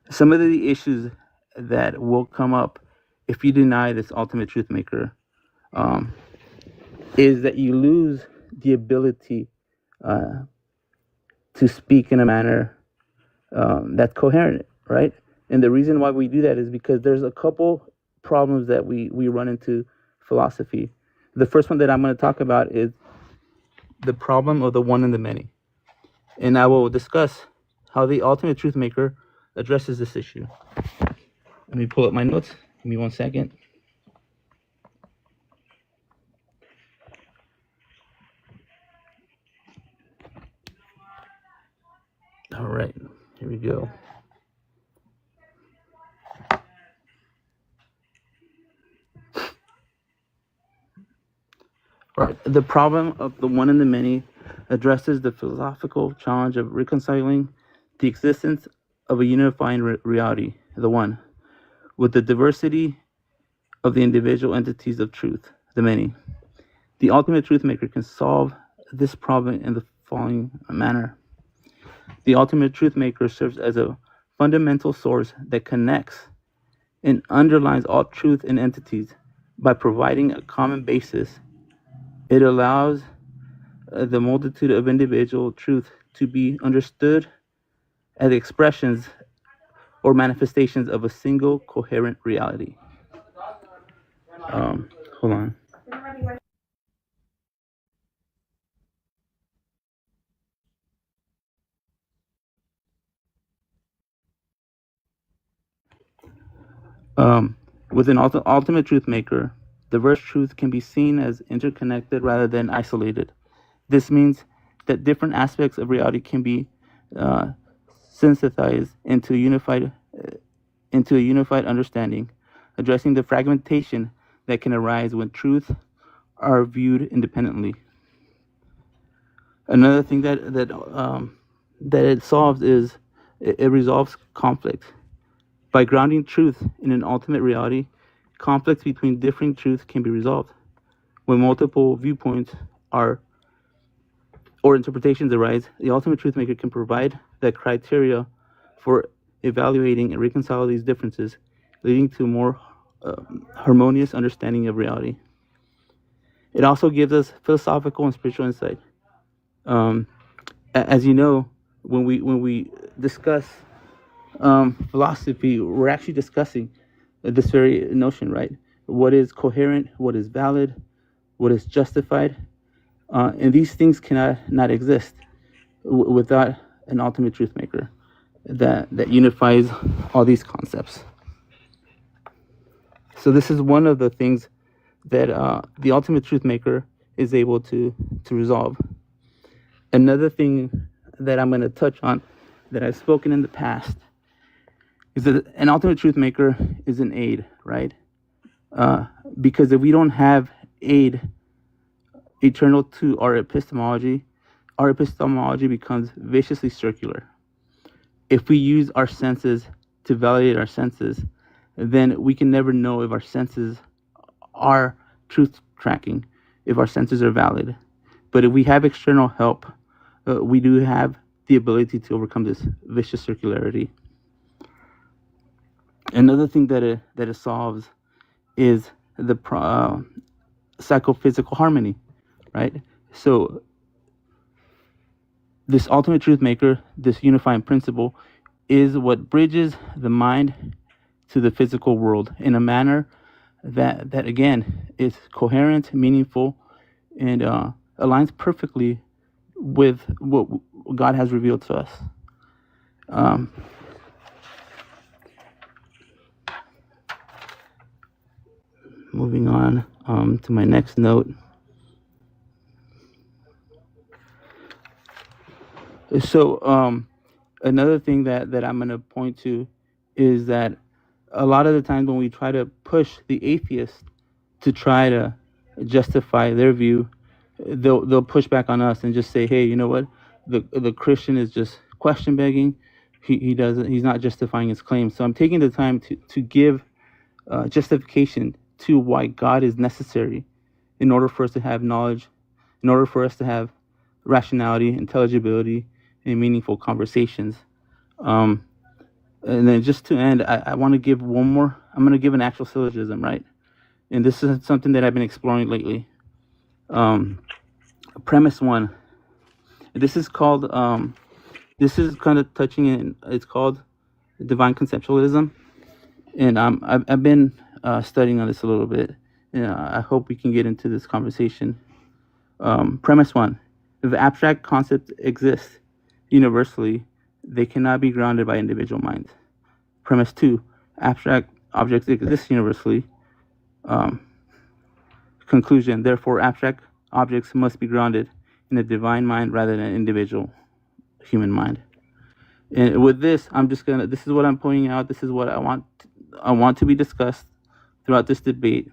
[SPEAKER 12] Some of the issues that will come up if you deny this ultimate truth maker is that you lose the ability to speak in a manner that's coherent, right? And the reason why we do that is because there's a couple problems that we run into philosophy. The first one that I'm going to talk about is the problem of the one and the many. And I will discuss how the ultimate truth maker addresses this issue. Let me pull up my notes. Give me 1 second. All right, here we go. All right, the problem of the one and the many addresses the philosophical challenge of reconciling the existence of a unifying reality, the one, with the diversity of the individual entities of truth, the many. The ultimate truth maker can solve this problem in the following manner. The ultimate truth maker serves as a fundamental source that connects and underlines all truth and entities by providing a common basis. It allows the multitude of individual truth to be understood as expressions or manifestations of a single coherent reality. Hold on. With an ultimate truth maker, diverse truth can be seen as interconnected rather than isolated. This means that different aspects of reality can be synthesized into a unified understanding, addressing the fragmentation that can arise when truths are viewed independently. Another thing that it solves is it resolves conflict. By grounding truth in an ultimate reality, conflicts between differing truths can be resolved. When multiple viewpoints or interpretations arise, the ultimate truth maker can provide the criteria for evaluating and reconciling these differences, leading to a more harmonious understanding of reality. It also gives us philosophical and spiritual insight. As you know, when we discuss philosophy, we're actually discussing this very notion, right? What is coherent, what is valid, what is justified, and these things cannot not exist without an ultimate truth maker that unifies all these concepts. So this is one of the things that the ultimate truth maker is able to resolve. Another thing that I'm going to touch on that I've spoken in the past is that an ultimate truth maker is an aid, right? Because if we don't have aid eternal to our epistemology becomes viciously circular. If we use our senses to validate our senses, then we can never know if our senses are truth tracking, if our senses are valid. But if we have external help, we do have the ability to overcome this vicious circularity. Another thing that it solves is the psychophysical harmony, right? So this ultimate truth maker, this unifying principle, is what bridges the mind to the physical world in a manner that again is coherent, meaningful, and aligns perfectly with what God has revealed to us. Moving on to my next note. So another thing that I'm going to point to is that a lot of the times when we try to push the atheist to try to justify their view, they'll push back on us and just say, hey, you know what, the Christian is just question begging. He's not justifying his claims. So I'm taking the time to give justification to why God is necessary in order for us to have knowledge, in order for us to have rationality, intelligibility, and meaningful conversations. And then just to end, I want to give one more. I'm going to give an actual syllogism, right? And this is something that I've been exploring lately. Premise one. This is called. This is kind of touching in. It's called divine conceptualism, and I've been studying on this a little bit. And I hope we can get into this conversation. Premise one: if abstract concepts exist universally, they cannot be grounded by individual minds. Premise two: abstract objects exist universally. Conclusion: therefore, abstract objects must be grounded in a divine mind rather than an individual human mind. And with this, this is what I'm pointing out. This is what I want to be discussed throughout this debate.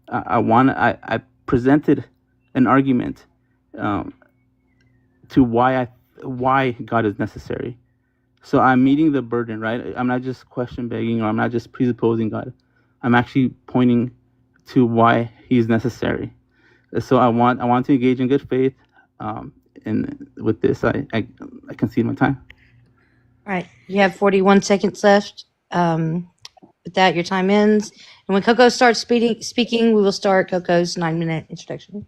[SPEAKER 12] I presented an argument to why God is necessary. So I'm meeting the burden, right? I'm not just question begging, or I'm not just presupposing God. I'm actually pointing to why He's necessary. So I want to engage in good faith. And with this, I concede my time.
[SPEAKER 5] All right. You have 41 seconds left. With that, your time ends. And when Coco starts speaking, we will start Coco's 9-minute introduction.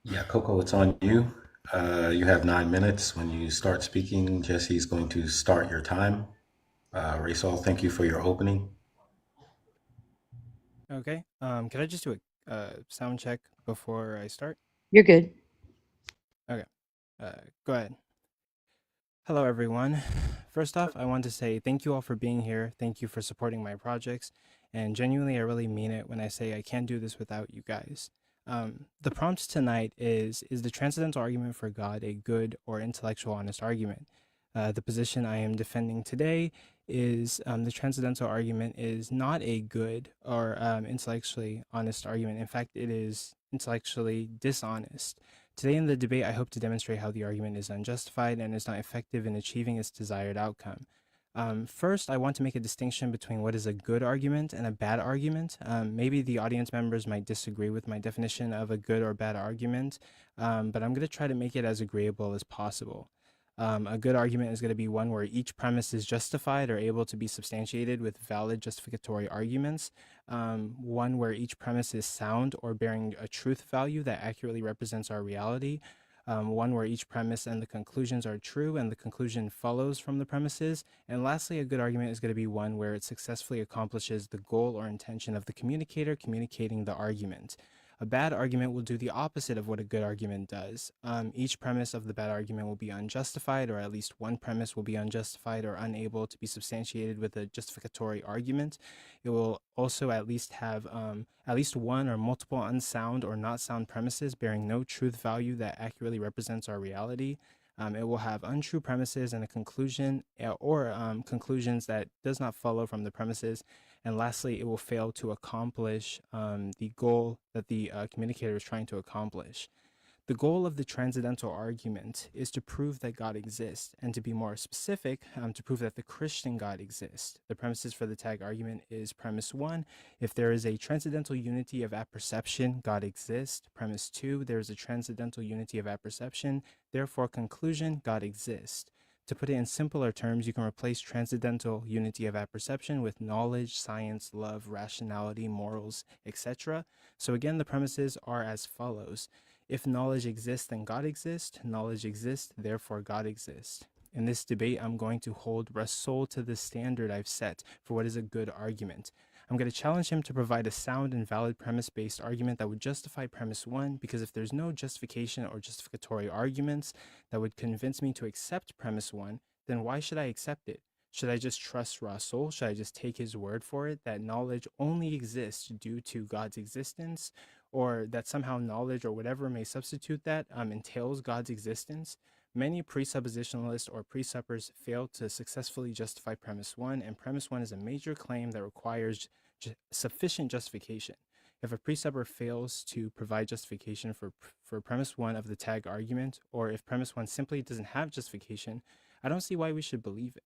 [SPEAKER 2] Yeah, Coco, it's on you. You have 9 minutes. When you start speaking, Jesse's going to start your time. Rasol, thank you for your opening.
[SPEAKER 1] Okay. Can I just do a sound check before I start?
[SPEAKER 5] You're good.
[SPEAKER 1] Okay. Go ahead. Hello, everyone. First off, I want to say thank you all for being here. Thank you for supporting my projects. And genuinely, I really mean it when I say I can't do this without you guys. The prompt tonight is the transcendental argument for God a good or intellectual honest argument? The position I am defending today is the transcendental argument is not a good or intellectually honest argument. In fact, it is intellectually dishonest. Today in the debate, I hope to demonstrate how the argument is unjustified and is not effective in achieving its desired outcome. First, I want to make a distinction between what is a good argument and a bad argument. Maybe the audience members might disagree with my definition of a good or bad argument, but I'm going to try to make it as agreeable as possible. A good argument is going to be one where each premise is justified or able to be substantiated with valid justificatory arguments. One where each premise is sound or bearing a truth value that accurately represents our reality. One where each premise and the conclusions are true and the conclusion follows from the premises. And lastly, a good argument is going to be one where it successfully accomplishes the goal or intention of the communicator communicating the argument. A bad argument will do the opposite of what a good argument does. Each premise of the bad argument will be unjustified, or at least one premise will be unjustified or unable to be substantiated with a justificatory argument. It will also at least have at least one or multiple unsound or not sound premises bearing no truth value that accurately represents our reality. It will have untrue premises and a conclusion or conclusions that does not follow from the premises. And lastly, it will fail to accomplish the goal that the communicator is trying to accomplish. The goal of the transcendental argument is to prove that God exists, and to be more specific, to prove that the Christian God exists. The premises for the tag argument is premise 1, if there is a transcendental unity of apperception, God exists. Premise 2, there is a transcendental unity of apperception, therefore conclusion, God exists. To put it in simpler terms, you can replace transcendental unity of apperception with knowledge, science, love, rationality, morals, etc. So again, the premises are as follows. If knowledge exists, then God exists. Knowledge exists, therefore God exists. In this debate, I'm going to hold Rasol to the standard I've set for what is a good argument. I'm going to challenge him to provide a sound and valid premise-based argument that would justify premise 1, because if there's no justification or justificatory arguments that would convince me to accept premise 1, then why should I accept it? Should I just trust Rasol? Should I just take his word for it that knowledge only exists due to God's existence, or that somehow knowledge or whatever may substitute that entails God's existence? Many presuppositionalists or presuppers fail to successfully justify premise 1, and premise 1 is a major claim that requires sufficient justification. If a presupper fails to provide justification for premise 1 of the tag argument, or if premise 1 simply doesn't have justification, I don't see why we should believe it.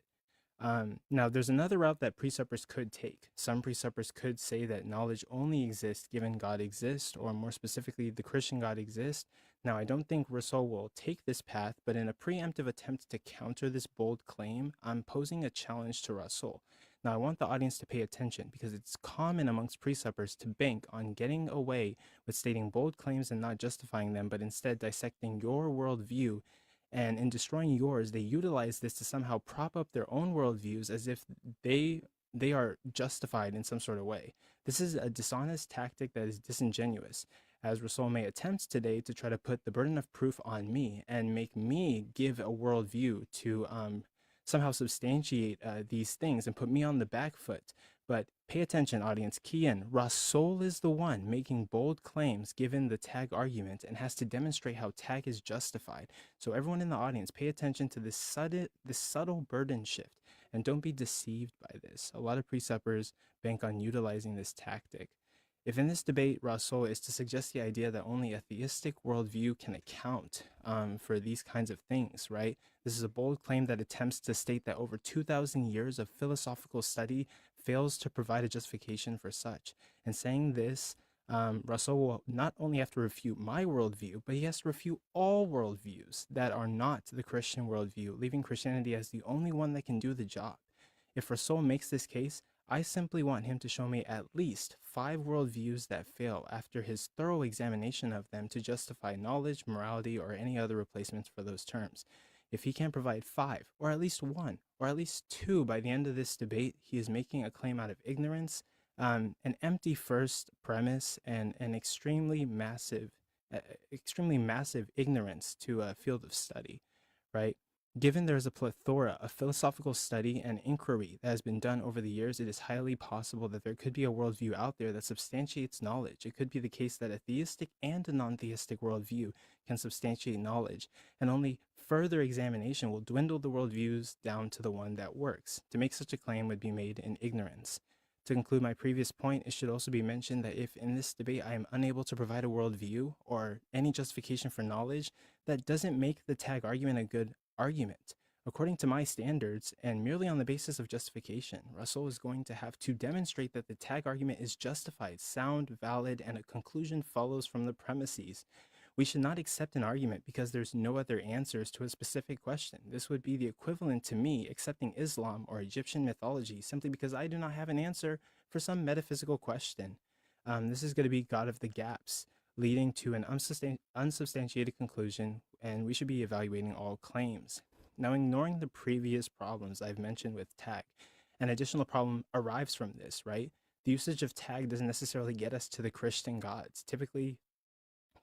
[SPEAKER 1] Now, there's another route that presuppers could take. Some presuppers could say that knowledge only exists given God exists, or more specifically, the Christian God exists. Now, I don't think Rasol will take this path, but in a preemptive attempt to counter this bold claim, I'm posing a challenge to Rasol. Now, I want the audience to pay attention because it's common amongst presuppers to bank on getting away with stating bold claims and not justifying them, but instead dissecting your worldview. And in destroying yours, they utilize this to somehow prop up their own worldviews as if they are justified in some sort of way. This is a dishonest tactic that is disingenuous, as Rasol may attempt today to try to put the burden of proof on me and make me give a worldview to somehow substantiate these things and put me on the back foot. But pay attention, audience, key in. Rasol is the one making bold claims given the tag argument and has to demonstrate how tag is justified. So everyone in the audience, pay attention to this subtle burden shift and don't be deceived by this. A lot of presuppers bank on utilizing this tactic. If in this debate, Rasol is to suggest the idea that only a theistic worldview can account for these kinds of things, right? This is a bold claim that attempts to state that over 2,000 years of philosophical study fails to provide a justification for such. And saying this, Rasol will not only have to refute my worldview, but he has to refute all worldviews that are not the Christian worldview, leaving Christianity as the only one that can do the job. If Rasol makes this case, I simply want him to show me at least 5 worldviews that fail after his thorough examination of them to justify knowledge, morality, or any other replacements for those terms. If he can provide 5, or at least 1, or at least 2 by the end of this debate, he is making a claim out of ignorance, an empty first premise, and an extremely massive ignorance to a field of study, right? Given there is a plethora of philosophical study and inquiry that has been done over the years, it is highly possible that there could be a worldview out there that substantiates knowledge. It could be the case that a theistic and a non-theistic worldview can substantiate knowledge, and only further examination will dwindle the worldviews down to the one that works. To make such a claim would be made in ignorance. To conclude my previous point, it should also be mentioned that if in this debate I am unable to provide a worldview or any justification for knowledge, that doesn't make the tag argument a good argument. According to my standards, and merely on the basis of justification, Rasol is going to have to demonstrate that the tag argument is justified, sound, valid, and a conclusion follows from the premises. We should not accept an argument because there's no other answers to a specific question. This would be the equivalent to me accepting Islam or Egyptian mythology simply because I do not have an answer for some metaphysical question. This is going to be God of the gaps, leading to an unsubstantiated conclusion, and we should be evaluating all claims. Now, ignoring the previous problems I've mentioned with tag, an additional problem arrives from this, right? The usage of tag doesn't necessarily get us to the Christian gods. Typically,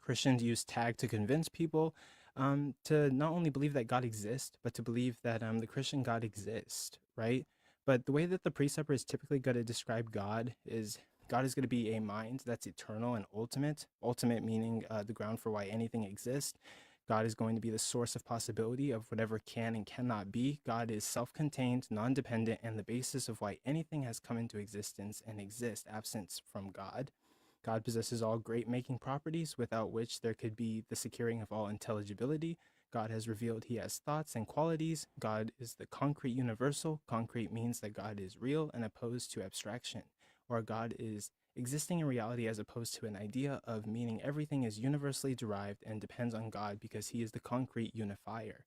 [SPEAKER 1] Christians use tag to convince people to not only believe that God exists, but to believe that the Christian God exists, right? But the way that the precept is typically going to describe God is God is going to be a mind that's eternal and ultimate. Ultimate meaning the ground for why anything exists. God is going to be the source of possibility of whatever can and cannot be. God is self-contained, non-dependent, and the basis of why anything has come into existence and exists absent from God. God possesses all great-making properties without which there could be the securing of all intelligibility. God has revealed he has thoughts and qualities. God is the concrete universal. Concrete means that God is real and opposed to abstraction, or God is existing in reality as opposed to an idea of meaning everything is universally derived and depends on God because he is the concrete unifier.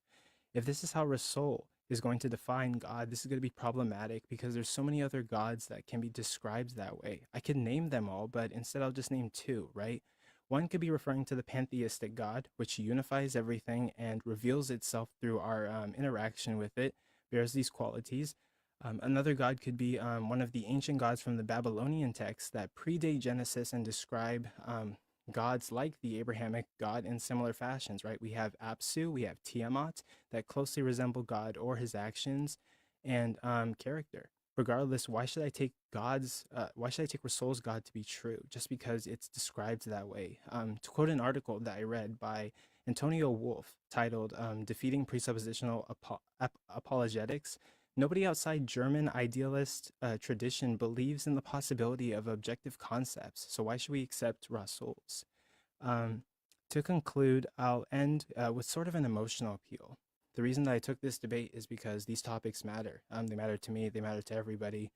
[SPEAKER 1] If this is how Rasol is going to define God, this is going to be problematic because there's so many other gods that can be described that way. I could name them all, but instead I'll just name 2, right? One could be referring to the pantheistic God, which unifies everything and reveals itself through our interaction with it, bears these qualities. Another god could be one of the ancient gods from the Babylonian texts that predate Genesis and describe gods like the Abrahamic God in similar fashions, right? We have Apsu, we have Tiamat that closely resemble God or his actions and character. Regardless, why should I take Rasol's God to be true just because it's described that way? To quote an article that I read by Antonio Wolff titled Defeating Presuppositional Apologetics, nobody outside German idealist tradition believes in the possibility of objective concepts, so why should we accept Rasol's? To conclude, I'll end with sort of an emotional appeal. The reason that I took this debate is because these topics matter. They matter to me, they matter to everybody.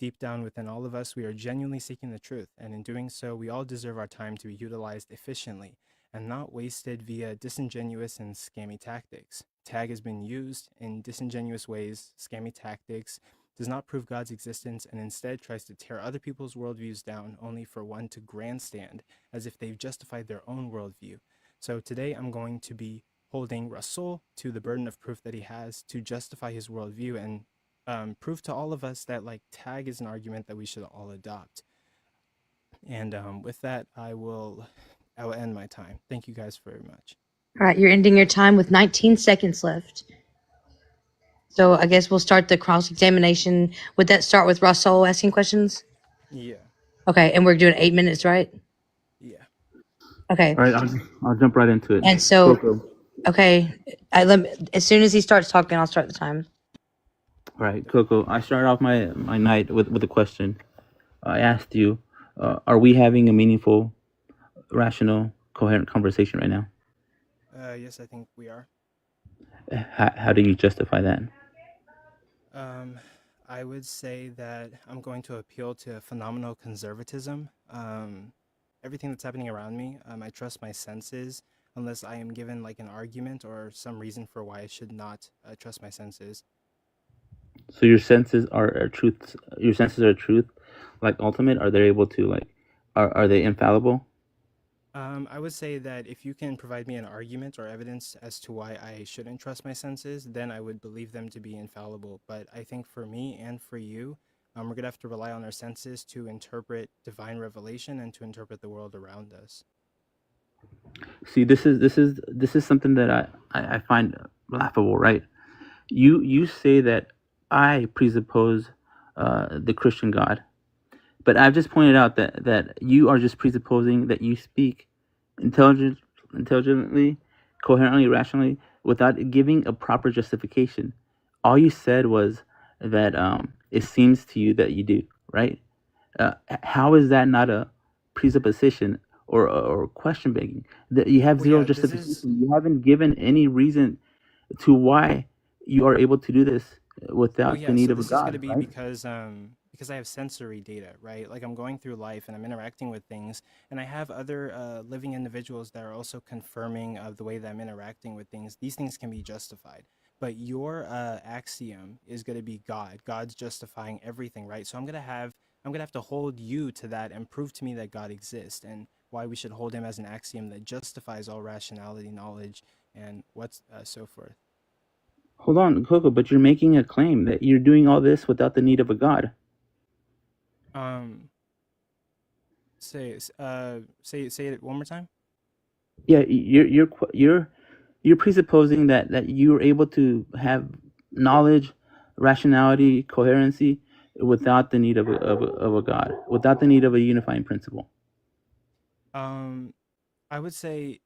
[SPEAKER 1] Deep down within all of us, we are genuinely seeking the truth, and in doing so, we all deserve our time to be utilized efficiently and not wasted via disingenuous and scammy tactics. Tag has been used in disingenuous ways, scammy tactics, does not prove God's existence, and instead tries to tear other people's worldviews down only for one to grandstand as if they've justified their own worldview. So today I'm going to be holding Rasol to the burden of proof that he has to justify his worldview and prove to all of us that tag is an argument that we should all adopt. And with that, I will end my time. Thank you guys very much.
[SPEAKER 5] All right, you're ending your time with 19 seconds left. So I guess we'll start the cross-examination. Would that start with Rasol asking questions?
[SPEAKER 1] Yeah.
[SPEAKER 5] Okay, and we're doing 8 minutes, right?
[SPEAKER 1] Yeah.
[SPEAKER 5] Okay.
[SPEAKER 12] All right, I'll jump right into it.
[SPEAKER 5] And so,
[SPEAKER 12] Coco.
[SPEAKER 5] okay, as soon as he starts talking, I'll start the time.
[SPEAKER 12] All right, Coco. I started off my night with a question. I asked you, Are we having a meaningful, rational, coherent conversation right now?
[SPEAKER 1] Yes, I think we are.
[SPEAKER 12] How do you justify that?
[SPEAKER 1] I would say that I'm going to appeal to phenomenal conservatism. Everything that's happening around me, I trust my senses unless I am given like an argument or some reason for why I should not trust my senses.
[SPEAKER 12] So your senses are truth. Your senses are truth, like ultimate. Are they able to like? Are they infallible?
[SPEAKER 1] I would say that if you can provide me an argument or evidence as to why I shouldn't trust my senses, then I would believe them to be infallible. But I think for me and for you, we're gonna have to rely on our senses to interpret divine revelation and to interpret the world around us.
[SPEAKER 12] See, this is something that I find laughable, right? You say that I presuppose the Christian God, but I've just pointed out that you are just presupposing that you speak intelligently, coherently, rationally, without giving a proper justification. All you said was that it seems to you that you do, right? How is that not a presupposition or question begging? That you have
[SPEAKER 1] Well,
[SPEAKER 12] zero
[SPEAKER 1] yeah, this is
[SPEAKER 12] justification. You haven't given any reason to why you are able to do this
[SPEAKER 1] well,
[SPEAKER 12] without the
[SPEAKER 1] yeah.
[SPEAKER 12] need
[SPEAKER 1] So
[SPEAKER 12] of a
[SPEAKER 1] this is gonna
[SPEAKER 12] God,
[SPEAKER 1] be
[SPEAKER 12] right?
[SPEAKER 1] because I have sensory data, right? Like I'm going through life and I'm interacting with things, and I have other living individuals that are also confirming of the way that I'm interacting with things. These things can be justified, but your axiom is gonna be God. God's justifying everything, right? So I'm gonna have to hold you to that and prove to me that God exists and why we should hold him as an axiom that justifies all rationality, knowledge, and what's so forth.
[SPEAKER 12] Hold on, Coco, but you're making a claim that you're doing all this without the need of a God.
[SPEAKER 1] Um, say it one more time.
[SPEAKER 12] Yeah, you're presupposing that you're able to have knowledge, rationality, coherency without the need of a God, without the need of a unifying principle.
[SPEAKER 1] Um, I would say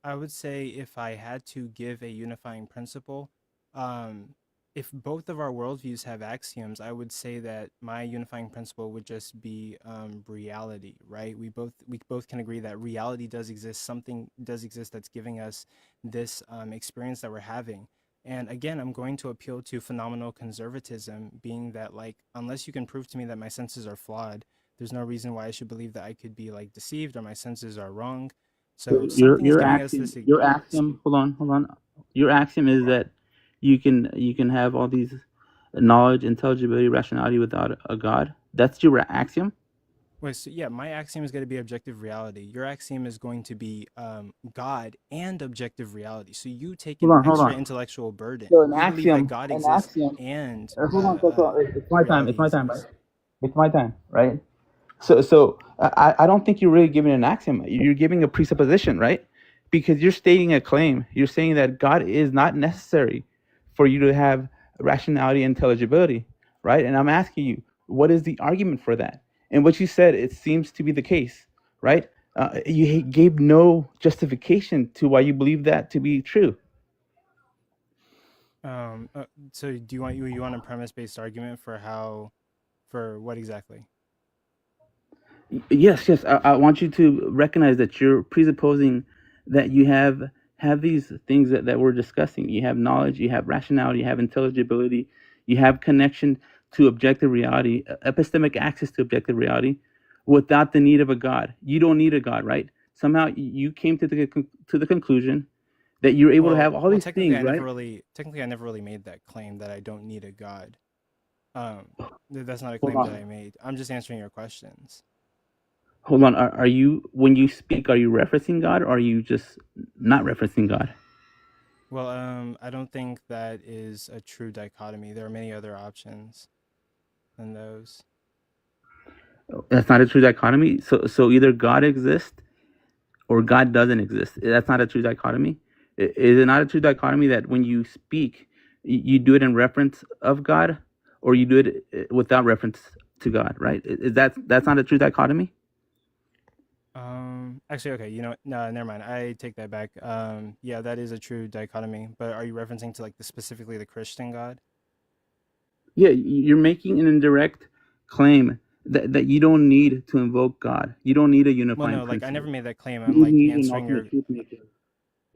[SPEAKER 1] if I had to give a unifying principle, um, if both of our worldviews have axioms, I would say that my unifying principle would just be reality, right? We both can agree that reality does exist. Something does exist that's giving us this experience that we're having. And again, I'm going to appeal to phenomenal conservatism, being that like unless you can prove to me that my senses are flawed, there's no reason why I should believe that I could be like deceived or my senses are wrong. So
[SPEAKER 12] Your
[SPEAKER 1] something is
[SPEAKER 12] your
[SPEAKER 1] giving us
[SPEAKER 12] axiom
[SPEAKER 1] this.
[SPEAKER 12] your axiom hold on. Your axiom is that you can have all these knowledge, intelligibility, rationality without a God. That's your axiom?
[SPEAKER 1] Wait, so yeah, my axiom is going to be objective reality. Your axiom is going to be God and objective reality. So you take an
[SPEAKER 12] Hold
[SPEAKER 1] extra
[SPEAKER 12] on.
[SPEAKER 1] intellectual burden.
[SPEAKER 12] So
[SPEAKER 1] You believe that God exists and
[SPEAKER 12] hold on, Coco. It's my time. It's
[SPEAKER 1] reality
[SPEAKER 12] my time, right?
[SPEAKER 1] exists.
[SPEAKER 12] It's my time, right? So I don't think you're really giving an axiom. You're giving a presupposition, right? Because you're stating a claim. You're saying that God is not necessary for you to have rationality and intelligibility, right? And I'm asking you, what is the argument for that? And what you said, it seems to be the case, right? You gave no justification to why you believe that to be true.
[SPEAKER 1] So do you want a premise-based argument for what exactly?
[SPEAKER 12] Yes. I want you to recognize that you're presupposing that you have these things that we're discussing. You have knowledge, you have rationality, you have intelligibility, you have connection to objective reality, epistemic access to objective reality, without the need of a God. You don't need a God, right? Somehow you came to the conclusion that you're able to have all
[SPEAKER 1] Well,
[SPEAKER 12] these things, right?
[SPEAKER 1] technically I never really made that claim that I don't need a God. That's not a
[SPEAKER 12] Hold
[SPEAKER 1] claim that
[SPEAKER 12] on.
[SPEAKER 1] I made. I'm just answering your questions.
[SPEAKER 12] Hold on. Are you, when you speak, are you referencing God or are you just not referencing God?
[SPEAKER 1] Well, I don't think that is a true dichotomy. There are many other options than those.
[SPEAKER 12] That's not a true dichotomy. So either God exists or God doesn't exist. That's not a true dichotomy. Is it not a true dichotomy that when you speak, you do it in reference of God, or you do it without reference to God? Right? That's not a true dichotomy?
[SPEAKER 1] Actually, okay, no, never mind. I take that back. Yeah, that is a true dichotomy. But are you referencing to like specifically the Christian God?
[SPEAKER 12] Yeah, you're making an indirect claim that you don't need to invoke God. You don't need a
[SPEAKER 1] Well,
[SPEAKER 12] unifying
[SPEAKER 1] no, like I never
[SPEAKER 12] principle.
[SPEAKER 1] made that claim.
[SPEAKER 12] You
[SPEAKER 1] I'm
[SPEAKER 12] don't
[SPEAKER 1] like
[SPEAKER 12] need an
[SPEAKER 1] answering your.
[SPEAKER 12] ultimate truth maker.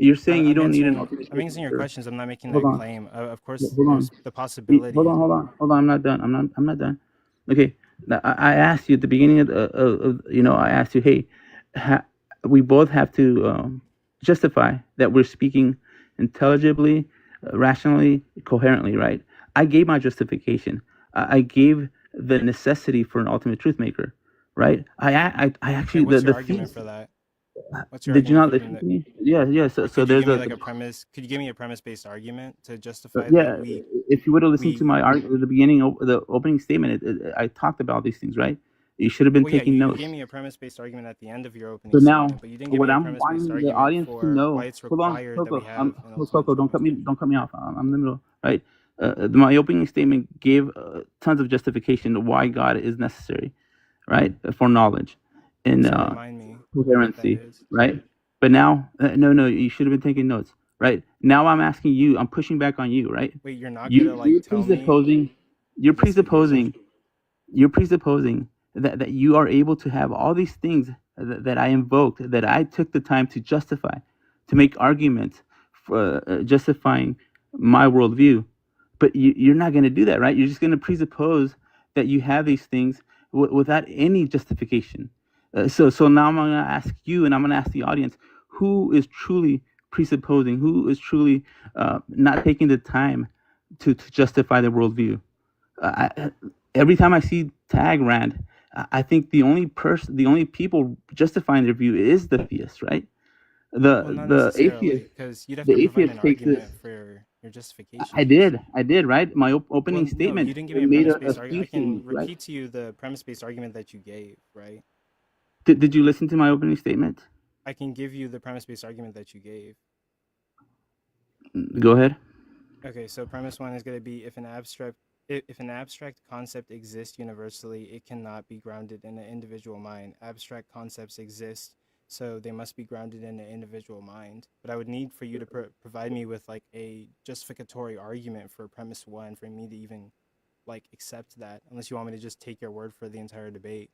[SPEAKER 12] You're saying you
[SPEAKER 1] I'm
[SPEAKER 12] don't need an
[SPEAKER 1] answering.
[SPEAKER 12] ultimate
[SPEAKER 1] I'm
[SPEAKER 12] truth
[SPEAKER 1] answering your
[SPEAKER 12] maker.
[SPEAKER 1] questions. I'm not making
[SPEAKER 12] Hold
[SPEAKER 1] that
[SPEAKER 12] on.
[SPEAKER 1] claim. Of course,
[SPEAKER 12] Hold on.
[SPEAKER 1] there's the possibility.
[SPEAKER 12] Hold on. I'm not done. I'm not done. Okay. Now, I asked you at the beginning I asked you, hey, we both have to justify that we're speaking intelligibly, rationally, coherently, right? I gave my justification. I gave the necessity for an ultimate truth maker, right? I
[SPEAKER 1] Okay,
[SPEAKER 12] actually
[SPEAKER 1] what's your
[SPEAKER 12] the
[SPEAKER 1] argument
[SPEAKER 12] thesis.
[SPEAKER 1] for that? What's your
[SPEAKER 12] Did you
[SPEAKER 1] argument
[SPEAKER 12] not
[SPEAKER 1] for
[SPEAKER 12] listen
[SPEAKER 1] that?
[SPEAKER 12] to me? Yeah. So
[SPEAKER 1] Could you
[SPEAKER 12] there's
[SPEAKER 1] give me
[SPEAKER 12] a
[SPEAKER 1] like a premise? Could you give me a premise-based argument to justify
[SPEAKER 12] yeah.
[SPEAKER 1] that
[SPEAKER 12] If you would have listened to
[SPEAKER 1] we?
[SPEAKER 12] my the beginning of the opening statement, I talked about these things, right? You should have been
[SPEAKER 1] Well, yeah,
[SPEAKER 12] taking
[SPEAKER 1] you
[SPEAKER 12] notes.
[SPEAKER 1] gave me a premise-based argument at the end of your
[SPEAKER 12] So
[SPEAKER 1] opening
[SPEAKER 12] now,
[SPEAKER 1] statement, but you didn't give
[SPEAKER 12] what
[SPEAKER 1] me a
[SPEAKER 12] I'm
[SPEAKER 1] premise-based
[SPEAKER 12] wanting the
[SPEAKER 1] argument
[SPEAKER 12] audience to
[SPEAKER 1] for why
[SPEAKER 12] know.
[SPEAKER 1] it's
[SPEAKER 12] Hold on,
[SPEAKER 1] required that we
[SPEAKER 12] Coco.
[SPEAKER 1] have an
[SPEAKER 12] Coco, don't cut me off. I'm in the middle, right? My opening statement gave tons of justification to why God is necessary, right, for knowledge and
[SPEAKER 1] So remind me of what that
[SPEAKER 12] coherency,
[SPEAKER 1] is.
[SPEAKER 12] right? But now, no, you should have been taking notes, right? Now I'm asking you. I'm pushing back on you, right?
[SPEAKER 1] Wait, you're not gonna like
[SPEAKER 12] You're
[SPEAKER 1] tell me
[SPEAKER 12] presupposing.
[SPEAKER 1] the
[SPEAKER 12] You're
[SPEAKER 1] justification?
[SPEAKER 12] presupposing you're presupposing that you are able to have all these things that I invoked, that I took the time to justify, to make arguments for justifying my worldview. But you're not going to do that, right? You're just going to presuppose that you have these things without any justification. So now I'm going to ask you, and I'm going to ask the audience, who is truly presupposing, who is truly not taking the time to justify their worldview? Every time I see tag rand, I think the only people justifying their view is the theist, right?
[SPEAKER 1] Well, not necessarily,
[SPEAKER 12] Atheist,
[SPEAKER 1] because you'd have
[SPEAKER 12] the
[SPEAKER 1] to provide an
[SPEAKER 12] atheist takes this.
[SPEAKER 1] argument for your
[SPEAKER 12] I
[SPEAKER 1] justification.
[SPEAKER 12] did, right? My opening
[SPEAKER 1] Well, no, you
[SPEAKER 12] statement
[SPEAKER 1] didn't give me a
[SPEAKER 12] made a
[SPEAKER 1] premise-based argument.
[SPEAKER 12] few
[SPEAKER 1] I can
[SPEAKER 12] things, right?
[SPEAKER 1] repeat to you the premise-based argument that you gave, right?
[SPEAKER 12] Did you listen to my opening statement?
[SPEAKER 1] I can give you the premise-based argument that you gave.
[SPEAKER 12] Go ahead.
[SPEAKER 1] Okay, so premise one is going to be if an abstract concept exists universally, it cannot be grounded in an individual mind. Abstract concepts exist, so they must be grounded in an individual mind. But I would need for you to provide me with like a justificatory argument for premise one for me to even like accept that, unless you want me to just take your word for the entire debate.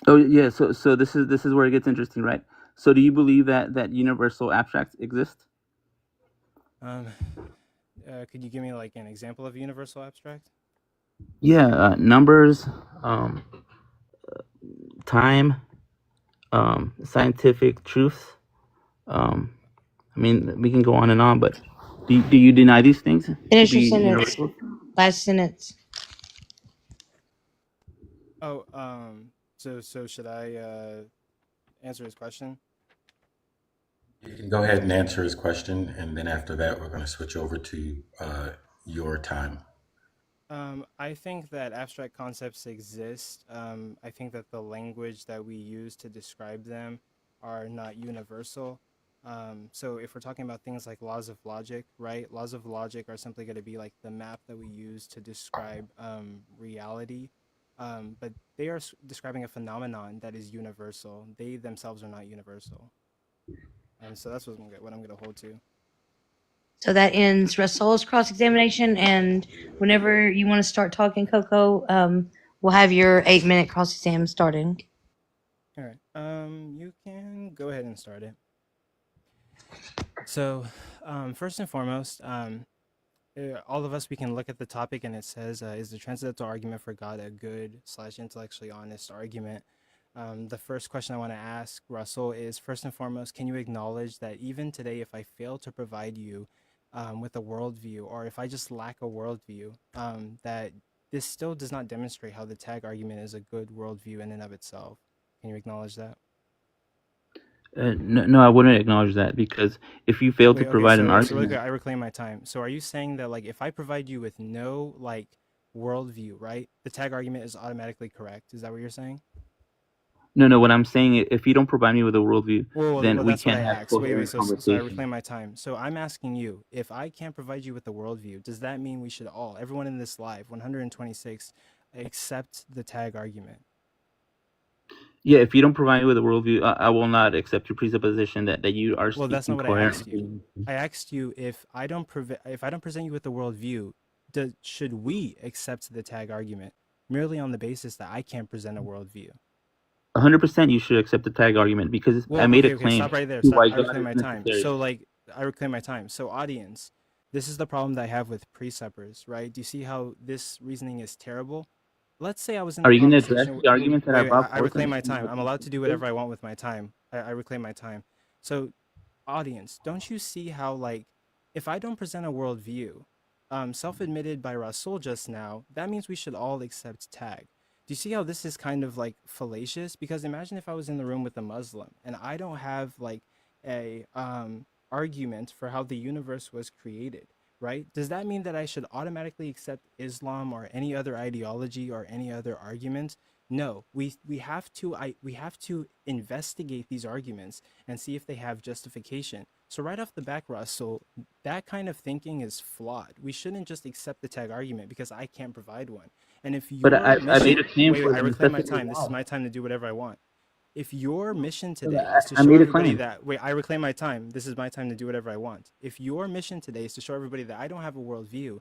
[SPEAKER 12] Oh yeah, so this is where it gets interesting, right? So do you believe that universal abstracts exist?
[SPEAKER 1] Could you give me like an example of a universal abstract?
[SPEAKER 12] Yeah, numbers, time, scientific truths. I mean, we can go on and on, but do you deny these things to
[SPEAKER 5] Finish your
[SPEAKER 12] be
[SPEAKER 5] sentence.
[SPEAKER 12] universal?
[SPEAKER 5] Last sentence.
[SPEAKER 1] Oh, so should I answer his question?
[SPEAKER 2] You can go ahead and answer his question, and then after that, we're going to switch over to your time.
[SPEAKER 1] I think that abstract concepts exist. I think that the language that we use to describe them are not universal. So if we're talking about things like laws of logic, right? Laws of logic are simply going to be like the map that we use to describe reality. But they are describing a phenomenon that is universal. They themselves are not universal. So that's what I'm going to hold to.
[SPEAKER 5] So that ends Rasol's cross-examination, and whenever you want to start talking, Coco, we'll have your 8-minute cross-exam starting.
[SPEAKER 1] All right. You can go ahead and start it. So, first and foremost, all of us, we can look at the topic and it says, is the transcendental argument for God a good / intellectually honest argument? The first question I want to ask Rasol is, first and foremost, can you acknowledge that even today, if I fail to provide you with a worldview, or if I just lack a worldview, that this still does not demonstrate how the tag argument is a good worldview in and of itself? Can you acknowledge that?
[SPEAKER 12] No, I wouldn't acknowledge that, because if you fail to
[SPEAKER 1] Wait, okay,
[SPEAKER 12] provide an
[SPEAKER 1] so really
[SPEAKER 12] argument,
[SPEAKER 1] quick, I reclaim my time. So are you saying that like if I provide you with no like worldview, right, the tag argument is automatically correct? Is that what you're saying?
[SPEAKER 12] no, what I'm saying, if you don't provide me with a worldview, then we
[SPEAKER 1] That's what
[SPEAKER 12] can't
[SPEAKER 1] I
[SPEAKER 12] have
[SPEAKER 1] asked. Wait,
[SPEAKER 12] coherent
[SPEAKER 1] so I
[SPEAKER 12] conversation.
[SPEAKER 1] reclaim my time. So I'm asking you, if I can't provide you with a worldview, does that mean we should all, everyone in this live, 126, accept the tag argument?
[SPEAKER 12] Yeah, if you don't provide me with a worldview, I will not accept your presupposition that you are
[SPEAKER 1] Well, that's
[SPEAKER 12] speaking
[SPEAKER 1] not what I asked
[SPEAKER 12] coherently.
[SPEAKER 1] you. I asked you if I don't present you with the worldview, should we accept the tag argument? merely on the basis that I can't present a worldview.
[SPEAKER 12] 100% you should accept the tag argument because I
[SPEAKER 1] Well,
[SPEAKER 12] made a
[SPEAKER 1] okay,
[SPEAKER 12] claim
[SPEAKER 1] stop right there.
[SPEAKER 12] to
[SPEAKER 1] Stop.
[SPEAKER 12] why
[SPEAKER 1] I
[SPEAKER 12] God
[SPEAKER 1] reclaim
[SPEAKER 12] is
[SPEAKER 1] my time.
[SPEAKER 12] necessary.
[SPEAKER 1] So, like, I reclaim my time. So, audience, this is the problem that I have with presuppers, right? Do you see how this reasoning is terrible? Let's say I was in
[SPEAKER 12] Are
[SPEAKER 1] the
[SPEAKER 12] you going to address
[SPEAKER 1] conversation.
[SPEAKER 12] the arguments that I
[SPEAKER 1] Wait,
[SPEAKER 12] brought
[SPEAKER 1] I
[SPEAKER 12] forth?
[SPEAKER 1] reclaim my time. I'm allowed to do whatever I want with my time. I reclaim my time. So, audience, don't you see how, like, if I don't present a worldview, self-admitted by Rasol just now, that means we should all accept tag. Do you see how this is kind of like fallacious? Because imagine if I was in the room with a Muslim and I don't have like a argument for how the universe was created, right? Does that mean that I should automatically accept Islam or any other ideology or any other argument? No, we have to we have to investigate these arguments and see if they have justification. So right off the back, Russell, that kind of thinking is flawed. We shouldn't just accept the tag argument because I can't provide one. And if
[SPEAKER 12] But
[SPEAKER 1] your
[SPEAKER 12] I made a
[SPEAKER 1] mission,
[SPEAKER 12] claim
[SPEAKER 1] wait,
[SPEAKER 12] for
[SPEAKER 1] I
[SPEAKER 12] the
[SPEAKER 1] reclaim my
[SPEAKER 12] necessity of
[SPEAKER 1] time. This is
[SPEAKER 12] God.
[SPEAKER 1] my time to do whatever I want. If your mission
[SPEAKER 12] So
[SPEAKER 1] today is to
[SPEAKER 12] I
[SPEAKER 1] show
[SPEAKER 12] made a
[SPEAKER 1] everybody
[SPEAKER 12] claim.
[SPEAKER 1] that, wait, I reclaim my time. This is my time to do whatever I want. If your mission today is to show everybody that I don't have a worldview,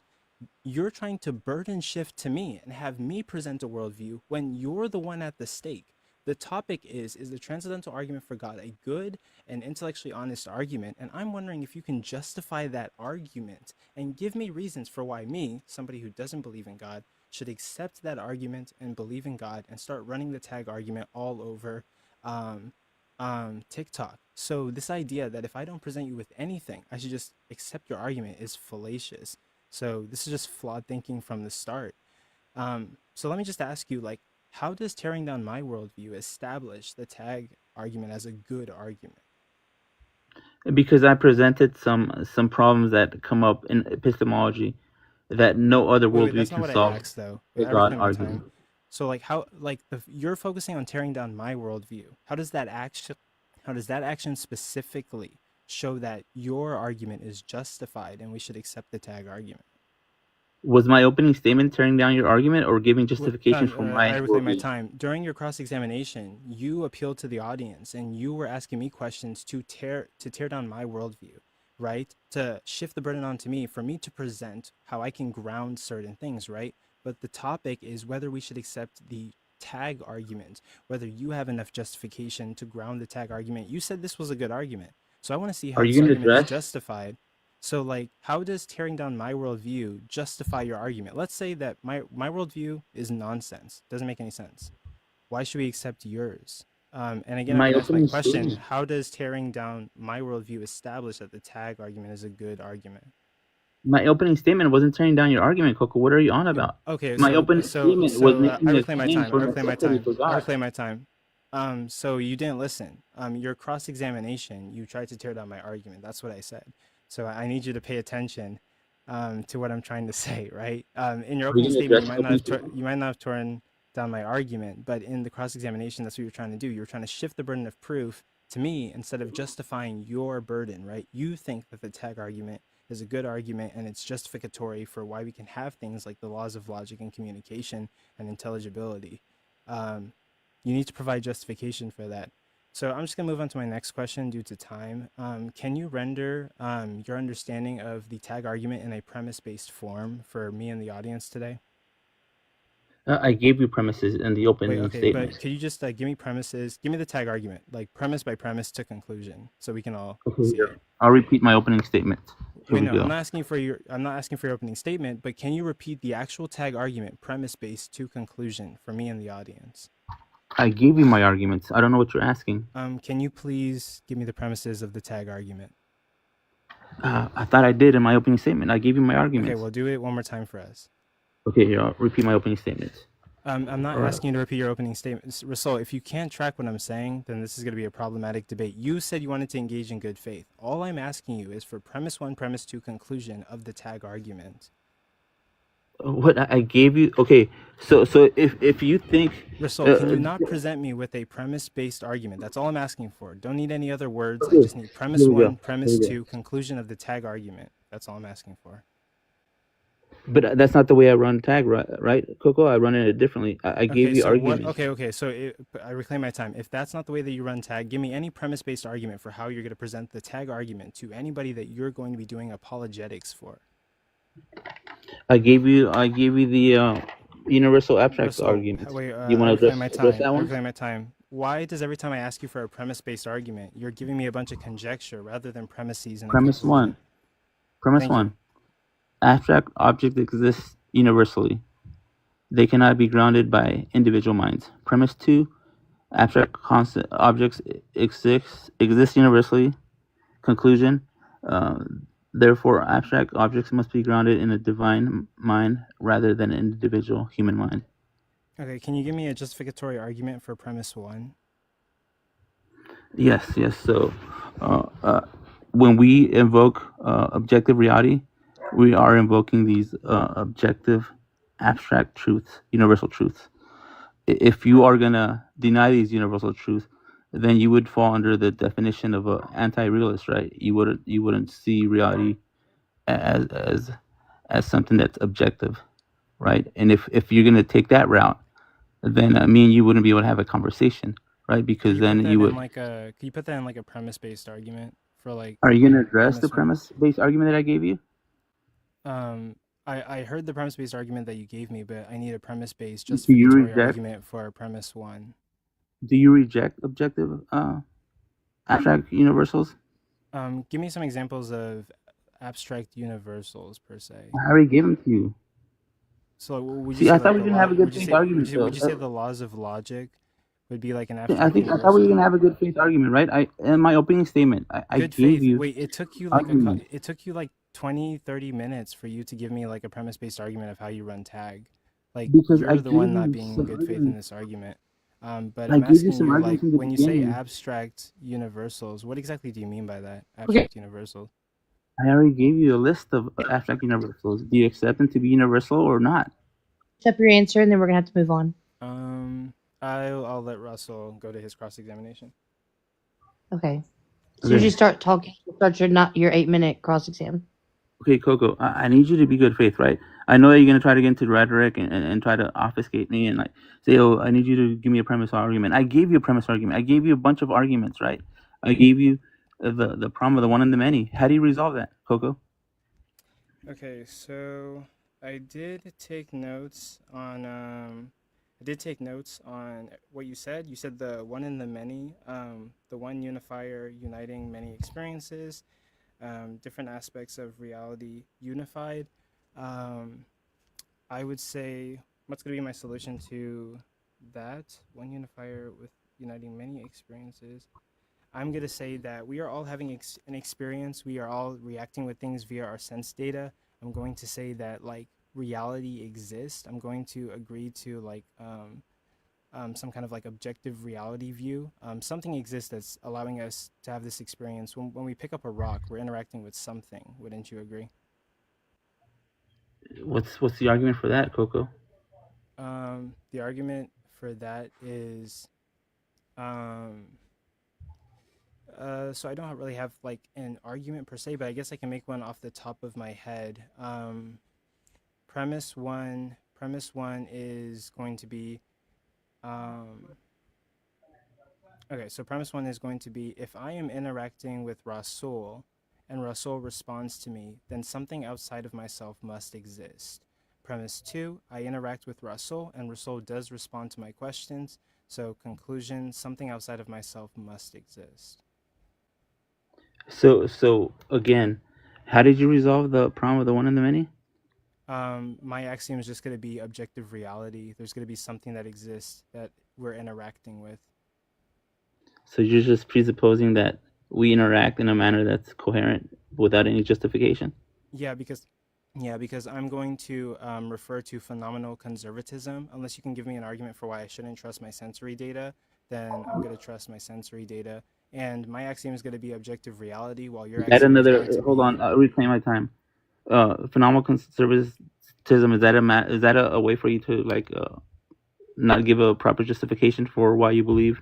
[SPEAKER 1] you're trying to burden shift to me and have me present a worldview when you're the one at the stake. The topic is the transcendental argument for God a good and intellectually honest argument? And I'm wondering if you can justify that argument and give me reasons for why me, somebody who doesn't believe in God, should accept that argument and believe in God and start running the tag argument all over TikTok. So this idea that if I don't present you with anything, I should just accept your argument is fallacious. So this is just flawed thinking from the start. So let me just ask you, like, how does tearing down my worldview establish the tag argument as a good argument?
[SPEAKER 12] Because I presented some problems that come up in epistemology that no other
[SPEAKER 1] Wait,
[SPEAKER 12] worldview
[SPEAKER 1] that's not
[SPEAKER 12] can
[SPEAKER 1] what I
[SPEAKER 12] solve.
[SPEAKER 1] asked though.
[SPEAKER 12] The
[SPEAKER 1] I
[SPEAKER 12] God
[SPEAKER 1] reclaim my time.
[SPEAKER 12] argument.
[SPEAKER 1] So like how, like you're focusing on tearing down my worldview. How does that action specifically show that your argument is justified and we should accept the tag argument?
[SPEAKER 12] Was my opening statement tearing down your argument or giving
[SPEAKER 1] Well,
[SPEAKER 12] justification for my
[SPEAKER 1] I reclaim my
[SPEAKER 12] worldview?
[SPEAKER 1] time. During your cross-examination, you appealed to the audience and you were asking me questions to tear down my worldview, right? To shift the burden onto me for me to present how I can ground certain things, right? But the topic is whether we should accept the tag argument, whether you have enough justification to ground the tag argument. You said this was a good argument. So I want to see how
[SPEAKER 12] Are
[SPEAKER 1] this
[SPEAKER 12] you going to
[SPEAKER 1] argument is
[SPEAKER 12] address?
[SPEAKER 1] justified. So like, how does tearing down my worldview justify your argument? Let's say that my worldview is nonsense. Doesn't make any sense. Why should we accept yours? And again, I'm
[SPEAKER 12] My
[SPEAKER 1] going to ask my
[SPEAKER 12] opening
[SPEAKER 1] question.
[SPEAKER 12] statement.
[SPEAKER 1] How does tearing down my worldview establish that the tag argument is a good argument?
[SPEAKER 12] My opening statement wasn't tearing down your argument, Coco. What are you on about?
[SPEAKER 1] Okay,
[SPEAKER 12] My opening statement was
[SPEAKER 1] I
[SPEAKER 12] making a
[SPEAKER 1] reclaim my
[SPEAKER 12] claim
[SPEAKER 1] time.
[SPEAKER 12] for
[SPEAKER 1] I reclaim my
[SPEAKER 12] necessity
[SPEAKER 1] time.
[SPEAKER 12] for
[SPEAKER 1] I
[SPEAKER 12] God.
[SPEAKER 1] reclaim my time. So you didn't listen. Your cross-examination, you tried to tear down my argument. That's what I said. So I need you to pay attention to what I'm trying to say, right? In your
[SPEAKER 12] Are you
[SPEAKER 1] opening
[SPEAKER 12] going to
[SPEAKER 1] statement,
[SPEAKER 12] address my opening statement?
[SPEAKER 1] you might not have torn down my argument, but in the cross-examination, that's what you're trying to do. You're trying to shift the burden of proof to me instead of justifying your burden, right? You think that the tag argument is a good argument and it's justificatory for why we can have things like the laws of logic and communication and intelligibility. You need to provide justification for that. So I'm just going to move on to my next question due to time. Can you render your understanding of the tag argument in a premise-based form for me and the audience today?
[SPEAKER 12] I gave you premises in the
[SPEAKER 1] Wait,
[SPEAKER 12] opening
[SPEAKER 1] okay,
[SPEAKER 12] statement.
[SPEAKER 1] but could you just give me premises? Give me the tag argument, like premise by premise to conclusion, so we can all
[SPEAKER 12] Okay,
[SPEAKER 1] see
[SPEAKER 12] here.
[SPEAKER 1] it.
[SPEAKER 12] I'll repeat my opening statement. Here
[SPEAKER 1] Wait,
[SPEAKER 12] we
[SPEAKER 1] no,
[SPEAKER 12] go.
[SPEAKER 1] I'm not asking for your opening statement, but can you repeat the actual tag argument, premise-based to conclusion, for me and the audience?
[SPEAKER 12] I gave you my arguments. I don't know what you're asking.
[SPEAKER 1] Can you please give me the premises of the tag argument?
[SPEAKER 12] I thought I did in my opening statement. I gave you my
[SPEAKER 1] Okay,
[SPEAKER 12] arguments.
[SPEAKER 1] well, do it one more time for us.
[SPEAKER 12] Okay, here, I'll repeat my opening statements.
[SPEAKER 1] I'm not
[SPEAKER 12] All right.
[SPEAKER 1] asking you to repeat your opening statement. Rasol, if you can't track what I'm saying, then this is going to be a problematic debate. You said you wanted to engage in good faith. All I'm asking you is for premise one, premise two, conclusion of the tag argument.
[SPEAKER 12] What I gave you? Okay, so if you think
[SPEAKER 1] Rasol, can you not present me with a premise-based argument? That's all I'm asking for. Don't need any other words. I
[SPEAKER 12] okay,
[SPEAKER 1] just need premise
[SPEAKER 12] here we
[SPEAKER 1] one,
[SPEAKER 12] go.
[SPEAKER 1] premise
[SPEAKER 12] Here we go.
[SPEAKER 1] two, conclusion of the tag argument. That's all I'm asking for.
[SPEAKER 12] But that's not the way I run tag, right, Coco? I run it differently. I gave
[SPEAKER 1] Okay,
[SPEAKER 12] you
[SPEAKER 1] so what?
[SPEAKER 12] arguments.
[SPEAKER 1] Okay. So I reclaim my time. If that's not the way that you run tag, give me any premise-based argument for how you're going to present the tag argument to anybody that you're going to be doing apologetics for.
[SPEAKER 12] I gave you the universal abstract
[SPEAKER 1] Rasol,
[SPEAKER 12] argument.
[SPEAKER 1] wait,
[SPEAKER 12] Do you
[SPEAKER 1] I
[SPEAKER 12] want to
[SPEAKER 1] reclaim my
[SPEAKER 12] address
[SPEAKER 1] time.
[SPEAKER 12] that
[SPEAKER 1] I
[SPEAKER 12] one?
[SPEAKER 1] reclaim my time. Why does every time I ask you for a premise-based argument, you're giving me a bunch of conjecture rather than premises and a
[SPEAKER 12] Premise
[SPEAKER 1] conclusion?
[SPEAKER 12] one. Premise
[SPEAKER 1] Thank you.
[SPEAKER 12] one. Abstract objects exist universally. They cannot be grounded by individual minds. Premise two. Abstract objects exist universally. Conclusion. Therefore, abstract objects must be grounded in a divine mind rather than an individual human mind.
[SPEAKER 1] Okay, can you give me a justificatory argument for premise one?
[SPEAKER 12] Yes. So, when we invoke objective reality, we are invoking these objective, abstract truths, universal truths. If you are gonna deny these universal truths, then you would fall under the definition of an anti-realist, right? You wouldn't see reality as something that's objective, right? And if you're gonna take that route, then me and you wouldn't be able to have a conversation, right? Because then you would.
[SPEAKER 1] Could you put that in like a premise-based argument for like?
[SPEAKER 12] Are you gonna address the
[SPEAKER 1] premise
[SPEAKER 12] premise-based argument that I gave you?
[SPEAKER 1] I heard the premise-based argument that you gave me, but I need a premise-based
[SPEAKER 12] Do you
[SPEAKER 1] justificatory
[SPEAKER 12] reject?
[SPEAKER 1] argument for premise one.
[SPEAKER 12] Do you reject objective abstract universals?
[SPEAKER 1] Give me some examples of abstract universals per se.
[SPEAKER 12] I already gave them to you.
[SPEAKER 1] So would you
[SPEAKER 12] See,
[SPEAKER 1] say
[SPEAKER 12] I thought
[SPEAKER 1] like
[SPEAKER 12] we
[SPEAKER 1] the
[SPEAKER 12] were gonna have a good
[SPEAKER 1] would you
[SPEAKER 12] faith
[SPEAKER 1] say
[SPEAKER 12] argument,
[SPEAKER 1] would you say
[SPEAKER 12] though.
[SPEAKER 1] the laws of logic would be like an
[SPEAKER 12] I
[SPEAKER 1] abstract
[SPEAKER 12] thought we
[SPEAKER 1] universal?
[SPEAKER 12] were gonna have a good faith argument, right? In my opening statement, I
[SPEAKER 1] Good
[SPEAKER 12] gave
[SPEAKER 1] faith.
[SPEAKER 12] you
[SPEAKER 1] Wait, it took you like
[SPEAKER 12] argument.
[SPEAKER 1] it took you like 20, 30 minutes for you to give me like a premise-based argument of how you run tag. Like
[SPEAKER 12] Because I
[SPEAKER 1] you're the
[SPEAKER 12] gave
[SPEAKER 1] one not
[SPEAKER 12] you
[SPEAKER 1] being in
[SPEAKER 12] some
[SPEAKER 1] good faith in
[SPEAKER 12] arguments.
[SPEAKER 1] this argument. But
[SPEAKER 12] I
[SPEAKER 1] I'm
[SPEAKER 12] gave you
[SPEAKER 1] asking
[SPEAKER 12] some
[SPEAKER 1] you like
[SPEAKER 12] arguments in the
[SPEAKER 1] when you say
[SPEAKER 12] beginning.
[SPEAKER 1] abstract universals, what exactly do you mean by that?
[SPEAKER 12] Okay.
[SPEAKER 1] Abstract universals.
[SPEAKER 12] I already gave you a list of abstract universals. Do you accept them to be universal or not?
[SPEAKER 5] Accept your answer, and then we're gonna have to move on.
[SPEAKER 1] I'll let Rasol go to his cross-examination.
[SPEAKER 5] Okay. As soon as you start talking, start your 8-minute cross exam.
[SPEAKER 12] Okay, Coco, I need you to be good faith, right? I know that you're gonna try to get into rhetoric and try to obfuscate me and like say, oh, I need you to give me a premise argument. I gave you a premise argument. I gave you a bunch of arguments, right? I gave you the problem of the one and the many. How do you resolve that, Coco?
[SPEAKER 1] Okay, so I did take notes on what you said. You said the one and the many, the one unifier uniting many experiences, different aspects of reality unified. I would say, what's going to be my solution to that? One unifier with uniting many experiences. I'm going to say that we are all having an experience. We are all reacting with things via our sense data. I'm going to say that like reality exists. I'm going to agree to like some kind of like objective reality view. Something exists that's allowing us to have this experience. When we pick up a rock, we're interacting with something. Wouldn't you agree?
[SPEAKER 12] What's the argument for that, Coco?
[SPEAKER 1] The argument for that is so I don't really have like an argument per se, but I guess I can make one off the top of my head. Premise one is going to be okay, so premise one is going to be if I am interacting with Rasol and Rasol responds to me, then something outside of myself must exist. Premise two, I interact with Rasol and Rasol does respond to my questions. So conclusion, something outside of myself must exist.
[SPEAKER 12] So again, how did you resolve the problem of the one and the many?
[SPEAKER 1] My axiom is just going to be objective reality. There's going to be something that exists that we're interacting with.
[SPEAKER 12] So you're just presupposing that we interact in a manner that's coherent without any justification?
[SPEAKER 1] Yeah, because I'm going to refer to phenomenal conservatism. Unless you can give me an argument for why I shouldn't trust my sensory data, then I'm going to trust my sensory data. And my axiom is going to be objective reality, while your axiom is going to
[SPEAKER 12] hold on, I'll reclaim my time. Phenomenal conservatism, is that a way for you to like not give a proper justification for why you believe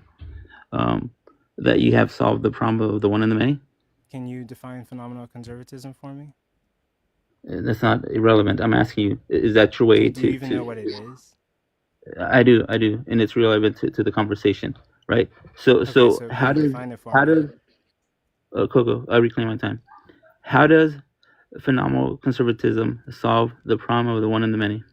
[SPEAKER 12] that you have solved the problem of the one and the many?
[SPEAKER 1] Can you define phenomenal conservatism for me?
[SPEAKER 12] That's not irrelevant. I'm asking you, is that your way
[SPEAKER 1] do you even know what it is?
[SPEAKER 12] I do, and it's relevant to the conversation, right? So how does Coco, I reclaim my time. How does phenomenal conservatism solve the problem of the one and the many?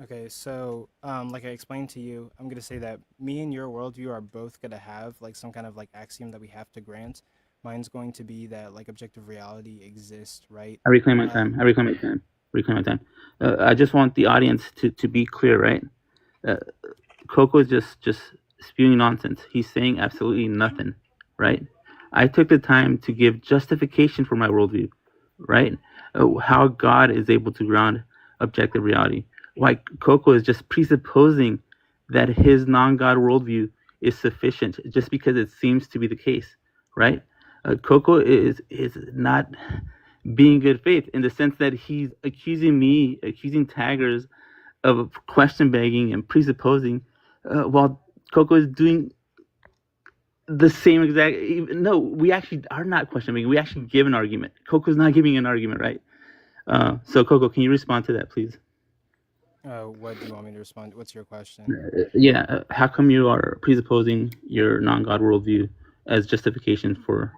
[SPEAKER 1] Okay, so like I explained to you, I'm gonna say that me and your worldview are both gonna have like some kind of like axiom that we have to grant. Mine's going to be that like objective reality exists, right?
[SPEAKER 12] I reclaim my time. I reclaim my time. Reclaim my time. I just want the audience to be clear, right? Coco is just spewing nonsense. He's saying absolutely nothing, right? I took the time to give justification for my worldview, right? How God is able to ground objective reality. Why Coco is just presupposing that his non-God worldview is sufficient just because it seems to be the case, right? Coco is not being good faith in the sense that he's accusing taggers of question begging and presupposing, while Coco is doing the same exact. No, we actually are not question begging. We actually give an argument. Coco's not giving an argument, right? So Coco, can you respond to that, please?
[SPEAKER 1] What do you want me to respond? What's your question?
[SPEAKER 12] Yeah, how come you are presupposing your non-God worldview as justification for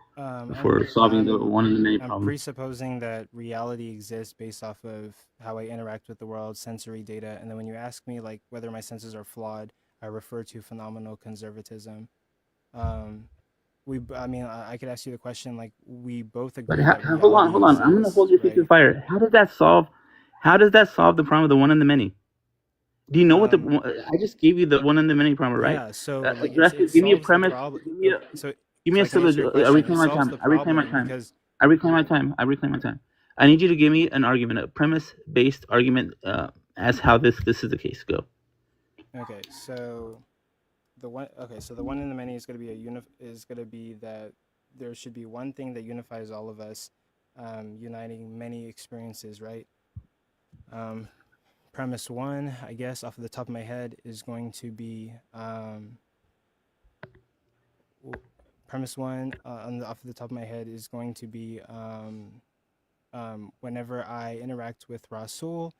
[SPEAKER 12] solving the one in the many
[SPEAKER 1] I'm
[SPEAKER 12] problem?
[SPEAKER 1] presupposing that reality exists based off of how I interact with the world, sensory data, and then when you ask me like whether my senses are flawed, I refer to phenomenal conservatism. I mean, I could ask you the question like we both
[SPEAKER 12] But
[SPEAKER 1] agree that
[SPEAKER 12] hold on,
[SPEAKER 1] reality
[SPEAKER 12] I'm gonna hold your feet to the fire. How does that solve the problem of the one in the many? Do you know what I just gave you the one in the many problem, right?
[SPEAKER 1] Yeah, so like
[SPEAKER 12] Give me a
[SPEAKER 1] solves the
[SPEAKER 12] premise.
[SPEAKER 1] problem.
[SPEAKER 12] Give
[SPEAKER 1] So
[SPEAKER 12] me
[SPEAKER 1] I
[SPEAKER 12] a
[SPEAKER 1] can answer your
[SPEAKER 12] solution. I
[SPEAKER 1] question. It
[SPEAKER 12] reclaim my
[SPEAKER 1] solves
[SPEAKER 12] time.
[SPEAKER 1] the
[SPEAKER 12] I reclaim my
[SPEAKER 1] problem
[SPEAKER 12] time.
[SPEAKER 1] because
[SPEAKER 12] I reclaim my time. I reclaim my time. I need you to give me an argument, a premise-based argument, as how this is the case. Go.
[SPEAKER 1] okay, so the one in the many is going to be is going to be that there should be one thing that unifies all of us, uniting many experiences, right? Premise one, I guess, off of the top of my head, is going to be premise one off the top of my head is going to be whenever I interact with Rasol,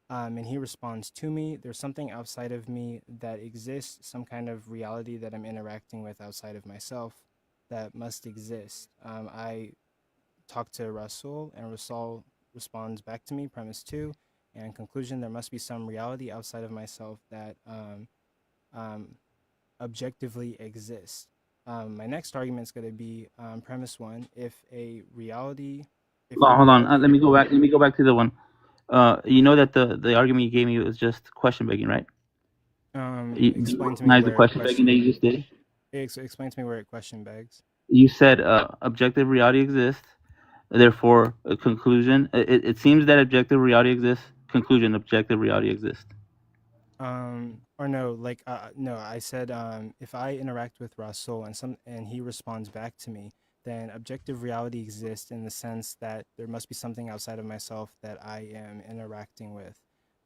[SPEAKER 1] and he responds to me, there's something outside of me that exists, some kind of reality that I'm interacting with outside of myself that must exist. I talk to Rasol, and Rasol responds back to me, premise two, and conclusion, there must be some reality outside of myself that objectively exists. My next argument is going to be premise one, if a reality...
[SPEAKER 12] Hold on. Let me go back. Let me go back to the one. You know that the argument you gave me was just question begging, right?
[SPEAKER 1] Explain to me where
[SPEAKER 12] the question begging that you just did.
[SPEAKER 1] Explain to me where it question begs.
[SPEAKER 12] You said objective reality exists, therefore a conclusion. It seems that objective reality exists. Conclusion: objective reality exists.
[SPEAKER 1] Or no, like no, I said if I interact with Rasol and he responds back to me, then objective reality exists in the sense that there must be something outside of myself that I am interacting with.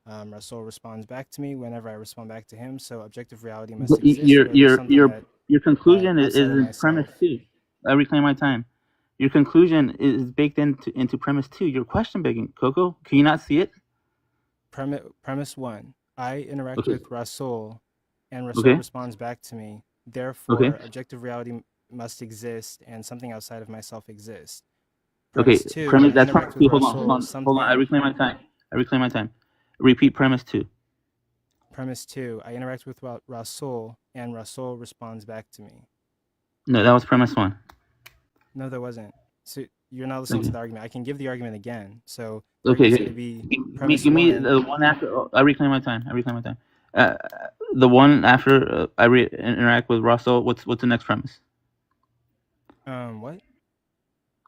[SPEAKER 1] Rasol responds back to me whenever I respond back to him, so objective reality must exist.
[SPEAKER 12] Your conclusion is in premise two. I reclaim my time. Your conclusion is baked into premise two. Your question begging, Coco, can you not see it?
[SPEAKER 1] Premise one, I interact with Rasol, and Rasol responds back to me. Therefore, objective reality must exist, and something outside of myself exists. Premise two,
[SPEAKER 12] that's part two. Hold on. I reclaim my time. Repeat premise two.
[SPEAKER 1] Premise two, I interact with Rasol, and Rasol responds back to me.
[SPEAKER 12] No, that was premise one.
[SPEAKER 1] No, that wasn't. So you're not listening to the argument. I can give the argument again. So
[SPEAKER 12] okay,
[SPEAKER 1] going to be
[SPEAKER 12] give me the one after. I reclaim my time. The one after I interact with Rasol. What's the next premise?
[SPEAKER 1] What?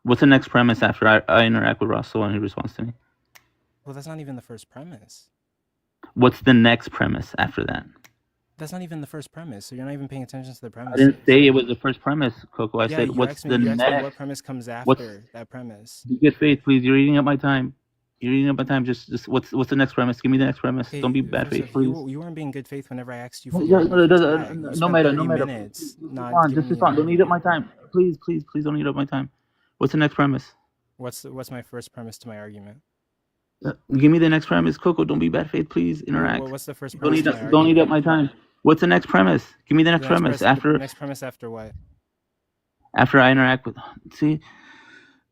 [SPEAKER 12] What's the next premise after I interact with Rasol and he responds to me?
[SPEAKER 1] Well, that's not even the first premise.
[SPEAKER 12] What's the next premise after that?
[SPEAKER 1] That's not even the first premise, so you're not even paying attention to the premise.
[SPEAKER 12] I didn't say it was the first premise, Coco. I said, what's the next?
[SPEAKER 1] Me what premise comes after that premise?
[SPEAKER 12] Be good faith, please. You're eating up my time. Just what's the next premise? Give me the next premise. Okay, don't be bad faith, please.
[SPEAKER 1] You weren't being good faith whenever I asked you for
[SPEAKER 12] no matter.
[SPEAKER 1] Minutes
[SPEAKER 12] Just respond. Don't eat up my time. Please don't eat up my time. What's the next premise?
[SPEAKER 1] What's my first premise to my argument?
[SPEAKER 12] Give me the next premise, Coco. Don't be bad faith, please. Interact.
[SPEAKER 1] What's the first premise?
[SPEAKER 12] Don't eat up my time. What's the next premise? Give me the next premise after.
[SPEAKER 1] Next premise after what?
[SPEAKER 12] After I interact with. See.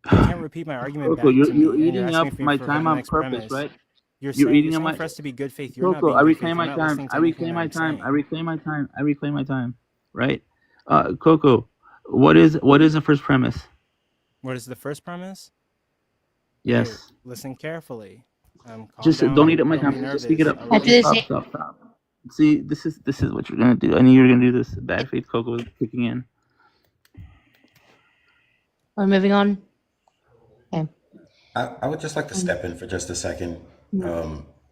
[SPEAKER 1] I can't repeat my argument.
[SPEAKER 12] Coco, you're eating up my time on purpose, right?
[SPEAKER 1] You're
[SPEAKER 12] You're
[SPEAKER 1] saying
[SPEAKER 12] eating on my
[SPEAKER 1] for us to be good faith. You're not
[SPEAKER 12] Coco.
[SPEAKER 1] being
[SPEAKER 12] I
[SPEAKER 1] good faith.
[SPEAKER 12] reclaim
[SPEAKER 1] You're
[SPEAKER 12] my
[SPEAKER 1] not
[SPEAKER 12] time.
[SPEAKER 1] listening to
[SPEAKER 12] I
[SPEAKER 1] anything
[SPEAKER 12] reclaim
[SPEAKER 1] that
[SPEAKER 12] my
[SPEAKER 1] I'm
[SPEAKER 12] time.
[SPEAKER 1] saying.
[SPEAKER 12] I reclaim my time. I reclaim my time. Right? Coco, what is the first premise?
[SPEAKER 1] What is the first premise? Okay,
[SPEAKER 12] Yes.
[SPEAKER 1] listen carefully. Calm
[SPEAKER 12] Just
[SPEAKER 1] down.
[SPEAKER 12] don't eat up my
[SPEAKER 1] Don't be
[SPEAKER 12] time. Just speak it
[SPEAKER 1] nervous.
[SPEAKER 12] up.
[SPEAKER 1] I'll let
[SPEAKER 5] After
[SPEAKER 1] you
[SPEAKER 5] this,
[SPEAKER 1] talk.
[SPEAKER 12] Stop. See, this is what you're gonna do. I knew you were gonna do this. Bad faith Coco was kicking in.
[SPEAKER 5] we're moving on. Okay.
[SPEAKER 2] I would just like to step in for just a second.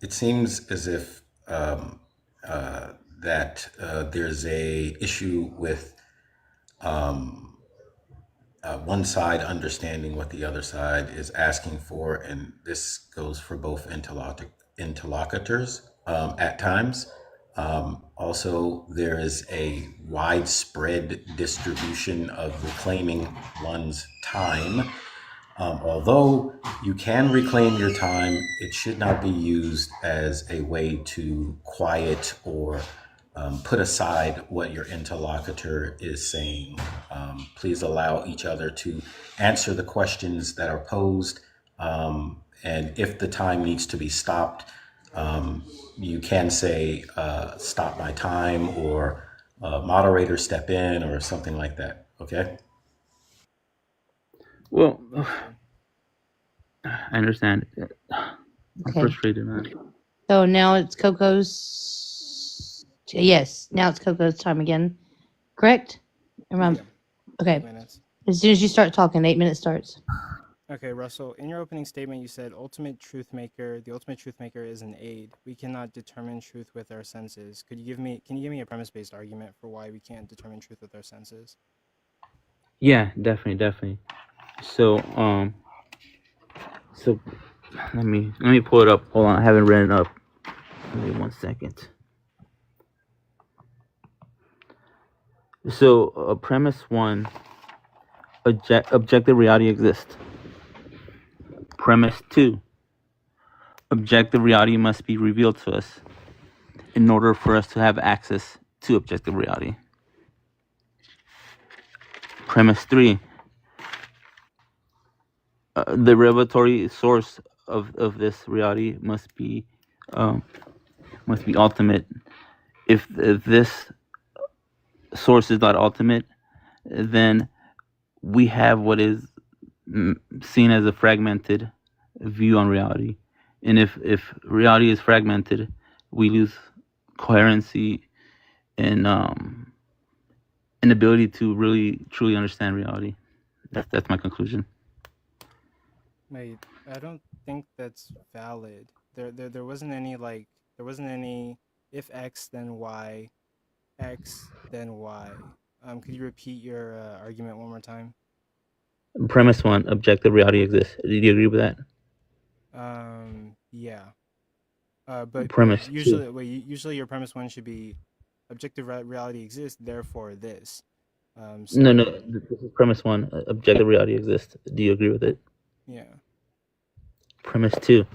[SPEAKER 2] It seems as if that there's a issue with one side understanding what the other side is asking for, and this goes for both interlocutors at times. Also, there is a widespread distribution of reclaiming one's time. Although you can reclaim your time, it should not be used as a way to quiet or put aside what your interlocutor is saying. Please allow each other to answer the questions that are posed. And if the time needs to be stopped, you can say, stop my time, or moderator step in, or something like that. Okay?
[SPEAKER 12] Well, I understand. I'm
[SPEAKER 5] Okay.
[SPEAKER 12] frustrated, man.
[SPEAKER 5] So now it's Coco's. Yes, now it's Coco's time again. Correct? Around. Okay.
[SPEAKER 1] 8 minutes.
[SPEAKER 5] As soon as you start talking, 8 minutes starts.
[SPEAKER 1] Okay, Russell, in your opening statement, you said the ultimate truth maker is an aid. We cannot determine truth with our senses. Can you give me a premise-based argument for why we can't determine truth with our senses?
[SPEAKER 12] Yeah, definitely. So, let me pull it up. Hold on, I haven't read it up. Give me 1 second. So, premise 1: objective reality exists. Premise 2: objective reality must be revealed to us in order for us to have access to objective reality. Premise 3: the revelatory source of this reality must be ultimate. If this source is not ultimate, then we have what is seen as a fragmented view on reality. And if reality is fragmented, we lose coherency and an ability to really truly understand reality. That's my conclusion.
[SPEAKER 1] Wait, I don't think that's valid. There wasn't any if X then Y, X then Y. Could you repeat your argument one more time?
[SPEAKER 12] Premise 1: objective reality exists. Do you agree with that?
[SPEAKER 1] Yeah. But
[SPEAKER 12] Premise
[SPEAKER 1] usually,
[SPEAKER 12] 2:
[SPEAKER 1] usually your premise 1 should be objective reality exists, therefore this.
[SPEAKER 12] No, this is premise 1. Objective reality exists. Do you agree with it?
[SPEAKER 1] Yeah.
[SPEAKER 12] Premise 2: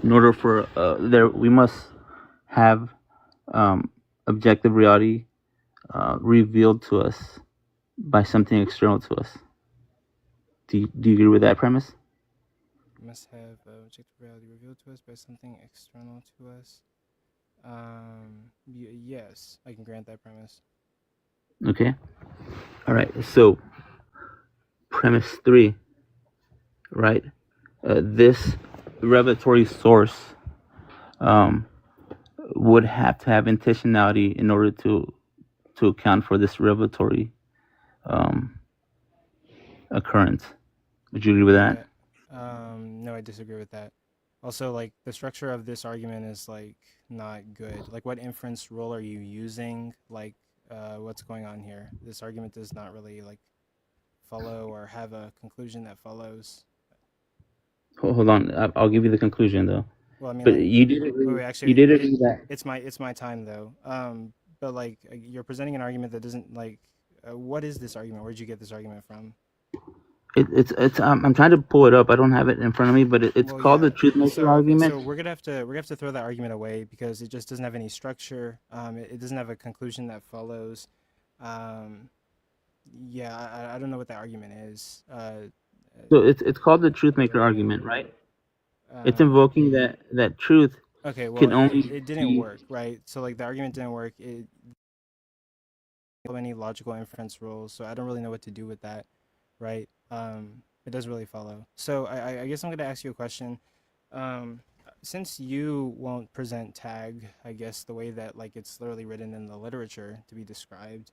[SPEAKER 12] in order for we must have objective reality revealed to us by something external to us. Do you agree with that premise?
[SPEAKER 1] We must have objective reality revealed to us by something external to us. Yes, I can grant that premise.
[SPEAKER 12] Okay. All right. So, premise 3, right? This revelatory source would have to have intentionality in order to account for this revelatory occurrence. Would you agree with that?
[SPEAKER 1] No, I disagree with that. Also, like, the structure of this argument is like not good. Like, what inference rule are you using? Like, what's going on here? This argument does not really like follow or have a conclusion that follows.
[SPEAKER 12] Hold on, I'll give you the conclusion though.
[SPEAKER 1] Well, I mean,
[SPEAKER 12] but
[SPEAKER 1] like,
[SPEAKER 12] you did agree.
[SPEAKER 1] wait, actually,
[SPEAKER 12] you did agree that
[SPEAKER 1] it's my time though. But like, you're presenting an argument that doesn't like. What is this argument? Where'd you get this argument from?
[SPEAKER 12] it's. I'm trying to pull it up. I don't have it in front of me, but it's
[SPEAKER 1] Well,
[SPEAKER 12] called
[SPEAKER 1] yeah.
[SPEAKER 12] the truth maker argument.
[SPEAKER 1] So we're gonna have to throw that argument away because it just doesn't have any structure. It doesn't have a conclusion that follows. Yeah, I don't know what that argument is.
[SPEAKER 12] So it's called the truth maker argument, right? It's invoking that truth
[SPEAKER 1] Okay, well,
[SPEAKER 12] can only
[SPEAKER 1] it didn't
[SPEAKER 12] be.
[SPEAKER 1] work, right? So like the argument didn't work. It so many logical inference rules, so I don't really know what to do with that, right? It doesn't really follow. So I guess I'm gonna ask you a question. Um, since you won't present tag, I guess the way that like it's literally written in the literature to be described,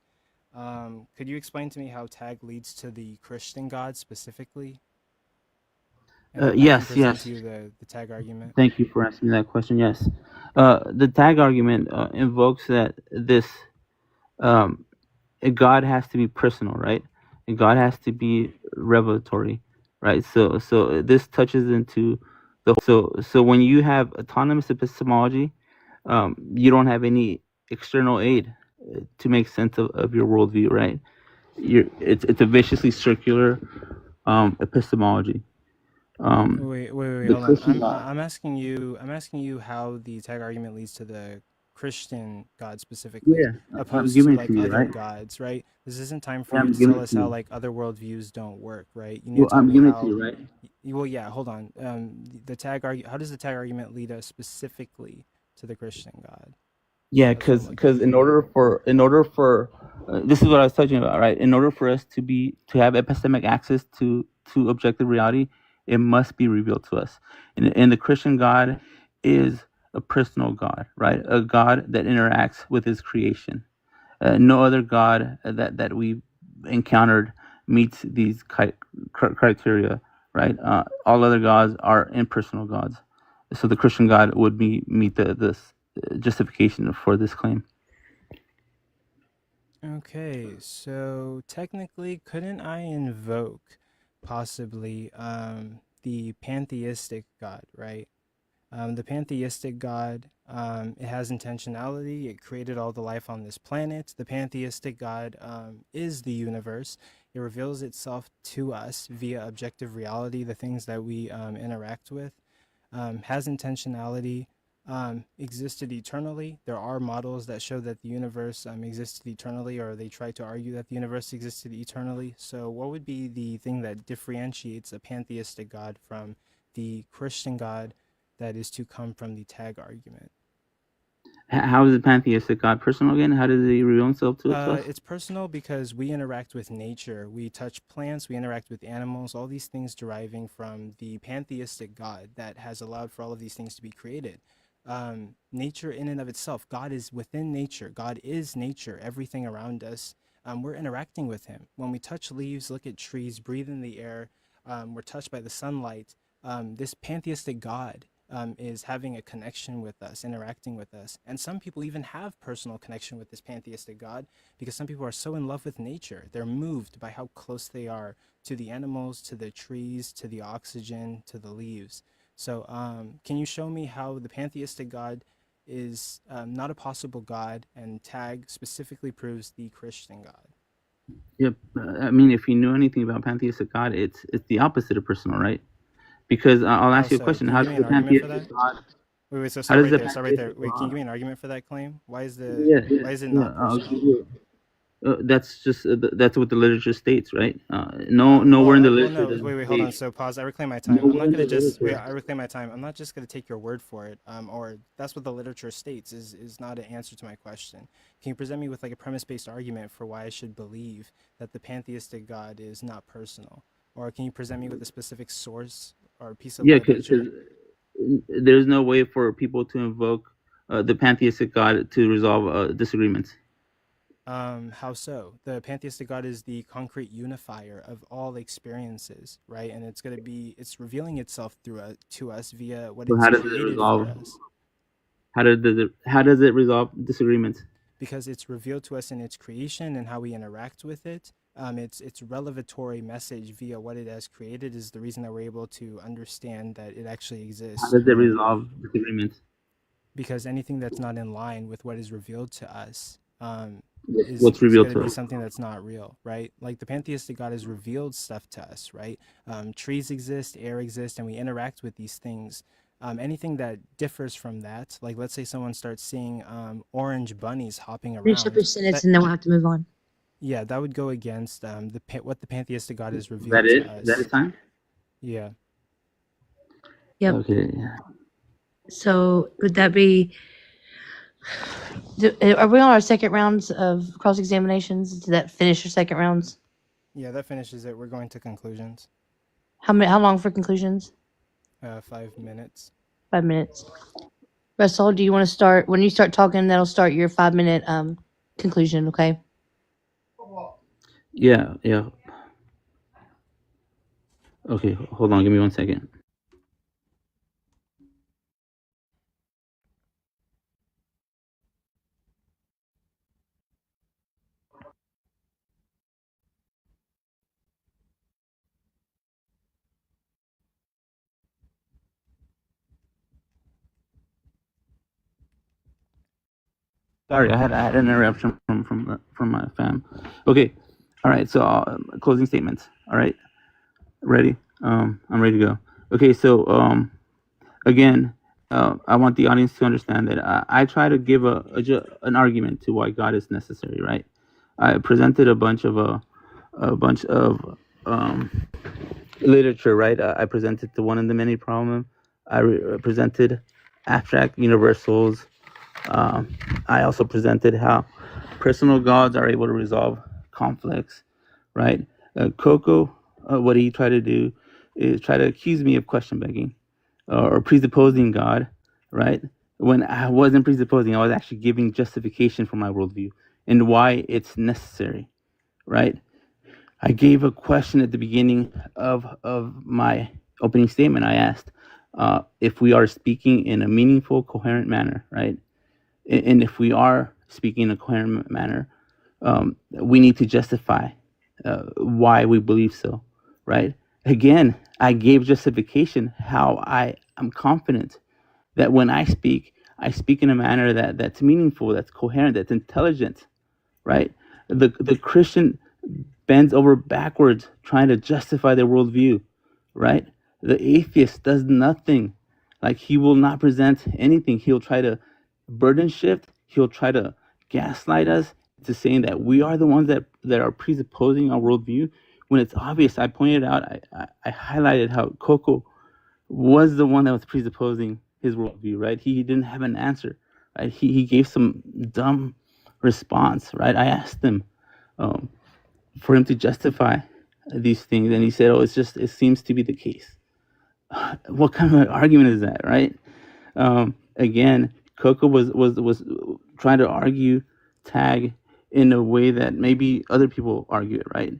[SPEAKER 1] could you explain to me how tag leads to the Christian God specifically? And then I can
[SPEAKER 12] Yes,
[SPEAKER 1] present
[SPEAKER 12] yes.
[SPEAKER 1] to you the tag argument.
[SPEAKER 12] Thank you for asking that question. Yes, the tag argument invokes that this um, God has to be personal, right? And God has to be revelatory, right? So this touches into so when you have autonomous epistemology, you don't have any external aid to make sense of your worldview, right? It's a viciously circular epistemology.
[SPEAKER 1] Wait,
[SPEAKER 12] The
[SPEAKER 1] hold on.
[SPEAKER 12] Christian God.
[SPEAKER 1] I'm asking you how the tag argument leads to the Christian God specifically,
[SPEAKER 12] Yeah, I'm
[SPEAKER 1] opposed to
[SPEAKER 12] giving it to
[SPEAKER 1] like
[SPEAKER 12] you,
[SPEAKER 1] other
[SPEAKER 12] right?
[SPEAKER 1] gods, right? This isn't time for
[SPEAKER 12] Yeah,
[SPEAKER 1] you
[SPEAKER 12] I'm
[SPEAKER 1] to
[SPEAKER 12] giving
[SPEAKER 1] tell
[SPEAKER 12] it
[SPEAKER 1] us
[SPEAKER 12] to
[SPEAKER 1] how
[SPEAKER 12] you.
[SPEAKER 1] like other worldviews don't work, right? You need
[SPEAKER 12] Well,
[SPEAKER 1] to tell
[SPEAKER 12] I'm
[SPEAKER 1] me
[SPEAKER 12] giving it to
[SPEAKER 1] how.
[SPEAKER 12] you, right?
[SPEAKER 1] Well, yeah, hold on. The tag argue. How does the tag argument lead us specifically to the Christian God?
[SPEAKER 12] Yeah,
[SPEAKER 1] That's what I'm looking
[SPEAKER 12] because
[SPEAKER 1] for.
[SPEAKER 12] in order for this is what I was talking about, right? In order for us to have epistemic access to objective reality, it must be revealed to us. And the Christian God is a personal God, right? A God that interacts with His creation. No other God that we encountered meets these criteria, right? All other gods are impersonal gods. So the Christian God would meet this justification for this claim.
[SPEAKER 1] Okay, so technically, couldn't I invoke possibly the pantheistic God, right? The pantheistic God, it has intentionality. It created all the life on this planet. The pantheistic God is the universe. It reveals itself to us via objective reality, the things that we interact with, has intentionality, existed eternally. There are models that show that the universe existed eternally, or they try to argue that the universe existed eternally. So, what would be the thing that differentiates a pantheistic God from the Christian God that is to come from the tag argument?
[SPEAKER 12] How is the pantheistic God personal again? How does He reveal Himself to us?
[SPEAKER 1] It's personal because we interact with nature. We touch plants, we interact with animals, all these things deriving from the pantheistic God that has allowed for all of these things to be created. Nature, in and of itself, God is within nature. God is nature, everything around us. We're interacting with Him. When we touch leaves, look at trees, breathe in the air, we're touched by the sunlight. This pantheistic God is having a connection with us, interacting with us. And some people even have personal connection with this pantheistic God because some people are so in love with nature. They're moved by how close they are to the animals, to the trees, to the oxygen, to the leaves. So can you show me how the pantheistic God is not a possible God, and tag specifically proves the Christian God?
[SPEAKER 12] Yep. I mean, if you know anything about pantheistic God, it's the opposite of personal, right? Because I'll
[SPEAKER 1] How
[SPEAKER 12] ask you a
[SPEAKER 1] so?
[SPEAKER 12] question.
[SPEAKER 1] Can you
[SPEAKER 12] How
[SPEAKER 1] give
[SPEAKER 12] does
[SPEAKER 1] me
[SPEAKER 12] the
[SPEAKER 1] an argument for that?
[SPEAKER 12] pantheistic God?
[SPEAKER 1] Wait, so
[SPEAKER 12] How
[SPEAKER 1] start
[SPEAKER 12] does
[SPEAKER 1] right
[SPEAKER 12] the
[SPEAKER 1] there. Start right there.
[SPEAKER 12] pantheistic
[SPEAKER 1] Wait, can you
[SPEAKER 12] God?
[SPEAKER 1] give me an argument for that claim? Why is
[SPEAKER 12] Yeah,
[SPEAKER 1] it
[SPEAKER 12] yeah.
[SPEAKER 1] not
[SPEAKER 12] I'll give
[SPEAKER 1] personal?
[SPEAKER 12] you. That's just that's what the literature states, right? Nowhere in the
[SPEAKER 1] Well,
[SPEAKER 12] literature
[SPEAKER 1] no,
[SPEAKER 12] does it
[SPEAKER 1] wait, hold on.
[SPEAKER 12] state.
[SPEAKER 1] So pause. I reclaim my time. I'm
[SPEAKER 12] Nowhere
[SPEAKER 1] not
[SPEAKER 12] in the
[SPEAKER 1] gonna just wait.
[SPEAKER 12] literature.
[SPEAKER 1] I reclaim my time. I'm not just gonna take your word for it. Or that's what the literature states is not an answer to my question. Can you present me with like a premise-based argument for why I should believe that the pantheistic God is not personal? Or can you present me with a specific source or a piece of
[SPEAKER 12] Yeah, because
[SPEAKER 1] literature?
[SPEAKER 12] there's no way for people to invoke the pantheistic God to resolve disagreements.
[SPEAKER 1] How so? The pantheistic God is the concrete unifier of all experiences, right? And it's revealing itself to us via what
[SPEAKER 12] So
[SPEAKER 1] it's
[SPEAKER 12] how does it
[SPEAKER 1] created for
[SPEAKER 12] resolve?
[SPEAKER 1] us,
[SPEAKER 12] How does it resolve disagreements?
[SPEAKER 1] because it's revealed to us in its creation and how we interact with it. Its revelatory message via what it has created is the reason that we're able to understand that it actually
[SPEAKER 12] How
[SPEAKER 1] exists,
[SPEAKER 12] does it
[SPEAKER 1] right?
[SPEAKER 12] resolve disagreements?
[SPEAKER 1] Because anything that's not in line with what is revealed to us
[SPEAKER 12] What's
[SPEAKER 1] is
[SPEAKER 12] revealed
[SPEAKER 1] going to
[SPEAKER 12] to
[SPEAKER 1] be
[SPEAKER 12] us?
[SPEAKER 1] something that's not real, right? Like the pantheistic God has revealed stuff to us, right? Trees exist, air exists, and we interact with these things. Anything that differs from that, like let's say someone starts seeing orange bunnies hopping
[SPEAKER 5] Finish up your
[SPEAKER 1] around,
[SPEAKER 5] sentence
[SPEAKER 1] that
[SPEAKER 5] and then we'll have to move on.
[SPEAKER 1] yeah, that would go against what the pantheistic God has
[SPEAKER 12] That
[SPEAKER 1] revealed to
[SPEAKER 12] it? That
[SPEAKER 1] us.
[SPEAKER 12] is time?
[SPEAKER 1] Yeah.
[SPEAKER 5] Yep.
[SPEAKER 12] Okay.
[SPEAKER 5] So would that be? Are we on our second rounds of cross examinations? Did that finish your second rounds?
[SPEAKER 1] Yeah, that finishes it. We're going to conclusions.
[SPEAKER 5] How long for conclusions?
[SPEAKER 1] 5 minutes.
[SPEAKER 5] 5 minutes. Rasol, do you want to start? When you start talking, that'll start your 5 minute conclusion. Okay.
[SPEAKER 12] Yeah, yeah. Okay, hold on, give me 1 second. Sorry, I had an interruption from my fam. Okay, all right. So closing statements. All right, ready? I'm ready to go. Okay, so again, I want the audience to understand that I try to give an argument to why God is necessary. Right? I presented a bunch of literature. Right? I presented the one and the many problem. I presented abstract universals. I also presented how personal gods are able to resolve conflicts, right? Coco, what he tried to do is try to accuse me of question begging or presupposing God, right? When I wasn't presupposing, I was actually giving justification for my worldview and why it's necessary, right? I gave a question at the beginning of my opening statement. I asked if we are speaking in a meaningful, coherent manner, right? And if we are speaking in a coherent manner, we need to justify why we believe so, right? Again, I gave justification how I am confident that when I speak in a manner that's meaningful, that's coherent, that's intelligent, right? The Christian bends over backwards trying to justify their worldview, right? The atheist does nothing. Like, he will not present anything. He'll try to burden shift. He'll try to gaslight us to saying that we are the ones that are presupposing our worldview when it's obvious. I pointed out, I highlighted how Coco was the one that was presupposing his worldview, right? He didn't have an answer, right? He gave some dumb response, right? I asked him for him to justify these things, and he said, "Oh, it seems to be the case." What kind of an argument is that, right? Again, Coco was trying to argue tag in a way that maybe other people argue it, right?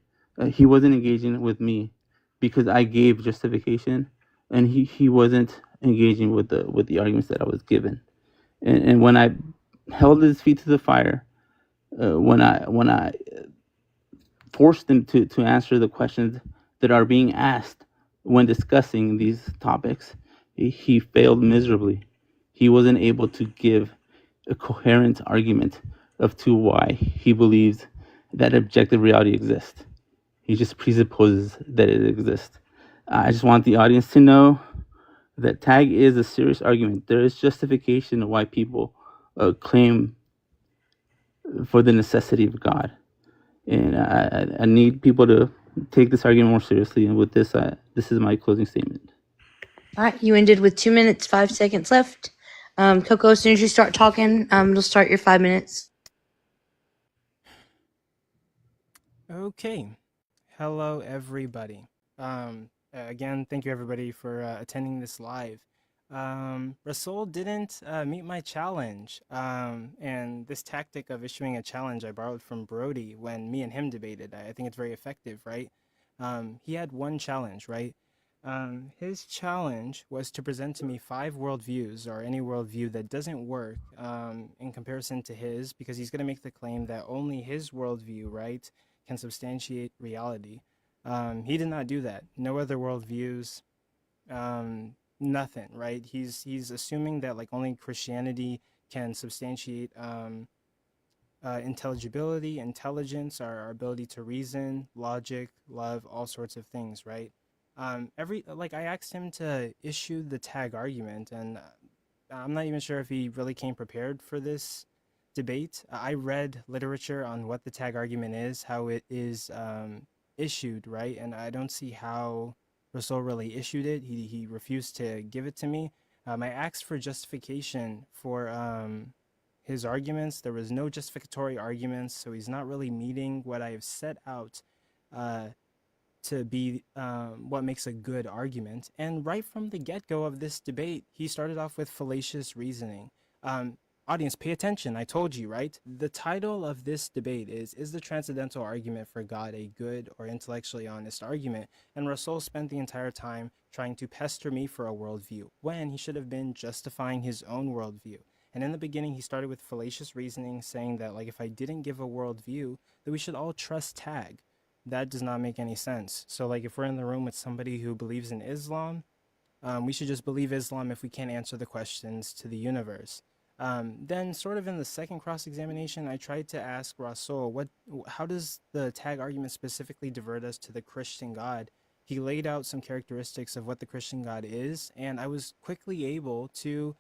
[SPEAKER 12] He wasn't engaging with me because I gave justification, and he wasn't engaging with the arguments that I was given. And when I held his feet to the fire, when I forced him to answer the questions that are being asked when discussing these topics, he failed miserably. He wasn't able to give a coherent argument of to why he believes that objective reality exists. He just presupposes that it exists. I just want the audience to know that tag is a serious argument. There is justification of why people claim for the necessity of God. And I need people to take this argument more seriously. And with this, this is my closing statement.
[SPEAKER 5] All right. You ended with 2 minutes, 5 seconds left. Coco, as soon as you start talking, it'll start your 5 minutes.
[SPEAKER 1] Okay. Hello, everybody. Again, thank you everybody for attending this live. Rasol didn't meet my challenge. And this tactic of issuing a challenge I borrowed from Brody when me and him debated. I think it's very effective, right? He had one challenge, right? His challenge was to present to me 5 worldviews or any worldview that doesn't work in comparison to his, because he's going to make the claim that only his worldview, right, can substantiate reality. He did not do that. No other worldviews, nothing, right? He's assuming that like only Christianity can substantiate intelligibility, intelligence, our ability to reason, logic, love, all sorts of things, right? I asked him to issue the tag argument, and I'm not even sure if he really came prepared for this debate. I read literature on what the tag argument is, how it is issued, right? And I don't see how Rasol really issued it. He refused to give it to me. I asked for justification for his arguments. There was no justificatory arguments, so he's not really meeting what I have set out uh, to be what makes a good argument. And right from the get-go of this debate, he started off with fallacious reasoning. Audience, pay attention. I told you, right? The title of this debate is the Transcendental Argument for God a good or intellectually honest argument? And Rasol spent the entire time trying to pester me for a worldview, when he should have been justifying his own worldview. And in the beginning, he started with fallacious reasoning, saying that, like, if I didn't give a worldview, that we should all trust Tag. That does not make any sense. So, like, if we're in the room with somebody who believes in Islam, we should just believe Islam if we can't answer the questions to the universe. Then, sort of in the second cross-examination, I tried to ask Rasol, how does the Tag argument specifically divert us to the Christian God? He laid out some characteristics of what the Christian God is, and I was quickly able to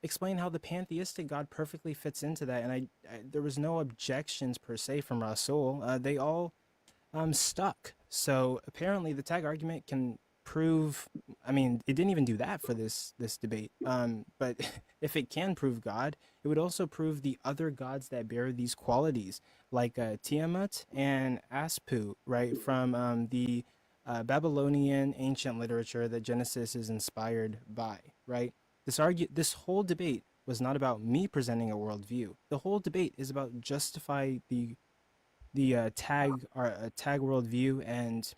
[SPEAKER 1] explain how the pantheistic God perfectly fits into that, and there was no objections per se from Rasol. They all stuck. So apparently the Tag argument can prove, I mean, it didn't even do that for this debate. But if it can prove God, it would also prove the other gods that bear these qualities, like Tiamat and Aspu, right, from the Babylonian ancient literature that Genesis is inspired by, right? This whole debate was not about me presenting a worldview. The whole debate is about justify the tag worldview, and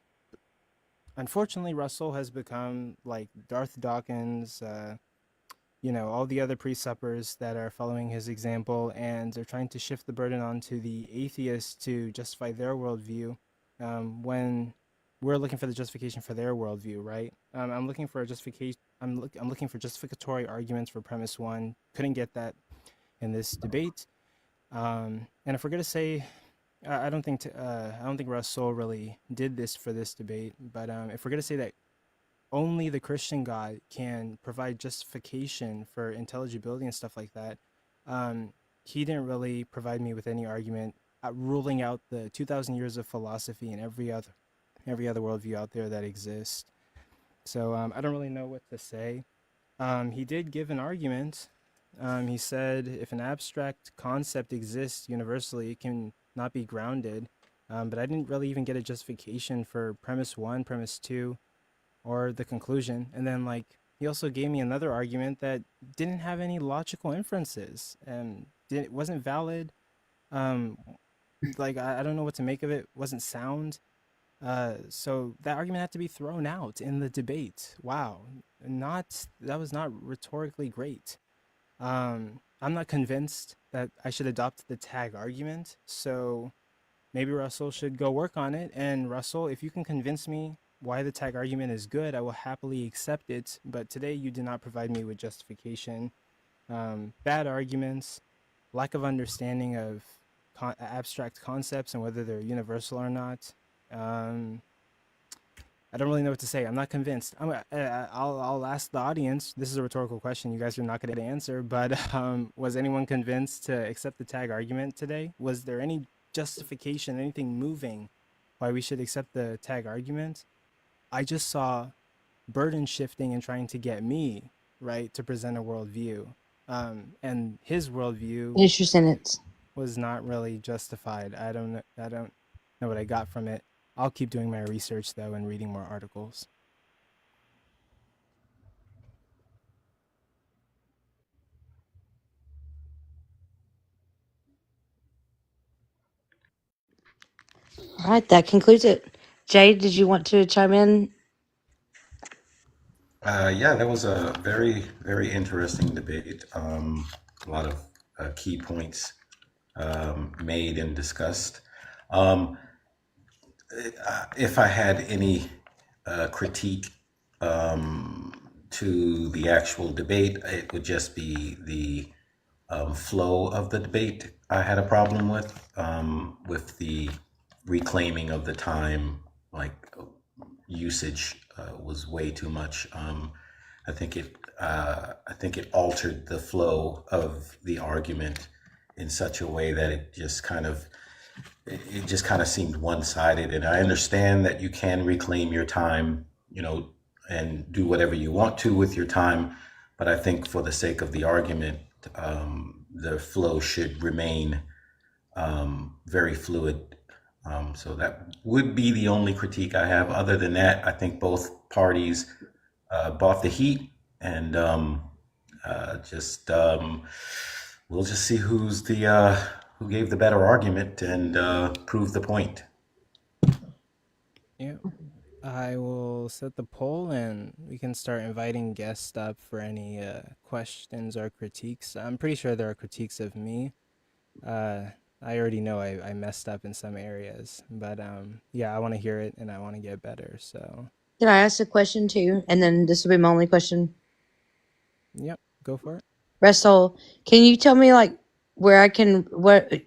[SPEAKER 1] unfortunately, Rasol has become like Darth Dawkins, all the other pre-suppers that are following his example, and they're trying to shift the burden onto the atheists to justify their worldview, when we're looking for the justification for their worldview, right? I'm looking for a justification. I'm looking for justificatory arguments for premise one. Couldn't get that in this debate. And if we're gonna say, I don't think Rasol really did this for this debate, but if we're gonna say that only the Christian God can provide justification for intelligibility and stuff like that, he didn't really provide me with any argument ruling out the 2,000 years of philosophy and every other worldview out there that exists. So I don't really know what to say. He did give an argument. He said if an abstract concept exists universally, it can not be grounded. But I didn't really even get a justification for premise one, premise two, or the conclusion. And then, like, he also gave me another argument that didn't have any logical inferences and it wasn't valid. Like, I don't know what to make of it. Wasn't sound. So that argument had to be thrown out in the debate. Wow. That was not rhetorically great. I'm not convinced that I should adopt the Tag argument, so maybe Rasol should go work on it. And Rasol, if you can convince me why the Tag argument is good, I will happily accept it. But today you did not provide me with justification. Bad arguments, lack of understanding of abstract concepts and whether they're universal or not. I don't really know what to say. I'm not convinced. I'll ask the audience. This is a rhetorical question. You guys are not going to answer. But was anyone convinced to accept the Tag argument today? Was there any justification, anything moving, why we should accept the Tag argument? I just saw burden shifting and trying to get me, right, to present a worldview. And his worldview
[SPEAKER 5] Finish your sentence.
[SPEAKER 1] was not really justified. I don't know what I got from it. I'll keep doing my research, though, and reading more articles.
[SPEAKER 5] All right, that concludes it. Jay, did you want to chime in?
[SPEAKER 2] Yeah, that was a very, very interesting debate. A lot of key points made and discussed. If I had any critique to the actual debate, it would just be the flow of the debate. I had a problem with the reclaiming of the time, like usage was way too much. I think it altered the flow of the argument in such a way that it just kind of seemed one-sided. And I understand that you can reclaim your time you know, and do whatever you want to with your time. But I think for the sake of the argument, the flow should remain very fluid. So that would be the only critique I have. Other than that, I think both parties bought the heat, and we'll just see who gave the better argument and proved the point.
[SPEAKER 1] Yeah. I will set the poll and we can start inviting guests up for any questions or critiques. I'm pretty sure there are critiques of me. I already know I messed up in some areas, but yeah, I want to hear it and I want to get better. So,
[SPEAKER 5] Can I ask a question too? And then this will be my only question.
[SPEAKER 1] yep, go for it.
[SPEAKER 5] Rasol, can you tell me like where I can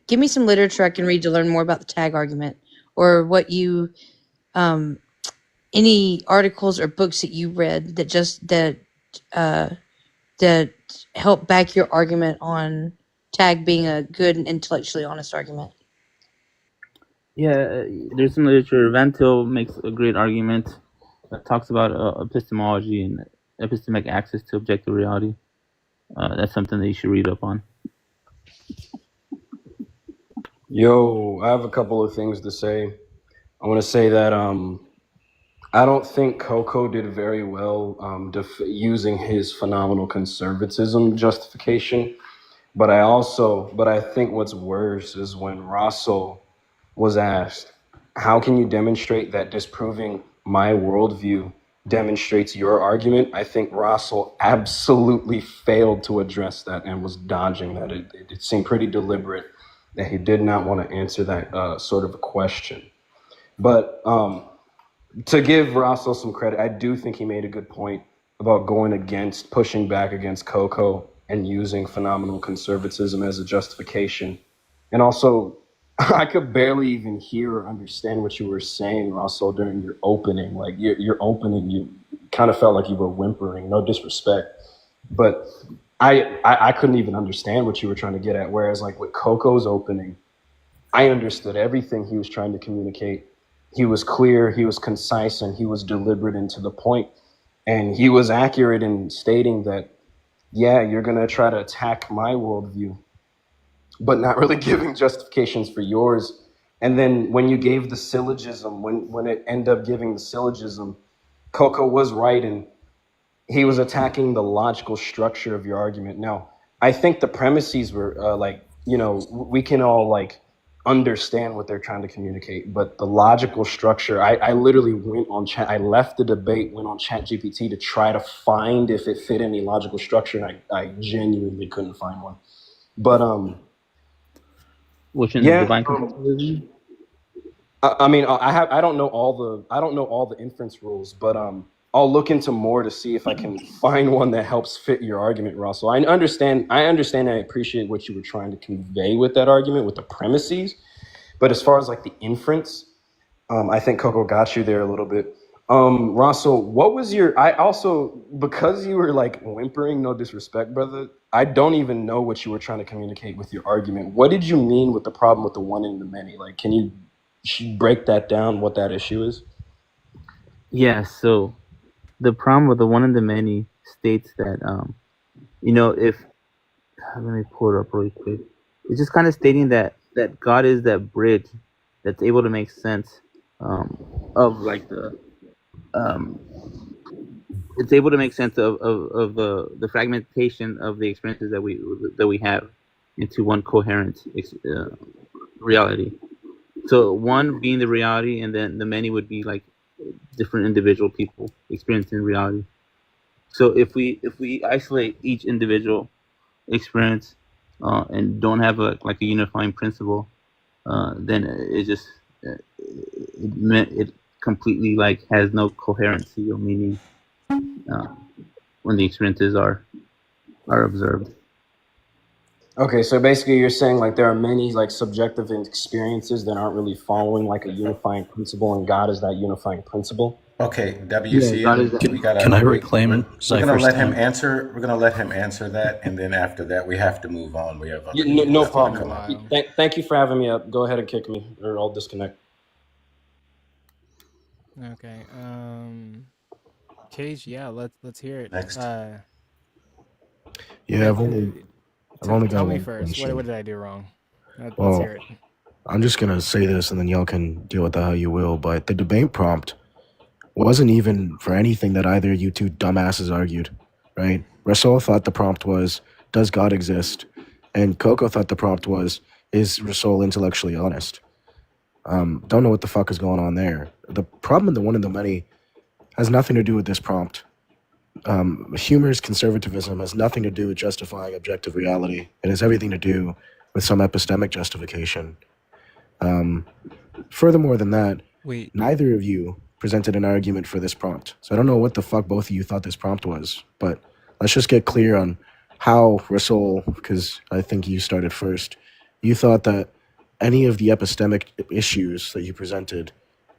[SPEAKER 5] give me some literature I can read to learn more about the tag argument, or what you any articles or books that you read that help back your argument on tag being a good and intellectually honest argument?
[SPEAKER 12] Yeah, there's some literature. Van Til makes a great argument that talks about epistemology and epistemic access to objective reality. That's something that you should read up on.
[SPEAKER 6] Yo, I have a couple of things to say. I want to say that I don't think Coco did very well using his phenomenal conservatism justification. But I think what's worse is when Rasol was asked, how can you demonstrate that disproving my worldview demonstrates your argument? I think Rasol absolutely failed to address that and was dodging that. It seemed pretty deliberate that he did not want to answer that sort of a question. But to give Rasol some credit, I do think he made a good point about pushing back against Coco and using phenomenal conservatism as a justification. And also, I could barely even hear or understand what you were saying, Rasol, during your opening. Like your opening, you kind of felt like you were whimpering, no disrespect. But I couldn't even understand what you were trying to get at. Whereas like with Coco's opening, I understood everything he was trying to communicate. He was clear, he was concise, and he was deliberate and to the point. And he was accurate in stating that, yeah, you're going to try to attack my worldview, but not really giving justifications for yours. And then when you gave the syllogism, when it ended up giving the syllogism, Coco was right, and he was attacking the logical structure of your argument. Now, I think the premises were we can all understand what they're trying to communicate, but the logical structure, I literally I left the debate, went on ChatGPT to try to find if it fit any logical structure, and I genuinely couldn't find one. But
[SPEAKER 12] which in the divine compatibilism?
[SPEAKER 6] I don't know all the inference rules, but I'll look into more to see if I can find one that helps fit your argument, Russell. I understand and I appreciate what you were trying to convey with that argument, with the premises. But as far as like the inference, I think Coco got you there a little bit. Russell, what was because you were like whimpering, no disrespect, brother, I don't even know what you were trying to communicate with your argument. What did you mean with the problem with the one and the many? Like, can you break that down, what that issue is?
[SPEAKER 12] Yeah, so the problem with the one and the many states that, if, let me pull it up really quick. It's just kind of stating that God is that bridge that's able to make sense of like it's able to make sense of the fragmentation of the experiences that we have into one coherent reality. So one being the reality, and then the many would be like different individual people experiencing reality. So if we isolate each individual experience and don't have a unifying principle, then it completely has no coherency or meaning when the experiences are observed.
[SPEAKER 6] Okay, so basically you're saying there are many subjective experiences that aren't really following a unifying principle, and God is that unifying principle.
[SPEAKER 2] Okay, WC,
[SPEAKER 22] can I reclaim
[SPEAKER 2] we're
[SPEAKER 22] Cypher's
[SPEAKER 2] gonna let
[SPEAKER 22] time?
[SPEAKER 2] him answer. We're gonna let him answer that, and then after that, we have to move on. We have
[SPEAKER 6] no problem. Thank you for having me up. Go ahead and kick me, or I'll disconnect.
[SPEAKER 1] Okay. Cage, yeah, let's hear it.
[SPEAKER 2] Next.
[SPEAKER 13] Yeah, I've only
[SPEAKER 1] Tell
[SPEAKER 13] got
[SPEAKER 1] me
[SPEAKER 13] one
[SPEAKER 1] first.
[SPEAKER 13] question.
[SPEAKER 1] What did I do wrong? Let's
[SPEAKER 13] Well,
[SPEAKER 1] hear it.
[SPEAKER 13] I'm just gonna say this, and then y'all can deal with that how you will. But the debate prompt wasn't even for anything that either of you two dumbasses argued, right? Rasol thought the prompt was, "Does God exist?" and Coco thought the prompt was, "Is Rasol intellectually honest?" Don't know what the fuck is going on there. The problem in the one of the many has nothing to do with this prompt. Humor's conservatism has nothing to do with justifying objective reality. It has everything to do with some epistemic justification. Furthermore than that,
[SPEAKER 1] Wait.
[SPEAKER 13] neither of you presented an argument for this prompt. So I don't know what the fuck both of you thought this prompt was, but let's just get clear on how Rasol, because I think you started first, you thought that any of the epistemic issues that you presented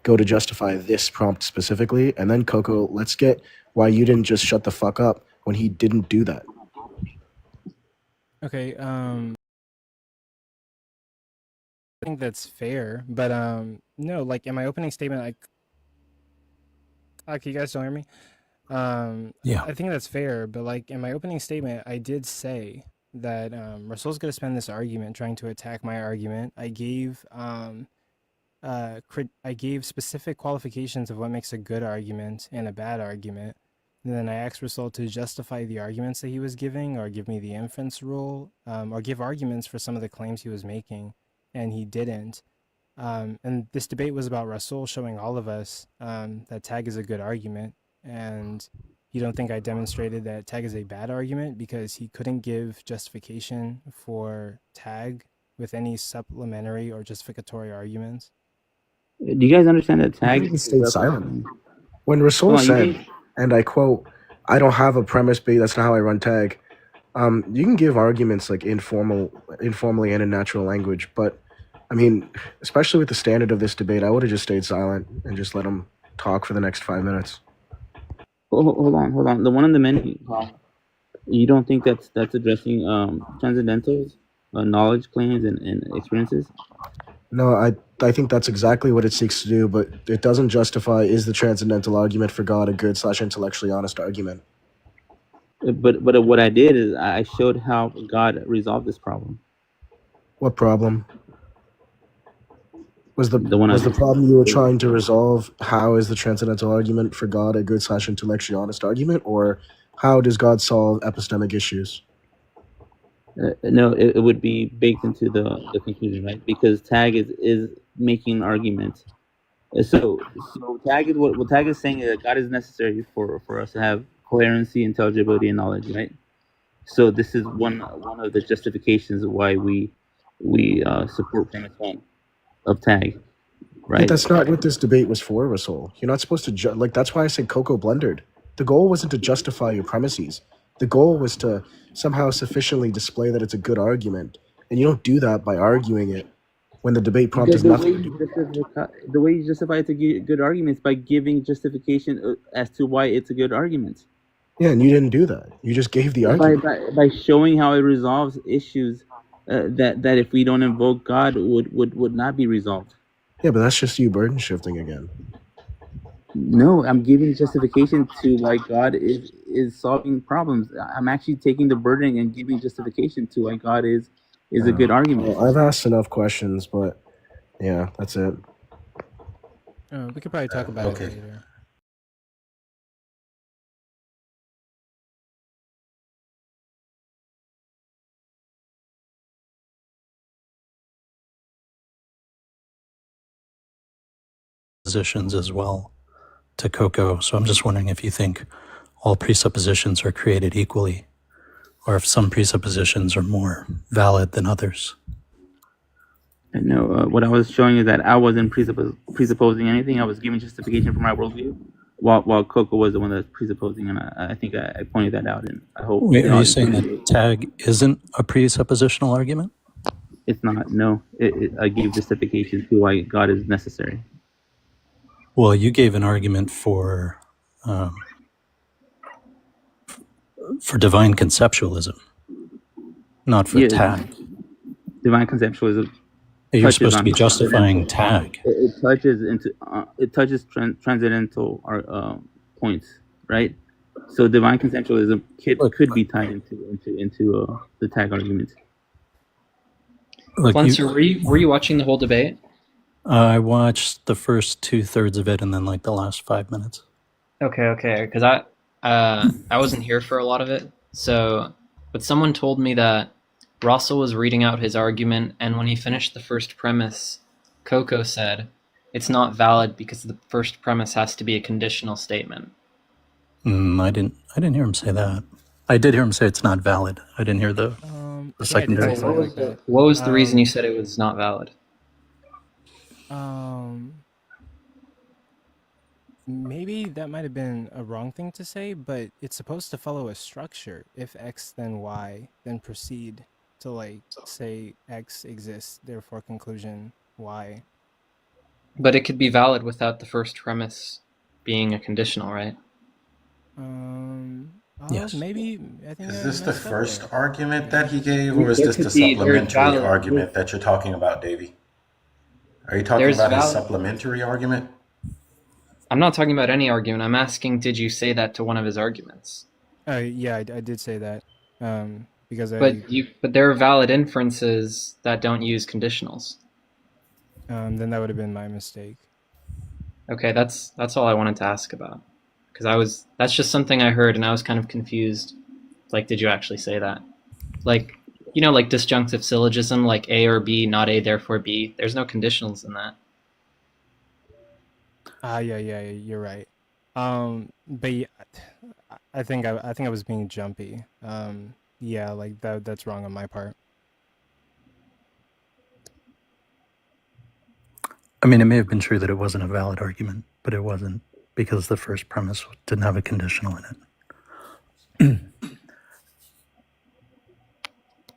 [SPEAKER 13] go to justify this prompt specifically, and then Coco, let's get why you didn't just shut the fuck up when he didn't do that.
[SPEAKER 1] Okay, I think that's fair, but no, like in my opening statement, like you guys don't hear me.
[SPEAKER 13] Yeah.
[SPEAKER 1] I think that's fair, but like in my opening statement, I did say that Rasol's going to spend this argument trying to attack my argument. I gave specific qualifications of what makes a good argument and a bad argument. And then I asked Rasol to justify the arguments that he was giving, or give me the inference rule, or give arguments for some of the claims he was making, and he didn't. And this debate was about Rasol showing all of us that tag is a good argument, and you don't think I demonstrated that tag is a bad argument because he couldn't give justification for tag with any supplementary or justificatory arguments?
[SPEAKER 12] Do you guys understand that
[SPEAKER 13] You
[SPEAKER 12] tag?
[SPEAKER 13] even stayed silent. When
[SPEAKER 12] Hold
[SPEAKER 13] Rasol
[SPEAKER 12] on, you
[SPEAKER 13] said,
[SPEAKER 12] guys.
[SPEAKER 13] and I quote, "I don't have a premise, but that's not how I run tag." You can give arguments like informally and in natural language, but I mean, especially with the standard of this debate, I would have just stayed silent and just let him talk for the next 5 minutes.
[SPEAKER 12] Hold on. The one in the many. You don't think that's addressing transcendentals, knowledge claims, and experiences?
[SPEAKER 13] No, I think that's exactly what it seeks to do, but it doesn't justify is the transcendental argument for God a good/intellectually honest argument.
[SPEAKER 12] But what I did is I showed how God resolved this problem.
[SPEAKER 13] What problem? Was the
[SPEAKER 12] one
[SPEAKER 13] problem you were trying to resolve how is the transcendental argument for God a good/intellectually honest argument, or how does God solve epistemic issues?
[SPEAKER 12] No, it would be baked into the conclusion, right? Because tag is making an argument. So tag is what tag is saying is that God is necessary for us to have coherency, intelligibility, and knowledge, right? So this is one of the justifications of why we support premise one of tag, right?
[SPEAKER 13] But that's not what this debate was for, Rasol. You're not supposed to that's why I said Coco blundered. The goal wasn't to justify your premises. The goal was to somehow sufficiently display that it's a good argument, and you don't do that by arguing it when the debate prompt has nothing to do.
[SPEAKER 12] The way you justify it's a good argument is by giving justification as to why it's a good argument.
[SPEAKER 13] Yeah, and you didn't do that. You just gave the argument.
[SPEAKER 12] By showing how it resolves issues that if we don't invoke God would not be resolved.
[SPEAKER 13] Yeah, but that's just you burden shifting again.
[SPEAKER 12] No, I'm giving justification to why God is solving problems. I'm actually taking the burden and giving justification to why God is a good argument.
[SPEAKER 13] Well, I've asked enough questions, but yeah, that's it.
[SPEAKER 1] We could probably talk about it later.
[SPEAKER 20] Presuppositions as well to Coco. So I'm just wondering if you think all presuppositions are created equally, or if some presuppositions are more valid than others.
[SPEAKER 12] No, what I was showing is that I wasn't presupposing anything. I was giving justification for my worldview, while Coco was the one that's presupposing, and I think I pointed that out. And I hope.
[SPEAKER 20] Wait, are you saying that tag isn't a presuppositional argument?
[SPEAKER 12] It's not. No, I gave justification to why God is necessary.
[SPEAKER 20] Well, you gave an argument for divine conceptualism, not for tag.
[SPEAKER 12] Divine conceptualism.
[SPEAKER 20] You're supposed to be justifying tag.
[SPEAKER 12] It touches transcendental points, right? So divine consensualism could be tied into the tag argument.
[SPEAKER 20] Look,
[SPEAKER 11] Flenser, were you watching the whole debate?
[SPEAKER 20] I watched the first 2/3 of it and then like the last 5 minutes.
[SPEAKER 11] Okay, because I wasn't here for a lot of it. So, but someone told me that Rasol was reading out his argument, and when he finished the first premise, Coco said, "It's not valid because the first premise has to be a conditional statement."
[SPEAKER 20] I didn't hear him say that. I did hear him say it's not valid. I didn't hear the secondary.
[SPEAKER 11] What was the reason you said it was not valid?
[SPEAKER 1] Maybe that might have been a wrong thing to say, but it's supposed to follow a structure. If X, then Y, then proceed to like say X exists, therefore conclusion Y.
[SPEAKER 11] But it could be valid without the first premise being a conditional, right?
[SPEAKER 1] Yes. Maybe. I think
[SPEAKER 2] Is this the first argument that he gave, or is
[SPEAKER 11] There
[SPEAKER 2] this the
[SPEAKER 11] could be- there's
[SPEAKER 2] supplementary
[SPEAKER 11] valid-
[SPEAKER 2] argument that you're talking about, Davey? Are you talking
[SPEAKER 11] There's
[SPEAKER 2] about his
[SPEAKER 11] valid-
[SPEAKER 2] supplementary argument?
[SPEAKER 11] I'm not talking about any argument. I'm asking, did you say that to one of his arguments?
[SPEAKER 1] Yeah, I did say that. Because
[SPEAKER 11] But there are valid inferences that don't use conditionals.
[SPEAKER 1] then that would have been my mistake.
[SPEAKER 11] Okay, that's all I wanted to ask about. Because that's just something I heard and I was kind of confused. Like, did you actually say that? Like, like disjunctive syllogism, like A or B, not A, therefore B. There's no conditionals in that.
[SPEAKER 1] Yeah, you're right. But yeah, I think I was being jumpy. Yeah, like that's wrong on my part.
[SPEAKER 20] I mean, it may have been true that it wasn't a valid argument, but it wasn't because the first premise didn't have a conditional in it.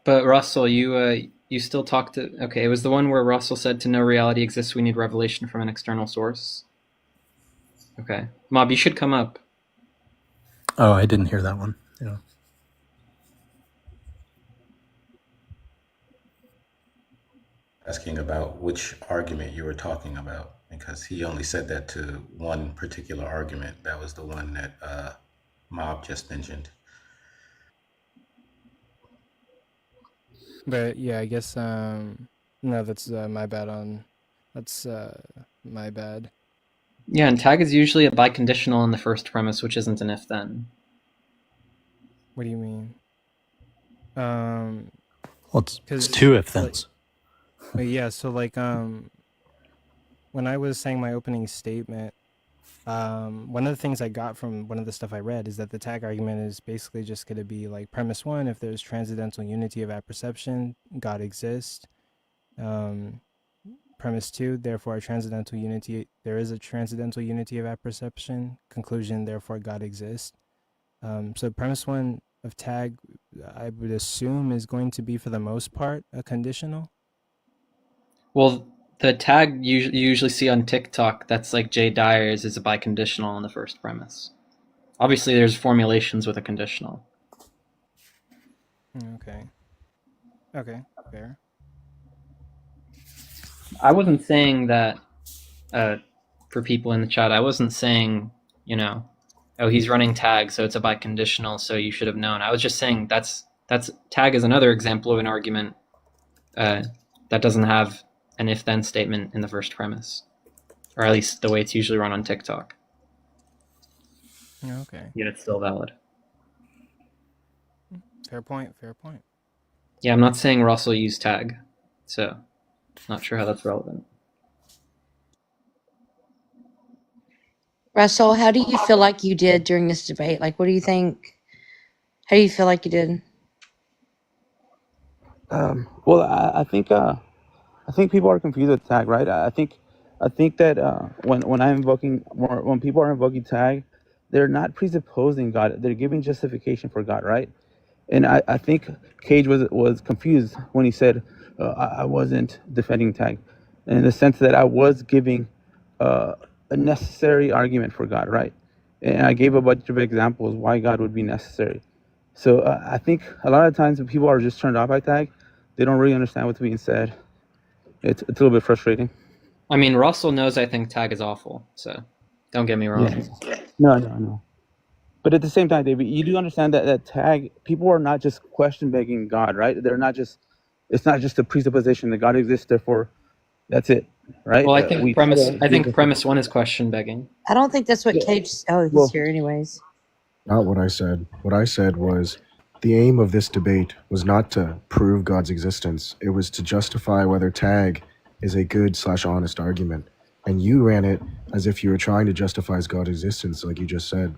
[SPEAKER 11] But Rasol, you still talked to... Okay, it was the one where Rasol said to know reality exists, we need revelation from an external source. Okay. Mob, you should come up.
[SPEAKER 20] Oh, I didn't hear that one. Yeah.
[SPEAKER 2] Asking about which argument you were talking about, because he only said that to one particular argument. That was the one that Mob just mentioned.
[SPEAKER 1] But yeah, I guess no, that's my bad. That's my bad.
[SPEAKER 11] Yeah, and tag is usually a biconditional in the first premise, which isn't an if-then.
[SPEAKER 1] What do you mean?
[SPEAKER 20] Well, it's two if-thens.
[SPEAKER 1] Yeah, so like when I was saying my opening statement, one of the things I got from one of the stuff I read is that the tag argument is basically just going to be like premise one: if there's transcendental unity of apperception, God exists. Premise two: therefore, there is a transcendental unity of apperception. Conclusion: therefore, God exists. So premise one of tag, I would assume, is going to be for the most part a conditional.
[SPEAKER 11] Well, the tag you usually see on TikTok that's like Jay Dyer's is a biconditional in the first premise. Obviously, there's formulations with a conditional.
[SPEAKER 1] Okay, fair.
[SPEAKER 11] I wasn't saying that for people in the chat. I wasn't saying, oh, he's running tag, so it's a biconditional, so you should have known. I was just saying that's tag is another example of an argument that doesn't have an if-then statement in the first premise, or at least the way it's usually run on TikTok.
[SPEAKER 1] Okay.
[SPEAKER 11] Yet it's still valid.
[SPEAKER 1] Fair point.
[SPEAKER 11] Yeah, I'm not saying Rasol used tag, so not sure how that's relevant.
[SPEAKER 5] Rasol, how do you feel like you did during this debate? Like, what do you think? How do you feel like you did?
[SPEAKER 12] Well, I think people are confused with tag, right? I think that when people are invoking tag, they're not presupposing God. They're giving justification for God, right? And I think Cage was confused when he said I wasn't defending tag, in the sense that I was giving a necessary argument for God, right? And I gave a bunch of examples why God would be necessary. So I think a lot of times when people are just turned off by tag, they don't really understand what's being said. It's a little bit frustrating.
[SPEAKER 11] I mean, Rasol knows I think tag is awful, so don't get me wrong.
[SPEAKER 12] Yeah. No. But at the same time, David, you do understand that tag people are not just question begging God, right? They're not just. It's not just a presupposition that God exists, therefore that's it, right?
[SPEAKER 11] Well, I
[SPEAKER 12] We
[SPEAKER 11] think
[SPEAKER 12] try
[SPEAKER 11] premise.
[SPEAKER 12] to
[SPEAKER 11] I
[SPEAKER 12] give
[SPEAKER 11] think premise one is question begging.
[SPEAKER 5] I don't think that's what
[SPEAKER 12] Yeah.
[SPEAKER 5] Cage. Oh, he's
[SPEAKER 12] Well,
[SPEAKER 5] here anyways.
[SPEAKER 13] Not what I said. What I said was the aim of this debate was not to prove God's existence. It was to justify whether tag is a good/honest argument. And you ran it as if you were trying to justify God's existence, like you just said.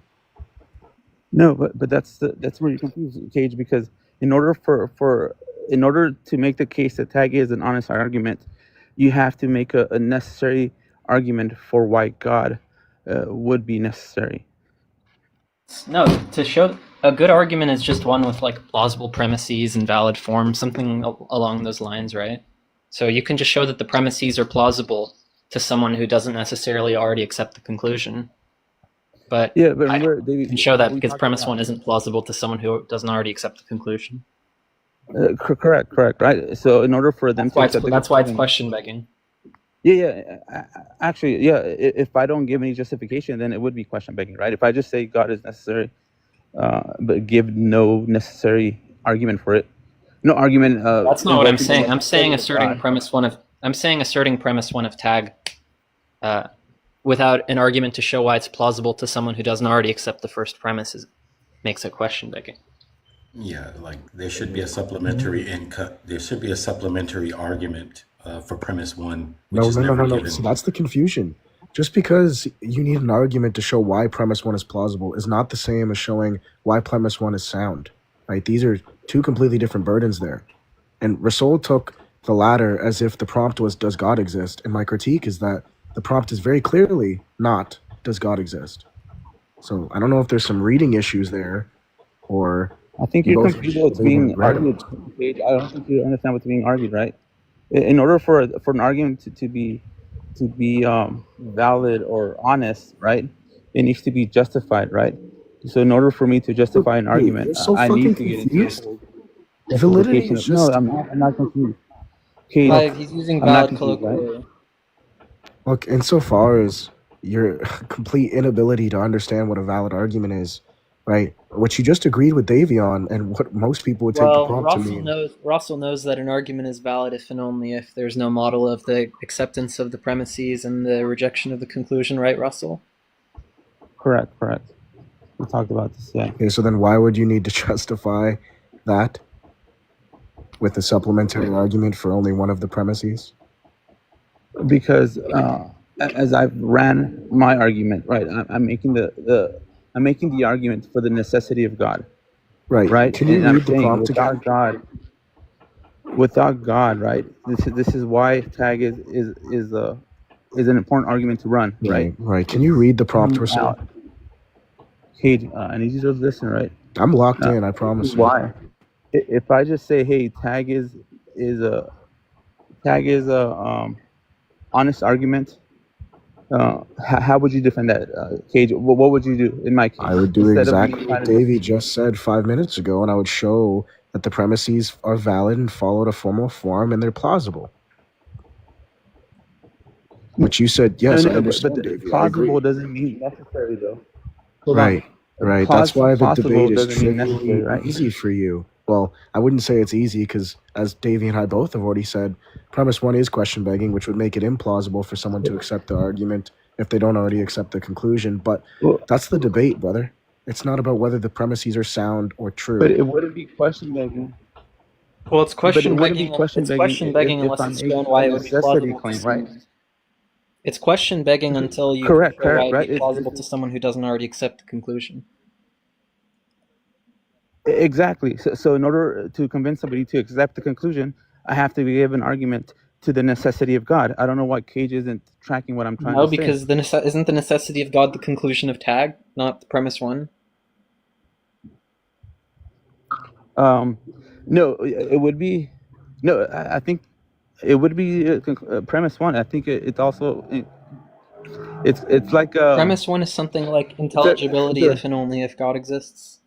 [SPEAKER 12] no, but that's where you're confused, Cage, because in order to make the case that tag is an honest argument, you have to make a necessary argument for why God would be necessary.
[SPEAKER 11] No, to show a good argument is just one with like plausible premises and valid form, something along those lines, right? So you can just show that the premises are plausible to someone who doesn't necessarily already accept the conclusion. But
[SPEAKER 12] Yeah, but remember,
[SPEAKER 11] you can show that because premise one isn't plausible to someone who doesn't already accept the conclusion.
[SPEAKER 12] Correct, right? So in order for them
[SPEAKER 11] That's why
[SPEAKER 12] to accept the
[SPEAKER 11] that's why it's
[SPEAKER 12] conclusion,
[SPEAKER 11] question begging.
[SPEAKER 12] Actually, yeah. If I don't give any justification, then it would be question begging, right? If I just say God is necessary, but give no necessary argument for it, no argument.
[SPEAKER 11] That's not what I'm
[SPEAKER 12] invoking the
[SPEAKER 11] saying. I'm saying
[SPEAKER 12] necessity of
[SPEAKER 11] asserting
[SPEAKER 12] God.
[SPEAKER 11] premise one of. I'm saying asserting premise one of tag, without an argument to show why it's plausible to someone who doesn't already accept the first premise makes it question begging.
[SPEAKER 2] Yeah, like there should be a supplementary there should be a supplementary argument for premise one, which
[SPEAKER 13] No,
[SPEAKER 2] is
[SPEAKER 13] no, no,
[SPEAKER 2] never
[SPEAKER 13] no, no.
[SPEAKER 2] given.
[SPEAKER 13] So that's the confusion. Just because you need an argument to show why premise one is plausible is not the same as showing why premise one is sound, right? These are two completely different burdens there. And Rasol took the latter as if the prompt was, does God exist? And my critique is that the prompt is very clearly not, does God exist? So I don't know if there's some reading issues there, or
[SPEAKER 12] I think
[SPEAKER 13] you
[SPEAKER 12] you're
[SPEAKER 13] both
[SPEAKER 12] confused what's
[SPEAKER 13] maybe
[SPEAKER 12] being
[SPEAKER 13] read them.
[SPEAKER 12] argued, Paige. I don't think you understand what's being argued, right? In order for an argument to be valid or honest, right, it needs to be justified, right? So in order for me to justify an argument,
[SPEAKER 13] You're so
[SPEAKER 12] I
[SPEAKER 13] fucking
[SPEAKER 12] need to get into
[SPEAKER 13] confused.
[SPEAKER 12] the
[SPEAKER 13] Validity
[SPEAKER 12] justification
[SPEAKER 13] is
[SPEAKER 12] of. No,
[SPEAKER 13] just
[SPEAKER 12] I'm not confused. Okay,
[SPEAKER 11] Like he's using
[SPEAKER 12] I'm not
[SPEAKER 11] valid
[SPEAKER 12] confused, right?
[SPEAKER 11] colloquially.
[SPEAKER 13] look, insofar as your complete inability to understand what a valid argument is, right? What you just agreed with Davey on, and what most people would take the
[SPEAKER 11] Well,
[SPEAKER 13] prompt to mean.
[SPEAKER 11] Russell knows that an argument is valid if and only if there's no model of the acceptance of the premises and the rejection of the conclusion, right, Russell?
[SPEAKER 12] Correct. We talked about this, yeah.
[SPEAKER 13] Okay, so then why would you need to justify that with a supplementary argument for only one of the premises?
[SPEAKER 12] Because as I've ran my argument, right, I'm making the argument for the necessity of God,
[SPEAKER 13] Right.
[SPEAKER 12] right?
[SPEAKER 13] Can you
[SPEAKER 12] And I'm
[SPEAKER 13] read the
[SPEAKER 12] saying
[SPEAKER 13] prompt again?
[SPEAKER 12] without God, right? This is why tag is an important argument to run, right?
[SPEAKER 13] Right. Can you read the prompt, Rasol?
[SPEAKER 12] Hey, I need you to listen, right?
[SPEAKER 13] I'm locked in, I promise you.
[SPEAKER 12] Why? If I just say, hey, tag is a honest argument, how would you defend that, Cage? What would you do in my case?
[SPEAKER 13] I would do
[SPEAKER 12] Instead of me
[SPEAKER 13] exactly
[SPEAKER 12] trying
[SPEAKER 13] what
[SPEAKER 12] to
[SPEAKER 13] Davey just said 5 minutes ago, and I would show that the premises are valid and followed a formal form, and they're plausible. But you said, yes, I understand,
[SPEAKER 12] but
[SPEAKER 13] Davey, I agree.
[SPEAKER 12] plausible doesn't mean necessary, though. Hold
[SPEAKER 13] Right.
[SPEAKER 12] on.
[SPEAKER 13] Right. That's why the
[SPEAKER 12] Possible
[SPEAKER 13] debate is
[SPEAKER 12] doesn't mean necessary,
[SPEAKER 13] trivially
[SPEAKER 12] right?
[SPEAKER 13] easy for you. Well, I wouldn't say it's easy because, as Davey and I both have already said, premise one is question begging, which would make it implausible for someone to accept the argument if they don't already accept the conclusion. But that's the debate, brother. It's not about whether the premises are sound or true.
[SPEAKER 12] But it wouldn't be question begging.
[SPEAKER 11] Well, it's question begging.
[SPEAKER 12] Question
[SPEAKER 11] It's
[SPEAKER 12] begging
[SPEAKER 11] question begging
[SPEAKER 12] if
[SPEAKER 11] unless
[SPEAKER 12] I'm
[SPEAKER 11] it's
[SPEAKER 12] making
[SPEAKER 11] shown why
[SPEAKER 12] a
[SPEAKER 11] it would be
[SPEAKER 12] necessity
[SPEAKER 11] plausible.
[SPEAKER 12] claim, right?
[SPEAKER 11] It's question begging until you
[SPEAKER 12] Correct,
[SPEAKER 11] show why it would
[SPEAKER 12] right?
[SPEAKER 11] be plausible to someone who doesn't already accept the conclusion.
[SPEAKER 12] Exactly. So in order to convince somebody to accept the conclusion, I have to give an argument to the necessity of God. I don't know why Cage isn't tracking what I'm trying
[SPEAKER 11] No,
[SPEAKER 12] to say.
[SPEAKER 11] because isn't the necessity of God the conclusion of tag, not the premise one?
[SPEAKER 12] No, it would be. No, I think it would be premise one. I think it's also it's like
[SPEAKER 11] Premise one is something like intelligibility if and only if God exists.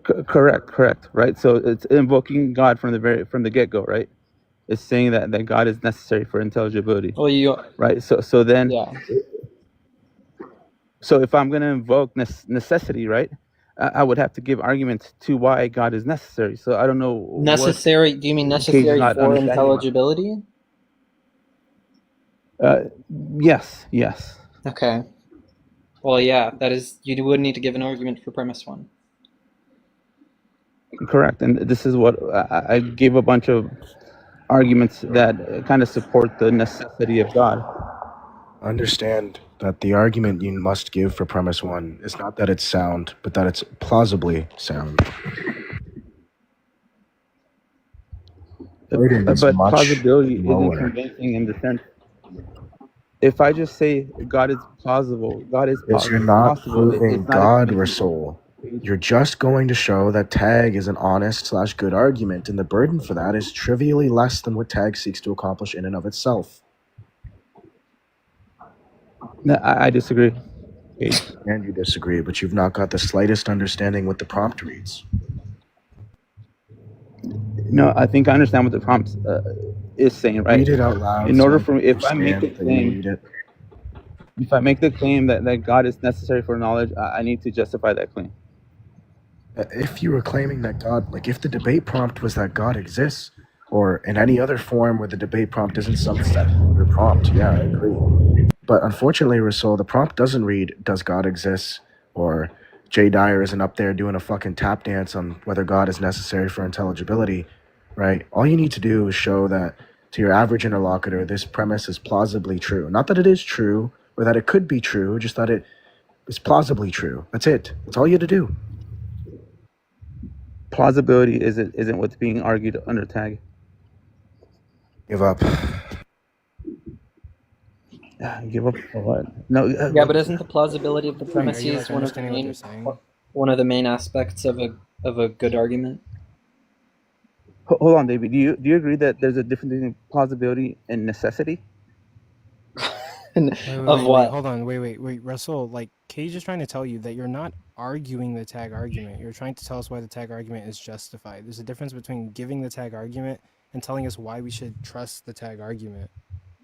[SPEAKER 12] Correct, right? So it's invoking God from the get-go, right? It's saying that God is necessary for intelligibility.
[SPEAKER 11] Well,
[SPEAKER 12] right? So then
[SPEAKER 11] yeah.
[SPEAKER 12] So if I'm going to invoke necessity, right, I would have to give arguments to why God is necessary. So I don't know what
[SPEAKER 11] Necessary? Do you mean
[SPEAKER 12] Cage is
[SPEAKER 11] necessary
[SPEAKER 12] not
[SPEAKER 11] for
[SPEAKER 12] understanding about.
[SPEAKER 11] intelligibility?
[SPEAKER 12] Yes.
[SPEAKER 11] Okay. Well, yeah, that is. You would need to give an argument for premise one.
[SPEAKER 12] Correct. And this is what I gave a bunch of arguments that kind of support the necessity of God.
[SPEAKER 13] Understand that the argument you must give for premise one is not that it's sound, but that it's plausibly sound. Burden is
[SPEAKER 12] But
[SPEAKER 13] much
[SPEAKER 12] plausibility isn't
[SPEAKER 13] lower.
[SPEAKER 12] convincing in the sense. If I just say God is plausible, God is
[SPEAKER 13] Because you're not
[SPEAKER 12] possible,
[SPEAKER 13] proving
[SPEAKER 12] it's not a
[SPEAKER 13] God,
[SPEAKER 12] convincing.
[SPEAKER 13] Rasol. You're just going to show that tag is an honest/good argument, and the burden for that is trivially less than what tag seeks to accomplish in and of itself.
[SPEAKER 12] No, I disagree.
[SPEAKER 13] And you disagree, but you've not got the slightest understanding what the prompt reads.
[SPEAKER 12] No, I think I understand what the prompt is saying, right?
[SPEAKER 13] Read it out loud.
[SPEAKER 12] In
[SPEAKER 13] so
[SPEAKER 12] order
[SPEAKER 13] I
[SPEAKER 12] for
[SPEAKER 13] can
[SPEAKER 12] if I make the
[SPEAKER 13] understand that you
[SPEAKER 12] claim,
[SPEAKER 13] read it.
[SPEAKER 12] if I make the claim that God is necessary for knowledge, I need to justify that claim.
[SPEAKER 13] If you were claiming that God, like if the debate prompt was that God exists, or in any other form where the debate prompt isn't some set order prompt, yeah, I agree. But unfortunately, Rasol, the prompt doesn't read, does God exist? Or Jay Dyer isn't up there doing a fucking tap dance on whether God is necessary for intelligibility, right? All you need to do is show that to your average interlocutor, this premise is plausibly true. Not that it is true, or that it could be true, just that it is plausibly true. That's it. That's all you have to do.
[SPEAKER 12] Plausibility isn't what's being argued under tag.
[SPEAKER 13] Give up.
[SPEAKER 12] Give up for what? No.
[SPEAKER 11] Yeah, but isn't the plausibility of the
[SPEAKER 1] Are you
[SPEAKER 11] premises
[SPEAKER 1] like understanding what they're saying?
[SPEAKER 11] one of the main aspects of a good argument?
[SPEAKER 12] Hold on, David. Do you agree that there's a difference between plausibility and necessity?
[SPEAKER 11] Of
[SPEAKER 1] Wait,
[SPEAKER 11] what?
[SPEAKER 1] hold on. Wait, Russell, like, Cage is trying to tell you that you're not arguing the tag argument. You're trying to tell us why the tag argument is justified. There's a difference between giving the tag argument and telling us why we should trust the tag argument.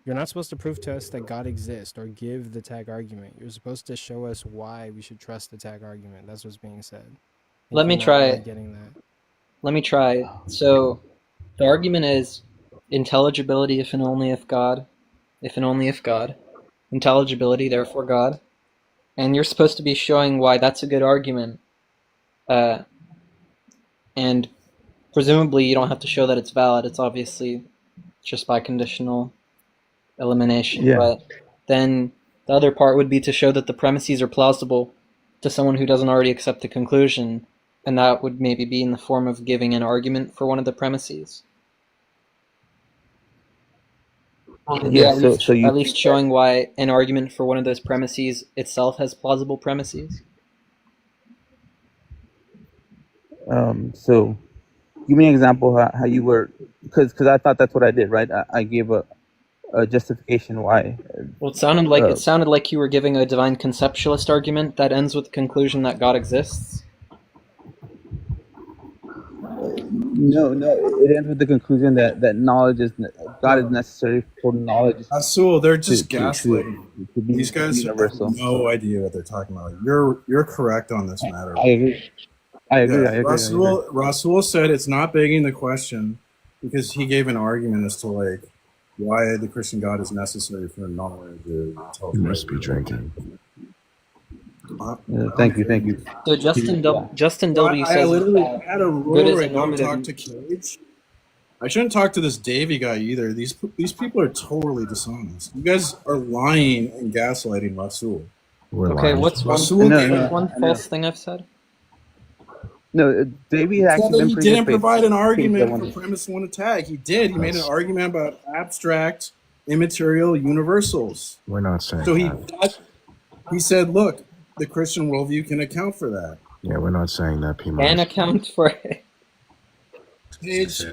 [SPEAKER 1] You're not supposed to prove to us that God exists or give the tag argument. You're supposed to show us why we should trust the tag argument. That's what's being said.
[SPEAKER 11] Let me
[SPEAKER 1] You're not
[SPEAKER 11] try
[SPEAKER 1] really
[SPEAKER 11] it.
[SPEAKER 1] getting that.
[SPEAKER 11] Let me try. So, the argument is intelligibility if and only if God. Intelligibility, therefore God. And you're supposed to be showing why that's a good argument. And presumably you don't have to show that it's valid. It's obviously just by conditional elimination.
[SPEAKER 12] Yeah.
[SPEAKER 11] But then the other part would be to show that the premises are plausible to someone who doesn't already accept the conclusion. And that would maybe be in the form of giving an argument for one of the premises.
[SPEAKER 12] Yeah,
[SPEAKER 11] At least showing why an argument for one of those premises itself has plausible premises.
[SPEAKER 12] So give me an example how you were, because I thought that's what I did, right? I gave a justification why.
[SPEAKER 11] Well, it sounded like you were giving a divine conceptualist argument that ends with the conclusion that God exists.
[SPEAKER 12] No, it ends with the conclusion that God is necessary for knowledge.
[SPEAKER 14] Rasol, they're just
[SPEAKER 12] to
[SPEAKER 14] gaslighting.
[SPEAKER 12] be
[SPEAKER 14] These guys
[SPEAKER 12] universal.
[SPEAKER 14] have no idea what they're talking about. You're correct on this matter.
[SPEAKER 12] I agree.
[SPEAKER 14] Rasol said it's not begging the question because he gave an argument as to like why the Christian God is necessary for knowledge.
[SPEAKER 13] You must be drinking.
[SPEAKER 12] Thank you.
[SPEAKER 11] So Justin W says
[SPEAKER 14] I literally had a
[SPEAKER 11] good
[SPEAKER 14] rule
[SPEAKER 11] is
[SPEAKER 14] right
[SPEAKER 11] a
[SPEAKER 14] now to
[SPEAKER 11] normative.
[SPEAKER 14] talk to Cage. I shouldn't talk to this Davey guy either. These people are totally dishonest. You guys are lying and gaslighting Rasol.
[SPEAKER 11] Okay, what's one false thing I've said?
[SPEAKER 12] No, Davey
[SPEAKER 14] He
[SPEAKER 12] actually
[SPEAKER 14] didn't provide an argument for premise one attack. He did. He made an argument about abstract, immaterial universals.
[SPEAKER 13] We're not saying
[SPEAKER 14] So
[SPEAKER 13] that.
[SPEAKER 14] he said, look, the Christian worldview can account for that.
[SPEAKER 13] Yeah, we're not saying that, P.
[SPEAKER 11] Can account for it.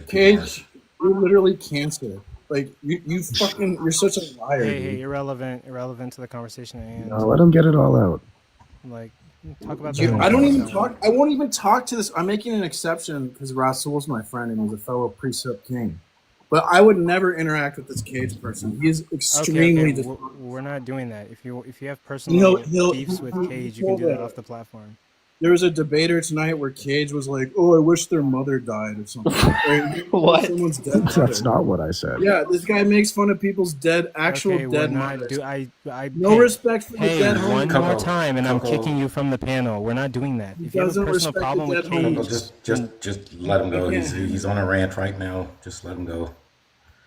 [SPEAKER 14] Cage, you're literally cancer. Like you're such a liar.
[SPEAKER 1] Hey,
[SPEAKER 14] dude.
[SPEAKER 1] irrelevant to the conversation at hand.
[SPEAKER 13] No, let him get it all out.
[SPEAKER 1] Like, talk about
[SPEAKER 14] I
[SPEAKER 1] that.
[SPEAKER 14] don't even talk. I won't even talk to this. I'm making an exception because Rasol's my friend and he's a fellow precept king. But I would never interact with this Cage person. He is extremely.
[SPEAKER 1] Okay, we're not doing that. If you have personal beefs with Cage, you can do that off the platform.
[SPEAKER 14] There was a debater tonight where Cage was like, "Oh, I wish their mother died or something."
[SPEAKER 13] What?
[SPEAKER 14] Someone's dead mother.
[SPEAKER 13] That's not what I said.
[SPEAKER 14] Yeah, this guy makes fun of people's actual dead mothers. No respect for the dead
[SPEAKER 1] Hey, one more time, and I'm kicking you from the panel. We're not doing that. If you have a personal problem with Cage,
[SPEAKER 2] just let him go. He's on a rant right now. Just let him go.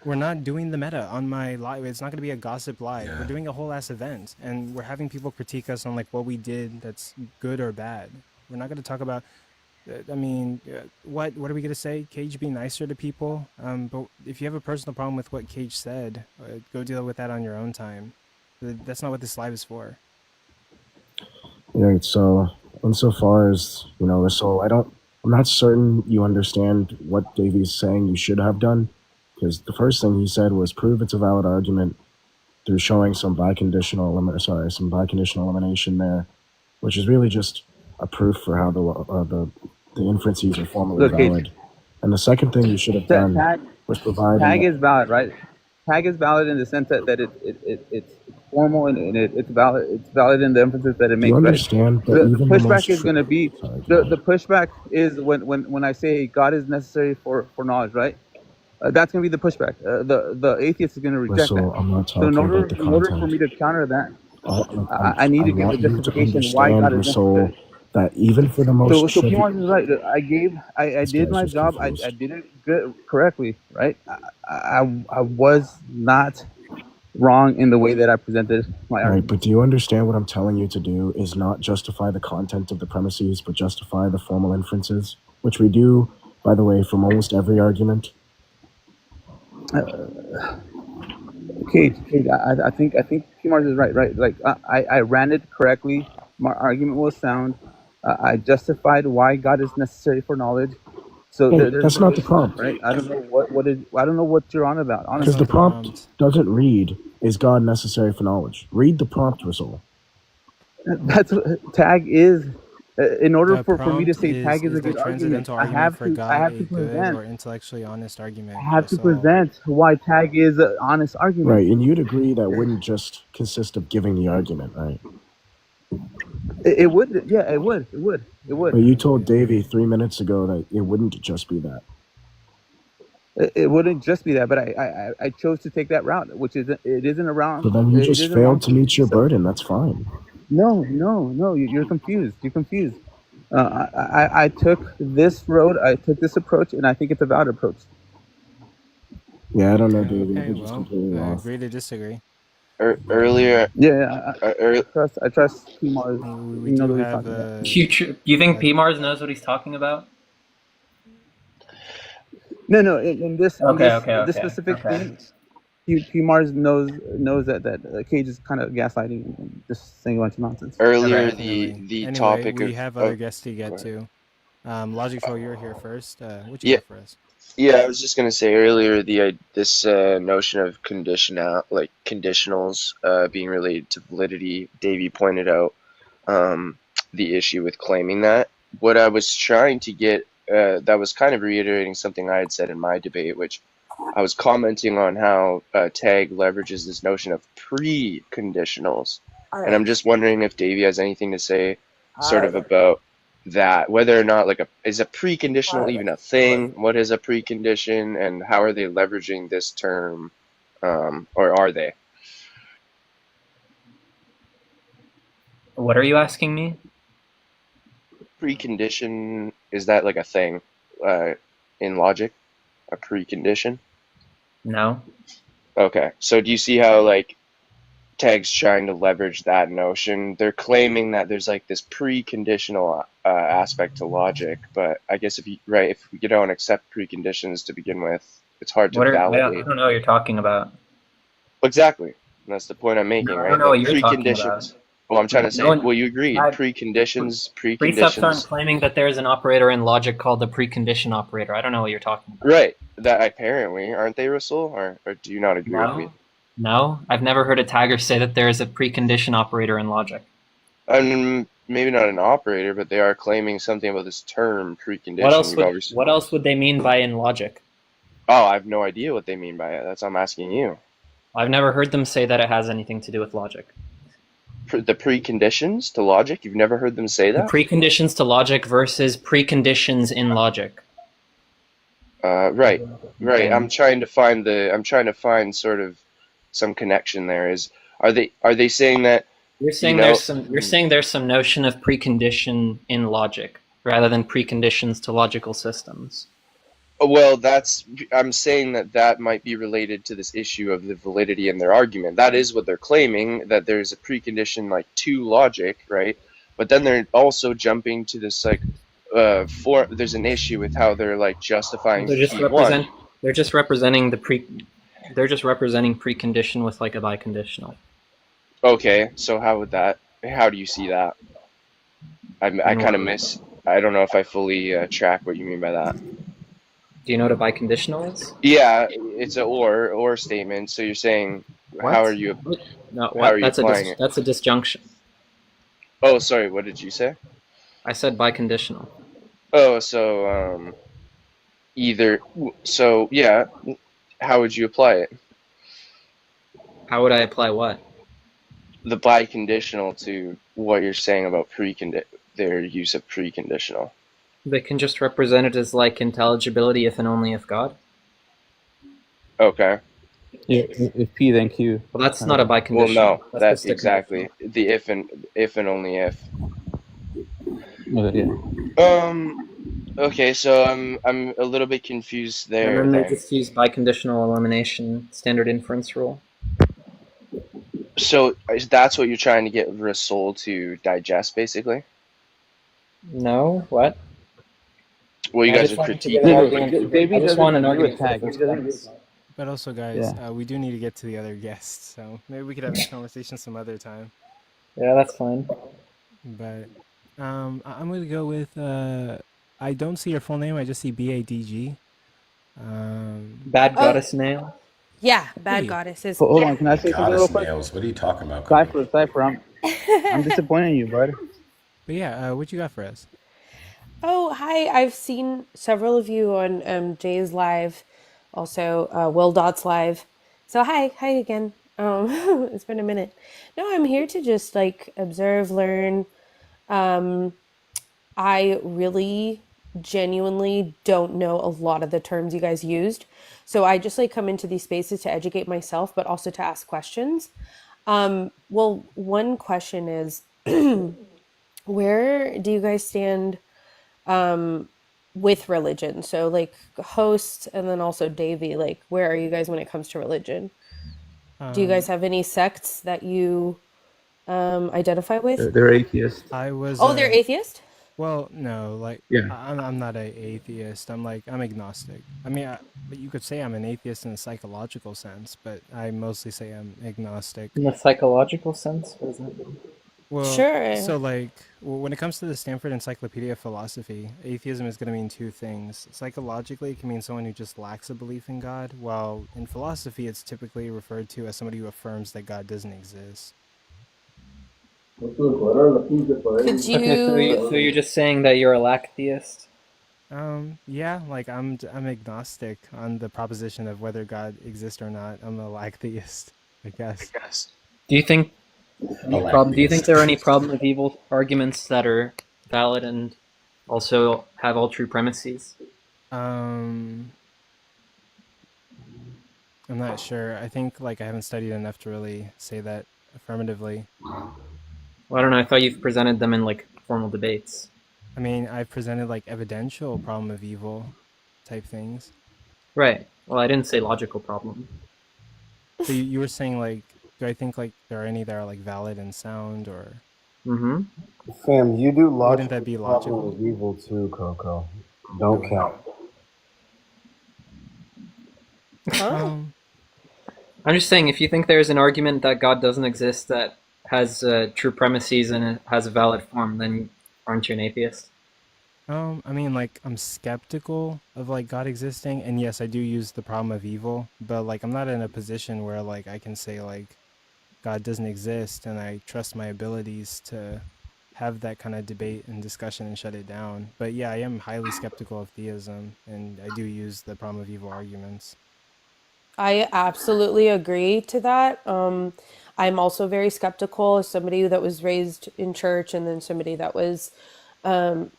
[SPEAKER 1] we're not doing the meta on my live. It's not going to be a gossip live. We're doing a whole ass event, and we're having people critique us on like what we did that's good or bad. We're not going to talk about. I mean, what are we going to say? Cage be nicer to people. But if you have a personal problem with what Cage said, go deal with that on your own time. That's not what this live is for.
[SPEAKER 13] Right. So, insofar as Rasol, I'm not certain you understand what Davey's saying you should have done, because the first thing he said was prove it's a valid argument through showing some biconditional elimination there, which is really just a proof for how the inferences are formally valid. And the second thing you should have done was provide
[SPEAKER 12] Tag is valid, right? Tag is valid in the sense that it's formal and it's valid. It's valid in the inferences that it makes.
[SPEAKER 13] You understand?
[SPEAKER 12] Right? The pushback is going to be the pushback is when I say God is necessary for knowledge, right? That's going to be the pushback. The atheist is going to reject
[SPEAKER 13] So
[SPEAKER 12] that.
[SPEAKER 13] I'm not
[SPEAKER 12] So
[SPEAKER 13] talking
[SPEAKER 12] in order
[SPEAKER 13] about the content.
[SPEAKER 12] for me to counter that,
[SPEAKER 13] I
[SPEAKER 12] need to give
[SPEAKER 13] want
[SPEAKER 12] the
[SPEAKER 13] you to
[SPEAKER 12] justification why God is
[SPEAKER 13] understand, Rasol,
[SPEAKER 12] necessary.
[SPEAKER 13] that even for the most
[SPEAKER 12] So
[SPEAKER 13] trivial,
[SPEAKER 12] P1 is right. I did my job. I did it good, correctly, right? I was not wrong in the way that I presented my
[SPEAKER 13] right?
[SPEAKER 12] argument.
[SPEAKER 13] But do you understand what I'm telling you to do is not justify the content of the premises, but justify the formal inferences, which we do, by the way, from almost every argument.
[SPEAKER 12] Okay, I think P-Mars is right. Like I ran it correctly. My argument was sound. I justified why God is necessary for knowledge. So
[SPEAKER 13] Hey,
[SPEAKER 12] there's
[SPEAKER 13] that's
[SPEAKER 12] no
[SPEAKER 13] not the
[SPEAKER 12] issue,
[SPEAKER 13] prompt.
[SPEAKER 12] right? I don't know what you're on about.
[SPEAKER 13] Because
[SPEAKER 12] Honestly,
[SPEAKER 13] the prompt doesn't read, is God necessary for knowledge? Read the prompt, Rasol.
[SPEAKER 12] That's what tag is. In order
[SPEAKER 1] The
[SPEAKER 12] for me to
[SPEAKER 1] prompt
[SPEAKER 12] say tag is
[SPEAKER 1] is
[SPEAKER 12] a
[SPEAKER 1] the
[SPEAKER 12] good argument,
[SPEAKER 1] transcendental
[SPEAKER 12] I
[SPEAKER 1] argument
[SPEAKER 12] have
[SPEAKER 1] for
[SPEAKER 12] to
[SPEAKER 1] God, a good
[SPEAKER 12] present.
[SPEAKER 1] or intellectually honest argument.
[SPEAKER 12] I have to
[SPEAKER 1] That's all.
[SPEAKER 12] present why tag is an honest argument.
[SPEAKER 13] Right, and you'd agree that wouldn't just consist of giving the argument, right?
[SPEAKER 12] It would, yeah, it would.
[SPEAKER 13] But you told Davey 3 minutes ago that it wouldn't just be that.
[SPEAKER 12] It wouldn't just be that, but I chose to take that route, which is it isn't a route.
[SPEAKER 13] So then you just failed to meet your burden. That's fine.
[SPEAKER 12] No, you're confused. You're confused. I took this road. I took this approach, and I think it's a valid approach.
[SPEAKER 13] Yeah, I don't know, Davey.
[SPEAKER 1] Okay,
[SPEAKER 13] You're just completely
[SPEAKER 1] I
[SPEAKER 13] off.
[SPEAKER 1] agree to disagree.
[SPEAKER 15] Earlier,
[SPEAKER 12] Yeah, I trust P-Mars.
[SPEAKER 1] We do have
[SPEAKER 11] You think P-Mars knows what he's talking about?
[SPEAKER 12] No. In this
[SPEAKER 11] Okay.
[SPEAKER 12] specific thing, P-Mars knows that Cage is kind of gaslighting and just saying a bunch of nonsense.
[SPEAKER 15] Earlier,
[SPEAKER 1] Definitely.
[SPEAKER 15] the
[SPEAKER 1] Anyway,
[SPEAKER 15] topic
[SPEAKER 1] we
[SPEAKER 15] of
[SPEAKER 1] have other guests to get to. Logictroll, you're here first. What you
[SPEAKER 15] Yeah.
[SPEAKER 1] got for us?
[SPEAKER 15] Yeah, I was just gonna say earlier this notion of conditionals being related to validity. Davey pointed out the issue with claiming that. What I was trying to get that was kind of reiterating something I had said in my debate, which I was commenting on how Tag leverages this notion of preconditionals, and I'm just wondering if Davey has anything to say, sort of about that, whether or not is a preconditional even a thing? What is a precondition, and how are they leveraging this term, or are they?
[SPEAKER 11] What are you asking me?
[SPEAKER 15] Precondition, is that like a thing in logic? A precondition?
[SPEAKER 11] No.
[SPEAKER 15] Okay, so do you see how Tag's trying to leverage that notion? They're claiming that there's this preconditional aspect to logic, but I guess if you don't accept preconditions to begin with, it's hard to validate.
[SPEAKER 11] I don't know what you're talking about.
[SPEAKER 15] Exactly, and that's the point I'm making,
[SPEAKER 11] No,
[SPEAKER 15] right?
[SPEAKER 11] I don't know what you're talking about.
[SPEAKER 15] Well, I'm trying to say, well, you agreed.
[SPEAKER 11] Precepts aren't
[SPEAKER 15] Preconditions.
[SPEAKER 11] claiming that there's an operator in logic called the precondition operator. I don't know what you're talking about.
[SPEAKER 15] Right, that apparently, aren't they, Rasol? Or do you not agree with me?
[SPEAKER 11] No, I've never heard a tagger say that there is a precondition operator in logic.
[SPEAKER 15] Maybe not an operator, but they are claiming something about this term precondition.
[SPEAKER 11] What else would they mean by in logic?
[SPEAKER 15] Oh, I have no idea what they mean by it. That's why I'm asking you.
[SPEAKER 11] I've never heard them say that it has anything to do with logic.
[SPEAKER 15] The preconditions to logic? You've never heard them say
[SPEAKER 11] The
[SPEAKER 15] that?
[SPEAKER 11] preconditions to logic versus preconditions in logic.
[SPEAKER 15] Right.
[SPEAKER 11] Okay.
[SPEAKER 15] I'm trying to find sort of some connection there. Are they saying that
[SPEAKER 11] You're saying there's some notion of precondition in logic rather than preconditions to logical systems.
[SPEAKER 15] Well, I'm saying that might be related to this issue of the validity in their argument. That is what they're claiming, that there's a precondition like to logic, right? But then they're also jumping to this like there's an issue with how they're like justifying P1.
[SPEAKER 11] They're just representing precondition with like a biconditional.
[SPEAKER 15] Okay, so how do you see that? I kind of I don't know if I fully track what you mean by that.
[SPEAKER 11] Do you know what a biconditional is?
[SPEAKER 15] Yeah, it's a or statement. So you're saying,
[SPEAKER 11] What?
[SPEAKER 15] how are you
[SPEAKER 11] No,
[SPEAKER 15] how are you
[SPEAKER 11] that's
[SPEAKER 15] applying it?
[SPEAKER 11] that's a disjunction.
[SPEAKER 15] Oh, sorry, what did you say?
[SPEAKER 11] I said biconditional.
[SPEAKER 15] Oh, so yeah, how would you apply it?
[SPEAKER 11] How would I apply what?
[SPEAKER 15] The biconditional to what you're saying about their use of preconditional.
[SPEAKER 11] They can just represent it as like intelligibility if and only if God.
[SPEAKER 15] Okay.
[SPEAKER 12] Yeah, if P then Q.
[SPEAKER 11] Well, that's not a biconditional.
[SPEAKER 15] Well, no,
[SPEAKER 11] That's
[SPEAKER 15] that's
[SPEAKER 11] just a
[SPEAKER 15] exactly the if and only if.
[SPEAKER 12] Yeah.
[SPEAKER 15] Okay, so I'm a little bit confused there.
[SPEAKER 11] And then they
[SPEAKER 15] Then.
[SPEAKER 11] just use biconditional elimination standard inference rule.
[SPEAKER 15] So that's what you're trying to get Rasol to digest, basically?
[SPEAKER 11] No, what?
[SPEAKER 15] Well, you
[SPEAKER 11] I
[SPEAKER 15] guys
[SPEAKER 11] just
[SPEAKER 15] are
[SPEAKER 11] wanted to get
[SPEAKER 15] critiquing.
[SPEAKER 11] I just want an argument for the first place.
[SPEAKER 1] But also, guys, we do need to get to the other guests, so maybe we could have this conversation some other time.
[SPEAKER 11] Yeah, that's fine.
[SPEAKER 1] But I'm going to go with, I don't see your full name, I just see BADG.
[SPEAKER 11] Bad goddess nail.
[SPEAKER 18] Yeah, bad
[SPEAKER 1] Hey.
[SPEAKER 18] goddesses.
[SPEAKER 12] Hold on, can I say something real
[SPEAKER 2] Goddess
[SPEAKER 12] quick?
[SPEAKER 2] nails. What are you talking about? Cody?
[SPEAKER 12] Cypher, I'm disappointing you, bud.
[SPEAKER 1] But yeah, what you got for us?
[SPEAKER 18] Oh, hi. I've seen several of you on Jay's live, also Will Dot's live. So hi again. It's been a minute. No, I'm here to just like observe, learn. I really genuinely don't know a lot of the terms you guys used. So I just like come into these spaces to educate myself, but also to ask questions. Well, one question is, where do you guys stand with religion? So like host and then also Davey, like where are you guys when it comes to religion? Do you guys have any sects that you identify with?
[SPEAKER 12] They're atheists.
[SPEAKER 18] They're atheist?
[SPEAKER 1] Well, no, like
[SPEAKER 12] Yeah.
[SPEAKER 1] I'm not an atheist. I'm agnostic. I mean, but you could say I'm an atheist in a psychological sense, but I mostly say I'm agnostic.
[SPEAKER 11] In the psychological sense, what does that mean?
[SPEAKER 1] Well,
[SPEAKER 18] Sure.
[SPEAKER 1] so like when it comes to the Stanford Encyclopedia of Philosophy, atheism is going to mean two things. Psychologically, it can mean someone who just lacks a belief in God, while in philosophy, it's typically referred to as somebody who affirms that God doesn't exist.
[SPEAKER 18] Could you?
[SPEAKER 11] Okay, so you're just saying that you're a lacktheist?
[SPEAKER 1] Yeah, like I'm agnostic on the proposition of whether God exists or not. I'm a lacktheist, I guess.
[SPEAKER 11] Do you think do you think there are any problem with evil arguments that are valid and also have all true premises?
[SPEAKER 1] I'm not sure. I think like I haven't studied enough to really say that affirmatively.
[SPEAKER 11] Well, I don't know. I thought you've presented them in like formal debates.
[SPEAKER 1] I mean, I've presented like evidential problem of evil type things.
[SPEAKER 11] Right. Well, I didn't say logical problem.
[SPEAKER 1] So you were saying like, do I think like there are any that are like valid and sound or?
[SPEAKER 11] Mm-hmm.
[SPEAKER 16] Sam, you do logical.
[SPEAKER 1] Wouldn't that be logical?
[SPEAKER 16] Of evil too, Coco. Don't count.
[SPEAKER 11] I'm just saying, if you think there's an argument that God doesn't exist that has true premises and it has a valid form, then aren't you an atheist?
[SPEAKER 1] I mean, like, I'm skeptical of, like, God existing, and yes, I do use the problem of evil, but, like, I'm not in a position where, like, I can say, like, God doesn't exist, and I trust my abilities to have that kind of debate and discussion and shut it down. But yeah, I am highly skeptical of theism, and I do use the problem of evil arguments.
[SPEAKER 7] I absolutely agree to that. I'm also very skeptical as somebody that was raised in church and then somebody that was, I'm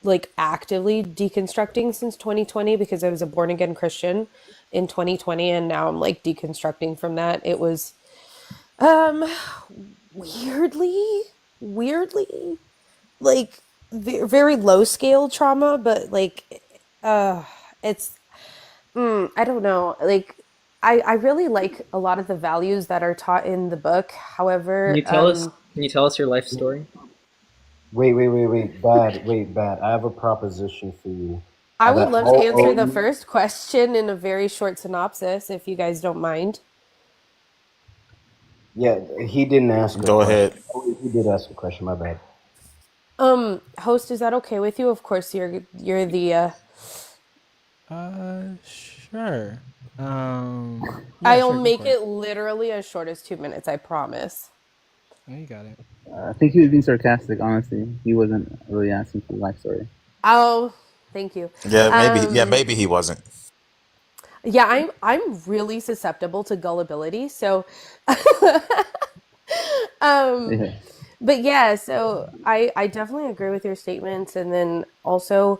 [SPEAKER 7] like actively deconstructing since 2020 because I was a born again Christian in 2020 and now I'm like deconstructing from that. It was, weirdly, like very low scale trauma, but like, it's, I don't know. Like, I really like a lot of the values that are taught in the book.
[SPEAKER 11] Can
[SPEAKER 7] However,
[SPEAKER 11] you tell us? Can you tell us your life story?
[SPEAKER 16] Wait, bad. I have a proposition for you.
[SPEAKER 7] I would love to answer the first question in a very short synopsis, if you guys don't mind.
[SPEAKER 16] Yeah, he didn't ask.
[SPEAKER 17] Go ahead.
[SPEAKER 16] Oh, he did ask a question. My bad.
[SPEAKER 7] Host, is that okay with you? Of course, you're the.
[SPEAKER 1] Sure.
[SPEAKER 7] I'll make it literally as short as 2 minutes. I promise.
[SPEAKER 1] You got it.
[SPEAKER 12] I think he was being sarcastic. Honestly, he wasn't really asking for the life story.
[SPEAKER 7] Oh, thank you.
[SPEAKER 17] Maybe he wasn't.
[SPEAKER 7] Yeah, I'm really susceptible to gullibility. So,
[SPEAKER 12] Yeah.
[SPEAKER 7] but yeah, so I definitely agree with your statements. And then also,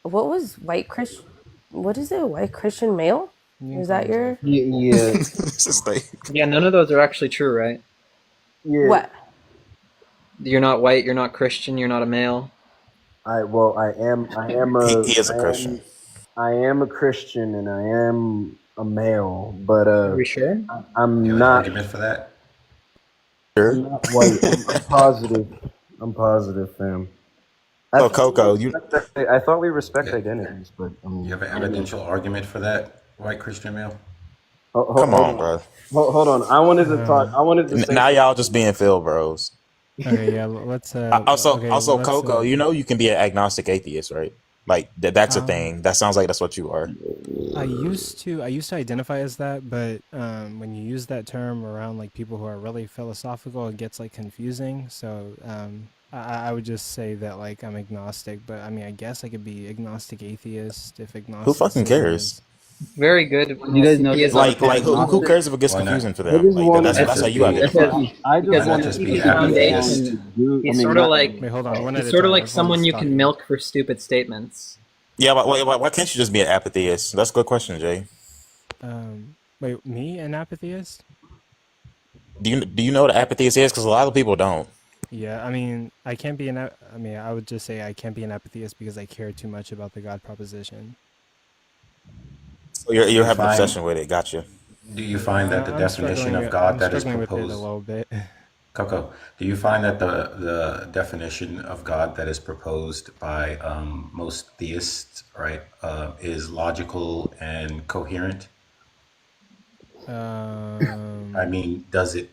[SPEAKER 7] what was white Christian? What is it? White Christian male? Is that your?
[SPEAKER 16] Yeah.
[SPEAKER 11] Yeah, none of those are actually true, right?
[SPEAKER 16] Yeah.
[SPEAKER 7] What?
[SPEAKER 11] You're not white. You're not Christian. You're not a male.
[SPEAKER 16] I am a.
[SPEAKER 17] He is a Christian.
[SPEAKER 16] I am a Christian and I am a male, but
[SPEAKER 11] Are we sure?
[SPEAKER 16] I'm
[SPEAKER 2] You have an
[SPEAKER 16] not.
[SPEAKER 2] argument for that?
[SPEAKER 17] Sure.
[SPEAKER 16] I'm not white. I'm positive. I'm positive, fam.
[SPEAKER 17] So Coco,
[SPEAKER 16] I thought we respect identities, but
[SPEAKER 2] You have an evidential argument for that, white Christian male?
[SPEAKER 17] Come on, bro.
[SPEAKER 16] Hold on. I wanted to talk. I wanted to say.
[SPEAKER 17] Now y'all just being Phil bros.
[SPEAKER 1] Okay, yeah, let's.
[SPEAKER 17] Also,
[SPEAKER 1] let's,
[SPEAKER 17] Coco, you know you can be an agnostic atheist, right? Like that's a thing. That sounds like that's what you are.
[SPEAKER 1] I used to identify as that, but when you use that term around like people who are really philosophical, it gets like confusing. So I would just say that like I'm agnostic, but I mean I guess I could be agnostic atheist if agnostic.
[SPEAKER 17] Who fucking cares?
[SPEAKER 11] Very good.
[SPEAKER 12] You guys know
[SPEAKER 17] Like who cares if it gets confusing for them? Like, that's how you identify.
[SPEAKER 16] I just want to
[SPEAKER 2] be
[SPEAKER 11] He's sort of like
[SPEAKER 1] Wait, hold on.
[SPEAKER 11] he's sort of like someone you can milk for stupid statements.
[SPEAKER 17] Yeah, but why can't you just be an apatheist? That's a good question, Jay.
[SPEAKER 1] Wait, me an apatheist?
[SPEAKER 17] Do you know what an apatheist is? Because a lot of people don't.
[SPEAKER 1] Yeah, I mean, I can't be I would just say I can't be an apatheist because I care too much about the God proposition.
[SPEAKER 17] So you have an obsession with it. Gotcha.
[SPEAKER 2] Do you find that the
[SPEAKER 1] I'm
[SPEAKER 2] definition
[SPEAKER 1] struggling
[SPEAKER 2] of God
[SPEAKER 1] I'm
[SPEAKER 2] that is
[SPEAKER 1] struggling with it a
[SPEAKER 2] proposed,
[SPEAKER 1] little bit.
[SPEAKER 2] Coco, do you find that the definition of God that is proposed by most theists, right, is logical and coherent? I mean, does it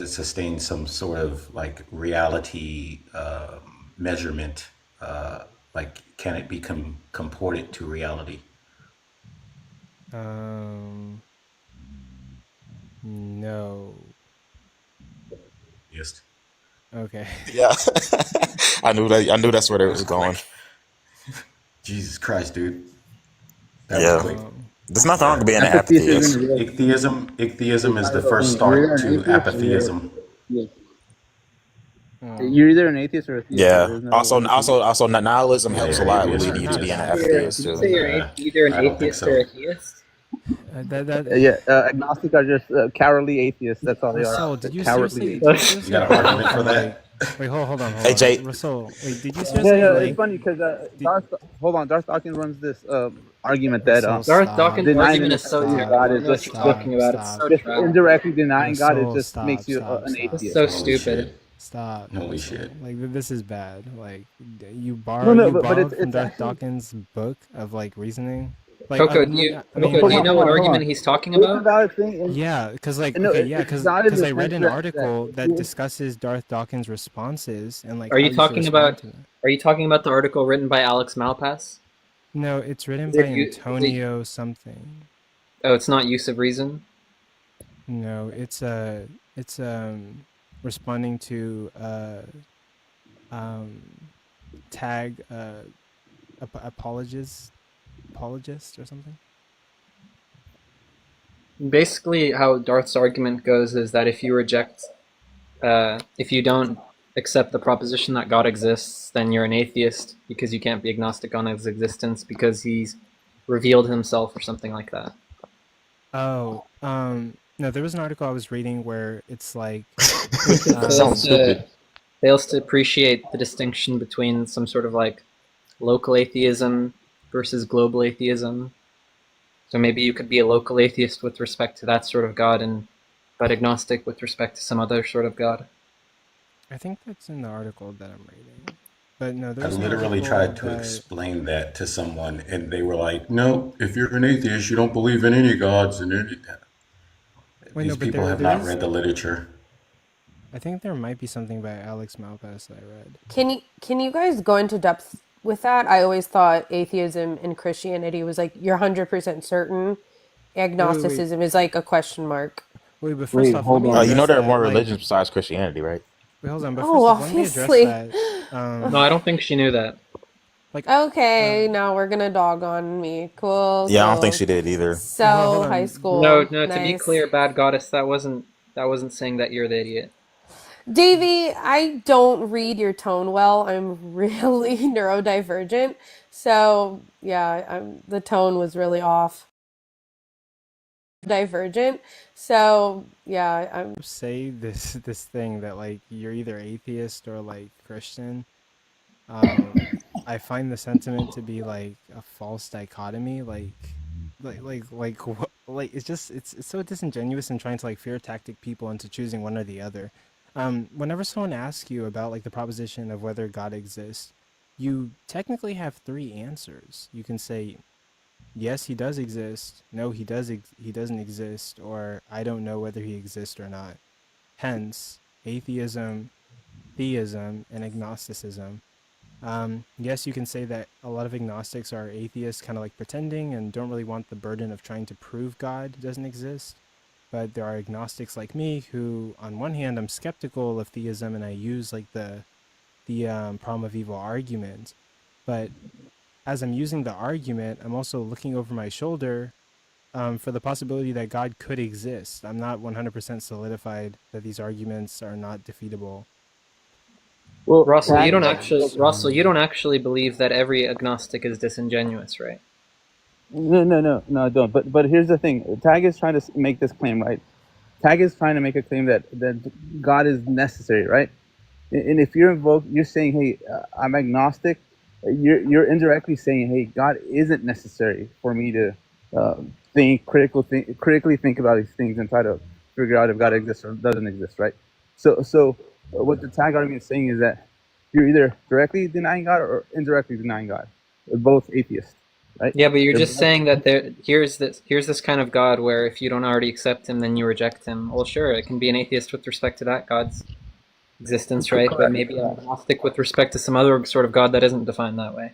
[SPEAKER 2] sustain some sort of like reality measurement? Like, can it be comported to reality?
[SPEAKER 1] No.
[SPEAKER 2] Yes.
[SPEAKER 1] Okay.
[SPEAKER 17] Yeah, I knew that's where it was going.
[SPEAKER 2] Jesus Christ, dude. That
[SPEAKER 17] Yeah.
[SPEAKER 2] was quick.
[SPEAKER 17] There's nothing wrong with being an apatheist.
[SPEAKER 2] Ichtheism is the first start to apatheism.
[SPEAKER 12] You're either an atheist or a theist.
[SPEAKER 17] Yeah. Also, nihilism helps a lot with leading you to being an apatheist
[SPEAKER 11] Did you
[SPEAKER 17] too.
[SPEAKER 11] say you're either an atheist or a theist?
[SPEAKER 12] Agnostic are just cowardly atheists. That's all they are.
[SPEAKER 1] Rasol, did you
[SPEAKER 12] Cowardly
[SPEAKER 1] seriously?
[SPEAKER 12] atheists.
[SPEAKER 2] You got an argument for that?
[SPEAKER 1] Wait, hold on.
[SPEAKER 17] Hey, Jay.
[SPEAKER 1] Rasol, wait, did you seriously?
[SPEAKER 12] Yeah, it's funny because Darth Dawkins runs this argument that
[SPEAKER 11] Darth Dawkins'
[SPEAKER 12] denying
[SPEAKER 11] argument
[SPEAKER 12] the
[SPEAKER 11] is so
[SPEAKER 12] existence of
[SPEAKER 11] terrible.
[SPEAKER 12] God
[SPEAKER 11] I
[SPEAKER 12] is
[SPEAKER 11] know what
[SPEAKER 12] just
[SPEAKER 11] you're talking about. It's so
[SPEAKER 12] just
[SPEAKER 11] trash.
[SPEAKER 12] indirectly denying God. It just
[SPEAKER 1] Stop,
[SPEAKER 12] makes you
[SPEAKER 1] stop,
[SPEAKER 12] an
[SPEAKER 1] stop.
[SPEAKER 12] atheist.
[SPEAKER 11] It's so
[SPEAKER 2] Holy
[SPEAKER 11] stupid.
[SPEAKER 2] shit.
[SPEAKER 1] Stop.
[SPEAKER 2] Holy shit.
[SPEAKER 1] Like this is bad. Like you
[SPEAKER 12] but
[SPEAKER 1] borrowed from
[SPEAKER 12] it's
[SPEAKER 1] Darth
[SPEAKER 12] actually-
[SPEAKER 1] Dawkins' book of like reasoning. Like,
[SPEAKER 11] Coco, do you know what argument he's talking about?
[SPEAKER 1] Yeah, because like
[SPEAKER 12] No,
[SPEAKER 1] because
[SPEAKER 12] not in the
[SPEAKER 1] I read
[SPEAKER 12] sense
[SPEAKER 1] an
[SPEAKER 12] that-
[SPEAKER 1] article that discusses Darth Dawkins' responses and like.
[SPEAKER 11] Are
[SPEAKER 1] how
[SPEAKER 11] you
[SPEAKER 1] should
[SPEAKER 11] talking
[SPEAKER 1] respond
[SPEAKER 11] about?
[SPEAKER 1] to them.
[SPEAKER 11] Are you talking about the article written by Alex Malpass?
[SPEAKER 1] No, it's written
[SPEAKER 11] Is
[SPEAKER 1] by
[SPEAKER 11] it you-
[SPEAKER 1] Antonio something.
[SPEAKER 11] Oh, it's not Use of Reason.
[SPEAKER 1] No, it's responding to tag apologist or something.
[SPEAKER 11] Basically, how Darth's argument goes is that if you don't accept the proposition that God exists, then you're an atheist because you can't be agnostic on his existence because he's revealed himself or something like that.
[SPEAKER 1] Oh, no, there was an article I was reading where it's like
[SPEAKER 11] fails to appreciate the distinction between some sort of like local atheism versus global atheism. So maybe you could be a local atheist with respect to that sort of God, but agnostic with respect to some other sort of God.
[SPEAKER 1] I think that's in the article that I'm reading. But no,
[SPEAKER 2] I
[SPEAKER 1] there's
[SPEAKER 2] literally tried to explain that to someone, and they were like, "No, if you're an atheist, you don't believe in any gods and any." These people have not read the literature.
[SPEAKER 1] I think there might be something by Alex Malpass that I read.
[SPEAKER 7] Can you guys go into depth with that? I always thought atheism and Christianity was like you're 100% certain. Agnosticism is like a question mark.
[SPEAKER 1] Wait, but first off,
[SPEAKER 17] hold on. You know there are more religions besides Christianity, right?
[SPEAKER 1] Wait, hold on. But first off, let me address that.
[SPEAKER 11] No, I don't think she knew that.
[SPEAKER 7] Okay, now we're gonna dog on me. Cool.
[SPEAKER 17] Yeah, I don't think she did either.
[SPEAKER 7] So high school.
[SPEAKER 11] No.
[SPEAKER 7] Nice.
[SPEAKER 11] To be clear, bad goddess, that wasn't saying that you're the idiot.
[SPEAKER 7] Davey, I don't read your tone well. I'm really neurodivergent, so yeah, the tone was really off. Divergent, so yeah, I'm
[SPEAKER 1] say this thing that like you're either atheist or like Christian. I find the sentiment to be like a false dichotomy, like it's just it's so disingenuous in trying to like fear tactic people into choosing one or the other. Whenever someone asks you about like the proposition of whether God exists, you technically have three answers. You can say, yes, he does exist. No, he doesn't exist. Or I don't know whether he exists or not. Hence, atheism, theism, and agnosticism. Yes, you can say that a lot of agnostics are atheists, kind of like pretending, and don't really want the burden of trying to prove God doesn't exist. But there are agnostics like me who, on one hand, I'm skeptical of theism, and I use like the problem of evil argument. But as I'm using the argument, I'm also looking over my shoulder for the possibility that God could exist. I'm not 100% solidified that these arguments are not defeatable.
[SPEAKER 11] Well, Russell, you don't actually believe that every agnostic is disingenuous, right?
[SPEAKER 12] No, I don't. But here's the thing. Tag is trying to make this claim, right? Tag is trying to make a claim that God is necessary, right? And if you're saying, hey, I'm agnostic, you're indirectly saying, hey, God isn't necessary for me to critically think about these things and try to figure out if God exists or doesn't exist, right? So what the tag argument is saying is that you're either directly denying God or indirectly denying God. We're both atheists, right?
[SPEAKER 11] Yeah, but you're just saying that here's this kind of God where if you don't already accept him, then you reject him. Well, sure, it can be an atheist with respect to that God's existence, right? But maybe an agnostic with respect to some other sort of God that isn't defined that way.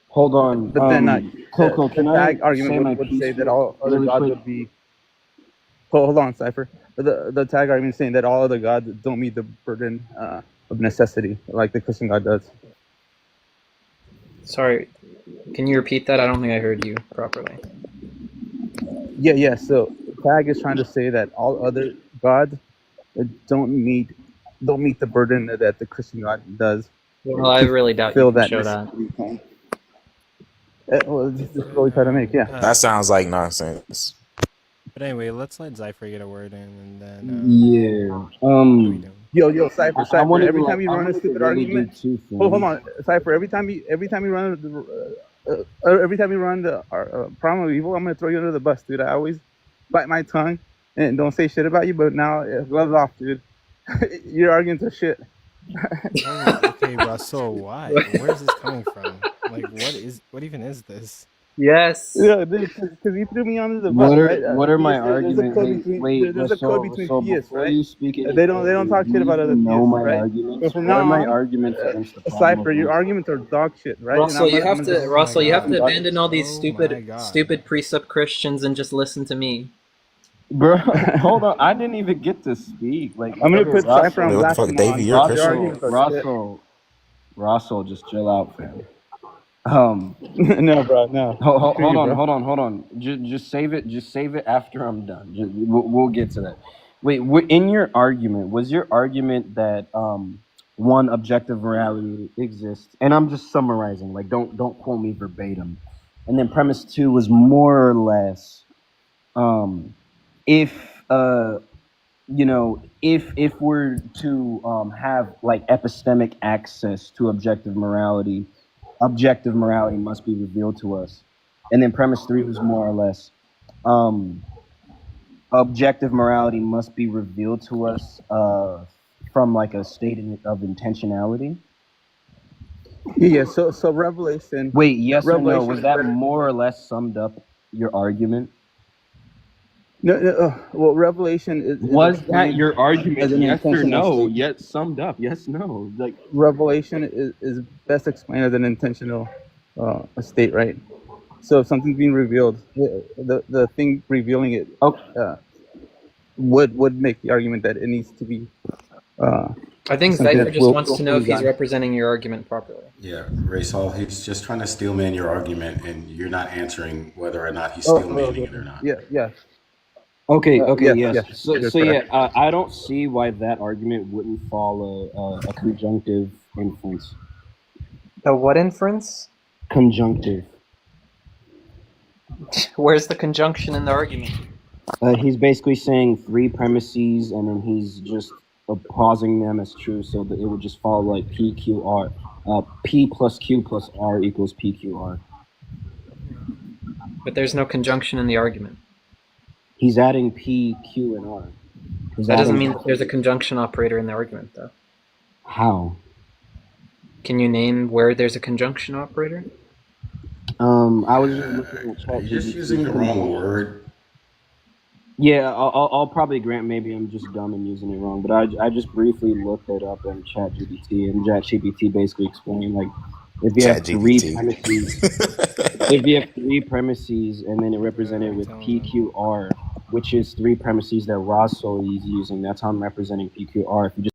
[SPEAKER 6] Hold on.
[SPEAKER 12] But then,
[SPEAKER 6] Coco,
[SPEAKER 12] the tag argument would say that all other gods would be. Hold on, Cypher. The tag argument is saying that all other gods don't meet the burden of necessity, like the Christian God does.
[SPEAKER 11] Sorry, can you repeat that? I don't think I heard you properly.
[SPEAKER 12] Yeah. So tag is trying to say that all other gods don't meet the burden that the Christian God does.
[SPEAKER 11] Well, I really doubt you can show that.
[SPEAKER 12] Well, this is what we try to make, yeah.
[SPEAKER 17] That sounds like nonsense.
[SPEAKER 1] But anyway, let's let Zypher get a word in, and then
[SPEAKER 12] Yo, Cypher. Every time you run a stupid argument, hold on, Cypher. Every time you run the problem of evil, I'm gonna throw you under the bus, dude. I always bite my tongue and don't say shit about you, but now gloves off, dude. Your arguments are shit.
[SPEAKER 1] Okay, Rasol, why? Where's this coming from? Like, what even is this?
[SPEAKER 11] Yes.
[SPEAKER 12] Yeah, because you threw me under the bus.
[SPEAKER 6] What are my arguments?
[SPEAKER 12] There's a code between theists, right?
[SPEAKER 6] You speak it,
[SPEAKER 12] they don't talk shit about other theists, right?
[SPEAKER 6] So from now on, my arguments against the
[SPEAKER 12] Cypher, your arguments are dog shit, right?
[SPEAKER 11] Russell, you have to abandon all these stupid precept Christians and just listen to me.
[SPEAKER 6] Bro, hold on. I didn't even get to speak. Like,
[SPEAKER 12] I'm gonna put Cypher
[SPEAKER 17] Wait,
[SPEAKER 12] on
[SPEAKER 17] what the
[SPEAKER 12] blast
[SPEAKER 17] fuck, Davey?
[SPEAKER 12] tomorrow.
[SPEAKER 17] You're a
[SPEAKER 12] Your
[SPEAKER 17] Christian?
[SPEAKER 12] arguments are shit.
[SPEAKER 6] Russell, just chill out, fam.
[SPEAKER 12] No, bro, no.
[SPEAKER 6] Hold
[SPEAKER 12] Screw you,
[SPEAKER 6] on,
[SPEAKER 12] bro.
[SPEAKER 6] hold on. Just save it. Just save it after I'm done. We'll get to that. Wait, in your argument, was your argument that one, objective morality exists, and I'm just summarizing. Like, don't quote me verbatim. And then premise 2 was more or less, if if we're to have like epistemic access to objective morality must be revealed to us. And then premise 3 was more or less, objective morality must be revealed to us from like a state of intentionality.
[SPEAKER 12] Yeah, so Revelation.
[SPEAKER 6] Wait, yes or no?
[SPEAKER 12] Revelation
[SPEAKER 6] Was
[SPEAKER 12] is
[SPEAKER 6] that
[SPEAKER 12] better.
[SPEAKER 6] more or less summed up your argument?
[SPEAKER 12] No. Well, Revelation is
[SPEAKER 6] Was that
[SPEAKER 12] explained
[SPEAKER 6] your argument?
[SPEAKER 12] as an
[SPEAKER 6] Yes or
[SPEAKER 12] intentional
[SPEAKER 6] no?
[SPEAKER 12] state.
[SPEAKER 6] Yes, summed up. Yes, no. Like,
[SPEAKER 12] Revelation is best explained as an intentional state, right? So if something's being revealed, the thing revealing it would make the argument that it needs to be.
[SPEAKER 11] I think
[SPEAKER 12] something
[SPEAKER 11] Cypher
[SPEAKER 12] that
[SPEAKER 11] just wants to know if
[SPEAKER 12] willfully
[SPEAKER 11] he's
[SPEAKER 12] done.
[SPEAKER 11] representing your argument properly.
[SPEAKER 2] Yeah, Rasol, he's just trying to steel man your argument, and you're not answering whether or not he's
[SPEAKER 12] Oh,
[SPEAKER 2] steel manning it or not.
[SPEAKER 12] yeah.
[SPEAKER 6] okay,
[SPEAKER 12] Yes,
[SPEAKER 6] yes.
[SPEAKER 12] yes,
[SPEAKER 6] So
[SPEAKER 12] you're
[SPEAKER 6] yeah,
[SPEAKER 12] correct.
[SPEAKER 6] I don't see why that argument wouldn't follow a conjunctive inference.
[SPEAKER 11] The what inference?
[SPEAKER 6] Conjunctive.
[SPEAKER 11] Where's the conjunction in the argument?
[SPEAKER 6] He's basically saying 3 premises, and then he's just pausing them as true, so that it would just follow like PQR. P plus Q plus R equals PQR.
[SPEAKER 11] But there's no conjunction in the argument.
[SPEAKER 6] He's adding P, Q, and R.
[SPEAKER 11] That doesn't mean that there's a conjunction operator in the argument, though.
[SPEAKER 6] How?
[SPEAKER 11] Can you name where there's a conjunction operator?
[SPEAKER 6] I was just looking at chat.
[SPEAKER 2] You're just using the wrong word.
[SPEAKER 6] Yeah, I'll probably grant maybe I'm just dumb and using it wrong, but I just briefly looked it up in ChatGPT, and ChatGPT basically explained, like, if you have 3 premises, and then it represented with PQR, which is 3 premises that Rasol is using, that's how I'm representing PQR. If you just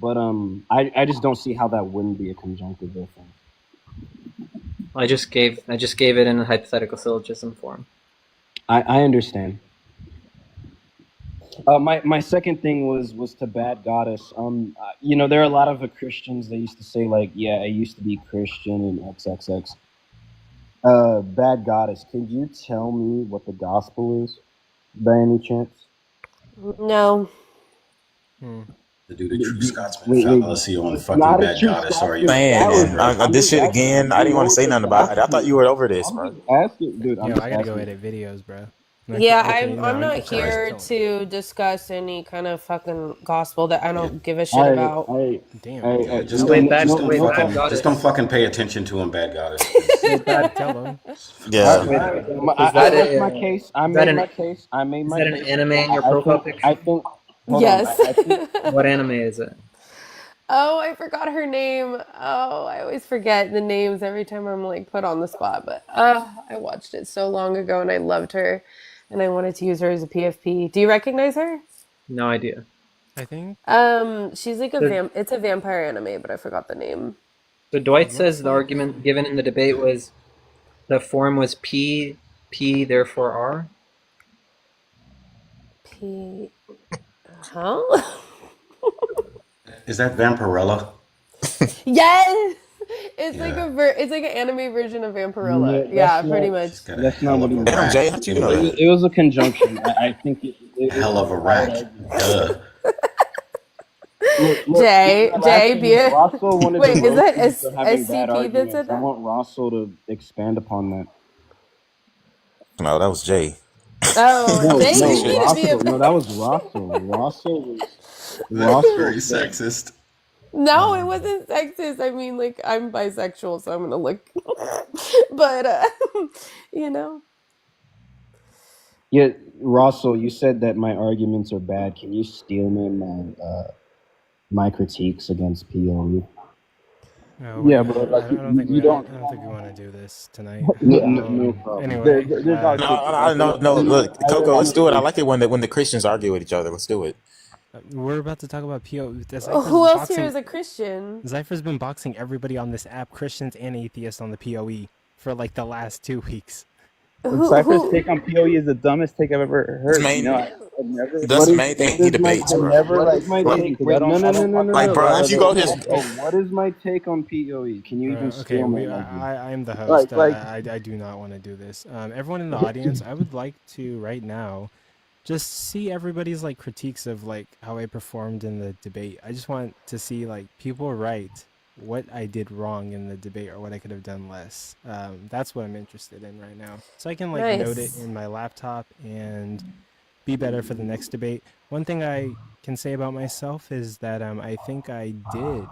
[SPEAKER 6] But I just don't see how that wouldn't be a conjunctive difference.
[SPEAKER 11] I just gave it in a hypothetical syllogism form.
[SPEAKER 6] I understand. My second thing was to Bad Goddess. There are a lot of Christians that used to say, like, yeah, I used to be Christian and XXX. Bad Goddess, could you tell me what the gospel is, by any chance?
[SPEAKER 7] No.
[SPEAKER 2] To do the true Scotsman fallacy on fucking
[SPEAKER 6] Not a
[SPEAKER 2] Bad
[SPEAKER 6] true
[SPEAKER 2] Goddess, are you?
[SPEAKER 17] Man, this shit again. I didn't want to say nothing about it. I thought you were over this, bro.
[SPEAKER 6] Dude,
[SPEAKER 1] Yo, I gotta go edit videos, bro.
[SPEAKER 7] Yeah,
[SPEAKER 1] Okay,
[SPEAKER 7] I'm not here to discuss any kind of fucking gospel that I don't give a shit about.
[SPEAKER 1] Damn.
[SPEAKER 2] Just don't fucking pay attention to him, Bad Goddess.
[SPEAKER 1] Tell him.
[SPEAKER 17] Yeah.
[SPEAKER 6] I made my case. I made my case.
[SPEAKER 11] Is that an anime in your profile picture?
[SPEAKER 6] I think.
[SPEAKER 7] Yes.
[SPEAKER 11] What anime is it?
[SPEAKER 7] Oh, I forgot her name. Oh, I always forget the names every time I'm like put on the spot. But I watched it so long ago and I loved her, and I wanted to use her as a PFP. Do you recognize her?
[SPEAKER 11] No idea.
[SPEAKER 1] I think.
[SPEAKER 7] She's like it's a vampire anime, but I forgot the name.
[SPEAKER 11] So Dwight says the argument given in the debate was the form was P, therefore R.
[SPEAKER 7] P. Huh?
[SPEAKER 2] Is that Vampirella?
[SPEAKER 7] Yes. It's like it's like an anime version of Vampirella. Yeah, pretty much.
[SPEAKER 6] That's not what he
[SPEAKER 17] Damn, Jay, how'd you know that?
[SPEAKER 6] It was a conjunction. I think it
[SPEAKER 2] hell of a rack. Duh.
[SPEAKER 7] Jay, be a,
[SPEAKER 6] Rasol wanted
[SPEAKER 7] wait,
[SPEAKER 6] to
[SPEAKER 7] is that
[SPEAKER 6] roast me for having bad
[SPEAKER 7] SCP that
[SPEAKER 6] arguments.
[SPEAKER 7] said
[SPEAKER 6] I
[SPEAKER 7] that?
[SPEAKER 6] want Rasol to expand upon that.
[SPEAKER 17] No, that was Jay.
[SPEAKER 7] Oh,
[SPEAKER 6] No,
[SPEAKER 7] Jay,
[SPEAKER 6] no,
[SPEAKER 7] you need to be
[SPEAKER 6] Rasol. No, that
[SPEAKER 7] a.
[SPEAKER 6] was Rasol.
[SPEAKER 2] That's very
[SPEAKER 6] Rasol said.
[SPEAKER 2] sexist.
[SPEAKER 7] No, it wasn't sexist. I mean, like, I'm bisexual, so I'm gonna look. But, you know.
[SPEAKER 6] Yeah, Rasol, you said that my arguments are bad. Can you steal me my critiques against POE?
[SPEAKER 1] No,
[SPEAKER 6] Yeah,
[SPEAKER 1] I
[SPEAKER 6] but like
[SPEAKER 1] don't think
[SPEAKER 6] you don't.
[SPEAKER 1] I don't think we want to do this tonight.
[SPEAKER 6] No problem.
[SPEAKER 1] Anyway,
[SPEAKER 17] No. Look, Coco, let's do it. I like it when the Christians argue with each other. Let's do it.
[SPEAKER 1] we're about to talk about PO.
[SPEAKER 7] Who else here is a Christian?
[SPEAKER 1] Zypher's been boxing everybody on this app, Christians and atheists, on the POE for like the last 2 weeks.
[SPEAKER 12] Cypher's take on POE is the dumbest take I've ever heard.
[SPEAKER 17] Main,
[SPEAKER 12] you know, I've never.
[SPEAKER 17] that's the main thing he debates, bro. Like, bro, if you go his.
[SPEAKER 6] What is my take on POE? Can you even steal me?
[SPEAKER 1] I'm the host. I do not want to do this. Everyone in the audience, I would like to right now just see everybody's like critiques of like how I performed in the debate. I just want to see like people write what I did wrong in the debate or what I could have done less. That's what I'm interested in right now. So I can like note it in my laptop and be better for the next debate. One thing I can say about myself is that I think I did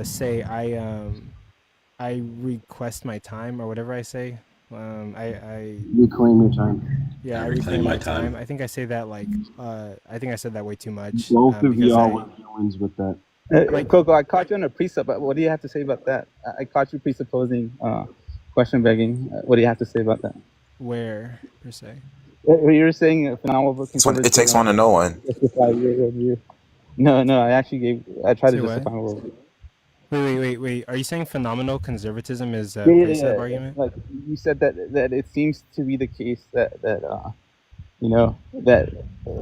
[SPEAKER 1] say I request my time or whatever I say. I
[SPEAKER 6] reclaim your time.
[SPEAKER 1] Yeah, I reclaim my time. I think I say that like I think I said that way too much.
[SPEAKER 6] Both of y'all were villains with that.
[SPEAKER 12] Coco, I caught you on a precept. What do you have to say about that? I caught you presupposing, question begging. What do you have to say about that?
[SPEAKER 1] Where, per se?
[SPEAKER 12] You were saying phenomenal.
[SPEAKER 17] It takes one to know one.
[SPEAKER 12] No, I actually I tried to justify my worldview.
[SPEAKER 1] Wait. Are you saying phenomenal conservatism is a precept argument?
[SPEAKER 12] Like you said that it seems to be the case that you know that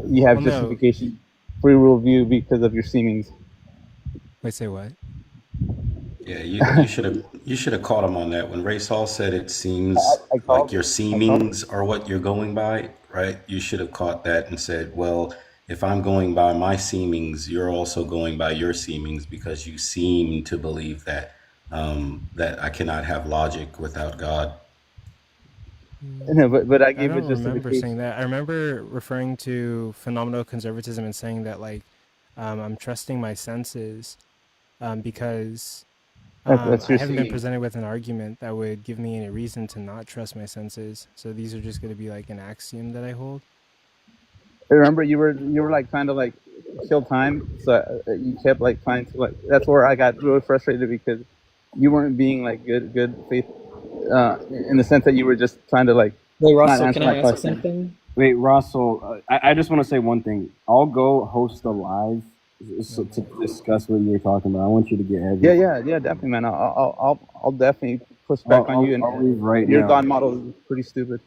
[SPEAKER 12] you have justification for your worldview because of your seemings.
[SPEAKER 1] Wait, say what?
[SPEAKER 2] Yeah, you should have caught him on that when Rasol said it seems like your seemings are what you're going by, right? You should have caught that and said, well, if I'm going by my seemings, you're also going by your seemings because you seem to believe that that I cannot have logic without God.
[SPEAKER 12] No, but I gave
[SPEAKER 1] I
[SPEAKER 12] a
[SPEAKER 1] don't remember
[SPEAKER 12] justification.
[SPEAKER 1] saying that. I remember referring to phenomenal conservatism and saying that like I'm trusting my senses because I haven't been presented with an argument that would give me any reason to not trust my senses. So these are just going to be like an axiom that I hold.
[SPEAKER 12] I remember you were like trying to like kill time, so you kept like trying to like. That's where I got really frustrated because you weren't being like good faith in the sense that you were just trying to like.
[SPEAKER 4] Wait,
[SPEAKER 12] not
[SPEAKER 4] Russell,
[SPEAKER 12] answer
[SPEAKER 4] can
[SPEAKER 12] my
[SPEAKER 4] I ask
[SPEAKER 12] question.
[SPEAKER 4] something?
[SPEAKER 6] Wait, Rasol, I just want to say one thing. I'll go host a live to discuss what you were talking about. I want you to get heavy.
[SPEAKER 12] Yeah, definitely, man. I'll definitely push back on you. And
[SPEAKER 6] I'll leave right
[SPEAKER 12] your
[SPEAKER 6] now.
[SPEAKER 12] God model is pretty stupid.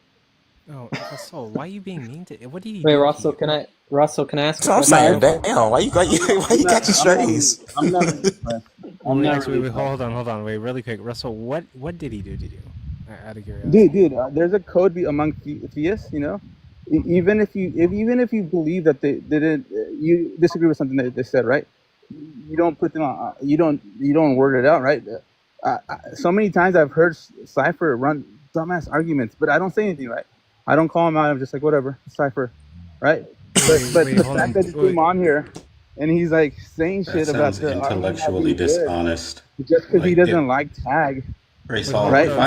[SPEAKER 1] Oh, Rasol, why are you being mean to? What did he
[SPEAKER 4] Wait,
[SPEAKER 1] do?
[SPEAKER 4] Russell, can I ask?
[SPEAKER 17] That's what I'm saying. Damn, why you got your strays?
[SPEAKER 6] I'm not impressed.
[SPEAKER 1] Wait, hold on, wait, really quick, Russell, what did he do to you? Out of curiosity.
[SPEAKER 12] Dude, there's a code among theists, you know. Even if you believe that they didn't, you disagree with something that they said, right? You don't put them on. You don't word it out, right? So many times I've heard Cypher run dumbass arguments, but I don't say anything, right? I don't call him out. I'm just like, whatever, Cypher, right? But the fact that he came on here and he's like saying shit about the
[SPEAKER 2] intellectually dishonest.
[SPEAKER 12] Just because he doesn't like tag.
[SPEAKER 2] Rasol,
[SPEAKER 12] right?
[SPEAKER 2] if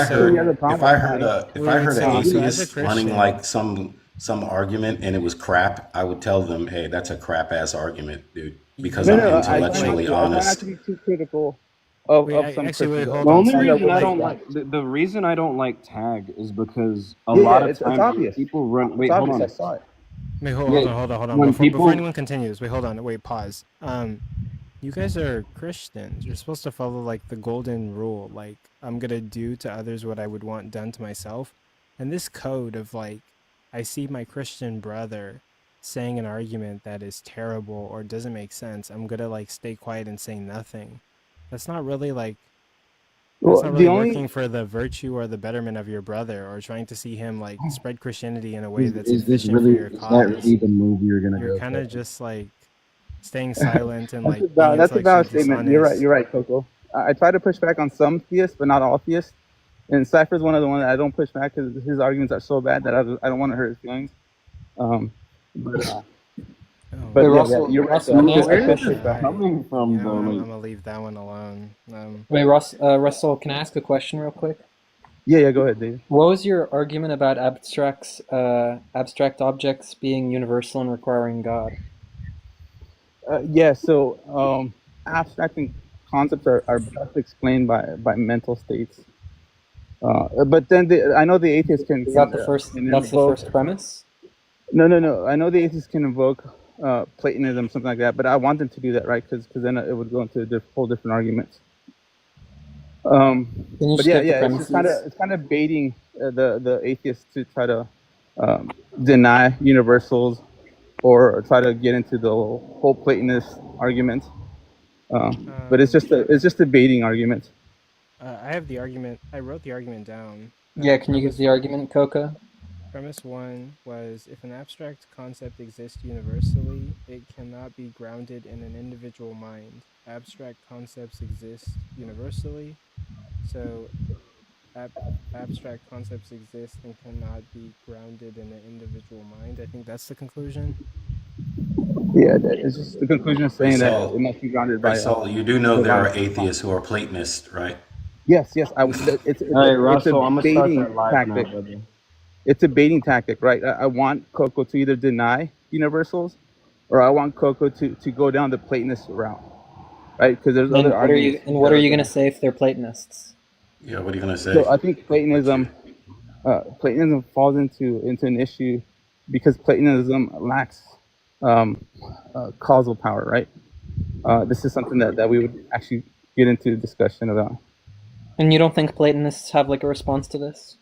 [SPEAKER 2] I heard an atheist running like some argument and it was crap, I would tell them, hey, that's a crap ass argument, dude. Because I'm intellectually honest.
[SPEAKER 12] I not to be too critical of some
[SPEAKER 6] The only reason I don't like the reason I don't like tag is because a lot of times people run. Wait, hold on.
[SPEAKER 12] I saw it.
[SPEAKER 1] Wait, hold on. Before anyone continues, pause. You guys are Christians. You're supposed to follow like the golden rule. Like I'm gonna do to others what I would want done to myself. And this code of like, I see my Christian brother saying an argument that is terrible or doesn't make sense, I'm gonna like stay quiet and say nothing. That's not really like. That's not really working for the virtue or the betterment of your brother, or trying to see him like spread Christianity in a way that's efficient for your cause.
[SPEAKER 6] Is that really the move you're gonna go?
[SPEAKER 1] You're kind of just like staying silent and
[SPEAKER 12] That's
[SPEAKER 1] like
[SPEAKER 12] a
[SPEAKER 1] being
[SPEAKER 12] that's a valid
[SPEAKER 1] intellectually
[SPEAKER 12] statement. You're right.
[SPEAKER 1] dishonest.
[SPEAKER 12] You're right, Coco. I try to push back on some theists, but not all theists. And Cypher's one of the ones that I don't push back because his arguments are so bad that I don't want to hurt his feelings. Um, but uh, but
[SPEAKER 4] Wait,
[SPEAKER 12] yeah,
[SPEAKER 4] Russell,
[SPEAKER 12] you're right.
[SPEAKER 4] Russell, can I ask a
[SPEAKER 12] I push
[SPEAKER 4] question?
[SPEAKER 12] back.
[SPEAKER 16] Coming from
[SPEAKER 1] Yeah,
[SPEAKER 16] though,
[SPEAKER 1] I'm
[SPEAKER 16] like,
[SPEAKER 1] gonna leave that one alone.
[SPEAKER 4] Wait, Russell, can I ask a question real quick?
[SPEAKER 12] Yeah, go ahead, David.
[SPEAKER 4] What was your argument about abstract objects being universal and requiring God?
[SPEAKER 12] Yeah, so abstract concepts are best explained by mental states. But then I know the atheists can
[SPEAKER 4] Is that the first?
[SPEAKER 12] can
[SPEAKER 4] That's the
[SPEAKER 12] invoke.
[SPEAKER 4] first premise.
[SPEAKER 12] No. I know the atheists can invoke Platonism, something like that. But I want them to do that, right? Because then it would go into a whole different arguments.
[SPEAKER 4] Can you
[SPEAKER 12] But
[SPEAKER 4] just get the
[SPEAKER 12] it's just
[SPEAKER 4] premises?
[SPEAKER 12] kind of baiting the atheists to try to deny universals or try to get into the whole Platonist argument. But it's just a baiting argument.
[SPEAKER 1] I have the argument. I wrote the argument down.
[SPEAKER 4] Yeah, can you give the argument, Coca?
[SPEAKER 1] Premise 1 was if an abstract concept exists universally, it cannot be grounded in an individual mind. Abstract concepts exist universally, so abstract concepts exist and cannot be grounded in an individual mind. I think that's the conclusion.
[SPEAKER 12] Yeah, it's just the conclusion saying that it
[SPEAKER 2] Rasol,
[SPEAKER 12] must be grounded by
[SPEAKER 2] Rasol, you do know there
[SPEAKER 12] divine.
[SPEAKER 2] are atheists who are Platonists, right?
[SPEAKER 12] Yes. It's
[SPEAKER 16] all right, Russell, I'm gonna start
[SPEAKER 12] baiting
[SPEAKER 16] that live
[SPEAKER 12] tactic.
[SPEAKER 16] now, brother.
[SPEAKER 12] It's a baiting tactic, right? I want Coco to either deny universals, or I want Coco to go down the Platonist route, right? Because there's
[SPEAKER 4] And
[SPEAKER 12] other arguments.
[SPEAKER 4] what are you gonna say if they're Platonists?
[SPEAKER 2] Yeah, what are you gonna say?
[SPEAKER 12] So I think Platonism falls into an issue because Platonism lacks causal power, right? This is something that we would actually get into discussion about.
[SPEAKER 4] And you don't think Platonists have like a response to this?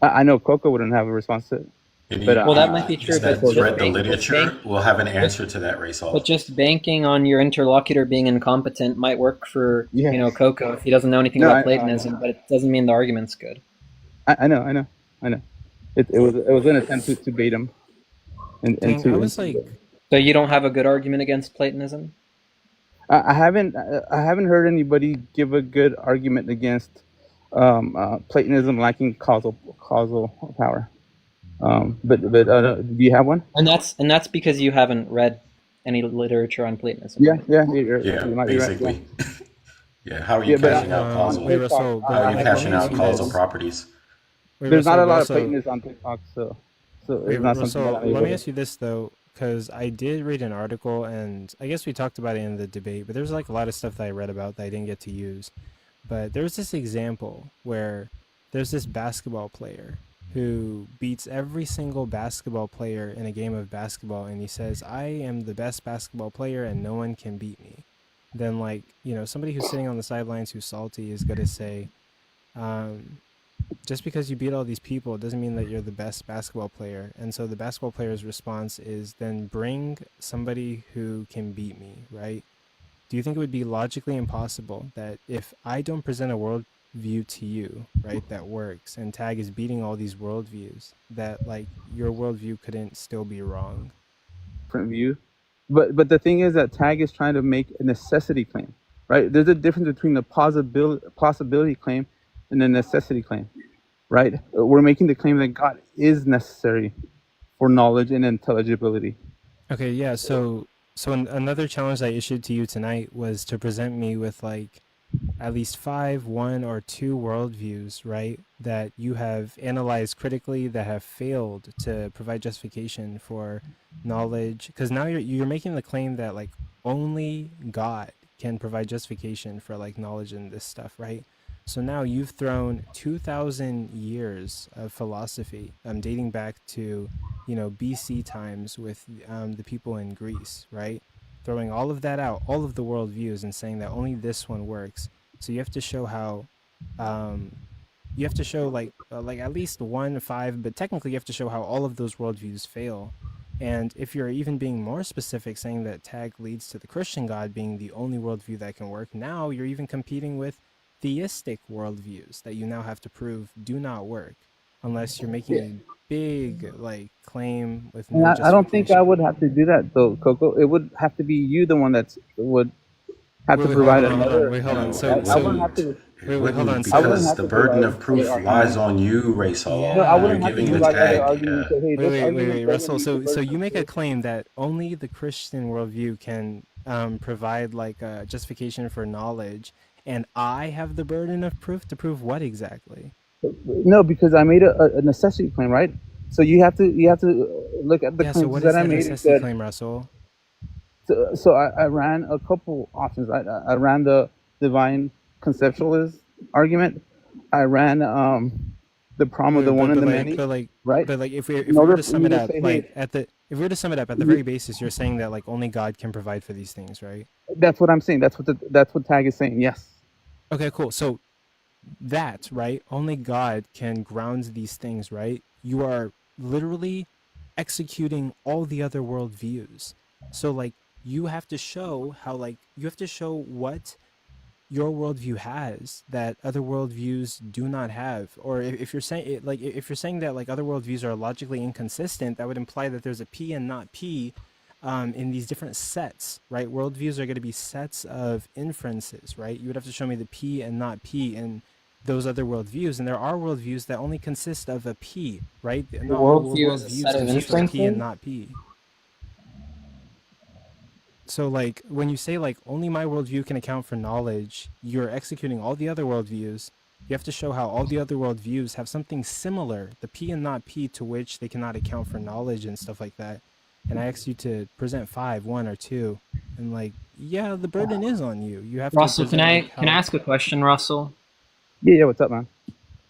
[SPEAKER 12] I know Coco wouldn't have a response to it, but
[SPEAKER 4] Well, that might be true, but
[SPEAKER 2] That
[SPEAKER 4] just
[SPEAKER 2] read the literature will have an answer to that, Rasol.
[SPEAKER 4] But just banking on your interlocutor being incompetent might work for Coco if he doesn't know anything about Platonism, but it doesn't mean the argument's good.
[SPEAKER 12] I know. It was an attempt to bait him.
[SPEAKER 4] So you don't have a good argument against Platonism?
[SPEAKER 12] I haven't heard anybody give a good argument against Platonism lacking causal power. But do you have one?
[SPEAKER 4] And that's because you haven't read any literature on Platonism.
[SPEAKER 12] Yeah,
[SPEAKER 4] right?
[SPEAKER 12] you might be right,
[SPEAKER 2] basically. Yeah, how are you cashing out causal? How are you cashing out causal properties?
[SPEAKER 12] There's not a lot of Platonists on TikTok, so it's not something that I'm able
[SPEAKER 1] let me
[SPEAKER 12] to-
[SPEAKER 1] ask you this though, because I did read an article, and I guess we talked about it in the debate, but there's like a lot of stuff that I read about that I didn't get to use. But there's this example where there's this basketball player who beats every single basketball player in a game of basketball, and he says, I am the best basketball player and no one can beat me. Then, like, you know, somebody who's sitting on the sidelines who's salty is going to say, just because you beat all these people, it doesn't mean that you're the best basketball player. And so the basketball player's response is, then bring somebody who can beat me, right? Do you think it would be logically impossible that if I don't present a worldview to you, right, that works, and Tag is beating all these worldviews, that, like, your worldview couldn't still be wrong?
[SPEAKER 12] Different view, but the thing is that Tag is trying to make a necessity claim, right? There's a difference between a possibility claim and a necessity claim, right? We're making the claim that God is necessary for knowledge and intelligibility.
[SPEAKER 1] Okay, yeah, so another challenge I issued to you tonight was to present me with, like, at least 5, 1, or 2 worldviews, right, that you have analyzed critically that have failed to provide justification for knowledge. Because now you're making the claim that, like, only God can provide justification for, like, knowledge and this stuff, right? So now you've thrown 2,000 years of philosophy, dating back to, you know, BC times with the people in Greece, right? Throwing all of that out, all of the worldviews, and saying that only this one works. So you have to show how, you have to show like at least 1, 5, but technically you have to show how all of those worldviews fail. And if you're even being more specific, saying that Tag leads to the Christian God being the only worldview that can work, now you're even competing with theistic worldviews that you now have to prove do not work. unless you're making a big like claim with
[SPEAKER 12] And
[SPEAKER 1] no
[SPEAKER 12] I don't think I
[SPEAKER 1] justification.
[SPEAKER 12] would have to do that though, Coco. It would have to be you, the one that would have
[SPEAKER 1] Wait,
[SPEAKER 12] to
[SPEAKER 1] wait,
[SPEAKER 12] provide
[SPEAKER 1] hold on,
[SPEAKER 12] another.
[SPEAKER 1] wait, hold on.
[SPEAKER 2] No,
[SPEAKER 1] So,
[SPEAKER 2] it
[SPEAKER 12] I wouldn't
[SPEAKER 1] so,
[SPEAKER 12] have to.
[SPEAKER 2] wouldn't. It
[SPEAKER 1] wait, hold on.
[SPEAKER 2] wouldn't
[SPEAKER 12] I wouldn't
[SPEAKER 2] because
[SPEAKER 12] have
[SPEAKER 2] the
[SPEAKER 12] to
[SPEAKER 2] burden
[SPEAKER 12] provide
[SPEAKER 2] of
[SPEAKER 12] other
[SPEAKER 2] proof lies
[SPEAKER 12] arguments.
[SPEAKER 2] on you, Rasol.
[SPEAKER 12] No, I
[SPEAKER 1] Yeah.
[SPEAKER 2] You're
[SPEAKER 12] wouldn't have to
[SPEAKER 2] giving the
[SPEAKER 12] provide other
[SPEAKER 2] tag.
[SPEAKER 12] arguments. Say, hey, this argument doesn't
[SPEAKER 1] Russell.
[SPEAKER 12] meet the
[SPEAKER 1] So
[SPEAKER 12] burden
[SPEAKER 1] you
[SPEAKER 12] of
[SPEAKER 1] make a
[SPEAKER 12] proof.
[SPEAKER 1] claim that only the Christian worldview can provide like a justification for knowledge, and I have the burden of proof to prove what exactly?
[SPEAKER 12] No, because I made a necessity claim, right? So you have to look at the
[SPEAKER 1] Yeah. So
[SPEAKER 12] claims
[SPEAKER 1] what
[SPEAKER 12] that
[SPEAKER 1] is
[SPEAKER 12] I
[SPEAKER 1] that
[SPEAKER 12] made. It
[SPEAKER 1] necessity
[SPEAKER 12] said,
[SPEAKER 1] claim, Russell?
[SPEAKER 12] so I ran a couple options, right? I ran the divine conceptualist argument. I ran the problem of the one and the many, right?
[SPEAKER 1] But like, if we
[SPEAKER 12] In
[SPEAKER 1] were
[SPEAKER 12] order
[SPEAKER 1] to
[SPEAKER 12] for
[SPEAKER 1] sum
[SPEAKER 12] me
[SPEAKER 1] it
[SPEAKER 12] to
[SPEAKER 1] up,
[SPEAKER 12] say,
[SPEAKER 1] like
[SPEAKER 12] hey,
[SPEAKER 1] if we were to sum it up at the very basis, you're saying that like only God can provide for these things, right?
[SPEAKER 12] that's what I'm saying. That's what Tag is saying. Yes.
[SPEAKER 1] Okay, cool. So that, right? Only God can ground these things, right? You are literally executing all the other worldviews. So like you have to show how like you have to show what your worldview has that other worldviews do not have. Or if you're saying it, like if you're saying that like other worldviews are logically inconsistent, that would imply that there's a P and not P in these different sets, right? Worldviews are going to be sets of inferences, right? You would have to show me the P and not P in those other worldviews, and there are worldviews that only consist of a P, right?
[SPEAKER 4] Your
[SPEAKER 1] Not all
[SPEAKER 4] worldview is a
[SPEAKER 1] worldviews
[SPEAKER 4] set of
[SPEAKER 1] consist of a P and
[SPEAKER 4] inferences?
[SPEAKER 1] not P. So like when you say like only my worldview can account for knowledge, you're executing all the other worldviews. You have to show how all the other worldviews have something similar, the P and not P, to which they cannot account for knowledge and stuff like that. And I asked you to present 5, 1, or 2, and like, yeah, the burden is on you. You have
[SPEAKER 11] Russell,
[SPEAKER 1] to
[SPEAKER 11] can
[SPEAKER 1] present
[SPEAKER 11] I
[SPEAKER 1] like
[SPEAKER 11] can I
[SPEAKER 1] how.
[SPEAKER 11] ask a question, Russell?
[SPEAKER 12] Yeah. What's up, man?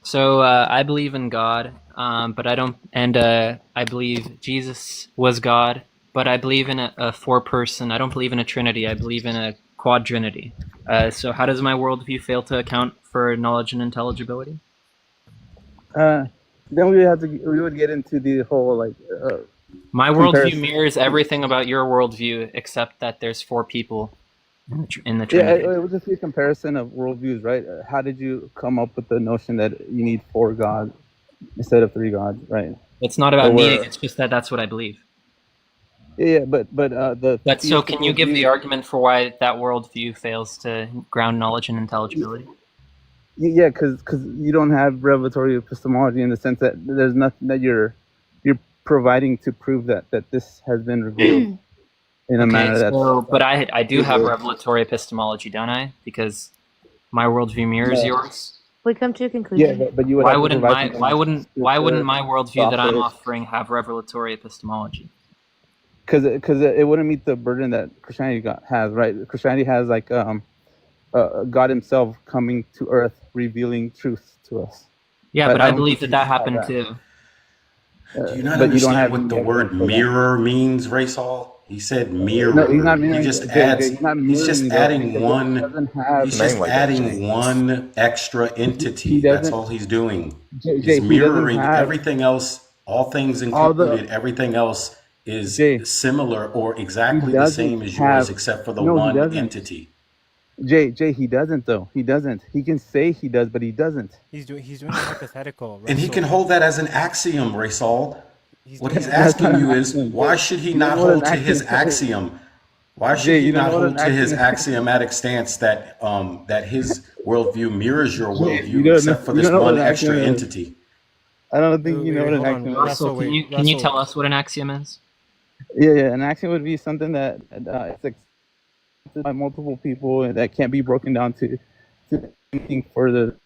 [SPEAKER 11] So I believe in God, but I don't, and I believe Jesus was God, but I believe in a four-person. I don't believe in a Trinity. I believe in a quadrinity. So how does my worldview fail to account for knowledge and intelligibility?
[SPEAKER 12] Then we would get into the whole like
[SPEAKER 11] My worldview
[SPEAKER 12] comparison.
[SPEAKER 11] mirrors everything about your worldview, except that there's 4 people in the
[SPEAKER 12] Yeah,
[SPEAKER 11] Trinity.
[SPEAKER 12] it would just be a comparison of worldviews, right? How did you come up with the notion that you need 4 gods instead of 3 gods, right?
[SPEAKER 11] It's not about needing. It's just that that's what I believe.
[SPEAKER 12] Yeah, but the
[SPEAKER 11] But so,
[SPEAKER 12] theistic
[SPEAKER 11] can you give the
[SPEAKER 12] worldview.
[SPEAKER 11] argument for why that worldview fails to ground knowledge and intelligibility?
[SPEAKER 12] Yeah, because you don't have revelatory epistemology in the sense that there's nothing that you're providing to prove that this has been revealed in a manner that's.
[SPEAKER 11] So, but I do have revelatory epistemology, don't I? Because my worldview mirrors yours.
[SPEAKER 5] We come to a conclusion.
[SPEAKER 12] Yeah, but you would
[SPEAKER 11] Why
[SPEAKER 12] have to
[SPEAKER 11] wouldn't
[SPEAKER 12] provide
[SPEAKER 11] my
[SPEAKER 12] something
[SPEAKER 11] why wouldn't my worldview that I'm
[SPEAKER 12] software.
[SPEAKER 11] offering have revelatory epistemology?
[SPEAKER 12] Because it wouldn't meet the burden that Christianity has, right? Christianity has like God Himself coming to Earth, revealing truth to us.
[SPEAKER 11] Yeah, but I believe that happened too.
[SPEAKER 2] Do you not
[SPEAKER 12] but you don't
[SPEAKER 2] understand
[SPEAKER 12] have
[SPEAKER 2] what
[SPEAKER 12] any
[SPEAKER 2] the
[SPEAKER 12] evidence
[SPEAKER 2] word
[SPEAKER 12] for that.
[SPEAKER 2] mirror means, Rasol? He said mirror.
[SPEAKER 12] No, he's not
[SPEAKER 2] He
[SPEAKER 12] mirroring.
[SPEAKER 2] just
[SPEAKER 12] Jay,
[SPEAKER 2] adds.
[SPEAKER 12] he's not
[SPEAKER 2] He's just
[SPEAKER 12] mirroring, though.
[SPEAKER 2] adding
[SPEAKER 12] He
[SPEAKER 2] one.
[SPEAKER 12] doesn't have
[SPEAKER 2] He's
[SPEAKER 17] Name
[SPEAKER 2] just
[SPEAKER 17] like that,
[SPEAKER 2] adding
[SPEAKER 17] Jay.
[SPEAKER 2] one extra entity. That's
[SPEAKER 12] doesn't.
[SPEAKER 2] all he's doing.
[SPEAKER 12] Jay,
[SPEAKER 2] He's
[SPEAKER 12] he doesn't
[SPEAKER 2] mirroring
[SPEAKER 12] have
[SPEAKER 2] everything else. All things
[SPEAKER 12] all the.
[SPEAKER 2] included. Everything else is
[SPEAKER 12] Jay,
[SPEAKER 2] similar or
[SPEAKER 12] he
[SPEAKER 2] exactly the
[SPEAKER 12] doesn't
[SPEAKER 2] same as
[SPEAKER 12] have.
[SPEAKER 2] yours, except for the
[SPEAKER 12] No, he
[SPEAKER 2] one
[SPEAKER 12] doesn't.
[SPEAKER 2] entity.
[SPEAKER 12] Jay, he doesn't though. He doesn't. He can say he does, but he doesn't.
[SPEAKER 1] He's doing a hypothetical.
[SPEAKER 2] And he can
[SPEAKER 1] Russell.
[SPEAKER 2] hold that as an axiom, Rasol. What he's
[SPEAKER 12] That's not
[SPEAKER 2] asking
[SPEAKER 12] an
[SPEAKER 2] you is,
[SPEAKER 12] axiom,
[SPEAKER 2] why
[SPEAKER 12] Jay.
[SPEAKER 2] should he
[SPEAKER 12] You don't
[SPEAKER 2] not
[SPEAKER 12] know what
[SPEAKER 2] hold
[SPEAKER 12] an
[SPEAKER 2] to his
[SPEAKER 12] axiom is.
[SPEAKER 2] axiom? Why should
[SPEAKER 12] Jay,
[SPEAKER 2] he
[SPEAKER 12] you don't
[SPEAKER 2] not
[SPEAKER 12] know what
[SPEAKER 2] hold
[SPEAKER 12] an
[SPEAKER 2] to his
[SPEAKER 12] axiom is.
[SPEAKER 2] axiomatic stance that that his worldview mirrors your
[SPEAKER 12] Jay,
[SPEAKER 2] worldview, except for
[SPEAKER 12] you
[SPEAKER 2] this
[SPEAKER 12] don't know what
[SPEAKER 2] one
[SPEAKER 12] an
[SPEAKER 2] extra
[SPEAKER 12] axiom is.
[SPEAKER 2] entity?
[SPEAKER 12] I don't think
[SPEAKER 1] Wait,
[SPEAKER 12] you know what an
[SPEAKER 1] hold on,
[SPEAKER 12] axiom is.
[SPEAKER 11] Russell,
[SPEAKER 1] Russell. Wait,
[SPEAKER 11] can you
[SPEAKER 1] Russell.
[SPEAKER 11] tell us what an axiom is?
[SPEAKER 12] Yeah. An axiom would be something that it's accepted by multiple people and that can't be broken down to anything further.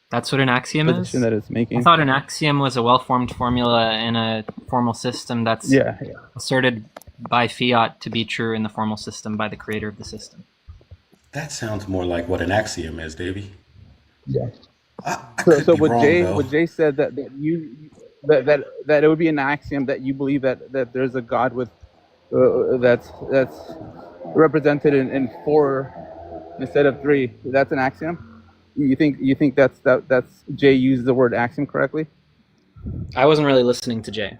[SPEAKER 11] That's what an axiom
[SPEAKER 12] Position
[SPEAKER 11] is?
[SPEAKER 12] that it's
[SPEAKER 11] I
[SPEAKER 12] making.
[SPEAKER 11] thought an axiom was a well-formed formula in a formal system that's
[SPEAKER 12] Yeah.
[SPEAKER 11] asserted by fiat to be true in the formal system by the creator of the system.
[SPEAKER 2] That sounds more like what an axiom is, Davey.
[SPEAKER 12] Yeah.
[SPEAKER 2] I
[SPEAKER 12] So
[SPEAKER 2] could be
[SPEAKER 12] what
[SPEAKER 2] wrong, though.
[SPEAKER 12] Jay said that it would be an axiom that you believe that there's a God with that's represented in 4 instead of 3. That's an axiom. You think that's Jay used the word axiom correctly?
[SPEAKER 11] I wasn't really listening to Jay.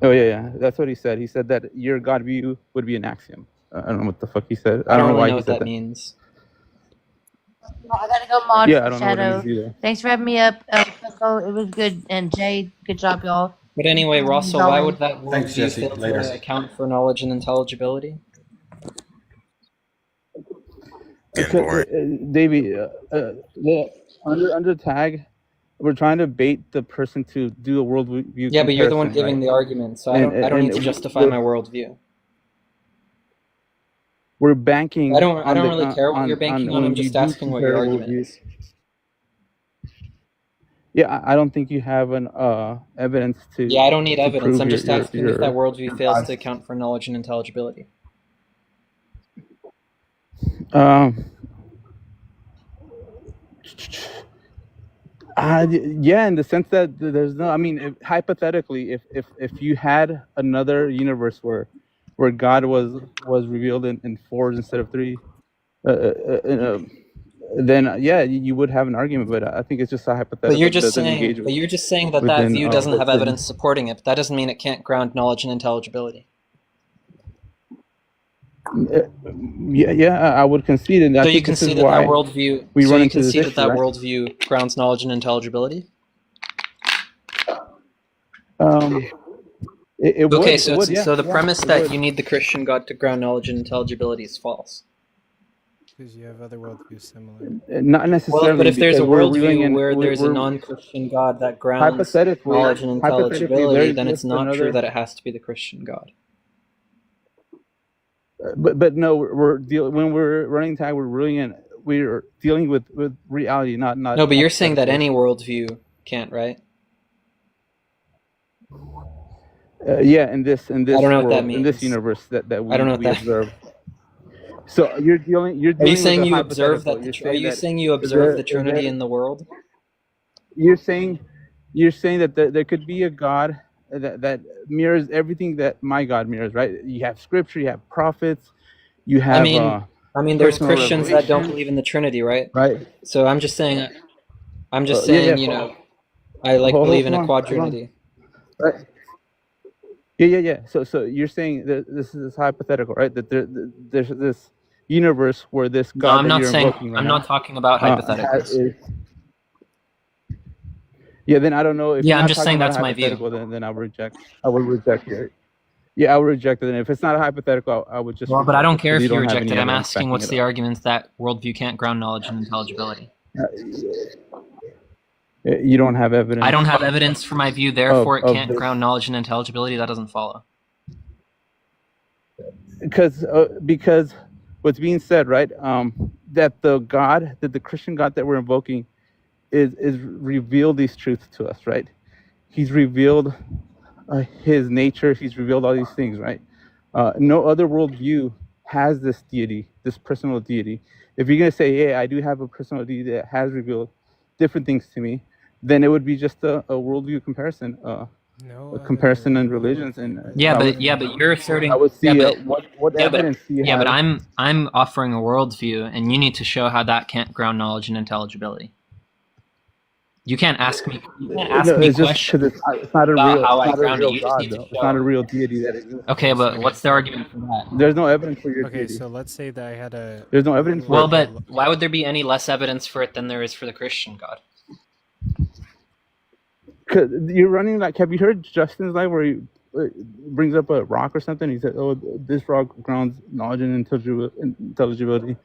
[SPEAKER 12] Oh yeah. That's what he said. He said that your God view would be an axiom. I don't know what the fuck he said. I don't know
[SPEAKER 11] really
[SPEAKER 12] why
[SPEAKER 11] know
[SPEAKER 12] he
[SPEAKER 11] what
[SPEAKER 12] said
[SPEAKER 11] that
[SPEAKER 12] that.
[SPEAKER 11] means.
[SPEAKER 5] I gotta go mod
[SPEAKER 12] Yeah,
[SPEAKER 5] for
[SPEAKER 12] I don't know what it
[SPEAKER 5] Shadow.
[SPEAKER 12] means either.
[SPEAKER 5] Thanks for having me up, Coco. It was good. And Jay, good job, y'all.
[SPEAKER 4] But anyway, Russell, why would that
[SPEAKER 2] Thanks,
[SPEAKER 4] worldview
[SPEAKER 2] Jesse.
[SPEAKER 4] fail
[SPEAKER 2] Later.
[SPEAKER 4] to account for knowledge and intelligibility?
[SPEAKER 12] Davey, under tag, we're trying to bait the person to do a worldview.
[SPEAKER 4] Yeah, but you're the one
[SPEAKER 12] comparison,
[SPEAKER 4] giving
[SPEAKER 12] right?
[SPEAKER 4] the argument, so I don't need to justify my worldview.
[SPEAKER 12] We're banking.
[SPEAKER 4] I don't really care what you're banking on.
[SPEAKER 12] when
[SPEAKER 4] I'm
[SPEAKER 12] you
[SPEAKER 4] just
[SPEAKER 12] do
[SPEAKER 4] asking what your
[SPEAKER 12] compare
[SPEAKER 4] argument
[SPEAKER 12] worldviews.
[SPEAKER 4] is.
[SPEAKER 12] Yeah, I don't think you have an evidence to.
[SPEAKER 4] Yeah, I don't need
[SPEAKER 12] to
[SPEAKER 4] evidence.
[SPEAKER 12] prove
[SPEAKER 4] I'm just asking if that
[SPEAKER 12] your
[SPEAKER 4] worldview fails to account for knowledge and intelligibility.
[SPEAKER 12] Yeah, in the sense that there's no. I mean, hypothetically, if you had another universe where God was revealed in fours instead of three, then yeah, you would have an argument. But I think it's just a hypothetical.
[SPEAKER 4] But you're just
[SPEAKER 12] doesn't
[SPEAKER 4] saying.
[SPEAKER 12] engage
[SPEAKER 4] But you're just saying that
[SPEAKER 12] within,
[SPEAKER 4] view doesn't have
[SPEAKER 12] within-
[SPEAKER 4] evidence supporting it. But that doesn't mean it can't ground knowledge and intelligibility.
[SPEAKER 12] Yeah, I would concede, and I
[SPEAKER 4] So you
[SPEAKER 12] think this is
[SPEAKER 4] concede that
[SPEAKER 12] why
[SPEAKER 4] that worldview.
[SPEAKER 12] we
[SPEAKER 4] So
[SPEAKER 12] run
[SPEAKER 4] you
[SPEAKER 12] into this
[SPEAKER 4] concede
[SPEAKER 12] issue,
[SPEAKER 4] that
[SPEAKER 12] right?
[SPEAKER 4] worldview grounds knowledge and intelligibility.
[SPEAKER 12] It
[SPEAKER 4] Okay,
[SPEAKER 12] would,
[SPEAKER 4] so
[SPEAKER 12] it would, yeah,
[SPEAKER 4] so the
[SPEAKER 12] yeah,
[SPEAKER 4] premise
[SPEAKER 12] it
[SPEAKER 4] that
[SPEAKER 12] would.
[SPEAKER 4] you need the Christian God to ground knowledge and intelligibility is false.
[SPEAKER 1] Because you have other worldviews similar.
[SPEAKER 12] Not necessarily.
[SPEAKER 4] Well, but if there's a
[SPEAKER 12] because we're reeling
[SPEAKER 4] worldview
[SPEAKER 12] in-
[SPEAKER 4] where
[SPEAKER 12] we're-
[SPEAKER 4] there's a
[SPEAKER 12] we're-
[SPEAKER 4] non-Christian God that grounds
[SPEAKER 12] Hypothetically-
[SPEAKER 4] knowledge and
[SPEAKER 12] hypothetically,
[SPEAKER 4] intelligibility,
[SPEAKER 12] there's
[SPEAKER 4] then it's
[SPEAKER 12] just
[SPEAKER 4] not true
[SPEAKER 12] another-
[SPEAKER 4] that it has to be the Christian God.
[SPEAKER 12] But no, when we're running tag, we're dealing with reality, not.
[SPEAKER 4] No, but you're saying that any worldview can't, right?
[SPEAKER 12] Yeah, in this
[SPEAKER 4] I don't know what
[SPEAKER 12] world,
[SPEAKER 4] that
[SPEAKER 12] in this
[SPEAKER 4] means.
[SPEAKER 12] universe that we,
[SPEAKER 4] I don't know what
[SPEAKER 12] we
[SPEAKER 4] that-
[SPEAKER 12] observe. So you're dealing. You're
[SPEAKER 4] Are
[SPEAKER 12] dealing
[SPEAKER 4] you saying
[SPEAKER 12] with a
[SPEAKER 4] you observe
[SPEAKER 12] hypothetical.
[SPEAKER 4] that?
[SPEAKER 12] You're
[SPEAKER 4] Are you
[SPEAKER 12] that
[SPEAKER 4] saying you
[SPEAKER 12] is
[SPEAKER 4] observe
[SPEAKER 12] there-
[SPEAKER 4] the
[SPEAKER 12] is
[SPEAKER 4] Trinity
[SPEAKER 12] there-
[SPEAKER 4] in the world?
[SPEAKER 12] You're saying that there could be a God that mirrors everything that my God mirrors, right? You have scripture, you have prophets, you have.
[SPEAKER 4] I mean, there's
[SPEAKER 12] personal
[SPEAKER 4] Christians that don't
[SPEAKER 12] revelation.
[SPEAKER 4] believe in the Trinity, right?
[SPEAKER 12] Right.
[SPEAKER 4] So I'm just saying,
[SPEAKER 12] Yeah,
[SPEAKER 4] you know, I believe in a quadrinity.
[SPEAKER 12] Right. Yeah. So you're saying that this is hypothetical, right? That there's this universe where this God
[SPEAKER 4] No, I'm
[SPEAKER 12] that
[SPEAKER 4] not
[SPEAKER 12] you're
[SPEAKER 4] saying.
[SPEAKER 12] invoking right
[SPEAKER 4] I'm
[SPEAKER 12] now,
[SPEAKER 4] not talking about hypotheticals.
[SPEAKER 12] Yeah, then I don't know if.
[SPEAKER 4] Yeah,
[SPEAKER 12] you're
[SPEAKER 4] I'm
[SPEAKER 12] not
[SPEAKER 4] just
[SPEAKER 12] talking
[SPEAKER 4] saying
[SPEAKER 12] about
[SPEAKER 4] that's my view.
[SPEAKER 12] hypothetical, Then I would reject. I would reject it. Yeah, I would reject it. And if it's not a hypothetical, I would just.
[SPEAKER 4] Well, but I
[SPEAKER 12] reject
[SPEAKER 4] don't
[SPEAKER 12] it,
[SPEAKER 4] care
[SPEAKER 12] 'cause
[SPEAKER 4] if you
[SPEAKER 12] don't have
[SPEAKER 4] reject
[SPEAKER 12] any
[SPEAKER 4] it. I'm
[SPEAKER 12] evidence
[SPEAKER 4] asking
[SPEAKER 12] backing
[SPEAKER 4] what's
[SPEAKER 12] it
[SPEAKER 4] the
[SPEAKER 12] up.
[SPEAKER 4] arguments that worldview can't ground knowledge and intelligibility.
[SPEAKER 12] You don't have evidence.
[SPEAKER 4] I don't have evidence for my view, therefore it
[SPEAKER 12] of
[SPEAKER 4] can't
[SPEAKER 12] this.
[SPEAKER 4] ground knowledge and intelligibility. That doesn't follow.
[SPEAKER 12] Because what's being said, right? That the Christian God that we're invoking, is revealed these truths to us, right? He's revealed his nature. He's revealed all these things, right? No other worldview has this deity, this personal deity. If you're gonna say, "Yeah, I do have a personal deity that has revealed different things to me," then it would be just a worldview comparison. A comparison in religions, and
[SPEAKER 4] But you're asserting.
[SPEAKER 12] I would see what
[SPEAKER 4] Yeah, but,
[SPEAKER 12] evidence do you
[SPEAKER 4] yeah,
[SPEAKER 12] have?
[SPEAKER 4] but I'm offering a worldview, and you need to show how that can't ground knowledge and intelligibility. You can't ask me. You can't ask
[SPEAKER 12] No,
[SPEAKER 4] me
[SPEAKER 12] it's just
[SPEAKER 4] questions
[SPEAKER 12] 'cause it's not a
[SPEAKER 4] about
[SPEAKER 12] real,
[SPEAKER 4] how
[SPEAKER 12] it's
[SPEAKER 4] I
[SPEAKER 12] not a
[SPEAKER 4] ground it.
[SPEAKER 12] real
[SPEAKER 4] You just
[SPEAKER 12] God,
[SPEAKER 4] need to
[SPEAKER 12] though. It's
[SPEAKER 4] show.
[SPEAKER 12] not a real deity that exists.
[SPEAKER 4] Okay, but what's the argument for that?
[SPEAKER 12] There's no evidence for your
[SPEAKER 1] Okay,
[SPEAKER 12] deity.
[SPEAKER 1] so let's say that I had a.
[SPEAKER 12] There's no evidence.
[SPEAKER 4] Well,
[SPEAKER 12] for it.
[SPEAKER 4] but why would there be any less evidence for it than there is for the Christian God?
[SPEAKER 12] 'Cause you're running like. Have you heard Justin's life where he brings up a rock or something? He said, "Oh, this rock grounds knowledge and intelligibility."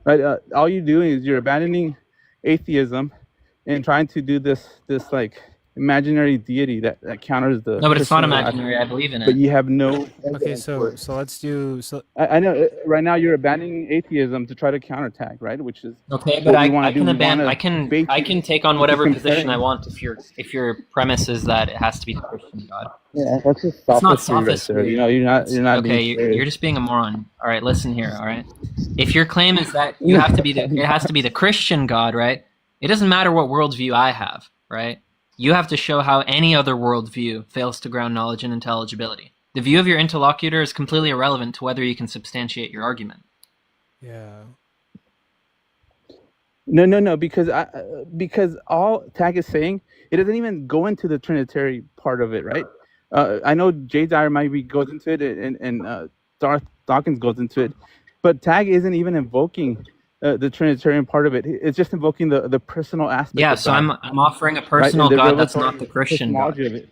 [SPEAKER 12] Right? All you're doing is you're abandoning atheism and trying to do this like imaginary deity that counters the.
[SPEAKER 4] No, but it's not
[SPEAKER 12] Christian God.
[SPEAKER 4] imaginary. I believe in it.
[SPEAKER 12] But you have no.
[SPEAKER 1] Okay,
[SPEAKER 12] evidence for it.
[SPEAKER 1] so let's do. So
[SPEAKER 12] I know right now you're abandoning atheism to try to counterattack, right? Which is
[SPEAKER 4] Okay,
[SPEAKER 12] what
[SPEAKER 4] but
[SPEAKER 12] we
[SPEAKER 4] I
[SPEAKER 12] wanna do.
[SPEAKER 4] can
[SPEAKER 12] We
[SPEAKER 4] abandon.
[SPEAKER 12] wanna
[SPEAKER 4] I can take on
[SPEAKER 12] into
[SPEAKER 4] whatever
[SPEAKER 12] comparing.
[SPEAKER 4] position I want if your premise is that it has to be the Christian God.
[SPEAKER 12] Yeah, that's just
[SPEAKER 4] It's not
[SPEAKER 12] sophistry right there.
[SPEAKER 4] sophistry.
[SPEAKER 12] You know, you're not
[SPEAKER 4] Okay,
[SPEAKER 12] being fair.
[SPEAKER 4] you're just being a moron. All right, listen here. All right, if your claim is that you have to be it has to be the Christian God, right? It doesn't matter what worldview I have, right? You have to show how any other worldview fails to ground knowledge and intelligibility. The view of your interlocutor is completely irrelevant to whether you can substantiate your argument.
[SPEAKER 1] yeah.
[SPEAKER 12] No, because all Tag is saying, it doesn't even go into the Trinitary part of it, right? I know Jay Dyer maybe goes into it, and Darth Dawkins goes into it, but Tag isn't even invoking the Trinitarian part of it. It's just invoking the personal aspect.
[SPEAKER 4] Yeah,
[SPEAKER 12] of
[SPEAKER 4] so
[SPEAKER 12] God,
[SPEAKER 4] I'm offering a
[SPEAKER 12] right?
[SPEAKER 4] personal
[SPEAKER 12] And the
[SPEAKER 4] God that's not
[SPEAKER 12] revelatory
[SPEAKER 4] the Christian God.
[SPEAKER 12] epistemology of it.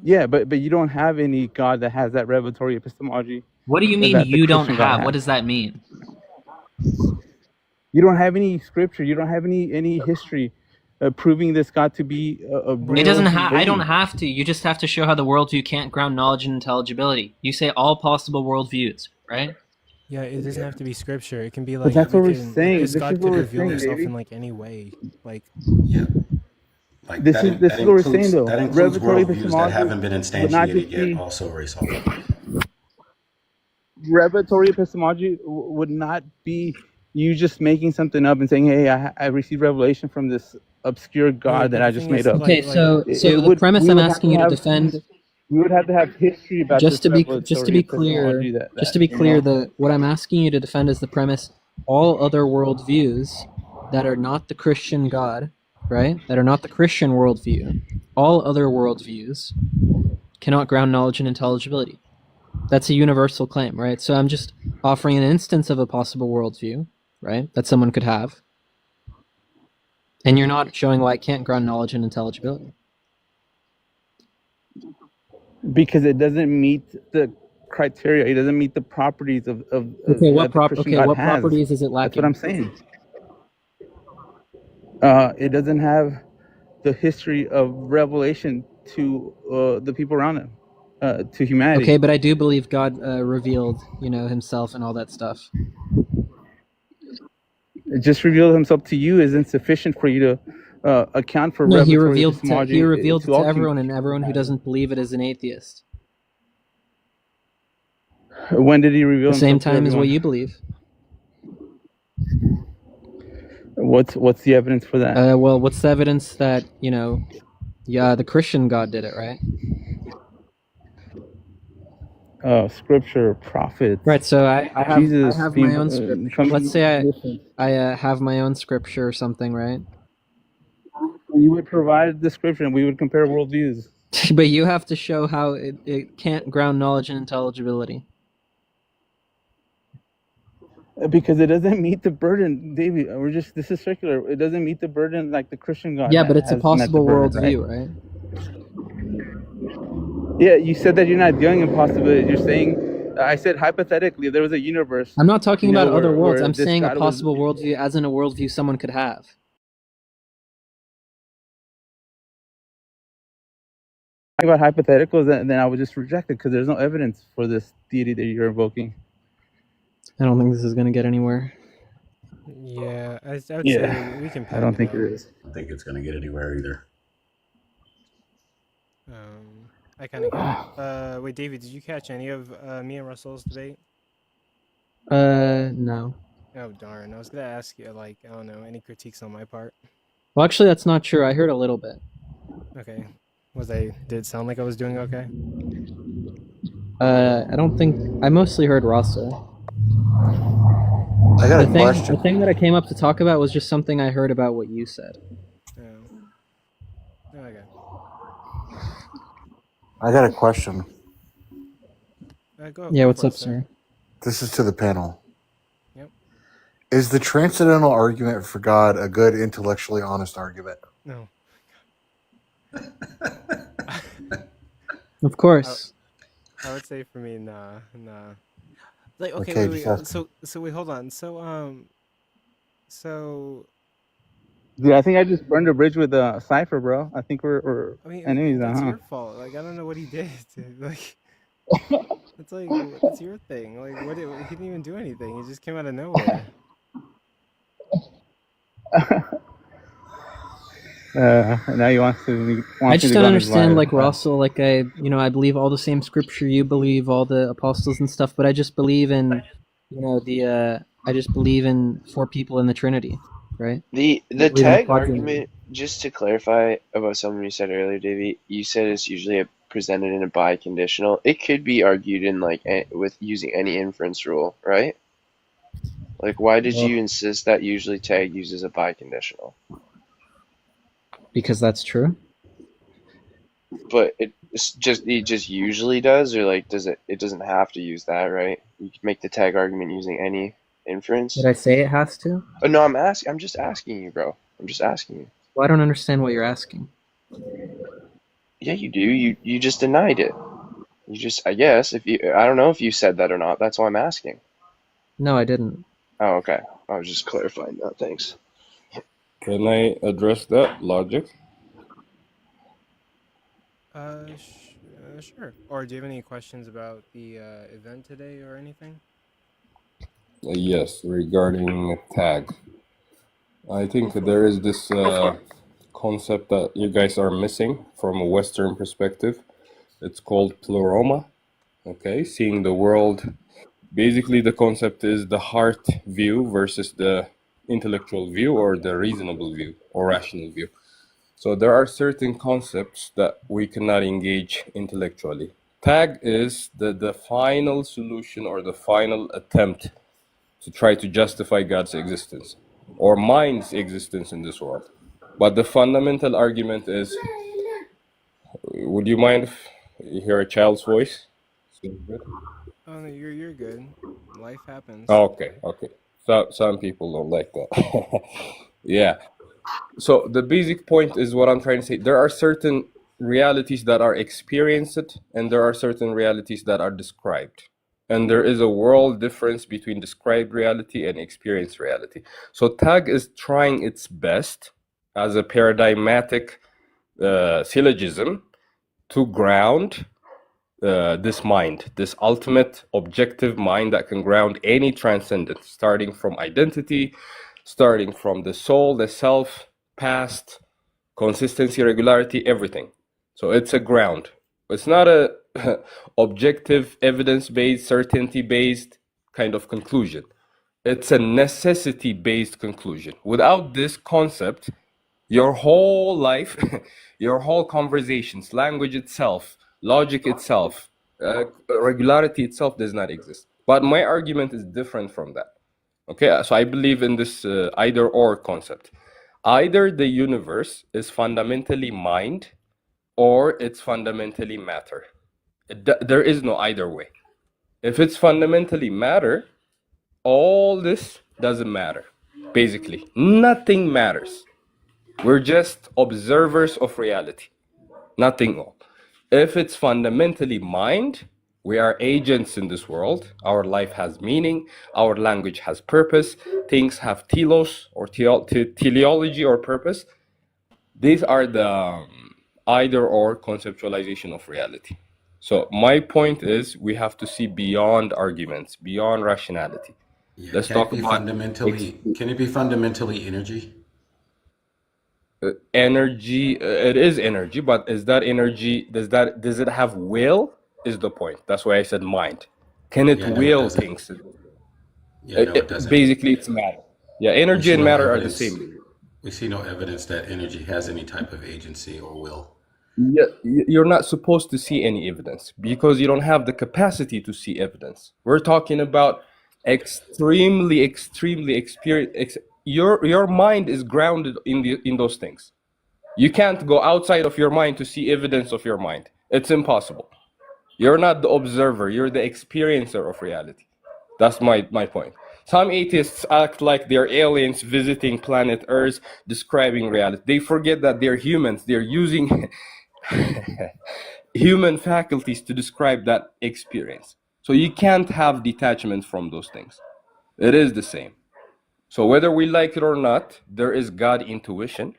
[SPEAKER 12] Yeah, but you don't have any God that has that revelatory epistemology
[SPEAKER 4] What do you mean
[SPEAKER 12] that the
[SPEAKER 4] you don't
[SPEAKER 12] Christian God
[SPEAKER 4] have? What
[SPEAKER 12] has.
[SPEAKER 4] does that mean?
[SPEAKER 12] You don't have any scripture. You don't have any history proving this God to be a
[SPEAKER 4] It
[SPEAKER 12] real
[SPEAKER 4] doesn't have. I don't
[SPEAKER 12] being.
[SPEAKER 4] have to. You just have to show how the worldview can't ground knowledge and intelligibility. You say all possible worldviews, right?
[SPEAKER 1] Yeah, it doesn't have to be scripture. It can be
[SPEAKER 12] But
[SPEAKER 1] like
[SPEAKER 12] that's
[SPEAKER 1] we
[SPEAKER 12] what we're
[SPEAKER 1] can like
[SPEAKER 12] saying.
[SPEAKER 1] this
[SPEAKER 12] This is
[SPEAKER 1] God
[SPEAKER 12] what
[SPEAKER 1] could
[SPEAKER 12] we're
[SPEAKER 1] reveal
[SPEAKER 12] saying,
[SPEAKER 1] himself
[SPEAKER 12] Davey.
[SPEAKER 1] in like any way. Like
[SPEAKER 2] Yeah. Like
[SPEAKER 12] This is
[SPEAKER 2] that
[SPEAKER 12] what we're saying
[SPEAKER 2] includes
[SPEAKER 12] though.
[SPEAKER 2] that includes
[SPEAKER 12] Revelatory
[SPEAKER 2] worldviews that
[SPEAKER 12] epistemology
[SPEAKER 2] haven't been
[SPEAKER 12] would not
[SPEAKER 2] instantiated
[SPEAKER 12] just
[SPEAKER 2] yet.
[SPEAKER 12] be
[SPEAKER 2] Also, Rasol.
[SPEAKER 12] revelatory epistemology would not be you just making something up and saying, "Hey, I received revelation from this obscure
[SPEAKER 1] yeah,
[SPEAKER 12] God that
[SPEAKER 1] but
[SPEAKER 12] I
[SPEAKER 1] the
[SPEAKER 12] just
[SPEAKER 1] thing
[SPEAKER 12] made
[SPEAKER 1] is
[SPEAKER 12] up."
[SPEAKER 4] Okay, so
[SPEAKER 12] It
[SPEAKER 4] the
[SPEAKER 12] would.
[SPEAKER 4] premise
[SPEAKER 12] We
[SPEAKER 4] I'm
[SPEAKER 12] would have
[SPEAKER 4] asking
[SPEAKER 12] to
[SPEAKER 4] you to
[SPEAKER 12] have.
[SPEAKER 4] defend,
[SPEAKER 12] We would have to have history about this
[SPEAKER 4] just to
[SPEAKER 12] revelatory
[SPEAKER 4] be clear,
[SPEAKER 12] epistemology.
[SPEAKER 4] just to be clear, the what I'm asking you to defend is the premise: all other worldviews that are not the Christian God, right? That are not the Christian worldview, all other worldviews cannot ground knowledge and intelligibility. That's a universal claim, right? So I'm just offering an instance of a possible worldview, right, that someone could have, and you're not showing why it can't ground knowledge and intelligibility.
[SPEAKER 12] Because it doesn't meet the criteria. It doesn't meet the properties of
[SPEAKER 4] Okay,
[SPEAKER 12] that the Christian God
[SPEAKER 4] what
[SPEAKER 12] has.
[SPEAKER 4] properties is it
[SPEAKER 12] That's what I'm
[SPEAKER 4] lacking?
[SPEAKER 12] saying. It doesn't have the history of revelation to the people around him, to humanity.
[SPEAKER 4] Okay, but I do believe God revealed, himself and all that stuff.
[SPEAKER 12] It just revealed himself to you isn't sufficient for you to account for
[SPEAKER 4] No, he
[SPEAKER 12] revelatory
[SPEAKER 4] revealed
[SPEAKER 12] epistemology
[SPEAKER 4] it to
[SPEAKER 12] all
[SPEAKER 4] everyone, and everyone who doesn't believe it is an atheist.
[SPEAKER 12] When did he reveal
[SPEAKER 4] The same
[SPEAKER 12] himself to
[SPEAKER 4] time as what
[SPEAKER 12] everyone?
[SPEAKER 4] you believe.
[SPEAKER 12] What's the evidence for that?
[SPEAKER 4] Well, what's the evidence that the Christian God did it, right?
[SPEAKER 12] Scripture, prophets.
[SPEAKER 4] Right. So I have
[SPEAKER 12] Jesus
[SPEAKER 4] my
[SPEAKER 12] being,
[SPEAKER 4] own scripture.
[SPEAKER 12] coming-
[SPEAKER 4] Let's say I have my own scripture or something, right?
[SPEAKER 12] You would provide the scripture and we would compare worldviews.
[SPEAKER 4] But you have to show how it can't ground knowledge and intelligibility.
[SPEAKER 12] Because it doesn't meet the burden, David. This is circular. It doesn't meet the burden like the Christian God.
[SPEAKER 4] Yeah, but it's a
[SPEAKER 12] has met the
[SPEAKER 4] possible
[SPEAKER 12] burden,
[SPEAKER 4] worldview, right?
[SPEAKER 12] Yeah, you said that you're not dealing in possibilities. You're saying, I said hypothetically, if there was a universe.
[SPEAKER 4] I'm not talking about other worlds.
[SPEAKER 12] where
[SPEAKER 4] I'm
[SPEAKER 12] this
[SPEAKER 4] saying a
[SPEAKER 12] God was-
[SPEAKER 4] possible worldview as in a worldview someone could have.
[SPEAKER 12] About hypotheticals, then I would just reject it because there's no evidence for this deity that you're invoking.
[SPEAKER 4] I don't think this is going to get anywhere.
[SPEAKER 1] yeah, I would say we can.
[SPEAKER 12] I don't
[SPEAKER 1] pack
[SPEAKER 12] think
[SPEAKER 1] it
[SPEAKER 12] it
[SPEAKER 1] up.
[SPEAKER 12] is.
[SPEAKER 2] I don't think it's going to get anywhere either.
[SPEAKER 1] I kind of get it. Wait, David, did you catch any of me and Russell's debate?
[SPEAKER 4] No.
[SPEAKER 1] Oh darn! I was gonna ask you, like, I don't know, any critiques on my part?
[SPEAKER 4] Well, actually, that's not true. I heard a little bit.
[SPEAKER 1] Okay, did it sound like I was doing okay?
[SPEAKER 4] I don't think I mostly heard Rasol.
[SPEAKER 19] I got a
[SPEAKER 4] The
[SPEAKER 19] question.
[SPEAKER 4] thing that I came up to talk about was just something I heard about what you said.
[SPEAKER 1] Oh, okay.
[SPEAKER 19] I got a question.
[SPEAKER 4] Yeah, what's up, sir?
[SPEAKER 19] This is to the panel.
[SPEAKER 1] Yep.
[SPEAKER 19] Is the transcendental argument for God a good, intellectually honest argument?
[SPEAKER 1] No.
[SPEAKER 4] Of course.
[SPEAKER 1] I would say for me, nah. Like, okay,
[SPEAKER 19] Okay,
[SPEAKER 1] wait.
[SPEAKER 19] just
[SPEAKER 1] So wait, hold on. So
[SPEAKER 12] Dude, I think I just burned a bridge with Cypher, bro. I think we're
[SPEAKER 1] I mean,
[SPEAKER 12] enemies now,
[SPEAKER 1] that's
[SPEAKER 12] huh?
[SPEAKER 1] your fault. Like, I don't know what he did. Dude. Like, it's like that's your thing. Like, he didn't even do anything. He just came out of nowhere.
[SPEAKER 12] Now you want to.
[SPEAKER 4] I just don't understand, like Rasol. Like I believe all the same scripture you believe, all the apostles and stuff. But I just believe in, I just believe in 4 people in the Trinity, right?
[SPEAKER 15] The
[SPEAKER 4] Believe in
[SPEAKER 15] tag
[SPEAKER 4] quadrinity.
[SPEAKER 15] argument, just to clarify about something you said earlier, Davey, you said it's usually presented in a biconditional. It could be argued in with using any inference rule, right? Like, why did you insist that usually tag uses a biconditional?
[SPEAKER 4] Because that's true.
[SPEAKER 15] But it just usually does, or like does it? It doesn't have to use that, right? You can make the tag argument using any inference.
[SPEAKER 11] Did I say it has to?
[SPEAKER 15] Oh, no, I'm just asking you, bro. I'm just asking you.
[SPEAKER 11] Well, I don't understand what you're asking.
[SPEAKER 15] Yeah, you do. You just denied it. You just, I guess, I don't know if you said that or not. That's why I'm asking.
[SPEAKER 11] No, I didn't.
[SPEAKER 15] Oh, okay. I was just clarifying that. Thanks.
[SPEAKER 9] Can I address that logic?
[SPEAKER 1] Sure. Or do you have any questions about the event today or anything?
[SPEAKER 9] Yes, regarding tag. I think there is this concept that you guys are missing from a Western perspective. It's called pleroma. Okay, seeing the world. Basically, the concept is the heart view versus the intellectual view or the reasonable view or rational view. So there are certain concepts that we cannot engage intellectually. Tag is the final solution or the final attempt to try to justify God's existence or mind's existence in this world. But the fundamental argument is, would you mind if you hear a child's voice?
[SPEAKER 1] Oh no, you're good. Life happens.
[SPEAKER 9] Okay. So some people don't like that. Yeah. So the basic point is what I'm trying to say. There are certain realities that are experienced and there are certain realities that are described. And there is a world difference between described reality and experienced reality. So TAG is trying its best as a paradigmatic syllogism to ground this mind, this ultimate objective mind that can ground any transcendence, starting from identity, starting from the soul, the self, past, consistency, regularity, everything. So it's a ground. It's not a objective, evidence-based, certainty-based kind of conclusion. It's a necessity-based conclusion. Without this concept, your whole life, your whole conversations, language itself, logic itself, regularity itself does not exist. But my argument is different from that. Okay, so I believe in this either-or concept. Either the universe is fundamentally mind or it's fundamentally matter. There is no either way. If it's fundamentally matter, all this doesn't matter. Basically, nothing matters. We're just observers of reality. Nothing more. If it's fundamentally mind, we are agents in this world. Our life has meaning. Our language has purpose. Things have telos or teleology or purpose. These are the either or conceptualization of reality. So my point is we have to see beyond arguments, beyond rationality.
[SPEAKER 2] Yeah,
[SPEAKER 9] Let's talk about
[SPEAKER 2] can it be fundamentally energy?
[SPEAKER 9] Energy. It is energy, but is that energy, does it have will is the point. That's why I said mind. Can it will things?
[SPEAKER 2] Yeah, no, it doesn't.
[SPEAKER 9] Basically it's matter. Yeah, energy and matter are the same.
[SPEAKER 2] We see no evidence that energy has any type of agency or will.
[SPEAKER 9] Yeah, you're not supposed to see any evidence because you don't have the capacity to see evidence. We're talking about extremely experience. Your mind is grounded in those things. You can't go outside of your mind to see evidence of your mind. It's impossible. You're not the observer, you're the experiencer of reality. That's my point. Some atheists act like they're aliens visiting planet Earth, describing reality. They forget that they're humans. They're using human faculties to describe that experience. So you can't have detachment from those things. It is the same. So whether we like it or not, there is God intuition.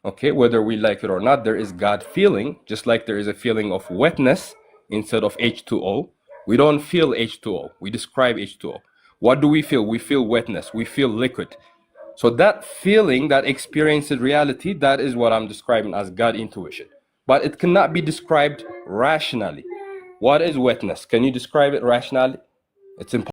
[SPEAKER 9] Okay, whether we like it or not, there is God feeling, just like there is a feeling of wetness instead of H2O. We don't feel H2O. We describe H2O. What do we feel? We feel wetness. We feel liquid. So that feeling, that experience in reality, that is what I'm describing as God intuition. But it cannot be described rationally. What is wetness? Can you describe it rationally? It's impossible.